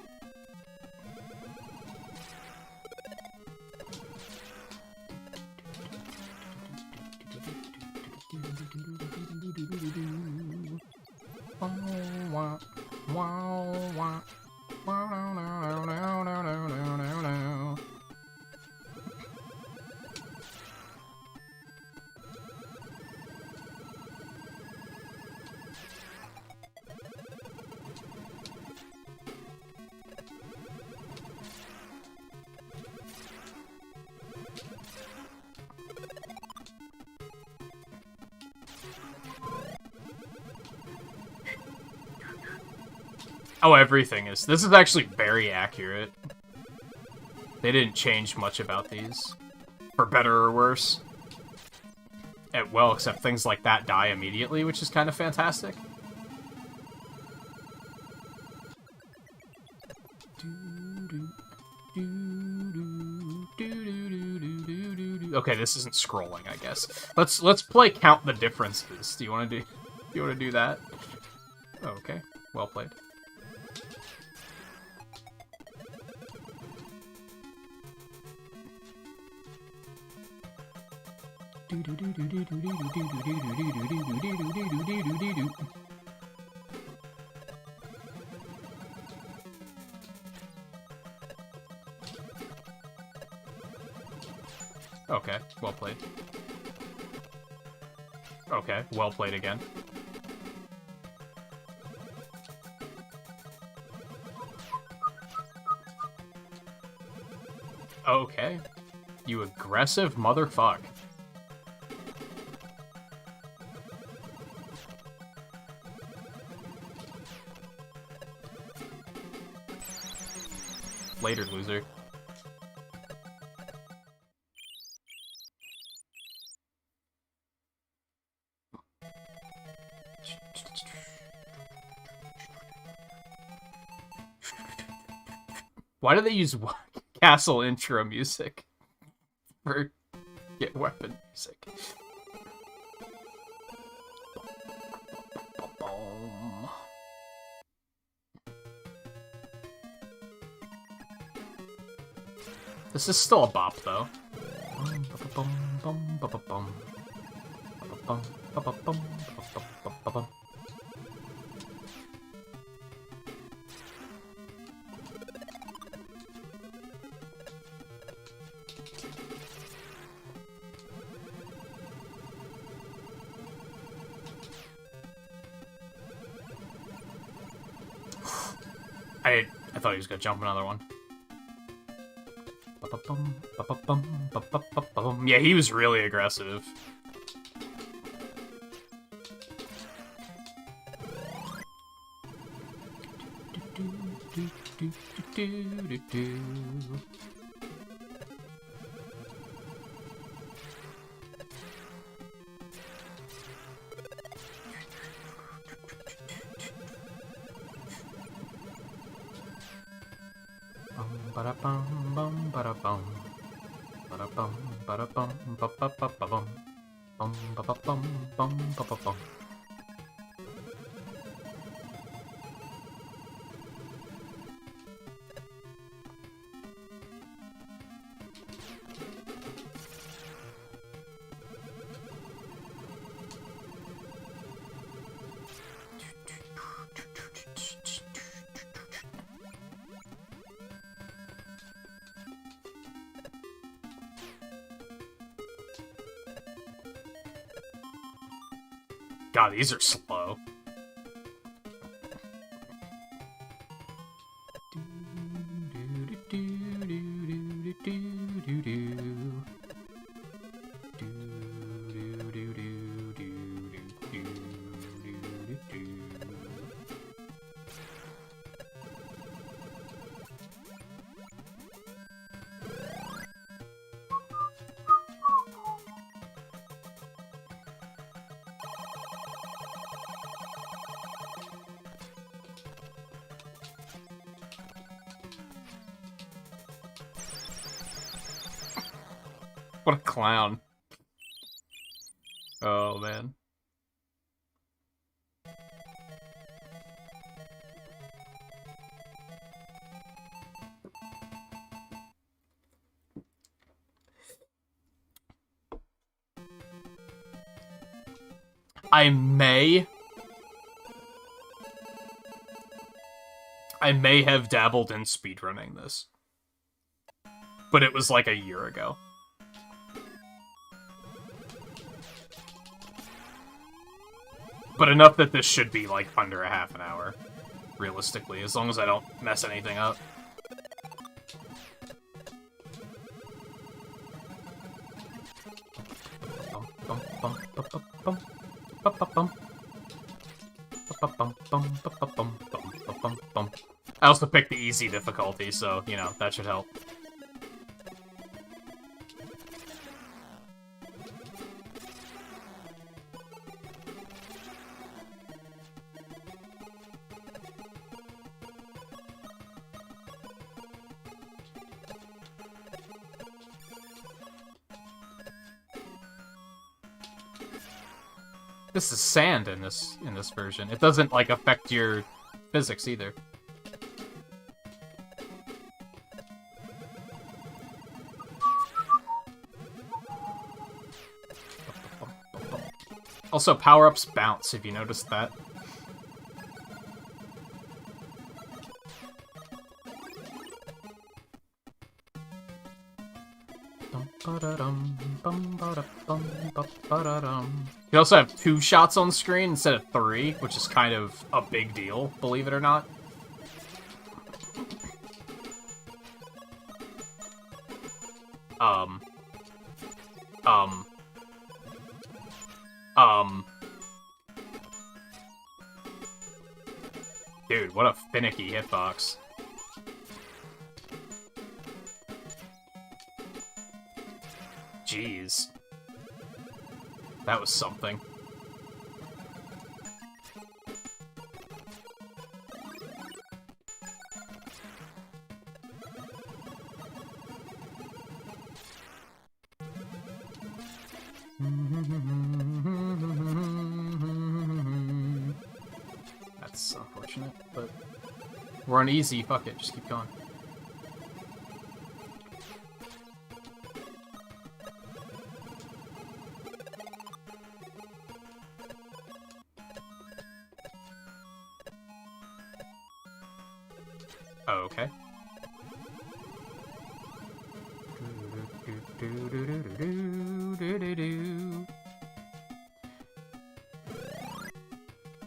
Oh, everything is. This is actually very accurate. They didn't change much about these. For better or worse. Well, except things like that die immediately, which is kind of fantastic. Okay, this isn't scrolling, I guess. Let's play Count the Differences. Do you want to do that? Oh, okay. Well played. Okay, well played. Okay, well played again. Okay. You aggressive motherfuck. Later, loser. Why do they use castle intro music for get weapon music? This is still a bop, though. I thought he was gonna jump another one. Yeah, he was really aggressive. God, these are slow. What a clown. Oh, man. I may have dabbled in speedrunning this. But it was like a year ago. But enough that this should be, like, under a half an hour, realistically, as long as I don't mess anything up. I also picked the easy difficulty, so, you know, that should help. This is sand in this version. It doesn't, like, affect your physics either. Also, power-ups bounce, if you noticed that. You also have 2 shots on screen instead of 3, which is kind of a big deal, believe it or not. Dude, what a finicky hitbox. Jeez. That was something. That's unfortunate, but we're on easy. Fuck it, just keep going. Okay.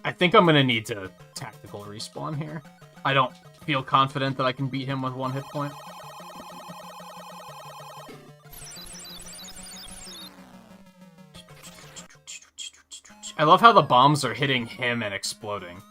I think I'm gonna need to tactical respawn here. I don't feel confident that I can beat him with 1 hit point. I love how the bombs are hitting him and exploding.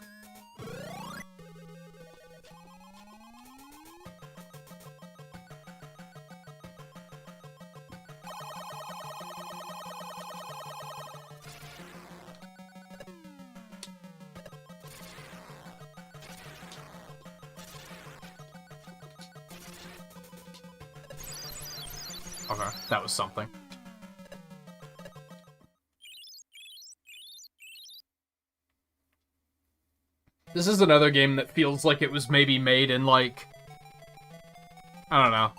Okay, that was something. This is another game that feels like it was maybe made in, like, I don't know,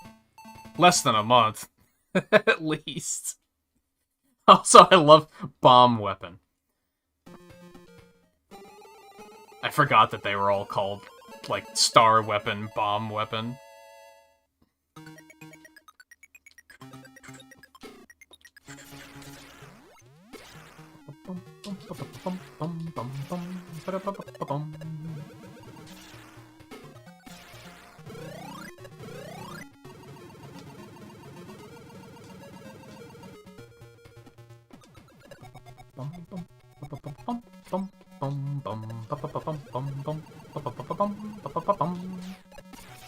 less than a month, at least. Also, I love bomb weapon. I forgot that they were all called, like, star weapon, bomb weapon.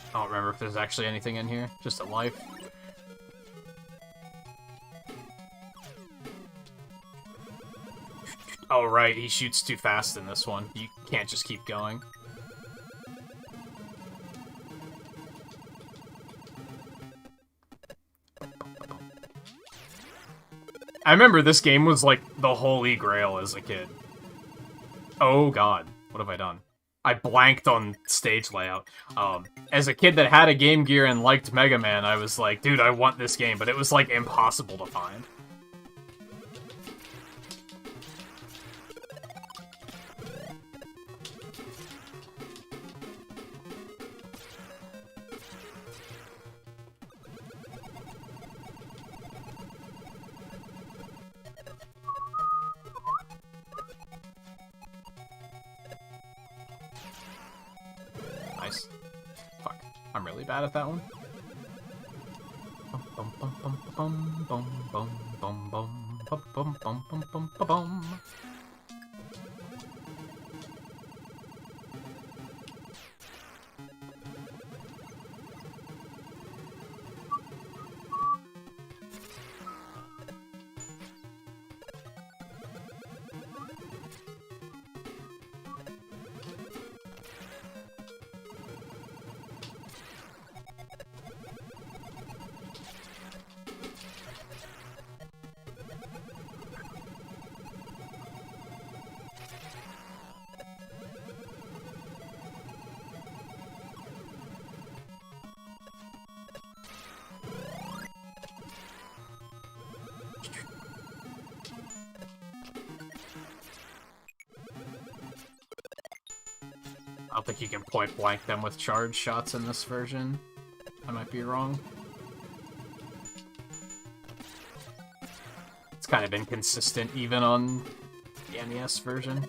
I don't remember if there's actually anything in here. Just a life. Oh, right, he shoots too fast in this one. You can't just keep going. I remember this game was like the holy grail as a kid. Oh god, what have I done? I blanked on stage layout. As a kid that had a Game Gear and liked Mega Man, I was like, dude, I want this game, but it was like impossible to find. Nice. Fuck. I'm really bad at that one. I don't think you can point blank them with charge shots in this version. I might be wrong. It's kind of inconsistent even on the NES version.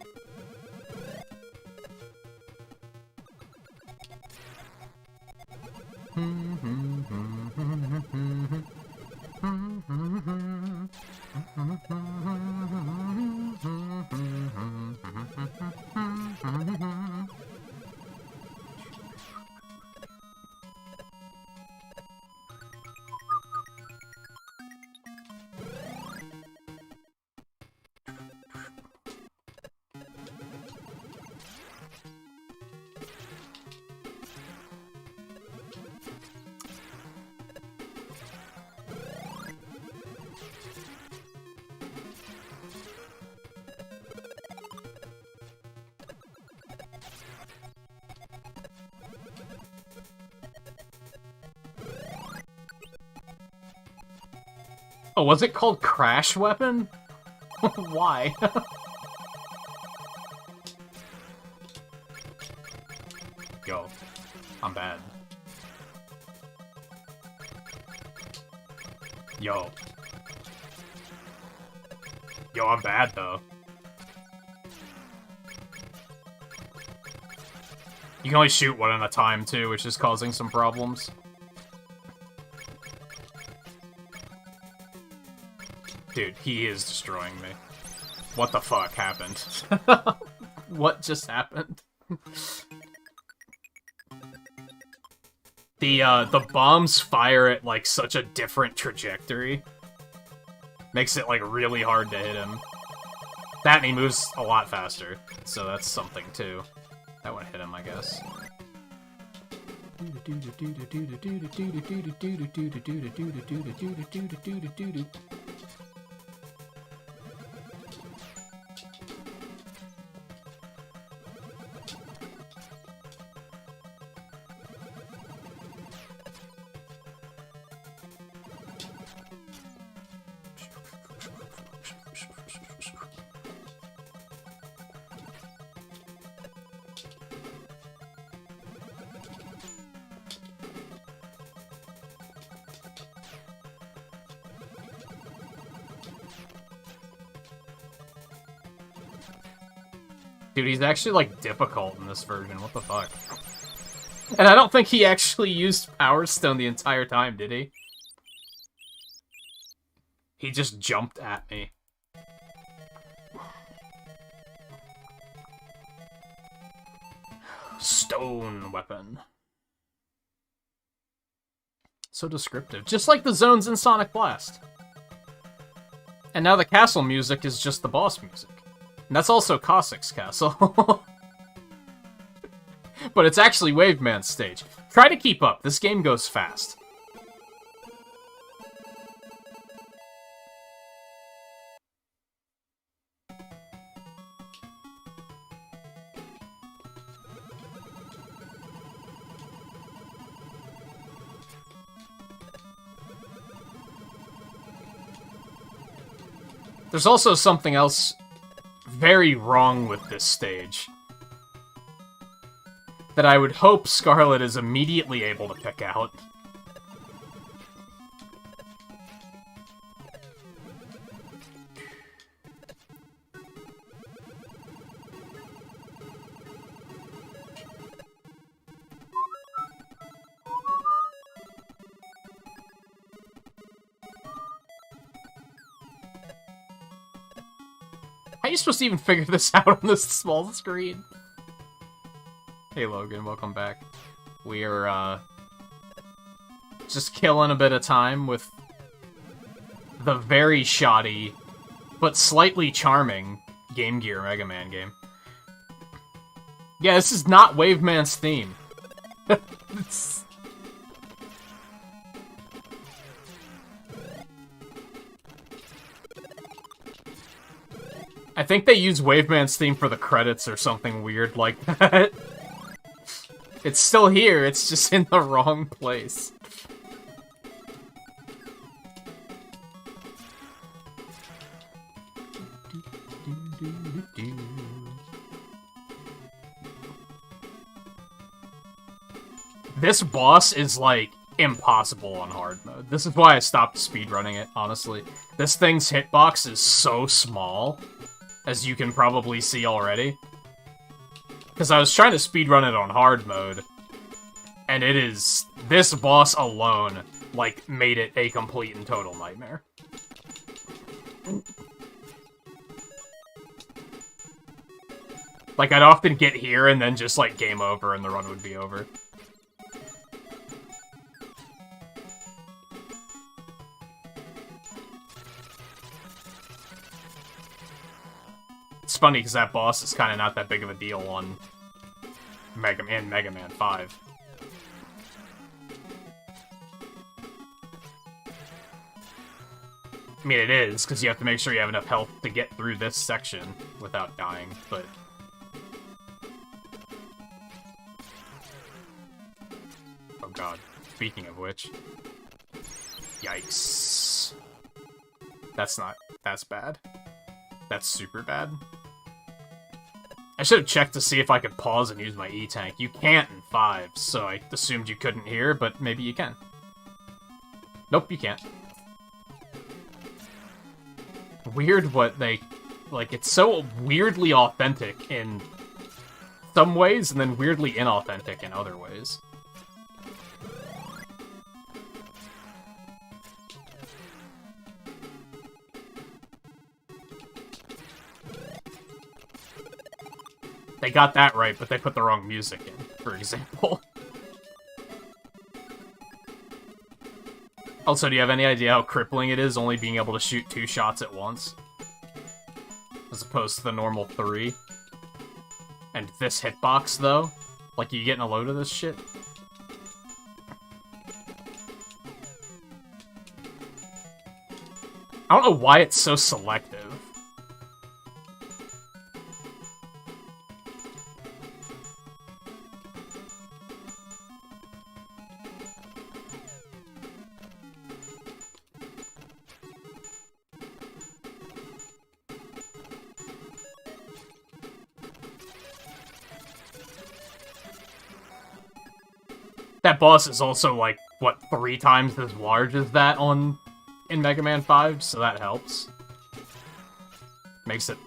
Oh, was it called Crash Weapon? Why? Yo, I'm bad. Yo. Yo, I'm bad, though. You can only shoot one at a time, too, which is causing some problems. Dude, he is destroying me. What the fuck happened? What just happened? The bombs fire at, like, such a different trajectory. Makes it, like, really hard to hit him. That and he moves a lot faster, so that's something, too. That one hit him, I guess. Dude, he's actually, like, difficult in this version. What the fuck? And I don't think he actually used Power Stone the entire time, did he? He just jumped at me. Stone weapon. So descriptive. Just like the zones in Sonic Blast. And now the castle music is just the boss music. And that's also Cossack's castle. But it's actually Waveman's stage. Try to keep up. This game goes fast. There's also something else very wrong with this stage that I would hope Scarlet is immediately able to pick out. How are you supposed to even figure this out on this small screen? Hey Logan, welcome back. We are, just killing a bit of time with the very shoddy, but slightly charming Game Gear Mega Man game. Yeah, this is not Waveman's theme. I think they use Waveman's theme for the credits or something weird like that. It's still here, it's just in the wrong place. this boss is, like, impossible on hard mode. This is why I stopped speedrunning it, honestly. This thing's hitbox is so small, as you can probably see already. Because I was trying to speedrun it on hard mode, and it is... This boss alone, like, made it a complete and total nightmare. Like, I'd often get here and then just, like, game over and the run would be over. It's funny because that boss is kind of not that big of a deal on Mega Man 5. I mean, it is, because you have to make sure you have enough health to get through this section without dying, but... Oh god. Speaking of which... Yikes. That's bad. That's super bad. I should have checked to see if I could pause and use my E-Tank. You can't in 5, so I assumed you couldn't hear, but maybe you can. Nope, you can't. Weird what they... Like, it's so weirdly authentic in some ways, and then weirdly inauthentic in other ways. They got that right, but they put the wrong music in, for example. Also, do you have any idea how crippling it is only being able to shoot 2 shots at once? As opposed to the normal 3? And this hitbox, though? Like, you getting a load of this shit? I don't know why it's so selective. That boss is also, like, what, 3 times as large as that in Mega Man 5, so that helps. Makes it...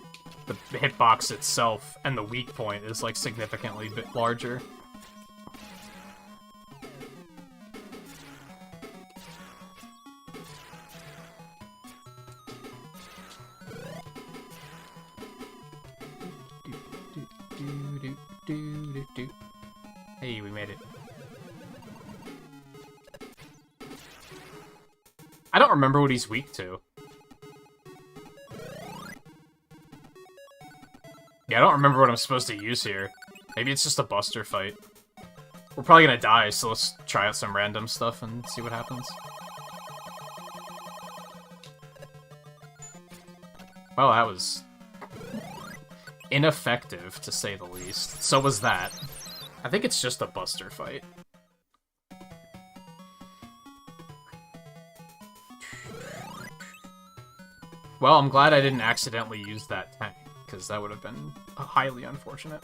The hitbox itself and the weak point is, like, significantly a bit larger. Hey, we made it. I don't remember what he's weak to. Yeah, I don't remember what I'm supposed to use here. Maybe it's just a Buster fight. We're probably gonna die, so let's try out some random stuff and see what happens. Well, that was ineffective, to say the least. So was that. I think it's just a Buster fight. Well, I'm glad I didn't accidentally use that tank, because that would have been highly unfortunate.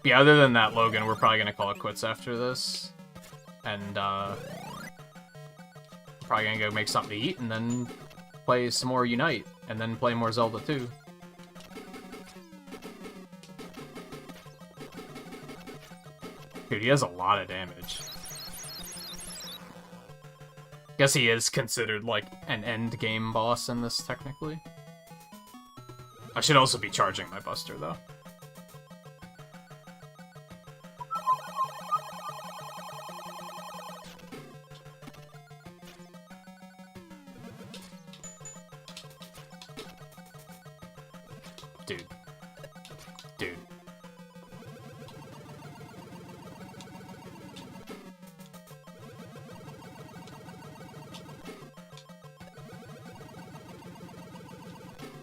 Yeah, other than that, Logan, we're probably gonna call it quits after this. And, probably gonna go make something to eat, and then play some more Unite, and then play more Zelda 2. Dude, he has a lot of damage. Guess he is considered, like, an end-game boss in this, technically. I should also be charging my Buster, though. Dude. Dude.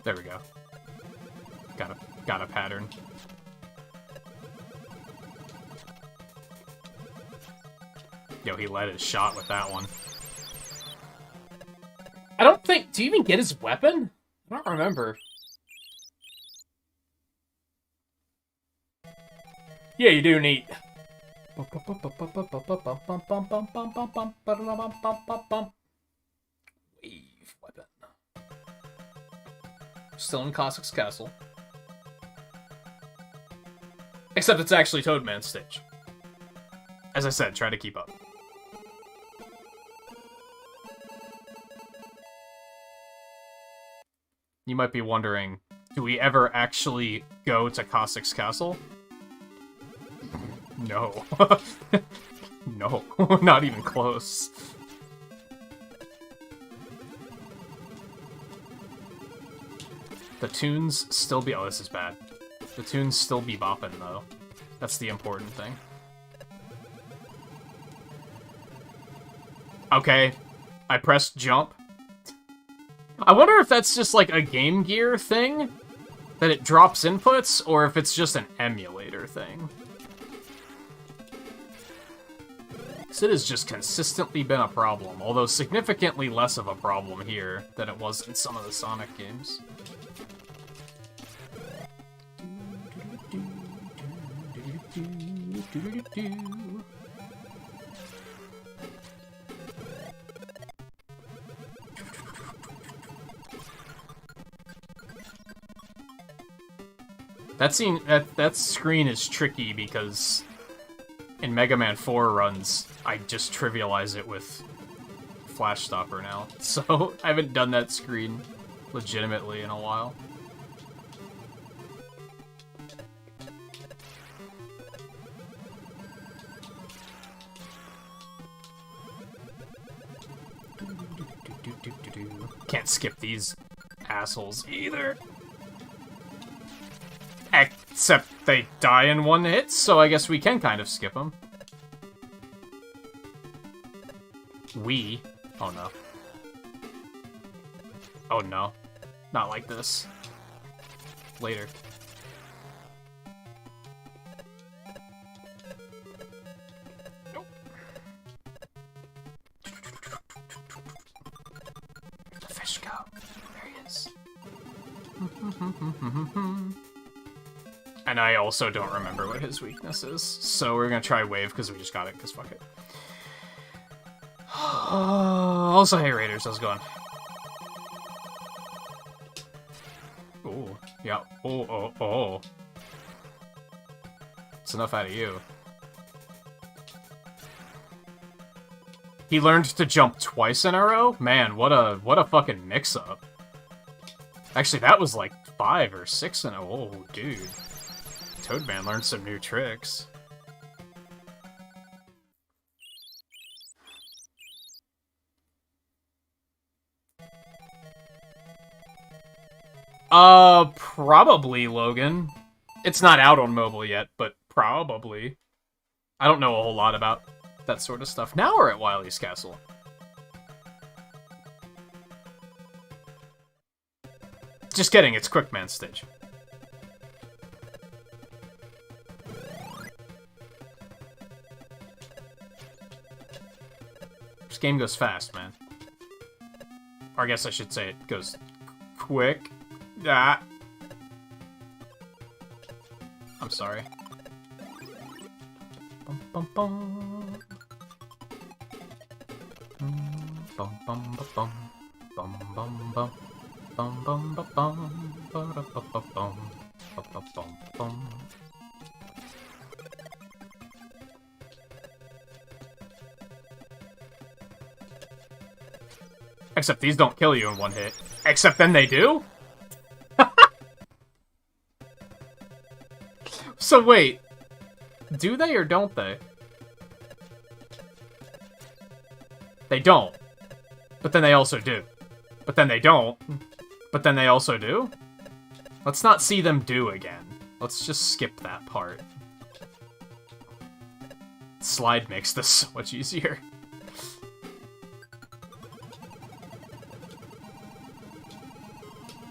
There we go. Got a pattern. Yo, he led his shot with that one. I don't think... Do you even get his weapon? I don't remember. Yeah, you do neat. Wave weapon. Still in Cossack's castle. Except it's actually Toadman's stage. As I said, try to keep up. You might be wondering, do we ever actually go to Cossack's castle? No. No, not even close. The tunes still be... Oh, this is bad. The tunes still be bopping, though. That's the important thing. Okay. I pressed jump. I wonder if that's just, like, a Game Gear thing? That it drops inputs? Or if it's just an emulator thing? Because it has just consistently been a problem. Although significantly less of a problem here than it was in some of the Sonic games. That screen is tricky because in Mega Man 4 runs, I just trivialize it with Flash Stopper now. So I haven't done that screen legitimately in a while. Can't skip these assholes either. Except they die in one hit, so I guess we can kind of skip them. Oh no. Oh no. Not like this. Later. Nope. The fish go. There he is. And I also don't remember what his weakness is, so we're gonna try Wave because we just got it, because fuck it. Also, hey Raiders, how's it going? Ooh, yeah, oh. It's enough out of you. He learned to jump twice in a row? Man, what a fucking mix-up. Actually, that was like 5 or 6 in a row. Oh, dude. Toadman learned some new tricks. Probably, Logan. It's not out on mobile yet, but probably. I don't know a whole lot about that sort of stuff. Now we're at Wily's Castle. Just kidding, it's Quickman stage. This game goes fast, man. Or I guess I should say it goes quick. Ah. I'm sorry. Bum, bum, bum. Bum, bum, ba, bum. Bum, bum, bum. Bum, bum, ba, bum. Ba, da, ba, ba, bum. Ba, ba, bum, bum. Except these don't kill you in one hit. Except then they do? So wait, do they or don't they? They don't. But then they also do. But then they don't. But then they also do? Let's not see them do again. Let's just skip that part. Slide makes this so much easier.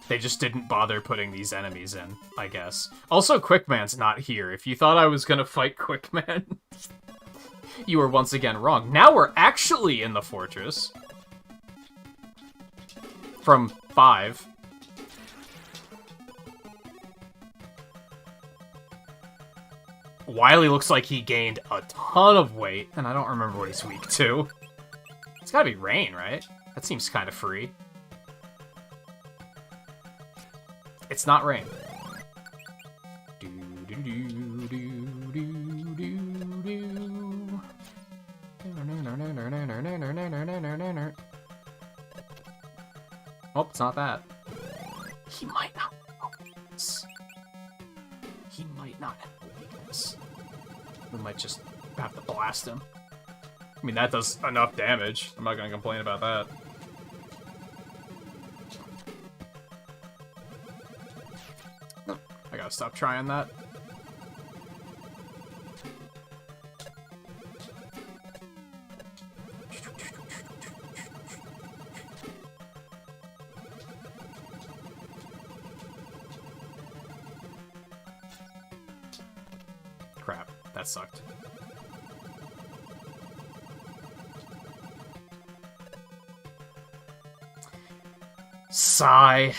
They just didn't bother putting these enemies in, I guess. Also, Quickman's not here. If you thought I was gonna fight Quickman, you were once again wrong. Now we're actually in the fortress. From 5. Wily looks like he gained a ton of weight, and I don't remember what he's weak to. It's gotta be Rain, right? That seems kind of free. It's not Rain. Oh, it's not that. He might not have a weakness. He might not have a weakness. We might just have to blast him. I mean, that does enough damage. I'm not gonna complain about that. I gotta stop trying that. Crap, that sucked. Sigh.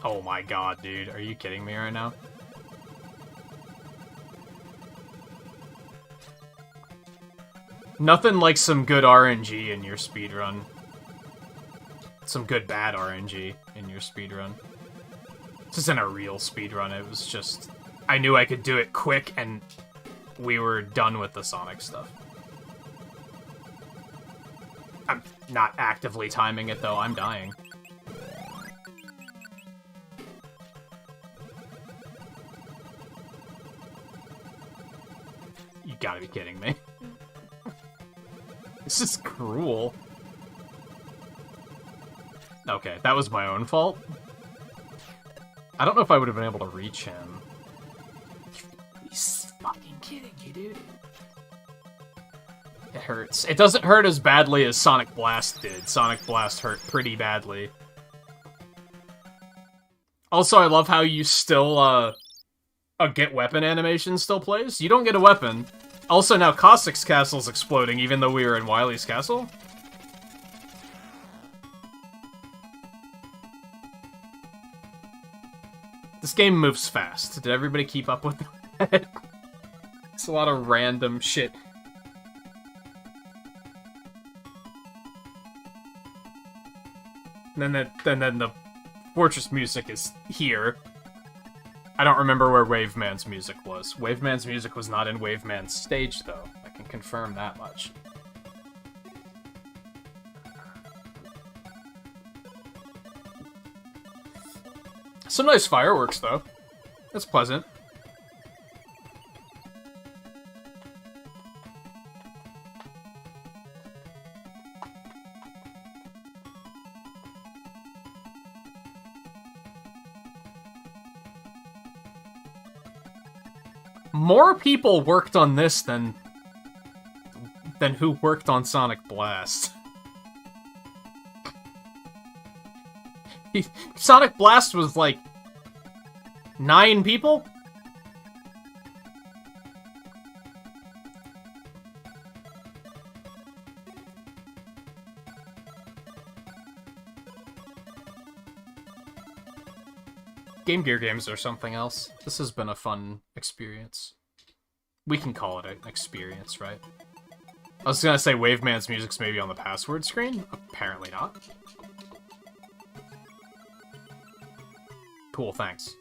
Oh my god, dude. Are you kidding me right now? Nothing like some good RNG in your speedrun. Some good bad RNG in your speedrun. This isn't a real speedrun, it was just... I knew I could do it quick and we were done with the Sonic stuff. I'm not actively timing it though, I'm dying. You gotta be kidding me. This is cruel. Okay, that was my own fault. I don't know if I would have been able to reach him. He's fucking kidding you, dude. It hurts. It doesn't hurt as badly as Sonic Blast did. Sonic Blast hurt pretty badly. Also, I love how you still, a get weapon animation still plays. You don't get a weapon. Also, now Caustic's castle's exploding, even though we were in Wily's castle. This game moves fast. Did everybody keep up with that? It's a lot of random shit. And then the Fortress music is here. I don't remember where Waveman's music was. Waveman's music was not in Waveman's stage, though. I can confirm that much. Some nice fireworks, though. That's pleasant. More people worked on this than who worked on Sonic Blast. Sonic Blast was like 9 people? Game Gear games are something else. This has been a fun experience. We can call it an experience, right? I was gonna say Waveman's music's maybe on the password screen. Apparently not. Cool, thanks.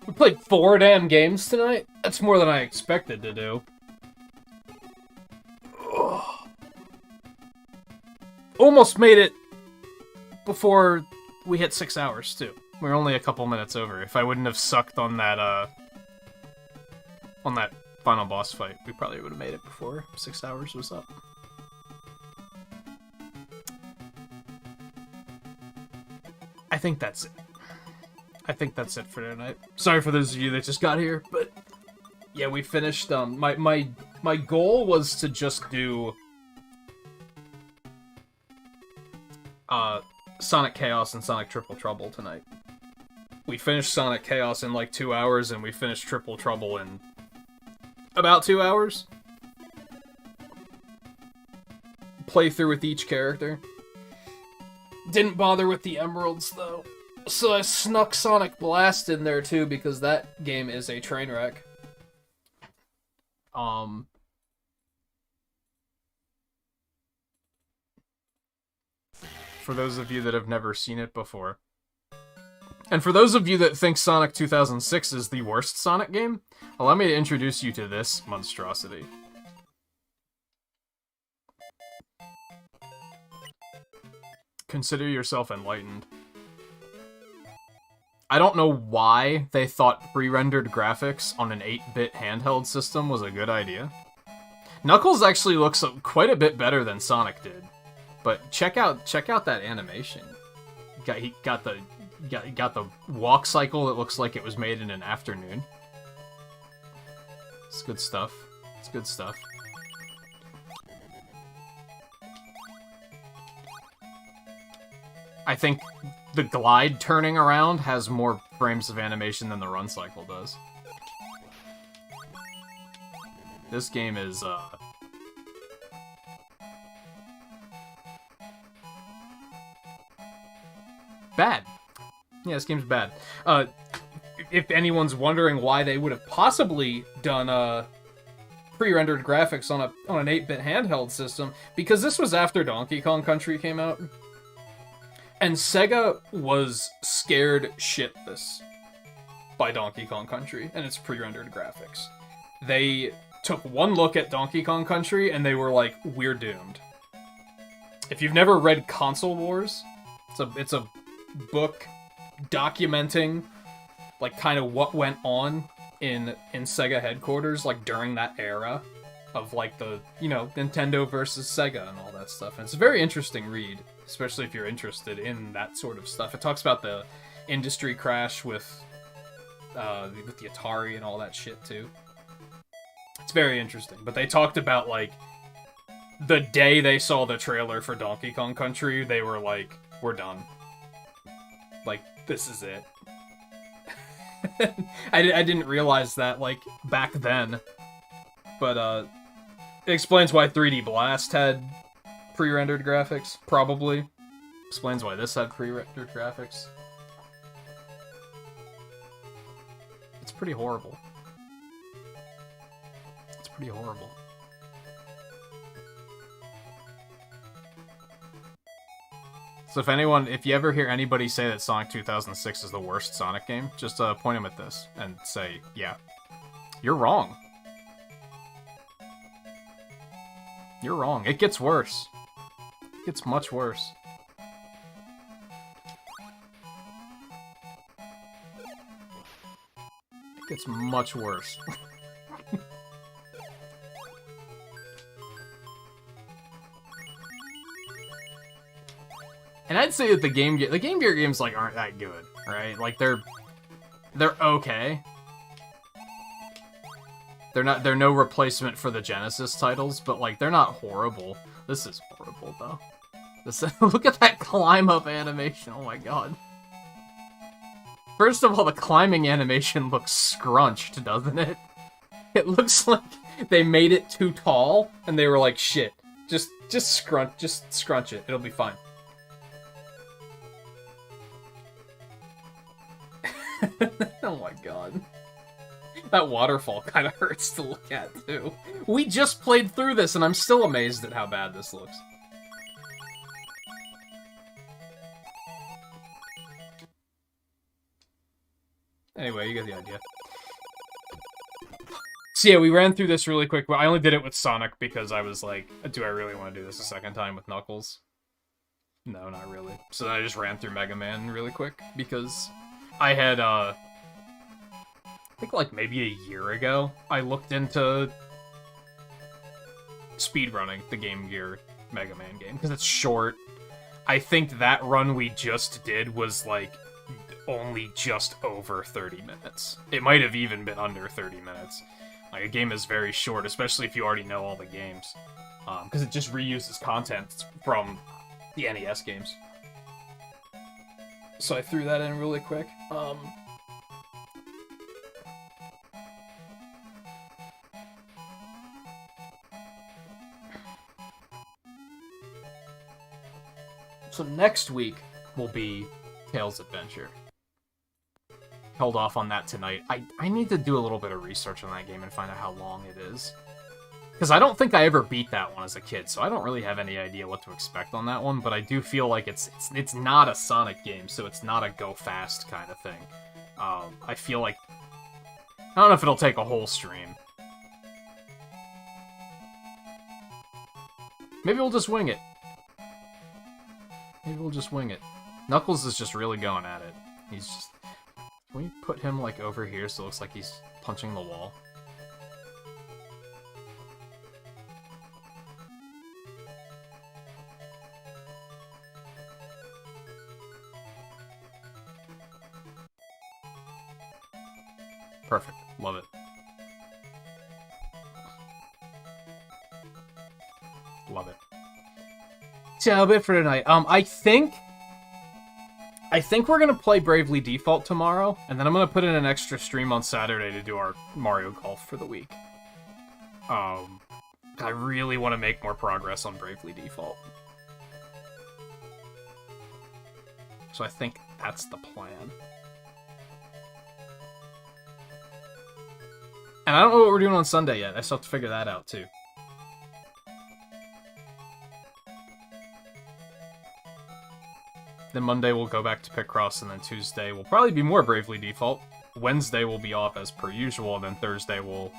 We played 4 damn games tonight? That's more than I expected to do. Almost made it before we hit 6 hours, too. We're only a couple minutes over. If I wouldn't have sucked on that final boss fight, we probably would have made it before 6 hours was up. I think that's it. I think that's it for tonight. Sorry for those of you that just got here, but yeah, we finished. My goal was to just do Sonic Chaos and Sonic Triple Trouble tonight. We finished Sonic Chaos in like 2 hours, and we finished Triple Trouble in about 2 hours. Play through with each character. Didn't bother with the emeralds, though. So I snuck Sonic Blast in there, too, because that game is a train wreck. For those of you that have never seen it before. And for those of you that think Sonic 2006 is the worst Sonic game, allow me to introduce you to this monstrosity. Consider yourself enlightened. I don't know why they thought pre-rendered graphics on an 8-bit handheld system was a good idea. Knuckles actually looks quite a bit better than Sonic did. But check out that animation. He got the walk cycle that looks like it was made in an afternoon. It's good stuff. It's good stuff. I think the glide turning around has more frames of animation than the run cycle does. This game is, bad. Yeah, this game's bad. If anyone's wondering why they would have possibly done, pre-rendered graphics on an 8-bit handheld system, because this was after Donkey Kong Country came out. And Sega was scared shitless by Donkey Kong Country and its pre-rendered graphics. They took one look at Donkey Kong Country and they were like, we're doomed. If you've never read Console Wars, it's a book documenting like kind of what went on in Sega headquarters like during that era of like the, you know, Nintendo versus Sega and all that stuff. And it's a very interesting read, especially if you're interested in that sort of stuff. It talks about the industry crash with the Atari and all that shit too. It's very interesting. But they talked about like the day they saw the trailer for Donkey Kong Country, they were like, we're done. Like, this is it. I didn't realize that, like, back then. But, it explains why 3D Blast had pre-rendered graphics, probably. Explains why this had pre-rendered graphics. It's pretty horrible. It's pretty horrible. So if you ever hear anybody say that Sonic 2006 is the worst Sonic game, just point them at this and say, yeah, you're wrong. You're wrong. It gets worse. It gets much worse. It gets much worse. And I'd say that the Game Gear games like aren't that good, right? Like they're okay. They're no replacement for the Genesis titles, but like they're not horrible. This is horrible though. Look at that climb up animation. Oh my god. First of all, the climbing animation looks scrunched, doesn't it? It looks like they made it too tall and they were like, shit, just scrunch it. It'll be fine. Oh my god. That waterfall kind of hurts to look at, too. We just played through this, and I'm still amazed at how bad this looks. Anyway, you get the idea. So yeah, we ran through this really quick. I only did it with Sonic because I was like, do I really want to do this a second time with Knuckles? No, not really. So then I just ran through Mega Man really quick because I had, I think like maybe a year ago, I looked into speedrunning the Game Gear Mega Man game, because it's short. I think that run we just did was like only just over 30 minutes. It might have even been under 30 minutes. Like, a game is very short, especially if you already know all the games. Because it just reuses content from the NES games. So I threw that in really quick. So next week will be Tales Adventure. Held off on that tonight. I need to do a little bit of research on that game and find out how long it is. Because I don't think I ever beat that one as a kid, so I don't really have any idea what to expect on that one, but I do feel like it's not a Sonic game, so it's not a go fast kind of thing. I feel like... I don't know if it'll take a whole stream. Maybe we'll just wing it. Maybe we'll just wing it. Knuckles is just really going at it. He's just... Can we put him, like, over here so it looks like he's punching the wall? Perfect. Love it. Love it. So that'll be it for tonight. I think we're gonna play Bravely Default tomorrow, and then I'm gonna put in an extra stream on Saturday to do our Mario Golf for the week. I really want to make more progress on Bravely Default. So I think that's the plan. And I don't know what we're doing on Sunday yet. I still have to figure that out, too. Then Monday we'll go back to Picross, and then Tuesday will probably be more Bravely Default. Wednesday will be off as per usual, and then Thursday we'll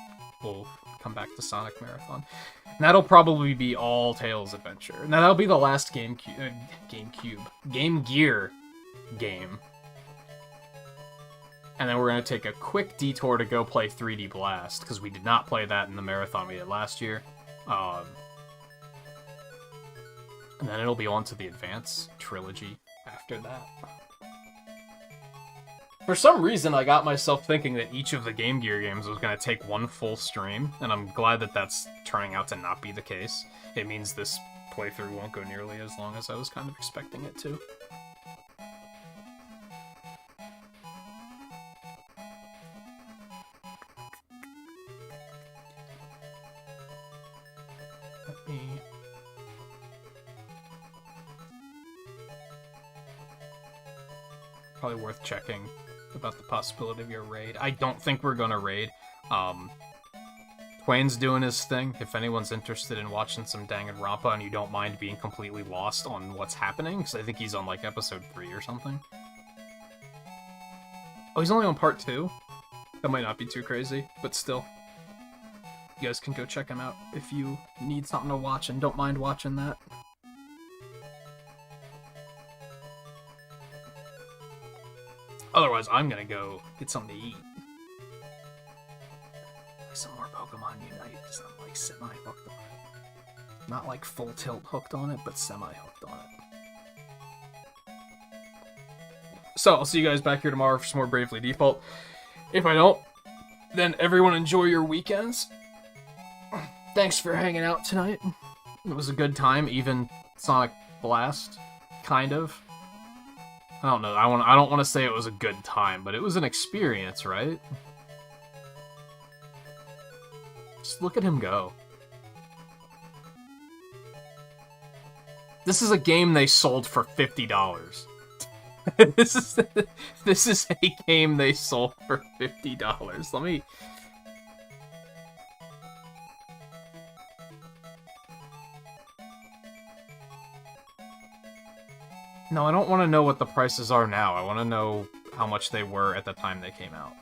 come back to Sonic Marathon. And that'll probably be all Tails Adventure. Now that'll be the last Game Gear game. And then we're going to take a quick detour to go play 3D Blast, because we did not play that in the marathon we did last year. And then it'll be on to the Advance Trilogy after that. For some reason, I got myself thinking that each of the Game Gear games was going to take one full stream, and I'm glad that that's turning out to not be the case. It means this playthrough won't go nearly as long as I was kind of expecting it to. Probably worth checking about the possibility of your raid. I don't think we're gonna raid. Twain's doing his thing. If anyone's interested in watching some Danganronpa and you don't mind being completely lost on what's happening, because I think he's on like episode 3 or something. Oh, he's only on part 2? That might not be too crazy, but still. You guys can go check him out if you need something to watch and don't mind watching that. Otherwise, I'm gonna go get something to eat. Play some more Pokemon Unite, because I'm like semi-hooked on it. Not like full tilt hooked on it, but semi-hooked on it. So, I'll see you guys back here tomorrow for some more Bravely Default. If I don't, then everyone enjoy your weekends. Thanks for hanging out tonight. It was a good time, even Sonic Blast, kind of. I don't know. I don't want to say it was a good time, but it was an experience, right? Just look at him go. This is a game they sold for $50. This is a game they sold for $50. Let me... No, I don't want to know what the prices are now. I want to know how much they were at the time they came out.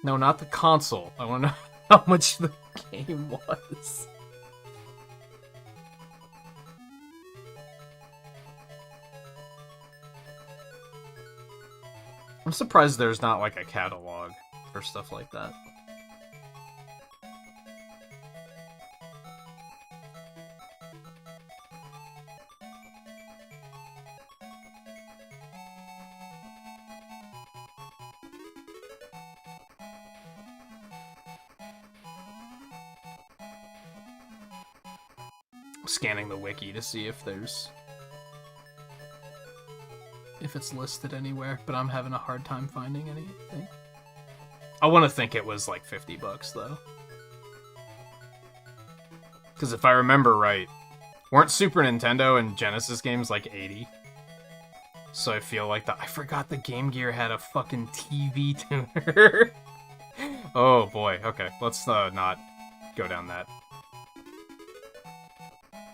No, not the console. I want to know how much the game was. I'm surprised there's not like a catalog for stuff like that. Scanning the wiki to see if it's listed anywhere, but I'm having a hard time finding anything. I want to think it was like $50 though. Because if I remember right, weren't Super Nintendo and Genesis games like 80? So I feel like I forgot the Game Gear had a fucking TV tuner. Oh boy, okay, let's not go down that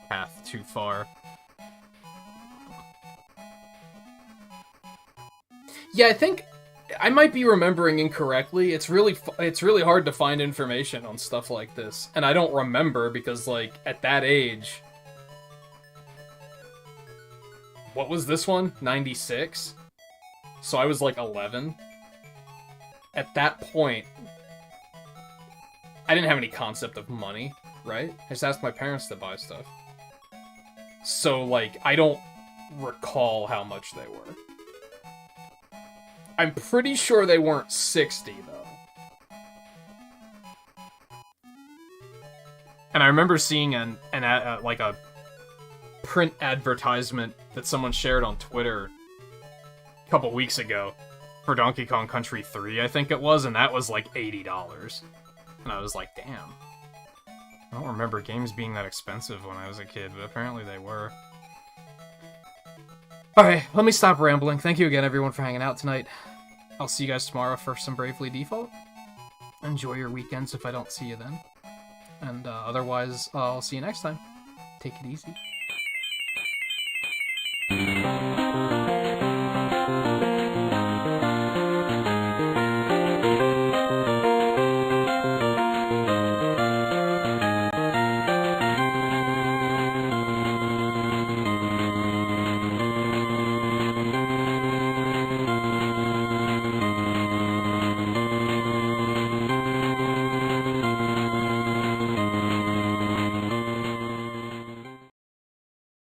path too far. Yeah, I think I might be remembering incorrectly. It's really hard to find information on stuff like this, and I don't remember because, like, at that age, what was this one? 96? So I was like 11. At that point, I didn't have any concept of money, right? I just asked my parents to buy stuff. So, like, I don't recall how much they were. I'm pretty sure they weren't 60, though. And I remember seeing like a print advertisement that someone shared on Twitter a couple weeks ago for Donkey Kong Country 3, I think it was, and that was like $80. And I was like, damn. I don't remember games being that expensive when I was a kid, but apparently they were. Alright, let me stop rambling. Thank you again, everyone, for hanging out tonight. I'll see you guys tomorrow for some Bravely Default. Enjoy your weekends if I don't see you then. And otherwise, I'll see you next time. Take it easy.